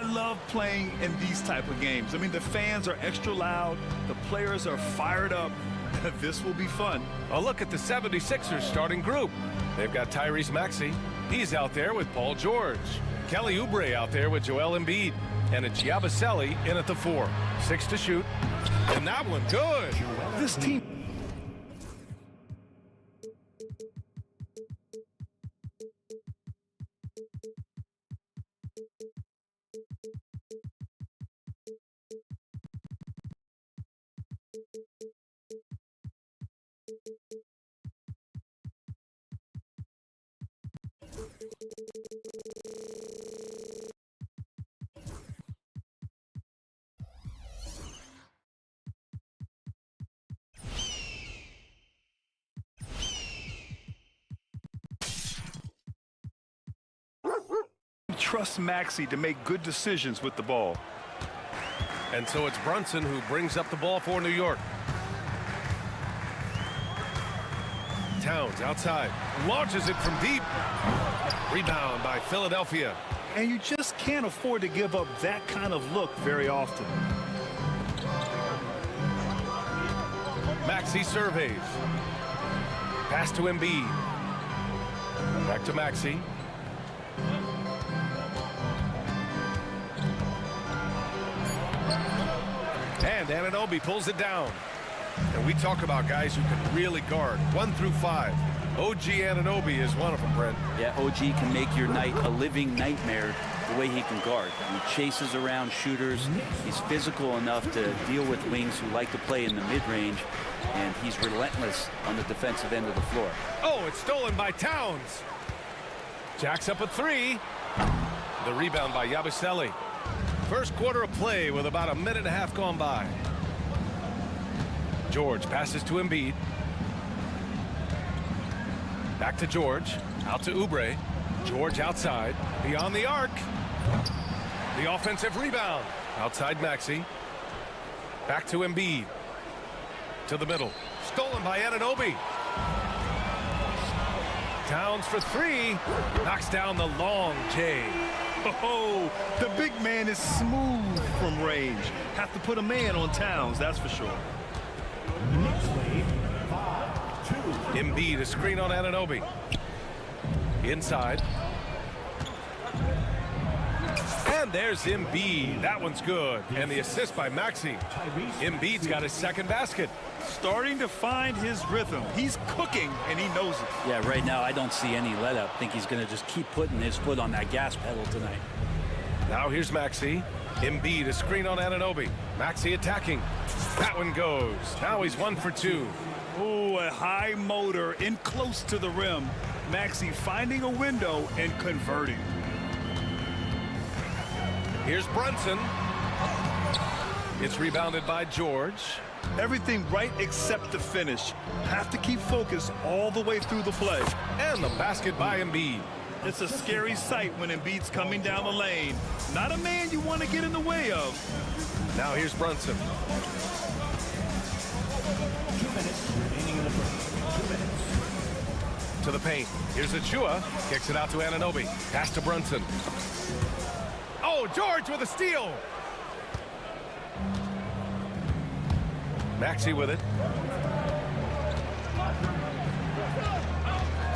I love playing in these type of games. I mean, the fans are extra loud. The players are fired up. This will be fun. A look at the 76ers starting group. They've got Tyrese Maxey. He's out there with Paul George. Kelly Oubre out there with Joel Embiid. And it's Yabusele in at the 4. 6 to shoot. And that one good. This team... Trust Maxey to make good decisions with the ball. And so it's Brunson who brings up the ball for New York. Towns outside, launches it from deep. Rebound by Philadelphia. And you just can't afford to give up that kind of look very often. Maxey surveys. Pass to Embiid. Back to Maxey. And Anunoby pulls it down. And we talk about guys who can really guard 1 through 5. OG Anunoby is one of them, Brent. Yeah, OG can make your night a living nightmare the way he can guard. He chases around shooters. He's physical enough to deal with wings who like to play in the mid-range. And he's relentless on the defensive end of the floor. Oh, it's stolen by Towns. Jacks up a 3. The rebound by Yabusele. First quarter of play with about a minute and a half gone by. George passes to Embiid. Back to George. Out to Oubre. George outside. Beyond the arc. The offensive rebound. Outside Maxey. Back to Embiid. To the middle. Stolen by Anunoby. Towns for 3. Knocks down the long J. Oh, the big man is smooth from range. Have to put a man on Towns, that's for sure. Embiid, a screen on Anunoby. Inside. And there's Embiid. That one's good. And the assist by Maxey. Embiid's got his second basket. Starting to find his rhythm. He's cooking, and he knows it. Yeah, right now I don't see any let up. I think he's going to just keep putting his foot on that gas pedal tonight. Now here's Maxey. Embiid, a screen on Anunoby. Maxey attacking. That one goes. Now he's 1 for 2. Ooh, a high motor in close to the rim. Maxey finding a window and converting. Here's Brunson. It's rebounded by George. Everything right except the finish. Have to keep focus all the way through the play. And the basket by Embiid. It's a scary sight when Embiid's coming down the lane. Not a man you want to get in the way of. Now here's Brunson. 2 minutes remaining in the first. 2 minutes. To the paint. Here's Achua. Kicks it out to Anunoby. Pass to Brunson. Oh, George with a steal. Maxey with it.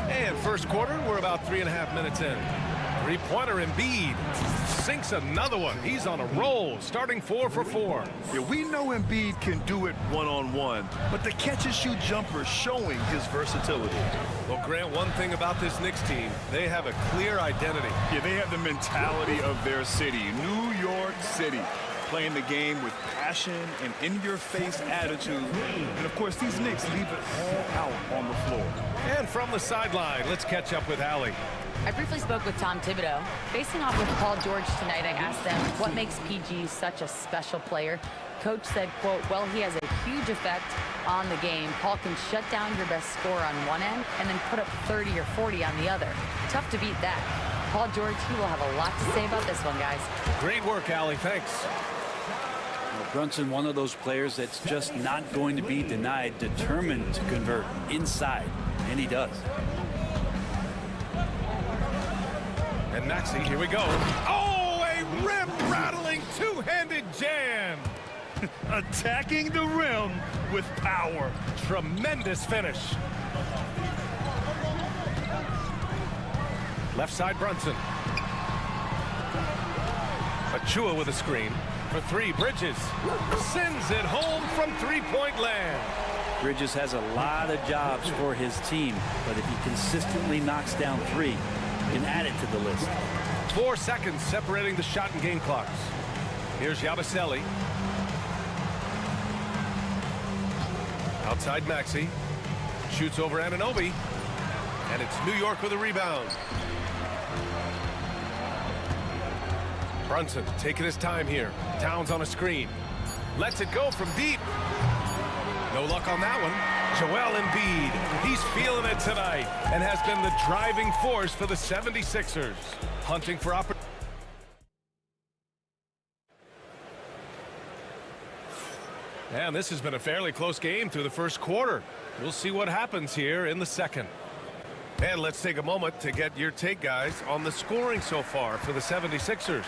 And first quarter, we're about 3.5 minutes in. Three-pointer Embiid sinks another one. He's on a roll, starting 4 for 4. Yeah, we know Embiid can do it one-on-one, but the catch-and-shoot jumper showing his versatility. Well, Grant, one thing about this Knicks team, they have a clear identity. Yeah, they have the mentality of their city, New York City. Playing the game with passion and in-your-face attitude. And, of course, these Knicks leave it all out on the floor. And from the sideline, let's catch up with Allie. I briefly spoke with Tom Thibodeau. Facing off with Paul George tonight, I asked them what makes PG such a special player. Coach said, quote, well, he has a huge effect on the game. Paul can shut down your best scorer on one end and then put up 30 or 40 on the other. Tough to beat that. Paul George, he will have a lot to say about this one, guys. Great work, Allie. Thanks. Brunson, one of those players that's just not going to be denied, determined to convert inside, and he does. And Maxey, here we go. Oh, a rim-rattling two-handed jam. Attacking the rim with power. Tremendous finish. Left side, Brunson. Achua with a screen. For three, Bridges. Sends it home from three-point land. Bridges has a lot of jobs for his team, but if he consistently knocks down three, he can add it to the list. 4 seconds separating the shot and game clocks. Here's Yabusele. Outside Maxey. Shoots over Anunoby. And it's New York with a rebound. Brunson taking his time here. Towns on a screen. Lets it go from deep. No luck on that one. Joel Embiid. He's feeling it tonight and has been the driving force for the 76ers. Hunting for opportunity. And this has been a fairly close game through the first quarter. We'll see what happens here in the second. And let's take a moment to get your take, guys, on the scoring so far for the 76ers.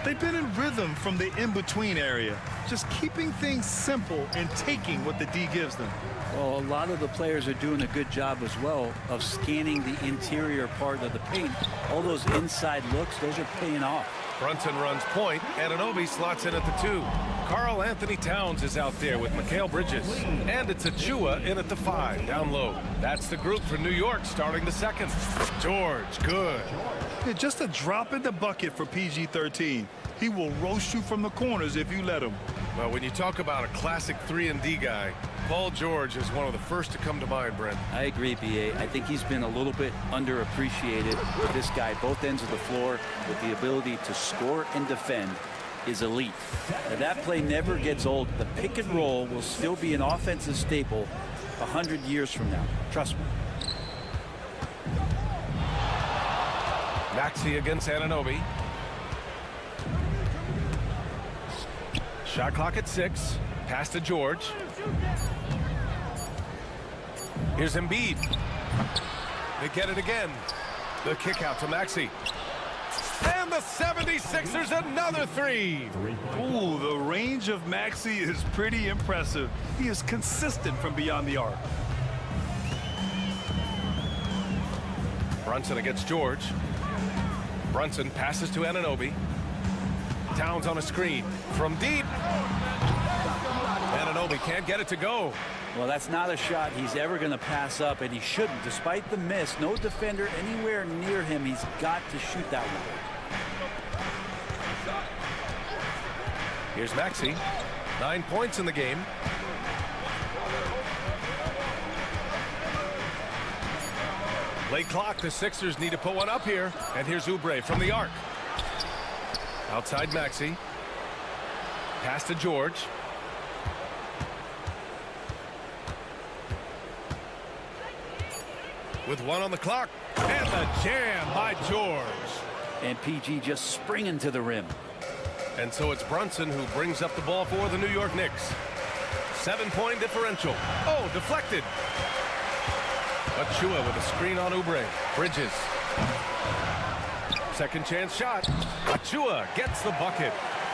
They've been in rhythm from the in-between area, just keeping things simple and taking what the D gives them. Well, a lot of the players are doing a good job as well of scanning the interior part of the paint. All those inside looks, those are paying off. Brunson runs point. Anunoby slots in at the 2. Karl Anthony Towns is out there with Mikal Bridges. And it's Achua in at the 5, down low. That's the group for New York starting the second. George, good. Yeah, just a drop in the bucket for PG-13. He will roast you from the corners if you let him. Well, when you talk about a classic 3-and-D guy, Paul George is one of the first to come to mind, Brent. I agree, B.A. I think he's been a little bit underappreciated. This guy, both ends of the floor, with the ability to score and defend, is elite. Now, that play never gets old. The pick and roll will still be an offensive staple 100 years from now. Trust me. Maxey against Anunoby. Shot clock at 6. Pass to George. Here's Embiid. They get it again. The kick out to Maxey. And the 76ers another 3. Ooh, the range of Maxey is pretty impressive. He is consistent from beyond the arc. Brunson against George. Brunson passes to Anunoby. Towns on a screen from deep. Anunoby can't get it to go. Well, that's not a shot he's ever going to pass up, and he shouldn't. Despite the miss, no defender anywhere near him. He's got to shoot that one. Here's Maxey. 9 points in the game. Late clock. The Sixers need to put one up here. And here's Oubre from the arc. Outside Maxey. Pass to George. With 1 on the clock. And the jam by George. And PG just springing to the rim. And so it's Brunson who brings up the ball for the New York Knicks. 7-point differential. Oh, deflected. Achua with a screen on Oubre. Bridges. Second chance shot. Achua gets the bucket.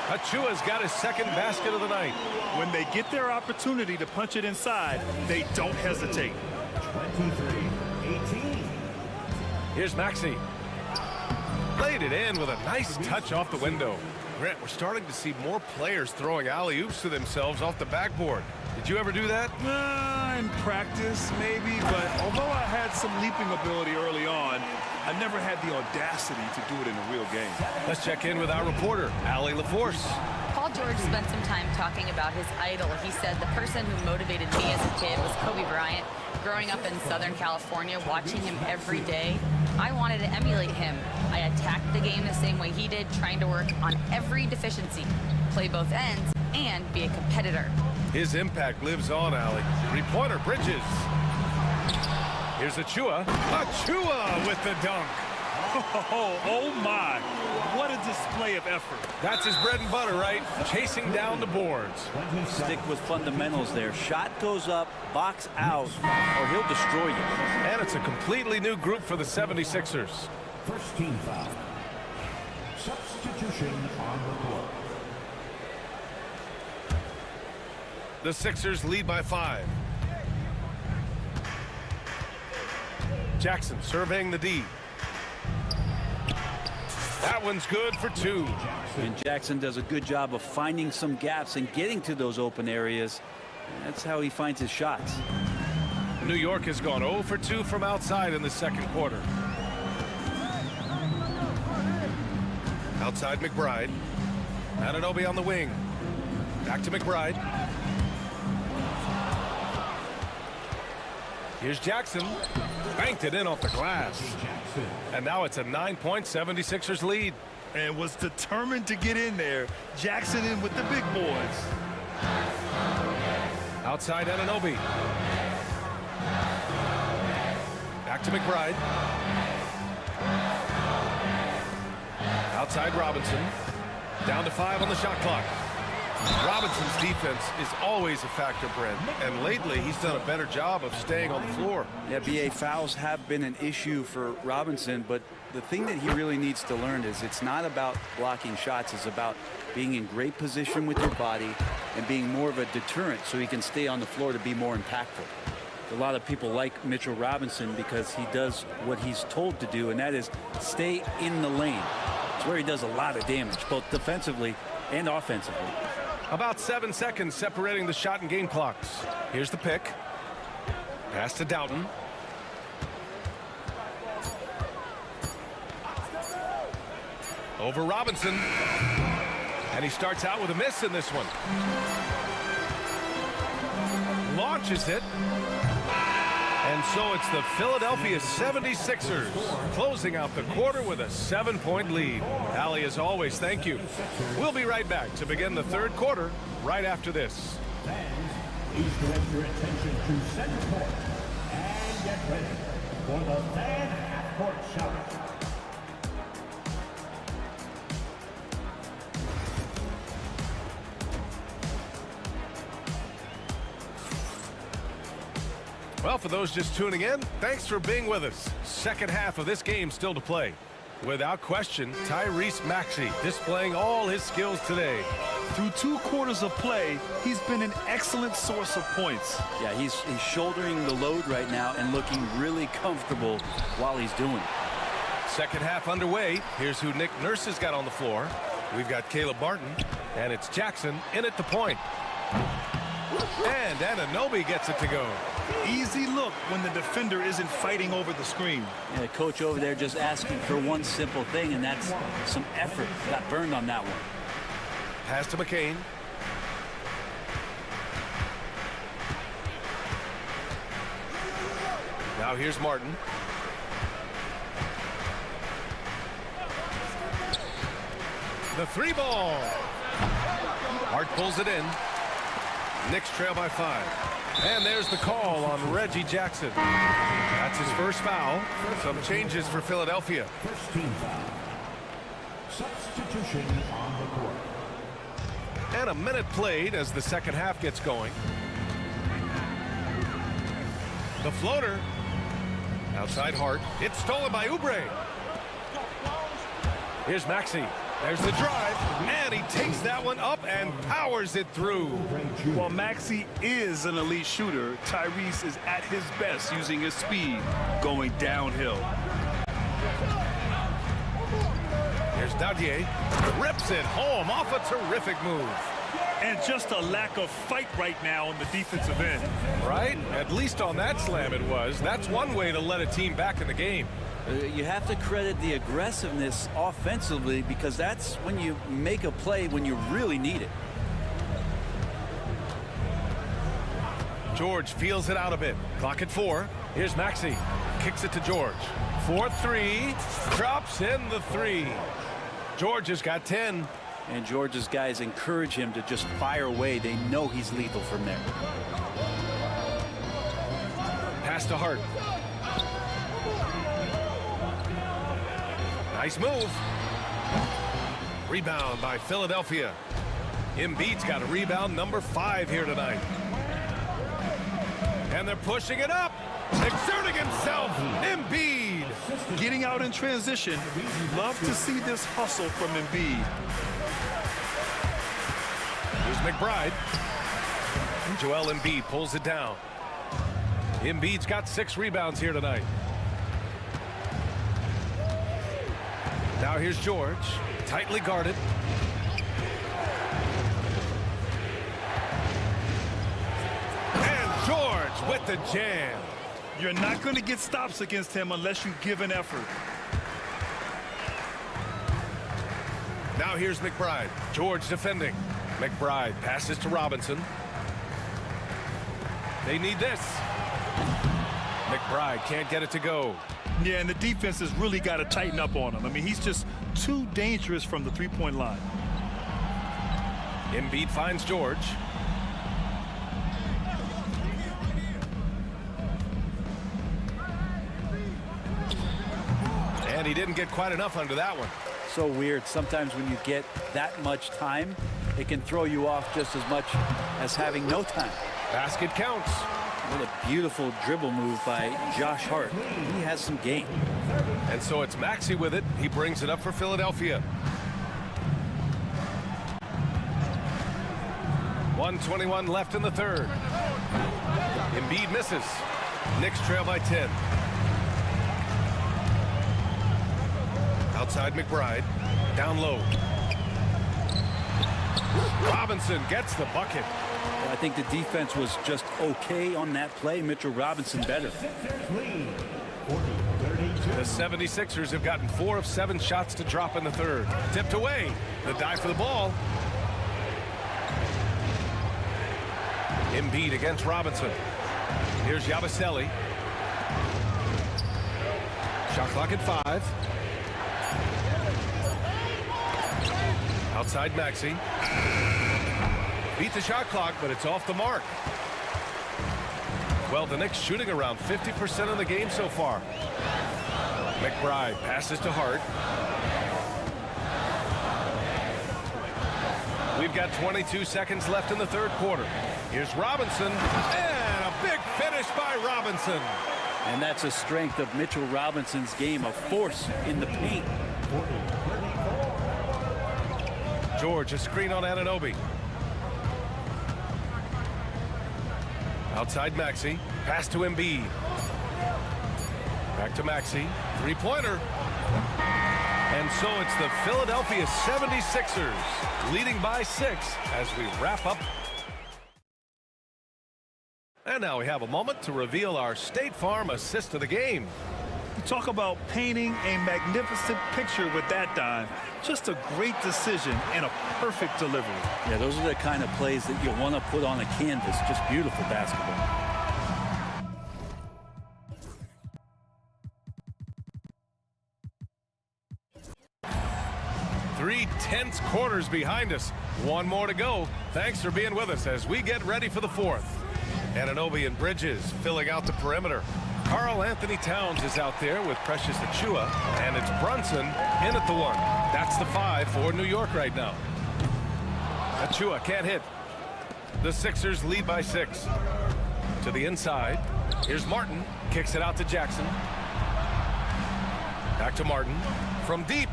Achua's got his second basket of the night. When they get their opportunity to punch it inside, they don't hesitate. 23-18. Here's Maxey. Laid it in with a nice touch off the window. Grant, we're starting to see more players throwing alley-oops to themselves off the backboard. Did you ever do that? In practice, maybe, but although I had some leaping ability early on, I never had the audacity to do it in a real game. Let's check in with our reporter, Allie LaForce. Paul George spent some time talking about his idol. He said the person who motivated me as a kid was Kobe Bryant. Growing up in Southern California, watching him every day, I wanted to emulate him. I attacked the game the same way he did, trying to work on every deficiency, play both ends, and be a competitor. His impact lives on, Allie. Three-pointer, Bridges. Here's Achua. Achua with the dunk. Oh my, what a display of effort. That's his bread and butter, right? Chasing down the boards. Stick with fundamentals there. Shot goes up, box out, or he'll destroy you. And it's a completely new group for the 76ers. First team foul. Substitution on the court. The Sixers lead by 5. Jackson surveying the D. That one's good for 2. And Jackson does a good job of finding some gaps and getting to those open areas. That's how he finds his shots. New York has gone 0 for 2 from outside in the second quarter. Outside McBride. Anunoby on the wing. Back to McBride. Here's Jackson. Banked it in off the glass. And now it's a 9-point 76ers lead. And was determined to get in there. Jackson in with the big boys. Outside Anunoby. Back to McBride. Outside Robinson. Down to 5 on the shot clock. Robinson's defense is always a factor, Brent, and lately he's done a better job of staying on the floor. Yeah, BA, fouls have been an issue for Robinson, but the thing that he really needs to learn is it's not about blocking shots, it's about being in great position with your body and being more of a deterrent so he can stay on the floor to be more impactful. A lot of people like Mitchell Robinson because he does what he's told to do, and that is stay in the lane. It's where he does a lot of damage, both defensively and offensively. About 7 seconds separating the shot and game clocks. Here's the pick. Pass to Doughton. Over Robinson. And he starts out with a miss in this one. Launches it. And so it's the Philadelphia 76ers closing out the quarter with a 7-point lead. Allie, as always, thank you. We'll be right back to begin the third quarter right after this. Fans, please direct your attention to center court and get ready for the fan half-court shot. Well, for those just tuning in, thanks for being with us. Second half of this game still to play. Without question, Tyrese Maxey displaying all his skills today. Through 2 quarters of play, he's been an excellent source of points. Yeah, he's shouldering the load right now and looking really comfortable while he's doing it. Second half underway. Here's who Nick Nurse has got on the floor. We've got Caleb Martin, and it's Jackson in at the point. And Anunoby gets it to go. Easy look when the defender isn't fighting over the screen. Yeah, the coach over there just asking for one simple thing, and that's some effort. Got burned on that one. Pass to McCain. Now here's Martin. The 3 ball. Hart pulls it in. Knicks trail by 5. And there's the call on Reggie Jackson. That's his first foul. Some changes for Philadelphia. First team foul. Substitution on the court. And a minute played as the second half gets going. The floater. Outside Hart. It's stolen by Oubre. Here's Maxey. There's the drive, and he takes that one up and powers it through. While Maxey is an elite shooter, Tyrese is at his best using his speed, going downhill. Here's Dadier. Rips it home off a terrific move. And just a lack of fight right now on the defensive end. Right? At least on that slam it was. That's one way to let a team back in the game. You have to credit the aggressiveness offensively because that's when you make a play when you really need it. George feels it out a bit. Clock at 4. Here's Maxey. Kicks it to George. 4-3. Drops in the 3. George has got 10. And George's guys encourage him to just fire away. They know he's lethal from there. Pass to Hart. Nice move. Rebound by Philadelphia. Embiid's got a rebound number 5 here tonight. And they're pushing it up. Exerting himself. Embiid Getting out in transition, love to see this hustle from Embiid. Here's McBride. Joel Embiid pulls it down. Embiid's got 6 rebounds here tonight. Now here's George, tightly guarded. And George with the jam. You're not going to get stops against him unless you give an effort. Now here's McBride. George defending. McBride passes to Robinson. They need this. McBride can't get it to go. Yeah, and the defense has really got to tighten up on him. I mean, he's just too dangerous from the three-point line. Embiid finds George. And he didn't get quite enough under that one. So weird. Sometimes when you get that much time, it can throw you off just as much as having no time. Basket counts. What a beautiful dribble move by Josh Hart. He has some game. And so it's Maxey with it. He brings it up for Philadelphia. 1:21 left in the third. Embiid misses. Knicks trail by 10. Outside McBride. Down low. Robinson gets the bucket. Well, I think the defense was just okay on that play. Mitchell Robinson better. The 76ers have gotten 4 of 7 shots to drop in the third. Tipped away. The dive for the ball. Embiid against Robinson. Here's Yabusele. Shot clock at 5. Outside Maxey. Beat the shot clock, but it's off the mark. Well, the Knicks shooting around 50% of the game so far. McBride passes to Hart. We've got 22 seconds left in the third quarter. Here's Robinson, and a big finish by Robinson. And that's a strength of Mitchell Robinson's game, a force in the paint. George, a screen on Anunoby. Outside Maxey, pass to Embiid. Back to Maxey, three-pointer. And so it's the Philadelphia 76ers leading by 6 as we wrap up. And now we have a moment to reveal our State Farm assist of the game. You talk about painting a magnificent picture with that dime. Just a great decision and a perfect delivery. Yeah, those are the kind of plays that you want to put on a canvas. Just beautiful basketball. Three tense quarters behind us. One more to go. Thanks for being with us as we get ready for the fourth. Anunoby and Bridges filling out the perimeter. Karl Anthony Towns is out there with Precious Achiuwa, and it's Brunson in at the 1. That's the 5 for New York right now. Achiuwa can't hit. The Sixers lead by 6. To the inside. Here's Martin. Kicks it out to Jackson. Back to Martin. From deep.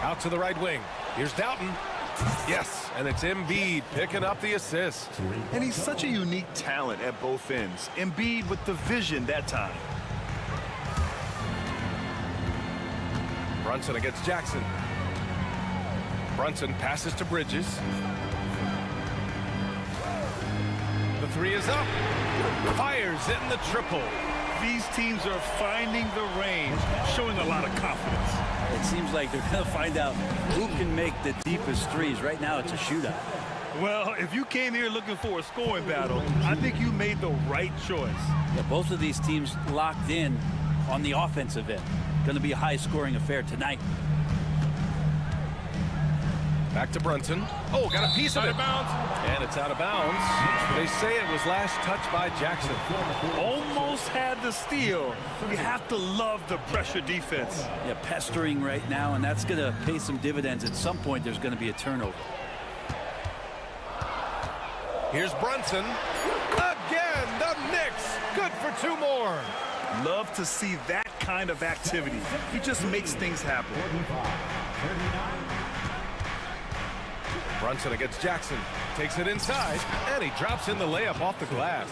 Out to the right wing. Here's Doughton. Yes, and it's Embiid picking up the assist. And he's such a unique talent at both ends. Embiid with the vision that time. Brunson against Jackson. Brunson passes to Bridges. The 3 is up. Fires in the triple. These teams are finding the range, showing a lot of confidence. It seems like they're going to find out who can make the deepest threes. Right now, it's a shootout. Well, if you came here looking for a scoring battle, I think you made the right choice. Yeah, both of these teams locked in on the offensive end. Going to be a high-scoring affair tonight. Back to Brunson. Oh, got a piece of it. And it's out of bounds. They say it was last touched by Jackson. Almost had the steal. You have to love the pressure defense. Yeah, pestering right now, and that's going to pay some dividends. At some point, there's going to be a turnover. Here's Brunson. Again, the Knicks. Good for 2 more. Love to see that kind of activity. He just makes things happen. Brunson against Jackson. Takes it inside, and he drops in the layup off the glass.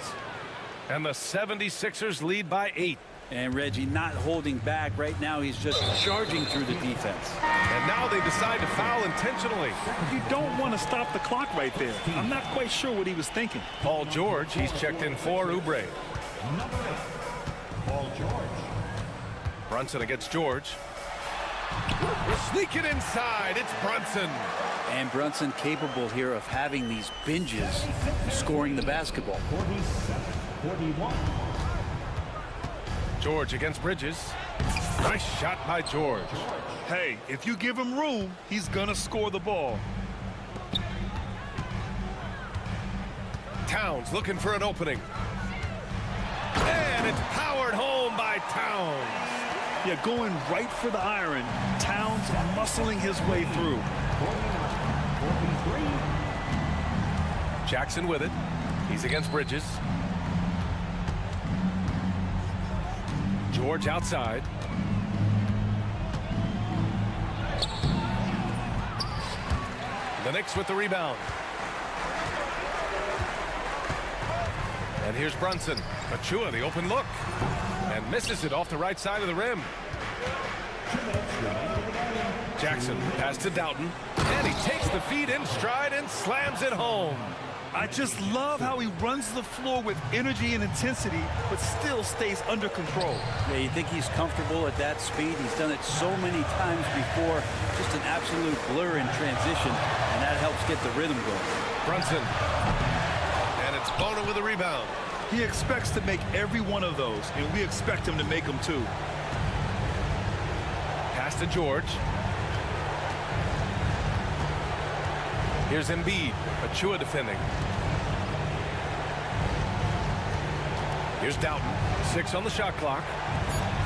And the 76ers lead by 8. And Reggie not holding back. Right now, he's just charging through the defense. And now they decide to foul intentionally. You don't want to stop the clock right there. I'm not quite sure what he was thinking. Paul George, he's checked in for Oubre. Paul George. Brunson against George. Sneak it inside. It's Brunson. And Brunson capable here of having these binges, scoring the basketball. 47-41. George against Bridges. Nice shot by George. Hey, if you give him room, he's gonna score the ball. Towns looking for an opening. And it's powered home by Towns. Yeah, going right for the iron. Towns muscling his way through. 43. Jackson with it. He's against Bridges. George outside. The Knicks with the rebound. And here's Brunson. Achua, the open look. And misses it off the right side of the rim. Jackson pass to Doughton. And he takes the feed in stride and slams it home. I just love how he runs the floor with energy and intensity, but still stays under control. Yeah, you think he's comfortable at that speed? He's done it so many times before. Just an absolute blur in transition, and that helps get the rhythm going. Brunson. And it's Bona with a rebound. He expects to make every one of those, and we expect him to make them too. Pass to George. Here's Embiid. Achua defending. Here's Doughton. 6 on the shot clock.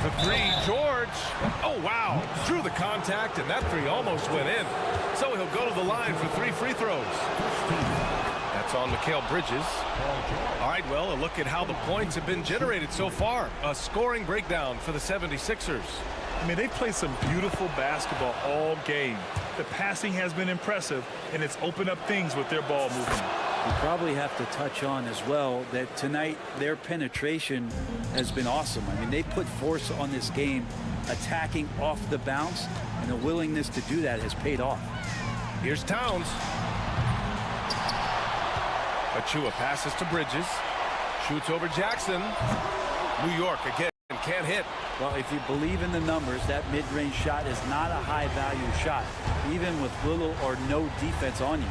For 3, George. Oh, wow. Through the contact, and that 3 almost went in. So he'll go to the line for 3 free throws. That's on Mikal Bridges. All right, well, a look at how the points have been generated so far. A scoring breakdown for the 76ers. I mean, they played some beautiful basketball all game. The passing has been impressive, and it's opened up things with their ball movement. We probably have to touch on as well that tonight their penetration has been awesome. I mean, they put force on this game, attacking off the bounce, and the willingness to do that has paid off. Here's Towns. Achua passes to Bridges. Shoots over Jackson. New York again can't hit. Well, if you believe in the numbers, that mid-range shot is not a high-value shot, even with little or no defense on you.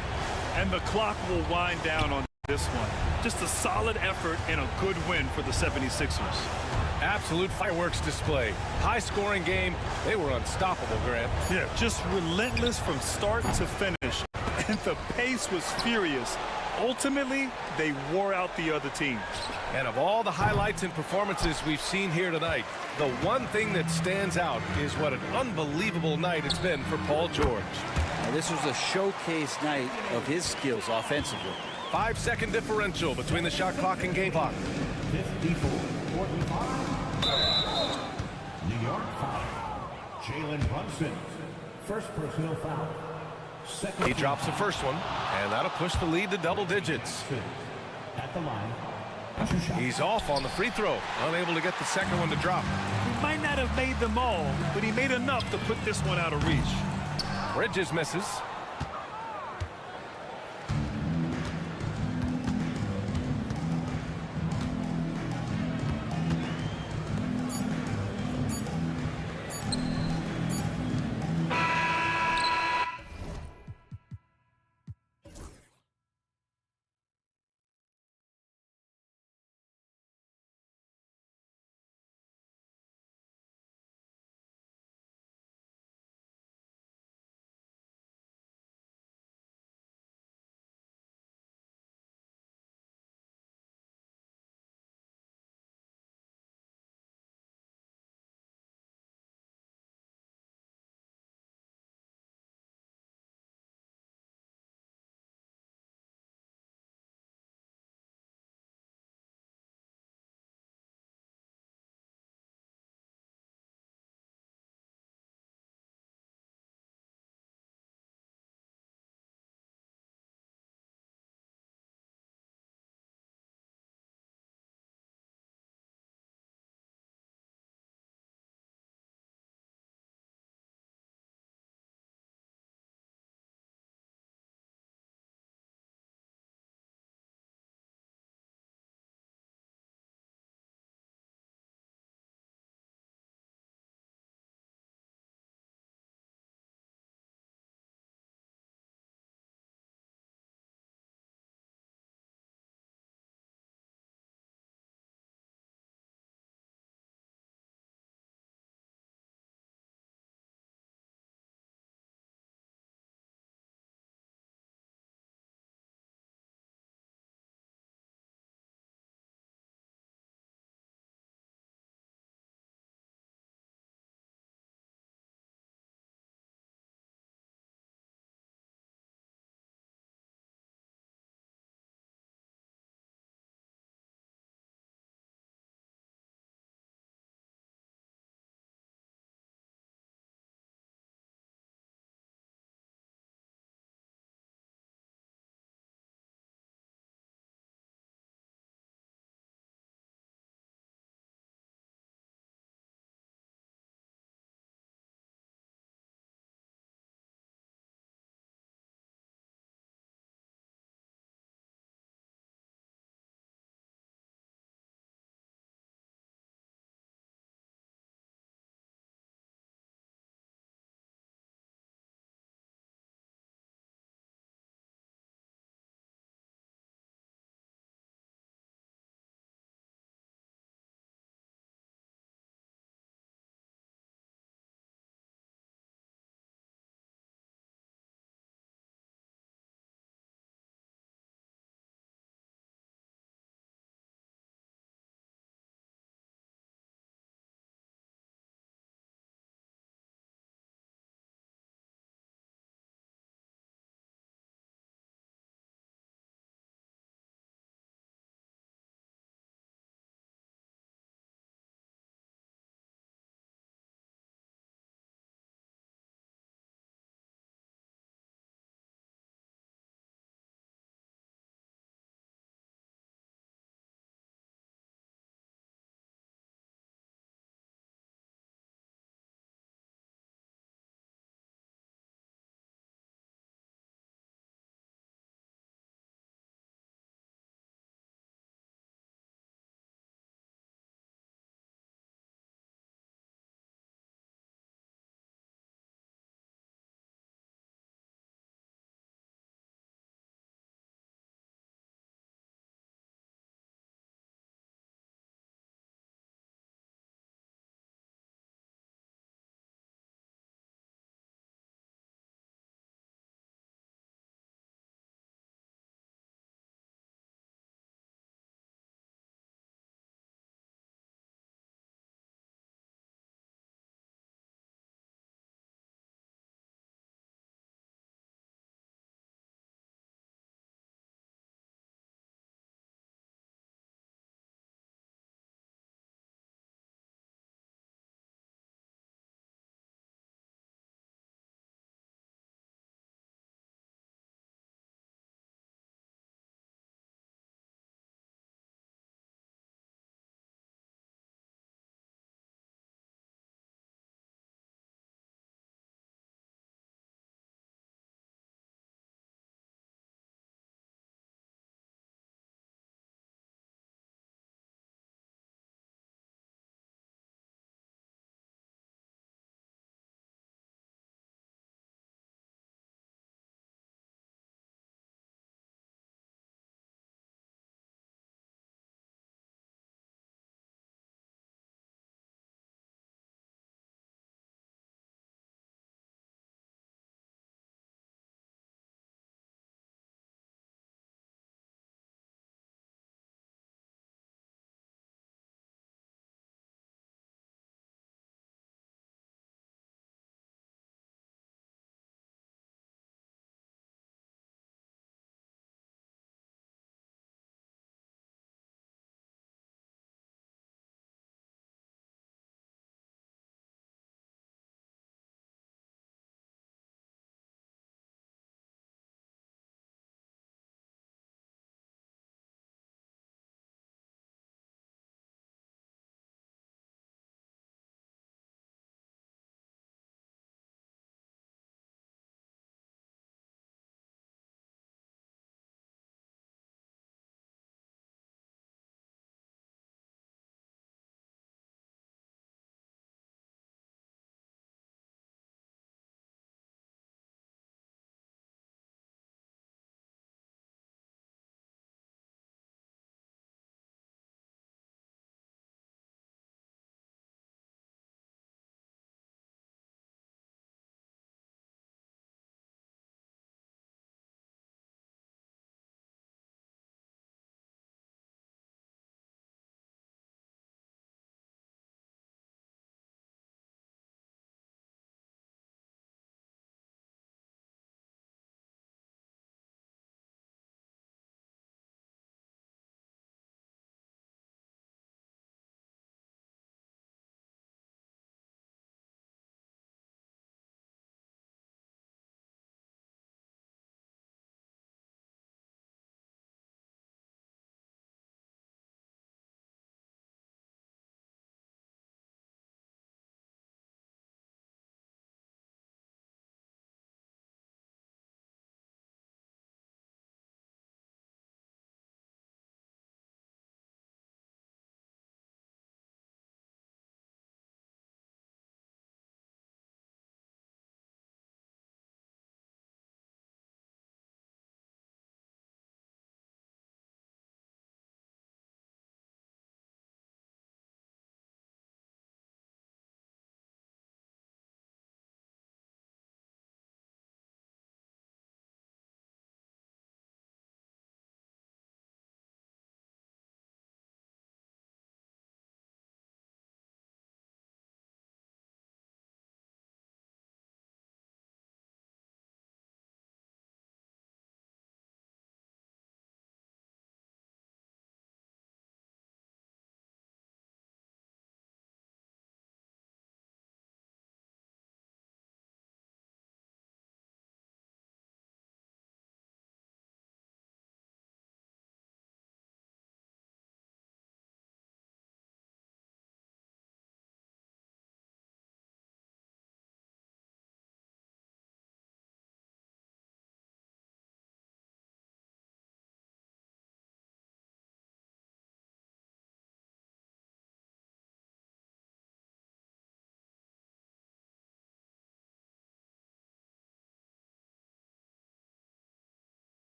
And the clock will wind down on this one. Just a solid effort and a good win for the 76ers. Absolute fireworks display. High-scoring game. They were unstoppable, Grant. Yeah, just relentless from start to finish. And the pace was furious. Ultimately, they wore out the other team. And of all the highlights and performances we've seen here tonight, the one thing that stands out is what an unbelievable night it's been for Paul George. Now, this was a showcase night of his skills offensively. 5-second differential between the shot clock and game clock. 54-45. New York foul. Jalen Brunson. First personal foul. He drops the first one, and that'll push the lead to double digits. At the line. He's off on the free throw, unable to get the second one to drop. He might not have made them all, but he made enough to put this one out of reach. Bridges misses.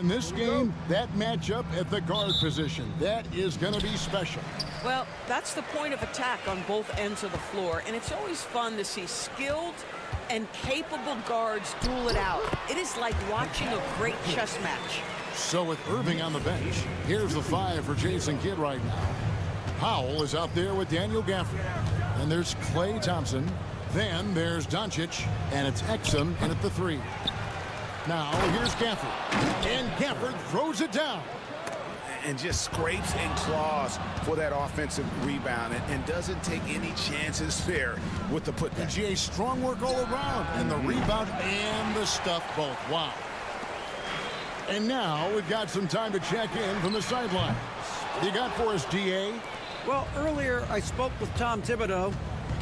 In this game, that matchup at the guard position, that is going to be special. Well, that's the point of attack on both ends of the floor, and it's always fun to see skilled and capable guards duel it out. It is like watching a great chess match. So with Irving on the bench, here's the 5 for Jason Kidd right now. Powell is out there with Daniel Gafford. And there's Klay Thompson. Then there's Doncic, and it's Exum in at the 3. Now here's Gafford, and Gafford throws it down. And just scrapes and claws for that offensive rebound and doesn't take any chances there with the putback. GA, strong work all around, and the rebound and the stuff both. Wow. And now we've got some time to check in from the sidelines. What you got for us, DA? Well, earlier I spoke with Tom Thibodeau.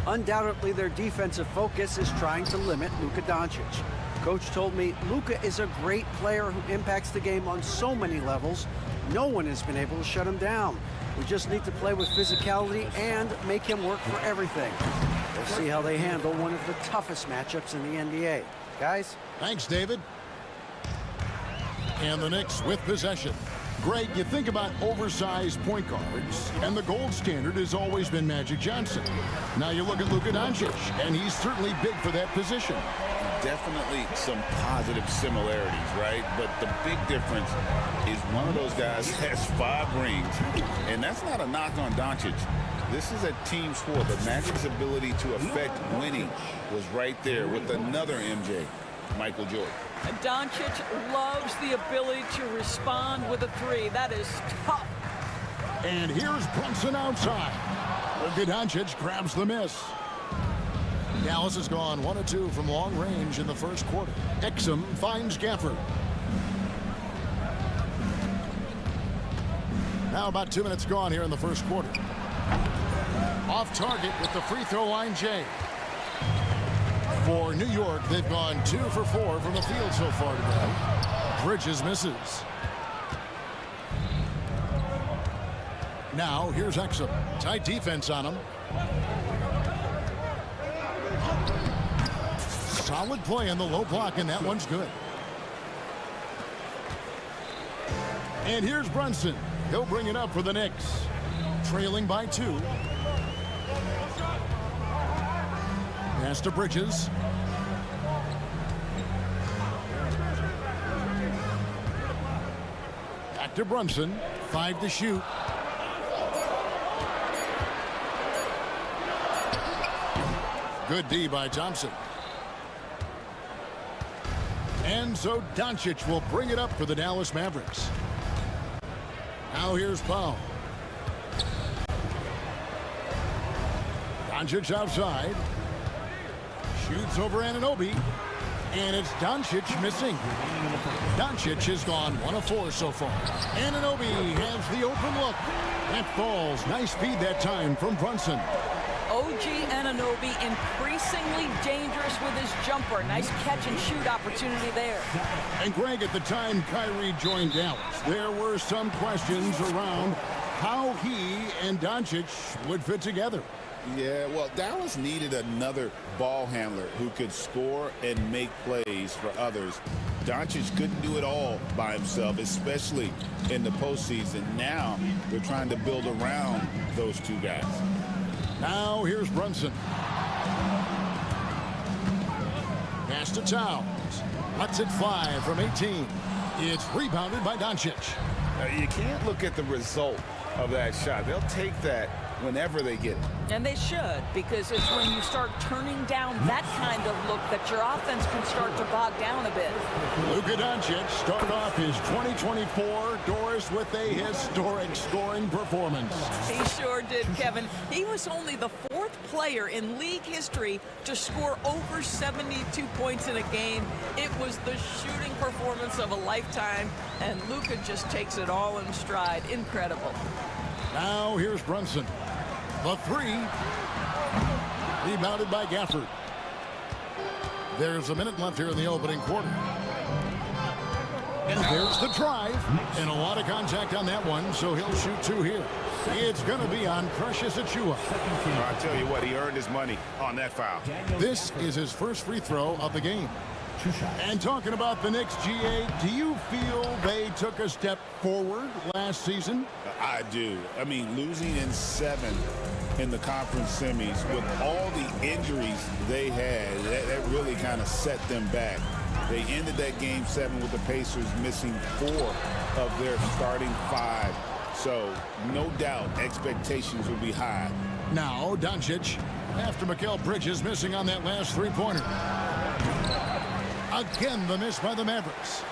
Undoubtedly, their defensive focus is trying to limit Luka Doncic. Coach told me Luka is a great player who impacts the game on so many levels. No one has been able to shut him down. We just need to play with physicality and make him work for everything. We'll see how they handle one of the toughest matchups in the NBA. Guys? Thanks, David. And the Knicks with possession. Greg, you think about oversized point guards, and the gold standard has always been Magic Johnson. Now you look at Luka Doncic, and he's certainly big for that position. Definitely some positive similarities, right? But the big difference is one of those guys has 5 rings, and that's not a knock on Doncic. This is a team sport. The Magic's ability to affect winning was right there with another MJ, Michael Jordan. Doncic loves the ability to respond with a 3. That is tough. And here's Brunson outside. Luka Doncic grabs the miss. Dallas has gone 1 of 2 from long range in the first quarter. Exum finds Gafford. Now about 2 minutes gone here in the first quarter. Off target with the free throw line, Jay. For New York, they've gone 2 for 4 from the field so far today. Bridges misses. Now here's Exum. Tight defense on him. Solid play on the low block, and that one's good. And here's Brunson. He'll bring it up for the Knicks. Trailing by 2. Pass to Bridges. Back to Brunson. 5 to shoot. Good D by Thompson. And so Doncic will bring it up for the Dallas Mavericks. Now here's Powell. Doncic outside. Shoots over Anunoby. And it's Doncic missing. Doncic has gone 1 of 4 so far. Anunoby has the open look. That falls. Nice feed that time from Brunson. OG Anunoby increasingly dangerous with his jumper. Nice catch and shoot opportunity there. And Greg, at the time Kyrie joined Dallas, there were some questions around how he and Doncic would fit together. Yeah, well, Dallas needed another ball handler who could score and make plays for others. Doncic couldn't do it all by himself, especially in the postseason. Now they're trying to build around those 2 guys. Now here's Brunson. Pass to Towns. Lets it fly from 18. It's rebounded by Doncic. You can't look at the result of that shot. They'll take that whenever they get it. And they should, because it's when you start turning down that kind of look that your offense can start to bog down a bit. Luka Doncic started off his 2024 Doris with a historic scoring performance. He sure did, Kevin. He was only the 4th player in league history to score over 72 points in a game. It was the shooting performance of a lifetime, and Luka just takes it all in stride. Incredible. Now here's Brunson. The 3. Rebounded by Gafford. There's a minute left here in the opening quarter. And there's the drive. And a lot of contact on that one, so he'll shoot 2 here. It's going to be on Precious Achiuwa. I tell you what, he earned his money on that foul. This is his first free throw of the game. 2 shots. And talking about the Knicks, GA, do you feel they took a step forward last season? I do. I mean, losing in 7 in the conference semis with all the injuries they had, that really kind of set them back. They ended that game 7 with the Pacers missing 4 of their starting 5. So, no doubt, expectations will be high. Now, Doncic, after Mikal Bridges missing on that last three-pointer. Again, the miss by the Mavericks.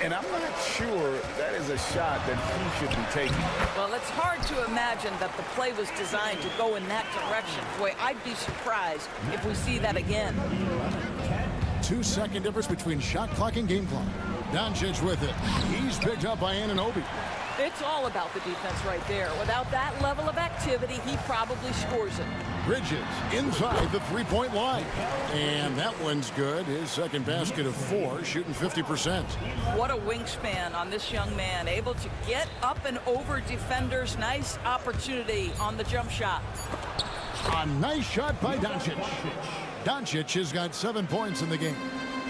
And I'm not sure that is a shot that he should be taking. Well, it's hard to imagine that the play was designed to go in that direction. Boy, I'd be surprised if we see that again. 2-second difference between shot clock and game clock. Doncic with it. He's picked up by Anunoby. It's all about the defense right there. Without that level of activity, he probably scores it. Bridges inside the three-point line. And that one's good. His second basket of 4, shooting 50%. What a wingspan on this young man. Able to get up and over defenders. Nice opportunity on the jump shot. A nice shot by Doncic. Doncic has got 7 points in the game.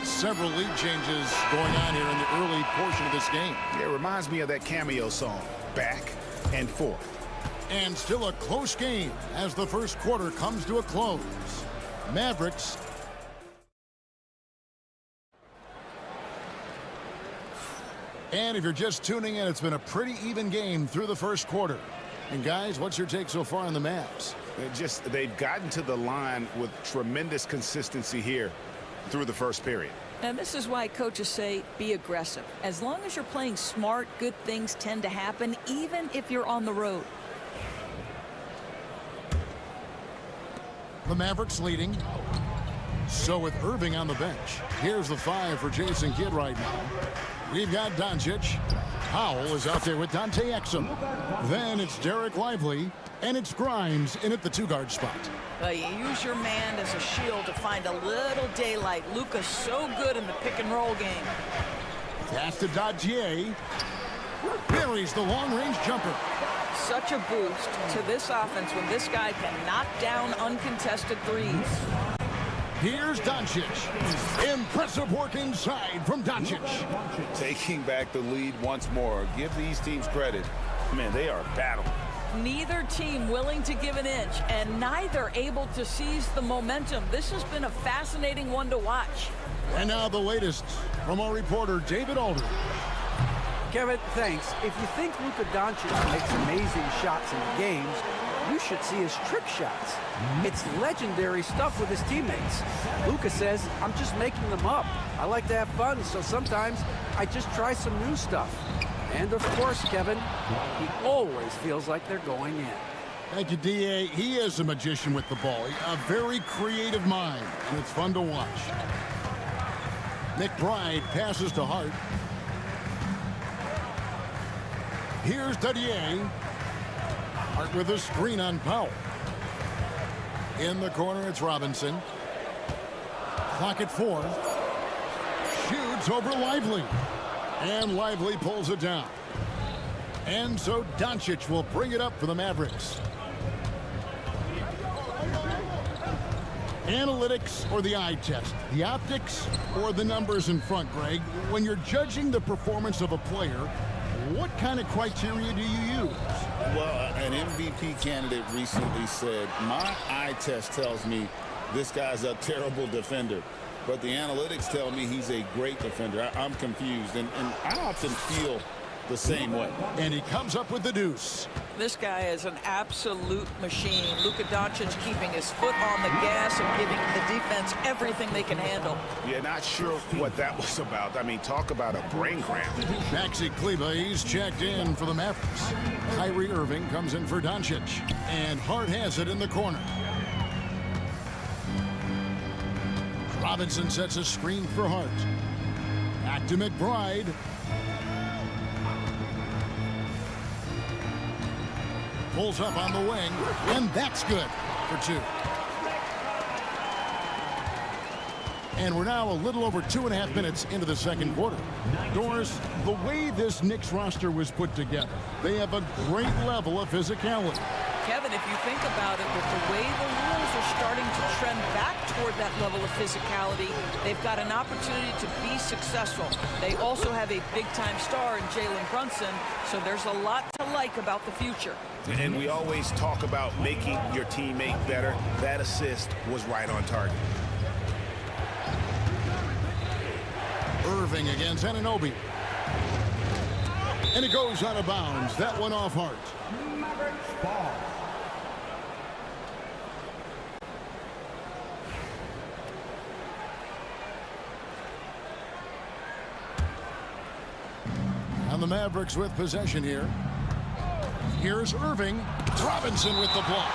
Several lead changes going on here in the early portion of this game. It reminds me of that cameo song, Back and Forth. And still a close game as the first quarter comes to a close. Mavericks. And if you're just tuning in, it's been a pretty even game through the first quarter. And guys, what's your take so far on the Mavs? They've gotten to the line with tremendous consistency here through the first period. And this is why coaches say be aggressive. As long as you're playing smart, good things tend to happen, even if you're on the road. The Mavericks leading. So with Irving on the bench, here's the 5 for Jason Kidd right now. We've got Doncic. Powell is out there with Dante Exum. Then it's Derek Lively, and it's Grimes in at the 2-guard spot. You use your man as a shield to find a little daylight. Luka's so good in the pick-and-roll game. Pass to Dadier. Buries the long-range jumper. Such a boost to this offense when this guy can knock down uncontested threes. Here's Doncic. Impressive work inside from Doncic. Taking back the lead once more. Give these teams credit. Man, they are battling. Neither team willing to give an inch, and neither able to seize the momentum. This has been a fascinating one to watch. And now the latest from our reporter, David Aldridge. Kevin, thanks. If you think Luka Doncic makes amazing shots in the games, you should see his trick shots. It's legendary stuff with his teammates. Luka says, I'm just making them up. I like to have fun, so sometimes I just try some new stuff. And of course, Kevin, he always feels like they're going in. Thank you, D.A. He is a magician with the ball. A very creative mind, and it's fun to watch. McBride passes to Hart. Here's Dadier. Hart with a screen on Powell. In the corner, it's Robinson. Clock at 4. Shoots over Lively. And Lively pulls it down. And so Doncic will bring it up for the Mavericks. Analytics or the eye test? The optics or the numbers in front, Greg? When you're judging the performance of a player, what kind of criteria do you use? Well, an MVP candidate recently said, my eye test tells me this guy's a terrible defender, but the analytics tell me he's a great defender. I'm confused, and I often feel the same way. And he comes up with the deuce. This guy is an absolute machine. Luka Doncic keeping his foot on the gas and giving the defense everything they can handle. Yeah, not sure what that was about. I mean, talk about a brain cramp. Maxi Kleber, he's checked in for the Mavericks. Kyrie Irving comes in for Doncic. And Hart has it in the corner. Robinson sets a screen for Hart. Back to McBride. Pulls up on the wing, and that's good for 2. And we're now a little over 2.5 minutes into the second quarter. Doris, the way this Knicks roster was put together, they have a great level of physicality. Kevin, if you think about it, with the way the rules are starting to trend back toward that level of physicality, they've got an opportunity to be successful. They also have a big-time star in Jalen Brunson, so there's a lot to like about the future. And we always talk about making your teammate better. That assist was right on target. Irving against Anunoby. And it goes out of bounds. That one off Hart. And the Mavericks with possession here. Here's Irving. Robinson with the block.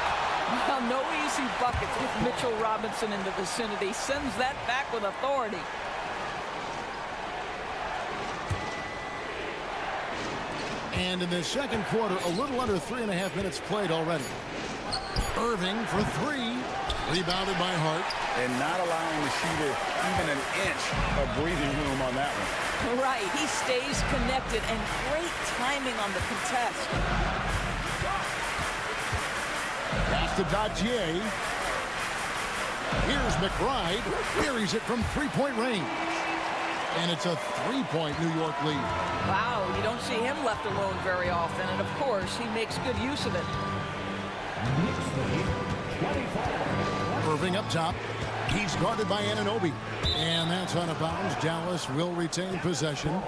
Well, no easy buckets with Mitchell Robinson in the vicinity. Sends that back with authority. And in the second quarter, a little under 3.5 minutes played already. Irving for three. Rebounded by Hart. And not allowing the shooter even an inch of breathing room on that one. Right, he stays connected, and great timing on the contest. Pass to Dadier. Here's McBride. Buries it from three-point range. And it's a three-point New York lead. Wow, you don't see him left alone very often, and of course, he makes good use of it. Irving up top. He's guarded by Anunoby. And that's out of bounds. Dallas will retain possession.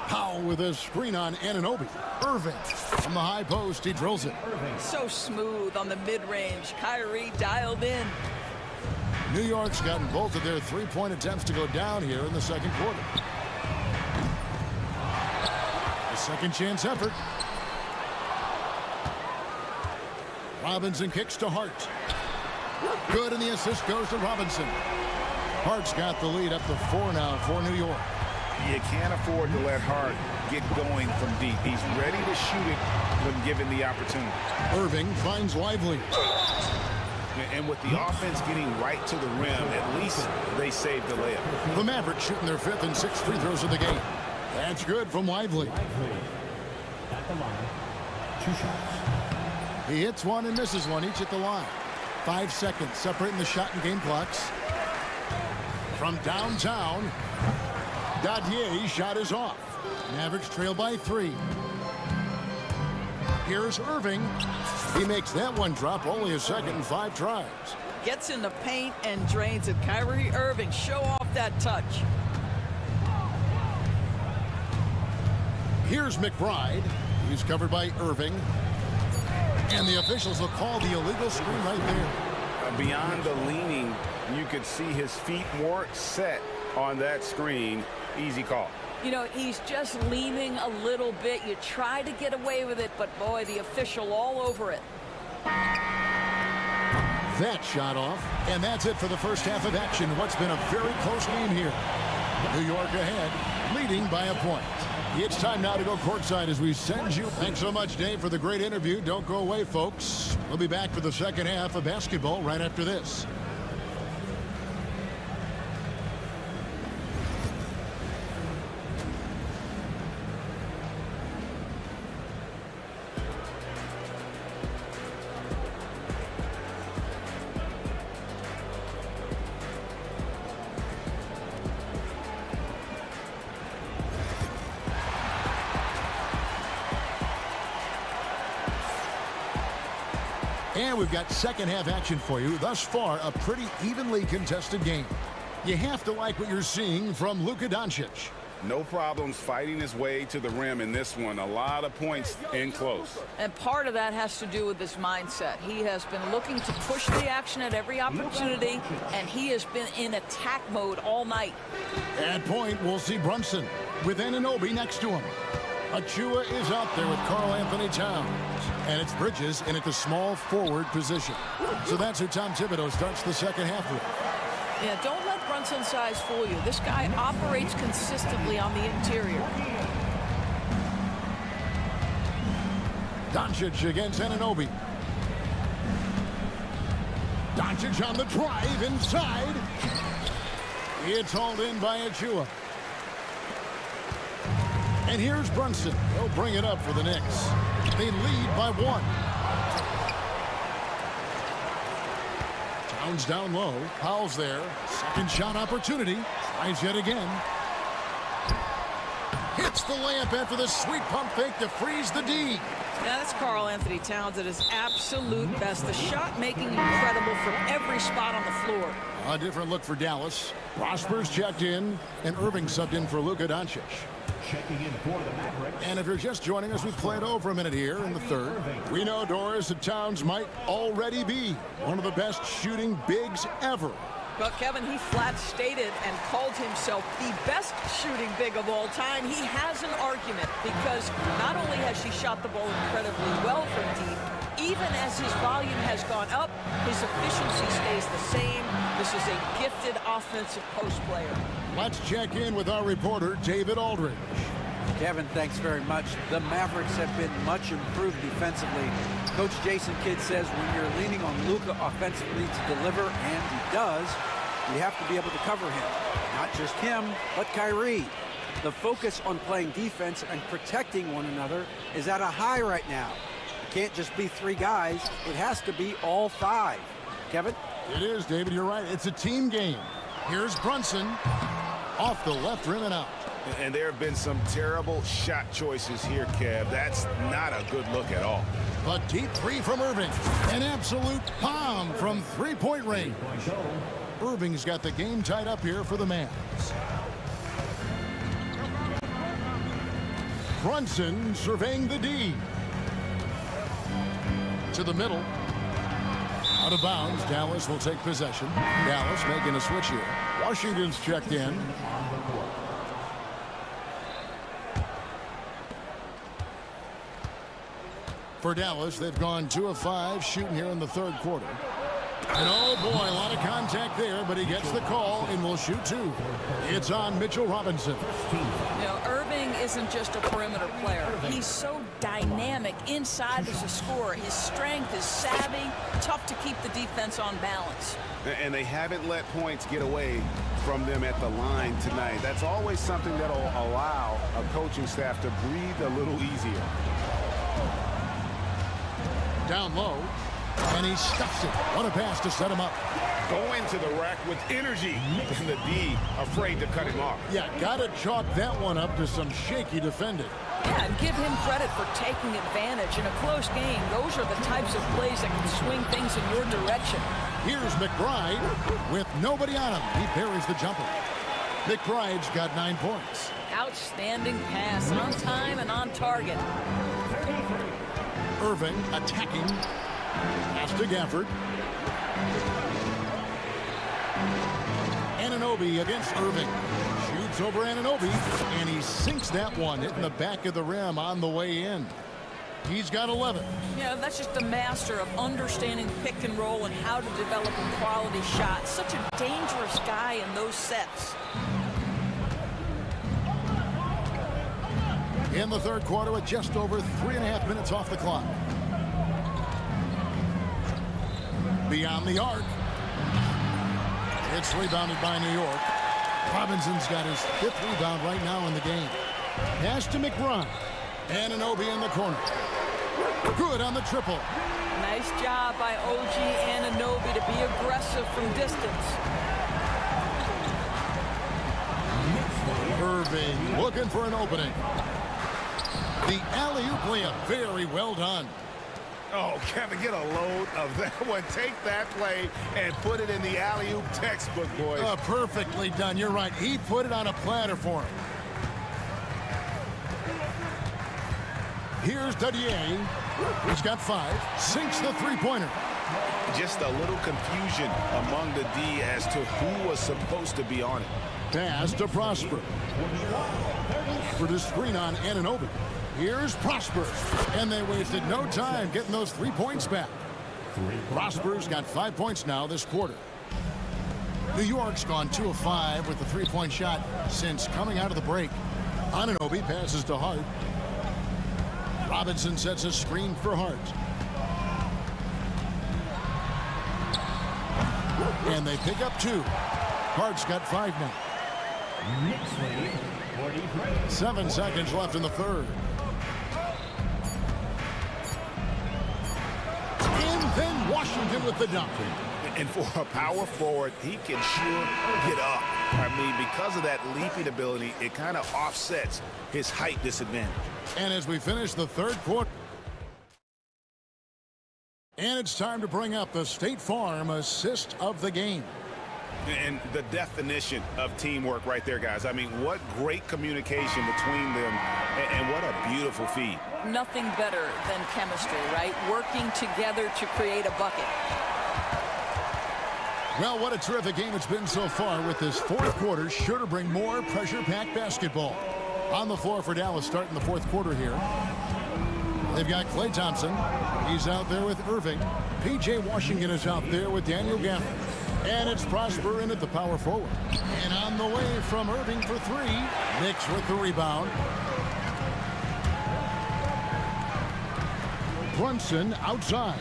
Powell with a screen on Anunoby. Irving from the high post. He drills it. So smooth on the mid-range. Kyrie dialed in. New York's gotten both of their three-point attempts to go down here in the second quarter. A second chance effort. Robinson kicks to Hart. Good, and the assist goes to Robinson. Hart's got the lead up to 4 now for New York. You can't afford to let Hart get going from deep. He's ready to shoot it when given the opportunity. Irving finds Lively. And with the offense getting right to the rim, at least they saved the layup. The Mavericks shooting their 5th and 6th free throws of the game. That's good from Lively. At the line, 2 shots. He hits one and misses one, each at the line. 5 seconds separating the shot and game clocks. From downtown, Dadier's shot is off. Mavericks trail by 3. Here's Irving. He makes that one drop, only a second and 5 tries. Gets in the paint and drains it. Kyrie Irving, show off that touch. Here's McBride. He's covered by Irving. And the officials will call the illegal screen right there. Beyond the leaning, you could see his feet weren't set on that screen. Easy call. You know, he's just leaning a little bit. You try to get away with it, but boy, the official all over it. That shot off, and that's it for the first half of action. What's been a very close game here. New York ahead, leading by a point. It's time now to go courtside as we send you. Thanks so much, Dave, for the great interview. Don't go away, folks. We'll be back for the second half of basketball right after this. And we've got second half action for you. Thus far, a pretty evenly contested game. You have to like what you're seeing from Luka Doncic. No problems fighting his way to the rim in this one. A lot of points in close. And part of that has to do with his mindset. He has been looking to push the action at every opportunity, and he has been in attack mode all night. At point, we'll see Brunson with Anunoby next to him. Achua is out there with Karl Anthony Towns. And it's Bridges in at the small forward position. So that's who Tom Thibodeau starts the second half with. Yeah, don't let Brunson's size fool you. This guy operates consistently on the interior. Doncic against Anunoby. Doncic on the drive inside. It's hauled in by Achua. And here's Brunson. He'll bring it up for the Knicks. They lead by 1. Towns down low. Powell's there. Second shot opportunity. Tries yet again. Hits the layup after the sweet pump fake to freeze the D. Now that's Karl Anthony Towns at his absolute best. The shot making incredible from every spot on the floor. A different look for Dallas. Prosper's checked in, and Irving subbed in for Luka Doncic. Checking in for the Mavericks. And if you're just joining us, we played over a minute here in the third. We know, Doris, that Towns might already be one of the best shooting bigs ever. Well, Kevin, he flat stated and called himself the best shooting big of all time. He has an argument because not only has he shot the ball incredibly well from deep, even as his volume has gone up, his efficiency stays the same. This is a gifted offensive post player. Let's check in with our reporter, David Aldridge. Kevin, thanks very much. The Mavericks have been much improved defensively. Coach Jason Kidd says when you're leaning on Luka offensively to deliver, and he does, you have to be able to cover him. Not just him, but Kyrie. The focus on playing defense and protecting one another is at a high right now. It can't just be 3 guys. It has to be all 5. Kevin? It is, David. You're right. It's a team game. Here's Brunson off the left rim and out. And there have been some terrible shot choices here, Kev. That's not a good look at all. A deep 3 from Irving. An absolute bomb from three-point range. Irving's got the game tied up here for the Mavs. Brunson surveying the D. To the middle. Out of bounds. Dallas will take possession. Dallas making a switch here. Washington's checked in. For Dallas, they've gone 2 of 5 shooting here in the third quarter. And oh boy, a lot of contact there, but he gets the call and will shoot 2. It's on Mitchell Robinson. You know, Irving isn't just a perimeter player. He's so dynamic inside as a scorer. His strength is savvy, tough to keep the defense on balance. And they haven't let points get away from them at the line tonight. That's always something that'll allow a coaching staff to breathe a little easier. Down low, and he stuffs it. What a pass to set him up. Go into the rack with energy, and the D afraid to cut him off. Yeah, gotta chalk that one up to some shaky defending. Yeah, and give him credit for taking advantage. In a close game, those are the types of plays that can swing things in your direction. Here's McBride with nobody on him. He buries the jumper. McBride's got 9 points. Outstanding pass, on time and on target. Irving attacking. Pass to Gafford. Anunoby against Irving. Shoots over Anunoby, and he sinks that one, hitting the back of the rim on the way in. He's got 11. Yeah, that's just a master of understanding pick and roll and how to develop quality shots. Such a dangerous guy in those sets. In the third quarter with just over 3.5 minutes off the clock. Beyond the arc. It's rebounded by New York. Robinson's got his 5th rebound right now in the game. Pass to McBride. Anunoby in the corner. Good on the triple. Nice job by OG Anunoby to be aggressive from distance. Irving looking for an opening. The alley-oop layup, very well done. Oh, Kevin, get a load of that one. Take that play and put it in the alley-oop textbook, boys. Perfectly done. You're right. He put it on a platter for him. Here's Dadier. He's got 5. Sinks the three-pointer. Just a little confusion among the D as to who was supposed to be on it. Pass to Prosper. For the screen on Anunoby. Here's Prosper. And they wasted no time getting those 3 points back. Prosper's got 5 points now this quarter. New York's gone 2 of 5 with the three-point shot since coming out of the break. Anunoby passes to Hart. Robinson sets a screen for Hart. And they pick up 2. Hart's got 5 now. 7 seconds left in the third. And then Washington with the dunk. And for a power forward, he can sure get up. I mean, because of that leaping ability, it kind of offsets his height disadvantage. And as we finish the third quarter, and it's time to bring up the State Farm assist of the game. And the definition of teamwork right there, guys. I mean, what great communication between them, and what a beautiful feed. Nothing better than chemistry, right? Working together to create a bucket. Well, what a terrific game it's been so far, with this fourth quarter sure to bring more pressure-packed basketball. On the floor for Dallas starting the fourth quarter here. They've got Klay Thompson. He's out there with Irving. P.J. Washington is out there with Daniel Gafford. And it's Prosper in at the power forward. And on the way from Irving for 3. Knicks with the rebound. Brunson outside.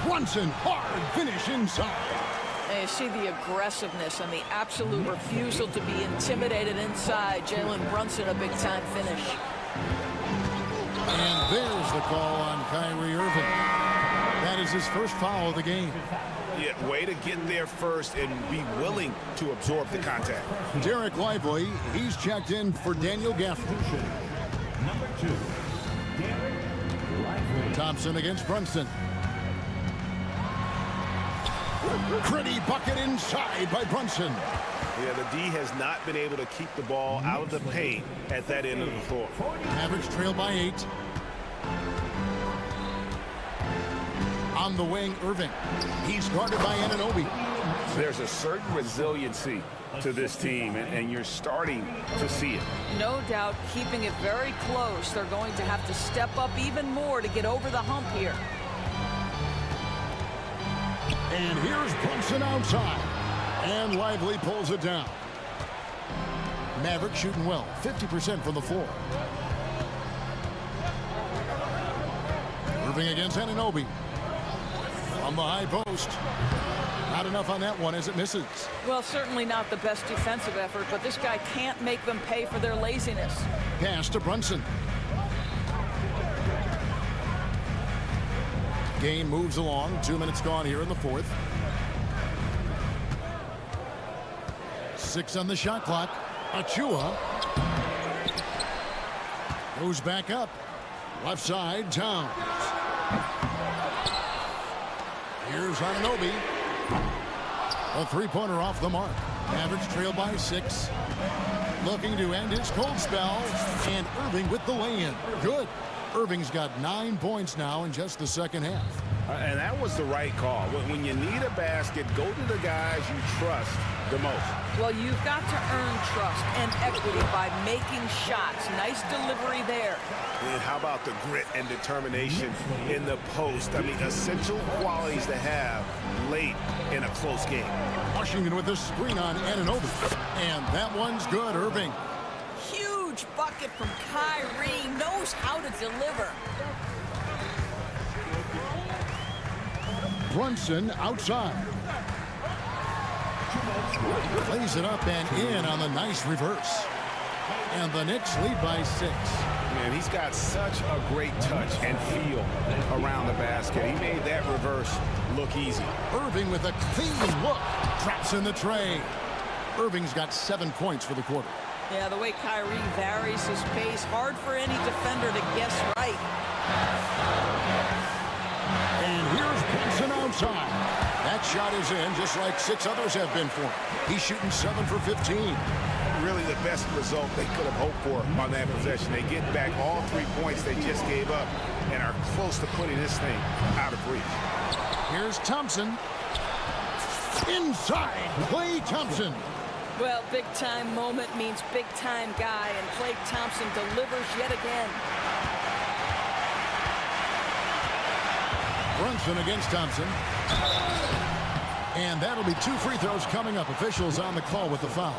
Brunson, hard finish inside. And you see the aggressiveness and the absolute refusal to be intimidated inside. Jalen Brunson, a big-time finish. And there's the call on Kyrie Irving. That is his first foul of the game. Yeah, way to get there first and be willing to absorb the contact. Derek Lively, he's checked in for Daniel Gafford. Number 2, Derek Lively. Thompson against Brunson. Pretty bucket inside by Brunson. Yeah, the D has not been able to keep the ball out of the paint at that end of the floor. Mavericks trail by 8. On the wing, Irving. He's guarded by Anunoby. There's a certain resiliency to this team, and you're starting to see it. No doubt, keeping it very close. They're going to have to step up even more to get over the hump here. And here's Brunson outside. And Lively pulls it down. Maverick shooting well, 50% from the floor. Irving against Anunoby. On the high post. Not enough on that one as it misses. Well, certainly not the best defensive effort, but this guy can't make them pay for their laziness. Pass to Brunson. Game moves along. 2 minutes gone here in the fourth. 6 on the shot clock. Achua goes back up. Left side, Towns. Here's Anunoby. A three-pointer off the mark. Mavericks trail by 6. Looking to end his cold spell. And Irving with the lay-in. Good. Irving's got 9 points now in just the second half. And that was the right call. When you need a basket, go to the guys you trust the most. Well, you've got to earn trust and equity by making shots. Nice delivery there. And how about the grit and determination in the post? I mean, essential qualities to have late in a close game. Washington with the screen on Anunoby. And that one's good, Irving. Huge bucket from Kyrie. Knows how to deliver. Brunson outside. Plays it up and in on the nice reverse. And the Knicks lead by 6. Man, he's got such a great touch and feel around the basket. He made that reverse look easy. Irving with a clean look. Drops in the tray. Irving's got 7 points for the quarter. Yeah, the way Kyrie varies his pace, hard for any defender to guess right. And here's Brunson outside. That shot is in, just like 6 others have been for him. He's shooting 7 for 15. Really the best result they could have hoped for on that possession. They get back all 3 points they just gave up and are close to putting this thing out of reach. Here's Thompson. Inside, Klay Thompson. Well, big-time moment means big-time guy, and Klay Thompson delivers yet again. Brunson against Thompson. And that'll be 2 free throws coming up. Officials on the call with the foul.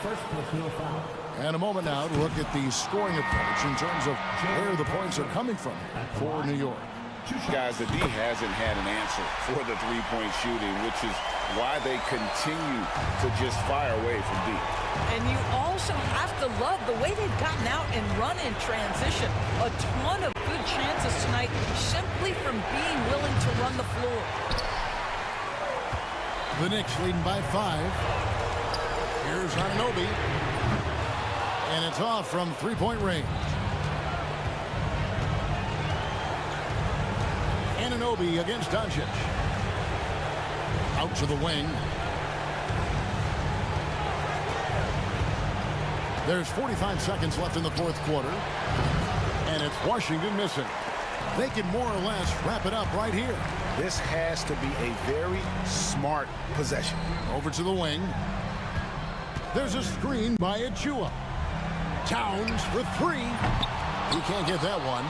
First personal foul. And a moment now to look at the scoring approach in terms of where the points are coming from for New York. Guys, the D hasn't had an answer for the three-point shooting, which is why they continue to just fire away from deep. And you also have to love the way they've gotten out and run in transition. A ton of good chances tonight simply from being willing to run the floor. The Knicks leading by 5. Here's Anunoby. And it's off from three-point range. Anunoby against Doncic. Out to the wing. There's 45 seconds left in the fourth quarter. And it's Washington missing. They can more or less wrap it up right here. This has to be a very smart possession. Over to the wing. There's a screen by Achua. Towns for 3. He can't get that one.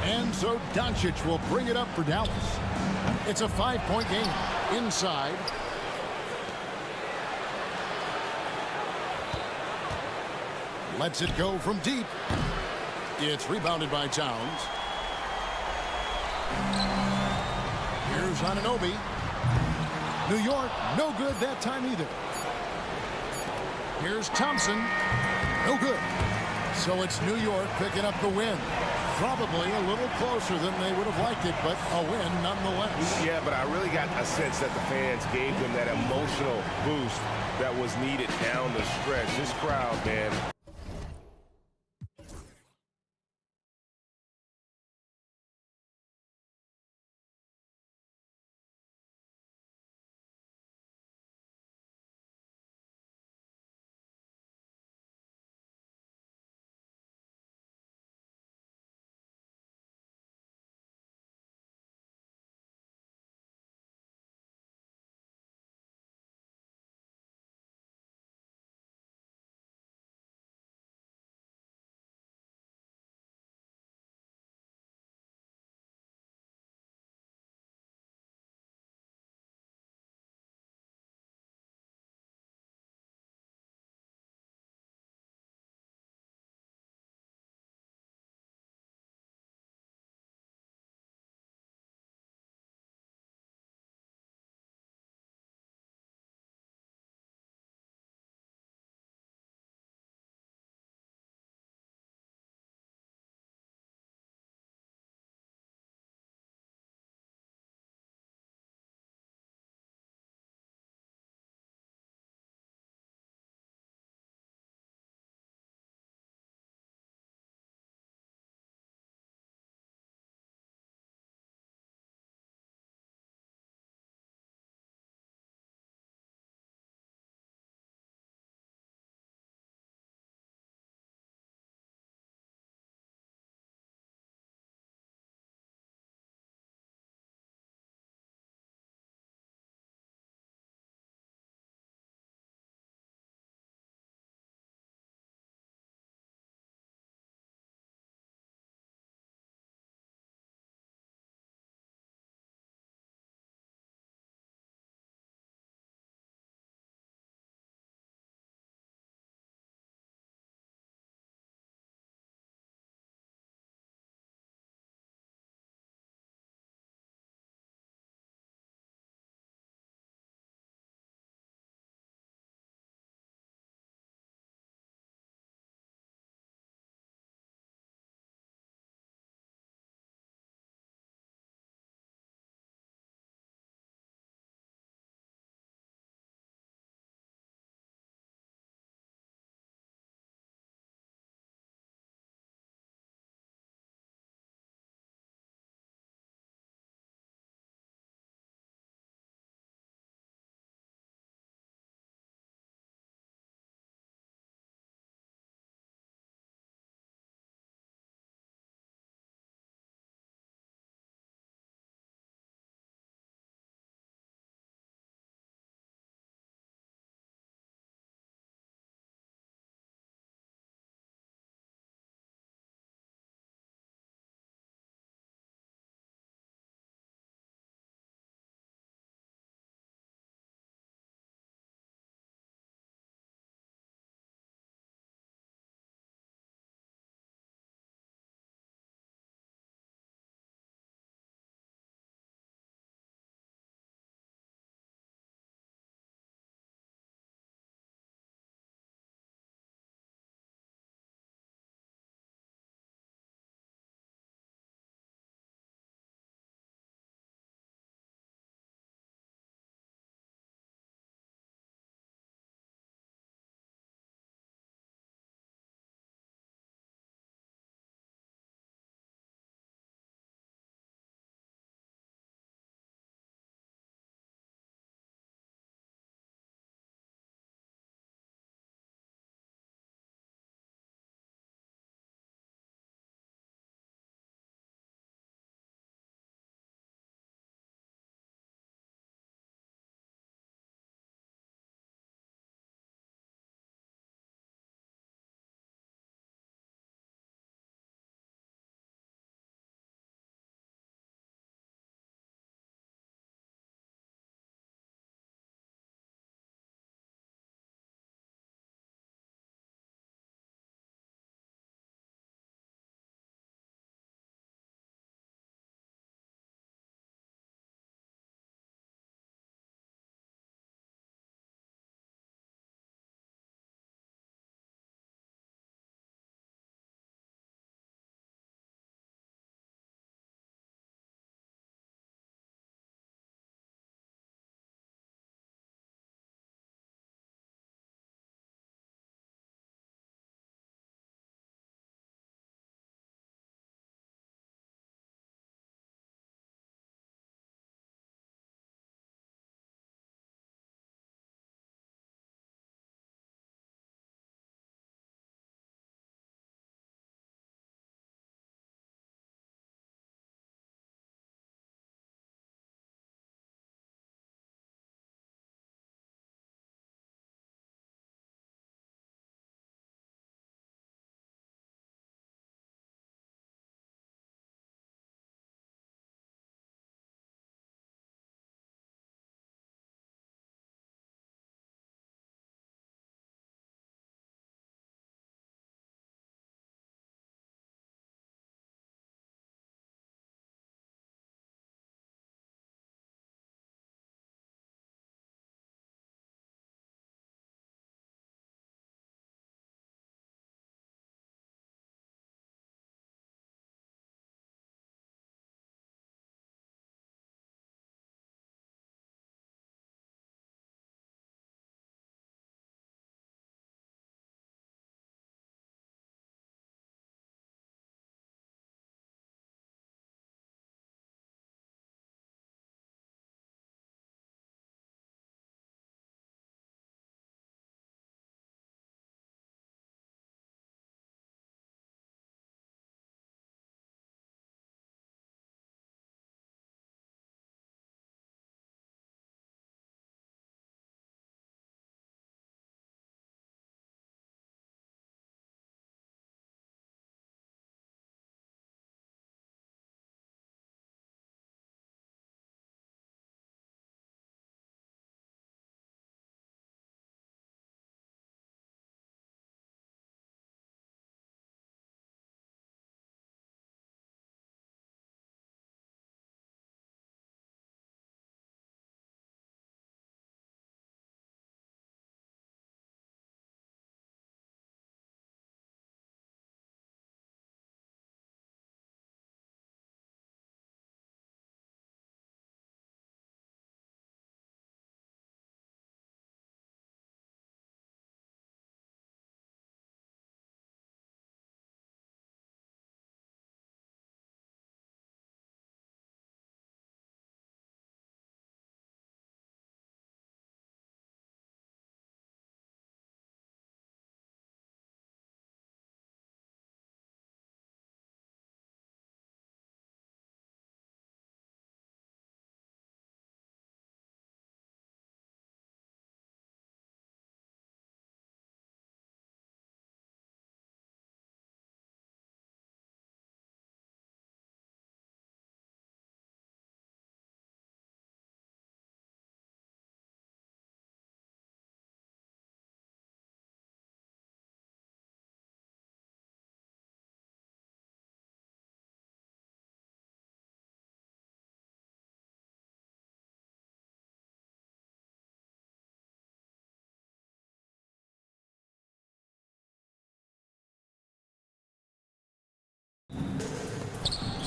And so Doncic will bring it up for Dallas. It's a 5-point game. Inside. Lets it go from deep. It's rebounded by Towns. Here's Anunoby. New York, no good that time either. Here's Thompson. No good. So it's New York picking up the win. Probably a little closer than they would have liked it, but a win nonetheless. Yeah, but I really got a sense that the fans gave them that emotional boost that was needed down the stretch. This crowd, man.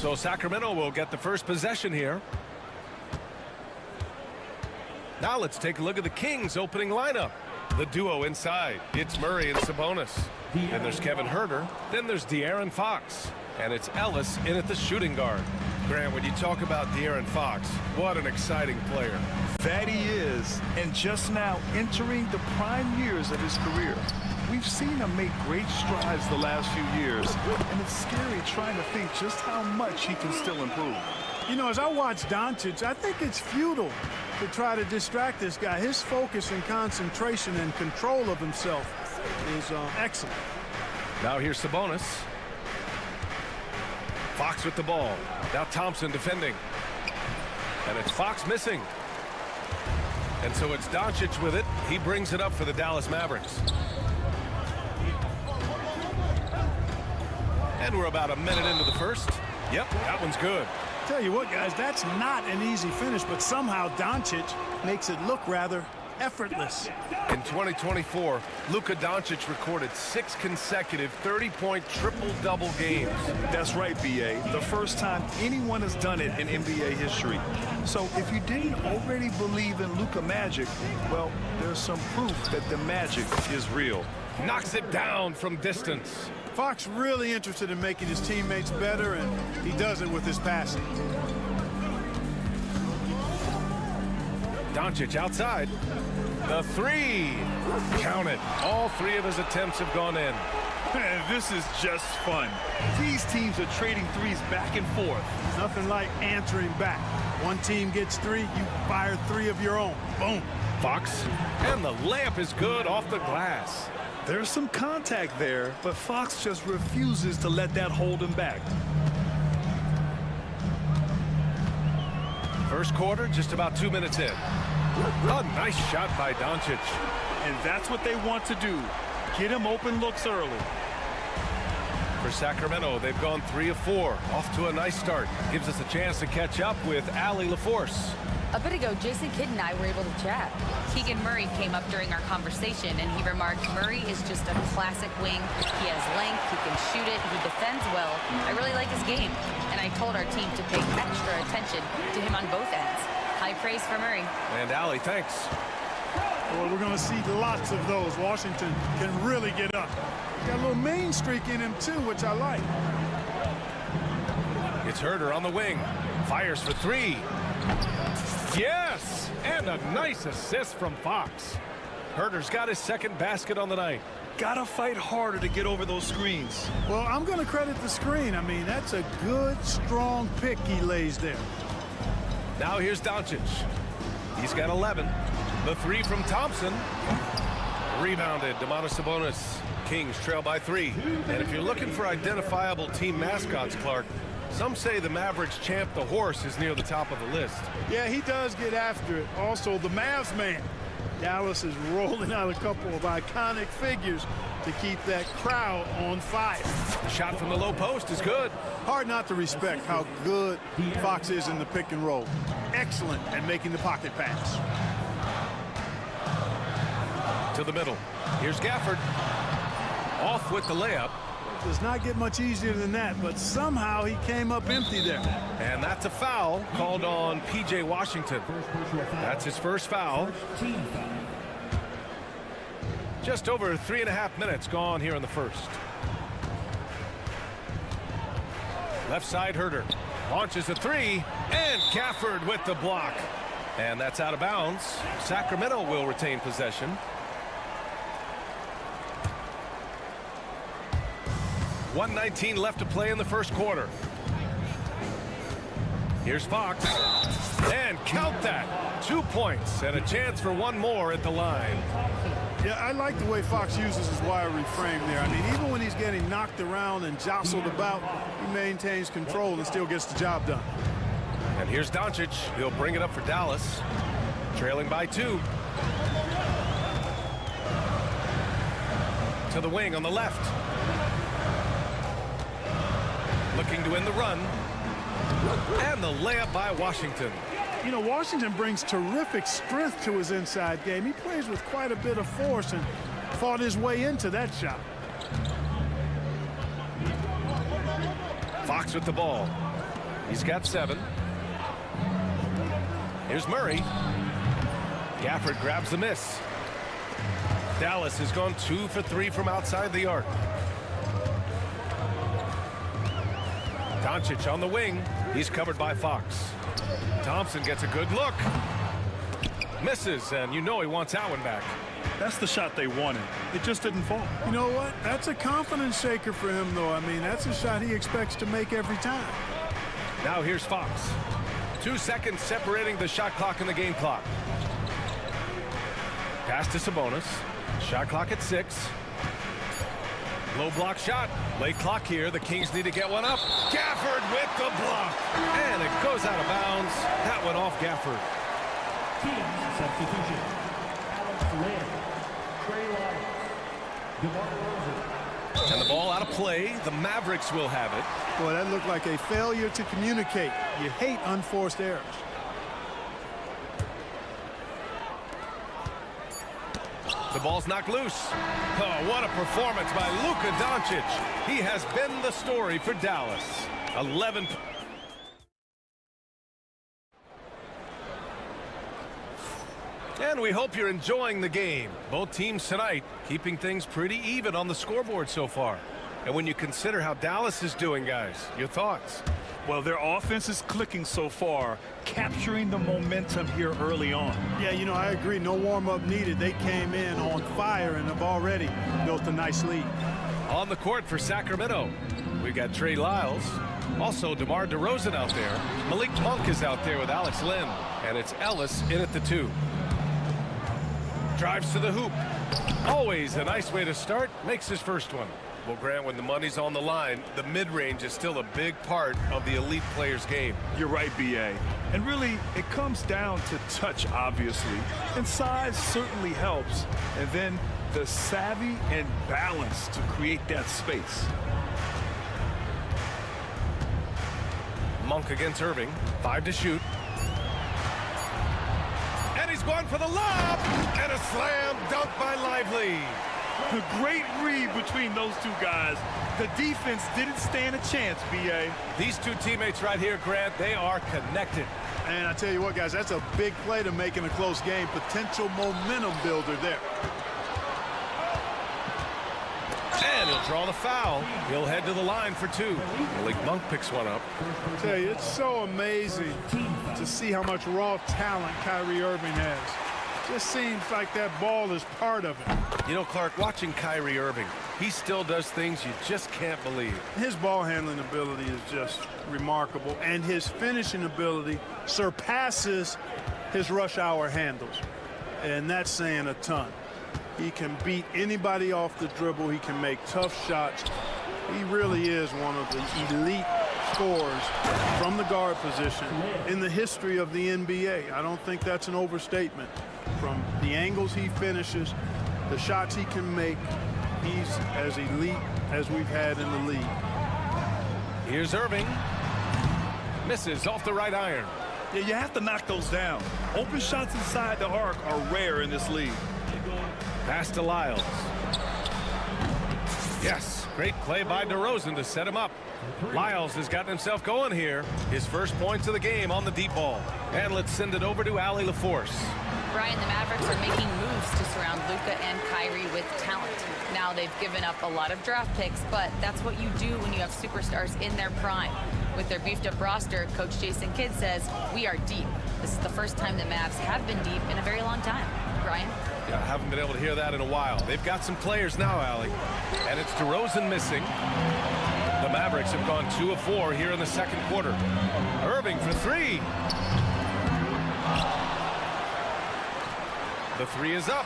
So Sacramento will get the first possession here. Now let's take a look at the Kings opening lineup. The duo inside. It's Murray and Sabonis. Then there's Kevin Huerter. Then there's De'Aaron Fox. And it's Ellis in at the shooting guard. Grant, when you talk about De'Aaron Fox, what an exciting player. That he is, and just now entering the prime years of his career. We've seen him make great strides the last few years, and it's scary trying to think just how much he can still improve. You know, as I watch Doncic, I think it's futile to try to distract this guy. His focus and concentration and control of himself is excellent. Now here's Sabonis. Fox with the ball. Now Thompson defending. And it's Fox missing. And so it's Doncic with it. He brings it up for the Dallas Mavericks. And we're about a minute into the first. Yep, that one's good. Tell you what, guys, that's not an easy finish, but somehow Doncic makes it look rather effortless. In 2024, Luka Doncic recorded 6 consecutive 30-point triple-double games. That's right, B.A. The first time anyone has done it in NBA history. So if you didn't already believe in Luka magic, well, there's some proof that the magic is real. Knocks it down from distance. Fox really interested in making his teammates better, and he does it with his passing. Doncic outside. The three. Count it. All 3 of his attempts have gone in. This is just fun. These teams are trading threes back and forth. Nothing like answering back. One team gets 3, you fire 3 of your own. Boom. Fox. And the layup is good off the glass. There's some contact there, but Fox just refuses to let that hold him back. First quarter, just about 2 minutes in. A nice shot by Doncic. And that's what they want to do. Get him open looks early. For Sacramento, they've gone 3 of 4. Off to a nice start. Gives us a chance to catch up with Allie LaForce. A bit ago, Jason Kidd and I were able to chat. Keegan Murray came up during our conversation, and he remarked Murray is just a classic wing. He has length, he can shoot it, he defends well. I really like his game, and I told our team to pay extra attention to him on both ends. High praise for Murray. And Allie, thanks. Well, we're going to see lots of those. Washington can really get up. Got a little main streak in him, too, which I like. It's Huerter on the wing. Fires for 3. Yes! And a nice assist from Fox. Huerter's got his second basket on the night. Gotta fight harder to get over those screens. Well, I'm going to credit the screen. I mean, that's a good, strong pick he lays there. Now here's Doncic. He's got 11. The 3 from Thompson. Rebounded. Domantas Sabonis. Kings trail by 3. And if you're looking for identifiable team mascots, Clark, some say the Mavericks champ, the horse, is near the top of the list. Yeah, he does get after it. Also, the Mavs man. Dallas is rolling out a couple of iconic figures to keep that crowd on fire. The shot from the low post is good. Hard not to respect how good Fox is in the pick and roll. Excellent at making the pocket pass. To the middle. Here's Gafford. Off with the layup. Does not get much easier than that, but somehow he came up empty there. And that's a foul called on P.J. Washington. That's his first foul. Just over 3.5 minutes gone here in the first. Left side, Huerter launches a 3, and Gafford with the block. And that's out of bounds. Sacramento will retain possession. .119 left to play in the first quarter. Here's Fox. And count that. 2 points and a chance for one more at the line. Yeah, I like the way Fox uses his wiry frame there. I mean, even when he's getting knocked around and jostled about, he maintains control and still gets the job done. And here's Doncic. He'll bring it up for Dallas. Trailing by 2. To the wing on the left. Looking to win the run. And the layup by Washington. You know, Washington brings terrific strength to his inside game. He plays with quite a bit of force and fought his way into that shot. Fox with the ball. He's got 7. Here's Murray. Gafford grabs the miss. Dallas has gone 2 for 3 from outside the arc. Doncic on the wing. He's covered by Fox. Thompson gets a good look. Misses, and you know he wants that one back. That's the shot they wanted. It just didn't fall. You know what? That's a confidence shaker for him, though. I mean, that's a shot he expects to make every time. Now here's Fox. 2 seconds separating the shot clock and the game clock. Pass to Sabonis. Shot clock at 6. Low block shot. Late clock here. The Kings need to get one up. Gafford with the block. And it goes out of bounds. That went off Gafford. Team substitution. Alex Lynn, Trey Lyles, DeMar DeRozan. And the ball out of play. The Mavericks will have it. Boy, that looked like a failure to communicate. You hate unforced errors. The ball's knocked loose. Oh, what a performance by Luka Doncic. He has been the story for Dallas. 11. And we hope you're enjoying the game. Both teams tonight keeping things pretty even on the scoreboard so far. And when you consider how Dallas is doing, guys, your thoughts? Well, their offense is clicking so far, capturing the momentum here early on. Yeah, you know, I agree. No warm-up needed. They came in on fire and have already built a nice lead. On the court for Sacramento, we've got Trey Lyles. Also, DeMar DeRozan out there. Malik Monk is out there with Alex Lynn. And it's Ellis in at the 2. Drives to the hoop. Always a nice way to start. Makes his first one. Well, Grant, when the money's on the line, the mid-range is still a big part of the elite player's game. You're right, B.A. And really, it comes down to touch, obviously. And size certainly helps. And then the savvy and balance to create that space. Monk against Irving. 5 to shoot. And he's going for the lob. And a slam dunk by Lively. A great read between those two guys. The defense didn't stand a chance, B.A. These two teammates right here, Grant, they are connected. And I tell you what, guys, that's a big play to make in a close game. Potential momentum builder there. And he'll draw the foul. He'll head to the line for 2. Malik Monk picks one up. I tell you, it's so amazing to see how much raw talent Kyrie Irving has. Just seems like that ball is part of it. You know, Clark, watching Kyrie Irving, he still does things you just can't believe. His ball handling ability is just remarkable, and his finishing ability surpasses his rush hour handles. And that's saying a ton. He can beat anybody off the dribble. He can make tough shots. He really is one of the elite scorers from the guard position in the history of the NBA. I don't think that's an overstatement. From the angles he finishes, the shots he can make, he's as elite as we've had in the league. Here's Irving. Misses off the right iron. Yeah, you have to knock those down. Open shots inside the arc are rare in this league. Pass to Lyles. Yes, great play by DeRozan to set him up. Lyles has gotten himself going here. His first points of the game on the deep ball. And let's send it over to Allie LaForce. Brian, the Mavericks are making moves to surround Luka and Kyrie with talent. Now they've given up a lot of draft picks, but that's what you do when you have superstars in their prime. With their beefed up roster, Coach Jason Kidd says, we are deep. This is the first time the Mavs have been deep in a very long time. Brian? Yeah, I haven't been able to hear that in a while. They've got some players now, Allie. And it's DeRozan missing. The Mavericks have gone 2 of 4 here in the second quarter. Irving for 3. The 3 is up.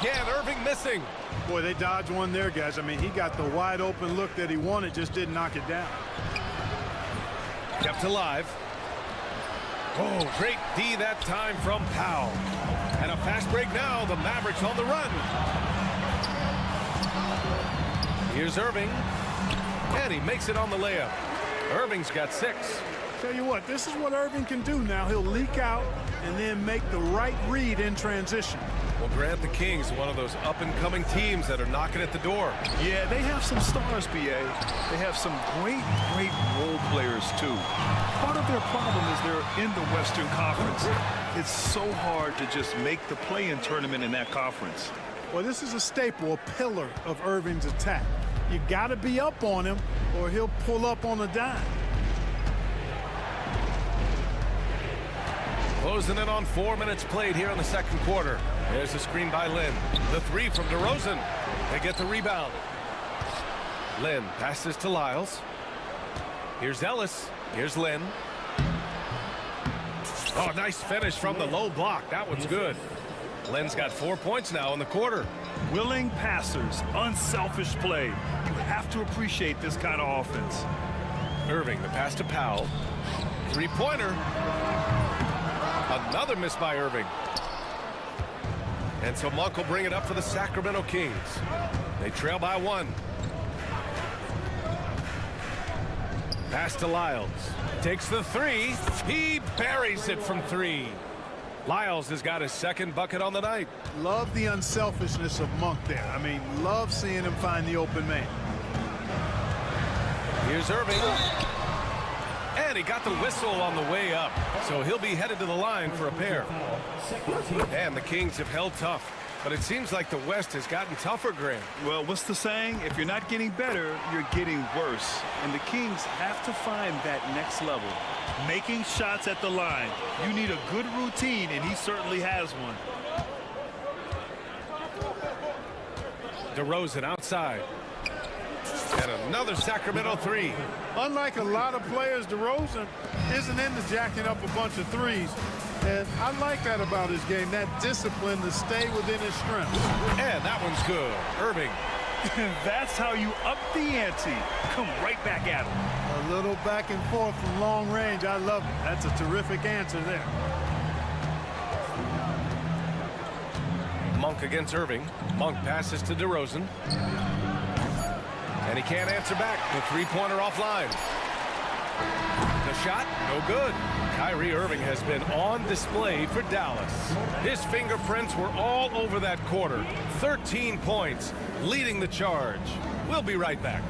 Again, Irving missing. Boy, they dodged one there, guys. I mean, he got the wide open look that he wanted, just didn't knock it down. Kept alive. Oh, great D that time from Powell. And a fast break now. The Mavericks on the run. Here's Irving. And he makes it on the layup. Irving's got 6. Tell you what, this is what Irving can do now. He'll leak out and then make the right read in transition. Well, Grant, the Kings, one of those up-and-coming teams that are knocking at the door. Yeah, they have some stars, BA. They have some great role players, too. Part of their problem is they're in the Western Conference. It's so hard to just make the play-in tournament in that conference. Well, this is a staple, a pillar of Irving's attack. You got to be up on him, or he'll pull up on a dime. Closing in on 4 minutes played here in the second quarter. There's a screen by Lynn. The three from DeRozan. They get the rebound. Lynn passes to Lyles. Here's Ellis. Here's Lynn. Oh, nice finish from the low block. That one's good. Lynn's got 4 points now in the quarter. Willing passers, unselfish play. You have to appreciate this kind of offense. Irving, the pass to Powell. Three-pointer. Another miss by Irving. And so Monk will bring it up for the Sacramento Kings. They trail by 1. Pass to Lyles. Takes the three. He buries it from 3. Lyles has got his second bucket on the night. Love the unselfishness of Monk there. I mean, love seeing him find the open man. Here's Irving. And he got the whistle on the way up. So he'll be headed to the line for a pair. And the Kings have held tough. But it seems like the West has gotten tougher, Grant. Well, what's the saying? If you're not getting better, you're getting worse. And the Kings have to find that next level. Making shots at the line. You need a good routine, and he certainly has one. DeRozan outside. And another Sacramento three. Unlike a lot of players, DeRozan isn't into jacking up a bunch of threes. And I like that about his game, that discipline to stay within his strength. And that one's good. Irving. That's how you up the ante. Come right back at him. A little back and forth from long range. I love it. That's a terrific answer there. Monk against Irving. Monk passes to DeRozan. And he can't answer back. The three-pointer offline. The shot, no good. Kyrie Irving has been on display for Dallas. His fingerprints were all over that quarter. 13 points, leading the charge. We'll be right back.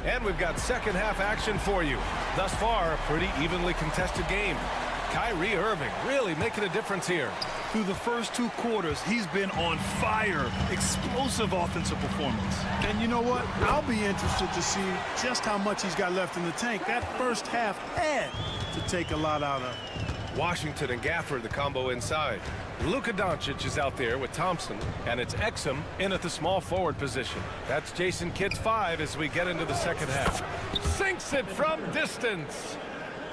And we've got second half action for you. Thus far, a pretty evenly contested game. Kyrie Irving really making a difference here. Through the first 2 quarters, he's been on fire. Explosive offensive performance. And you know what? I'll be interested to see just how much he's got left in the tank. That first half had to take a lot out of. Washington and Gafford, the combo inside. Luka Doncic is out there with Thompson, and it's Exum in at the small forward position. That's Jason Kidd's 5 as we get into the second half. Sinks it from distance.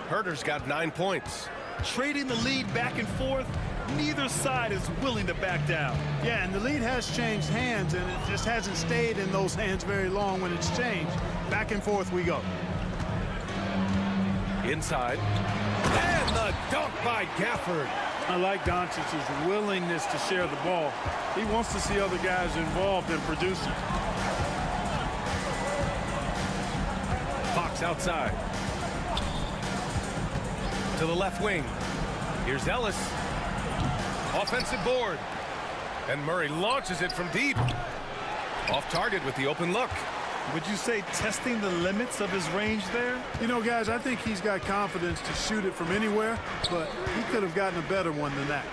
Herter's got 9 points. Trading the lead back and forth, neither side is willing to back down. Yeah, and the lead has changed hands, and it just hasn't stayed in those hands very long when it's changed. Back and forth we go. Inside. And the dunk by Gafford. I like Doncic's willingness to share the ball. He wants to see other guys involved in producing. Fox outside. To the left wing. Here's Ellis. Offensive board. And Murray launches it from deep. Off target with the open look. Would you say testing the limits of his range there? You know, guys, I think he's got confidence to shoot it from anywhere, but he could have gotten a better one than that.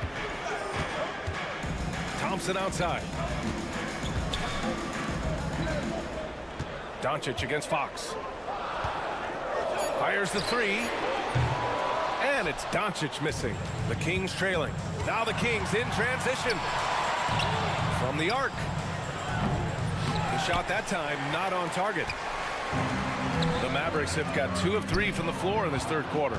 Thompson outside. Doncic against Fox. Fires the three. And it's Doncic missing. The Kings trailing. Now the Kings in transition. From the arc. The shot that time not on target. The Mavericks have got 2 of 3 from the floor in this third quarter.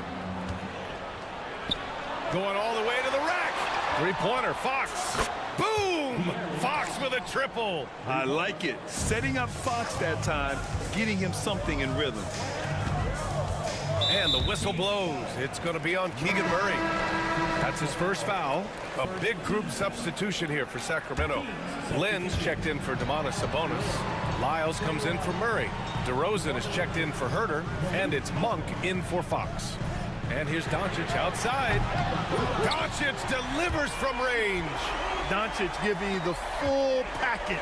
Going all the way to the rack. Three-pointer, Fox. Boom! Fox with a triple. I like it. Setting up Fox that time, getting him something in rhythm. And the whistle blows. It's going to be on Keegan Murray. That's his first foul. A big group substitution here for Sacramento. Lynn's checked in for Sabonis. Lyles comes in for Murray. DeRozan is checked in for Herter. And it's Monk in for Fox. And here's Doncic outside. Doncic delivers from range. Doncic giving you the full package.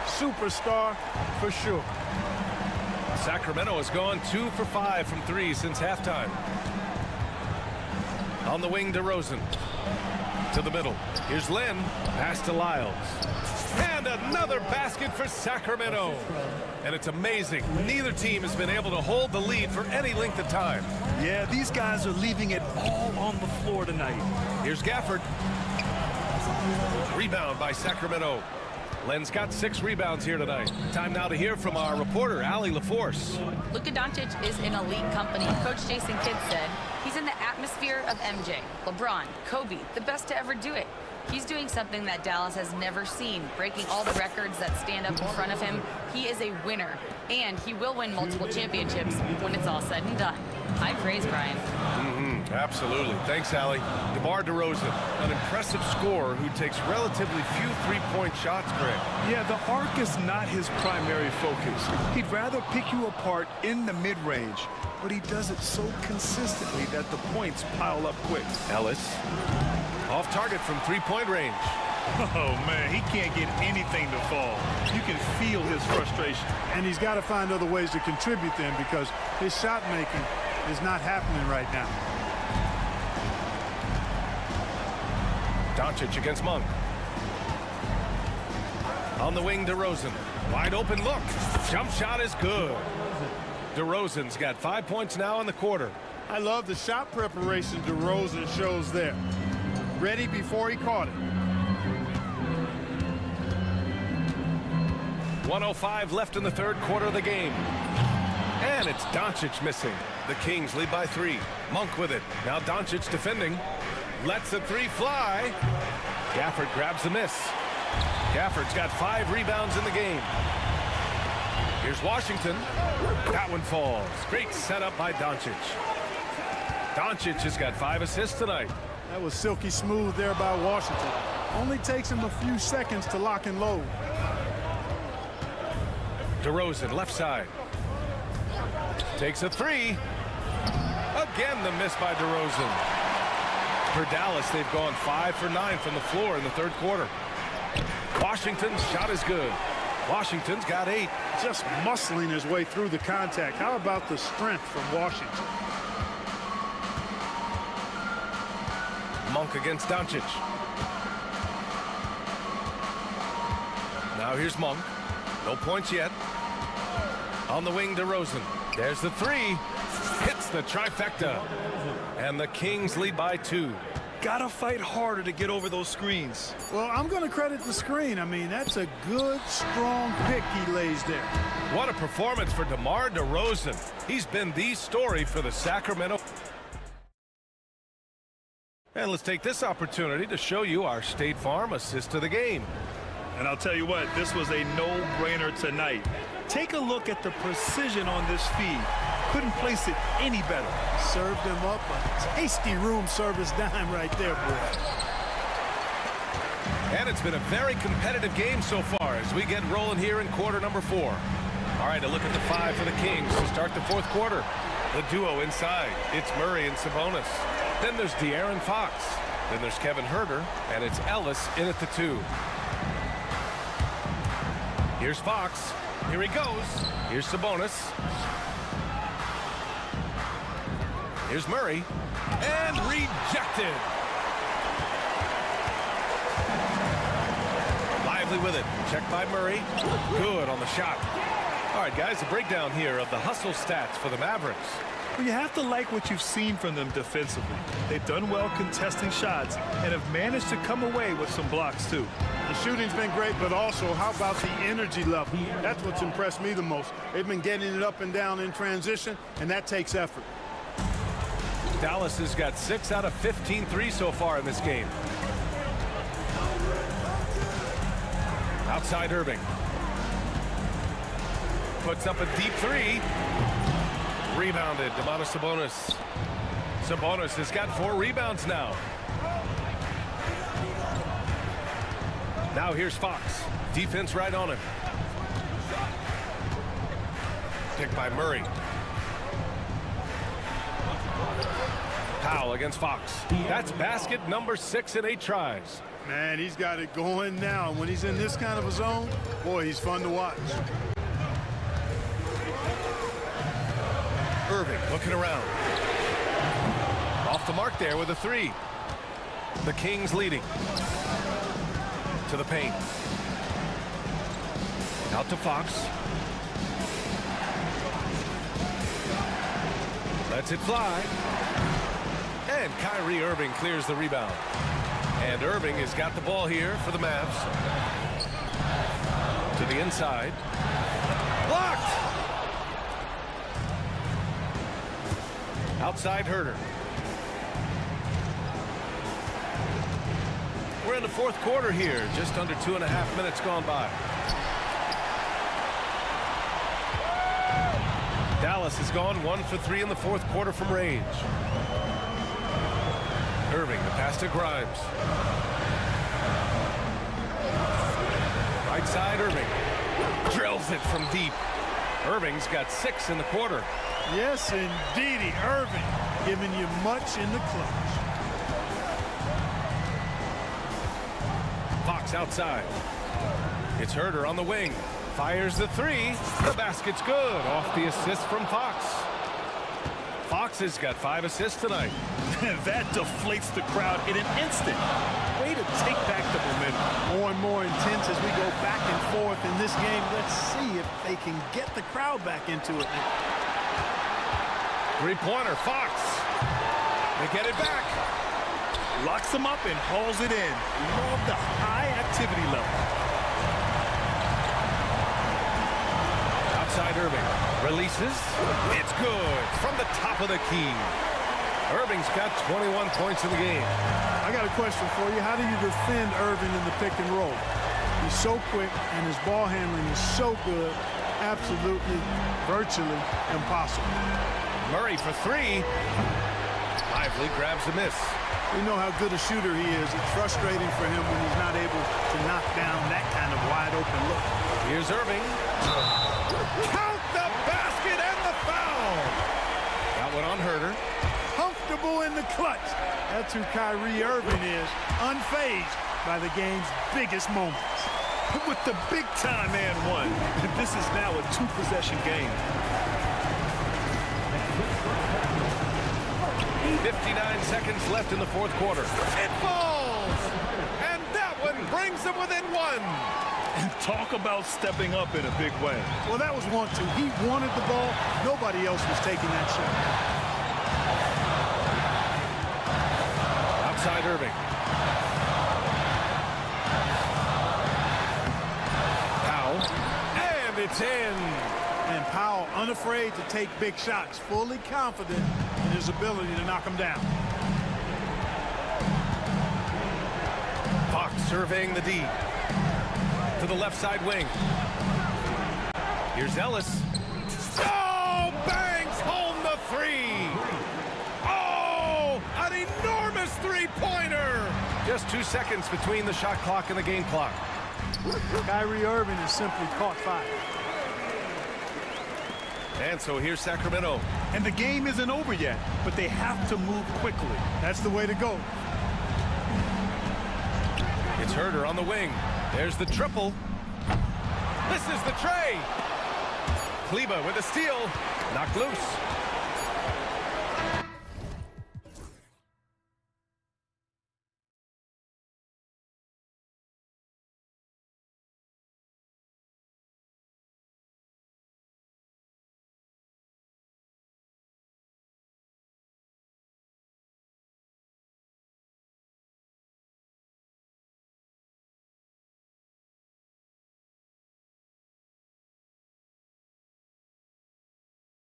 Superstar for sure. Sacramento has gone 2 for 5 from 3 since halftime. On the wing, DeRozan. To the middle. Here's Lynn. Pass to Lyles. And another basket for Sacramento. And it's amazing. Neither team has been able to hold the lead for any length of time. Yeah, these guys are leaving it all on the floor tonight. Here's Gafford. Rebound by Sacramento. Len's got 6 rebounds here tonight. Time now to hear from our reporter, Allie LaForce. Luka Doncic is in elite company. Coach Jason Kidd said he's in the atmosphere of MJ, LeBron, Kobe, the best to ever do it. He's doing something that Dallas has never seen, breaking all the records that stand up in front of him. He is a winner, and he will win multiple championships when it's all said and done. High praise, Brian. Absolutely. Thanks, Allie. DeMar DeRozan, an impressive scorer who takes relatively few three-point shots, Greg. Yeah, the arc is not his primary focus. He'd rather pick you apart in the mid-range, but he does it so consistently that the points pile up quick. Ellis, off target from three-point range. Oh, man, he can't get anything to fall. You can feel his frustration. And he's got to find other ways to contribute then because his shot making is not happening right now. Doncic against Monk. On the wing, DeRozan. Wide open look. Jump shot is good. DeRozan's got 5 points now in the quarter. I love the shot preparation DeRozan shows there. Ready before he caught it. 1:05 left in the third quarter of the game. And it's Doncic missing. The Kings lead by 3. Monk with it. Now Doncic defending. Lets the 3 fly. Gafford grabs the miss. Gafford's got 5 rebounds in the game. Here's Washington. That one falls. Great setup by Doncic. Doncic has got 5 assists tonight. That was silky smooth there by Washington. Only takes him a few seconds to lock and load. DeRozan, left side. Takes a 3. Again, the miss by DeRozan. For Dallas, they've gone 5 for 9 from the floor in the third quarter. Washington's shot is good. Washington's got 8. Just muscling his way through the contact. How about the strength from Washington? Monk against Doncic. Now here's Monk. No points yet. On the wing, DeRozan. There's the 3. Hits the trifecta. And the Kings lead by 2. Gotta fight harder to get over those screens. Well, I'm going to credit the screen. I mean, that's a good, strong pick he lays there. What a performance for DeMar DeRozan. He's been the story for the Sacramento. And let's take this opportunity to show you our State Farm assist of the game. And I'll tell you what, this was a no-brainer tonight. Take a look at the precision on this feed. Couldn't place it any better. Served him up a tasty room service dime right there, boy. And it's been a very competitive game so far as we get rolling here in quarter number 4. All right, a look at the 5 for the Kings to start the fourth quarter. The duo inside. It's Murray and Sabonis. Then there's De'Aaron Fox. Then there's Kevin Herter, and it's Ellis in at the 2. Here's Fox. Here he goes. Here's Sabonis. Here's Murray. And rejected. Lively with it. Checked by Murray. Good on the shot. All right, guys, a breakdown here of the hustle stats for the Mavericks. Well, you have to like what you've seen from them defensively. They've done well contesting shots and have managed to come away with some blocks, too. The shooting's been great, but also how about the energy level? That's what's impressed me the most. They've been getting it up and down in transition, and that takes effort. Dallas has got 6 out of 15 threes so far in this game. Outside Irving. Puts up a deep 3. Rebounded, Domantas Sabonis. Sabonis has got 4 rebounds now. Now here's Fox. Defense right on him. Picked by Murray. Powell against Fox. That's basket number 6 in 8 tries. Man, he's got it going now. When he's in this kind of a zone, boy, he's fun to watch. Irving looking around. Off the mark there with a 3. The Kings leading. To the paint. Out to Fox. Lets it fly. And Kyrie Irving clears the rebound. And Irving has got the ball here for the Mavs. To the inside. Blocked! Outside Herter. We're in the 4th quarter here. Just under 2.5 minutes gone by. Dallas has gone 1 for 3 in the 4th quarter from range. Irving, the pass to Grimes. Right side, Irving. Drills it from deep. Irving's got 6 in the quarter. Yes, indeedy. Irving giving you much in the clutch. Fox outside. It's Herter on the wing. Fires the 3. The basket's good. Off the assist from Fox. Fox has got 5 assists tonight. That deflates the crowd in an instant. Way to take back the momentum. More and more intense as we go back and forth in this game. Let's see if they can get the crowd back into it. 3-pointer, Fox. They get it back. Locks him up and hauls it in. Love the high activity level. Outside Irving. Releases. It's good. From the top of the key. Irving's got 21 points in the game. I got a question for you. How do you defend Irving in the pick and roll? He's so quick and his ball handling is so good. Absolutely, virtually impossible. Murray for 3. Lively grabs the miss. We know how good a shooter he is. It's frustrating for him when he's not able to knock down that kind of wide open look. Here's Irving. Count the basket and the foul. That one on Herter. Comfortable in the clutch. That's who Kyrie Irving is. Unfazed by the game's biggest moments. With the big time and one. This is now a 2-possession game. 59 seconds left in the 4th quarter. It falls! And that one brings them within 1. And talk about stepping up in a big way. Well, that was 1-2. He wanted the ball. Nobody else was taking that shot. Outside Irving. Powell. And it's in. And Powell unafraid to take big shots. Fully confident in his ability to knock them down. Fox surveying the D. To the left side wing. Here's Ellis. Oh, bangs home the 3. Oh, an enormous 3-pointer. Just 2 seconds between the shot clock and the game clock. Kyrie Irving has simply caught fire. And so here's Sacramento. And the game isn't over yet, but they have to move quickly. That's the way to go. It's Herter on the wing. There's the triple. This is the tray. Kleba with a steal. Knocked loose.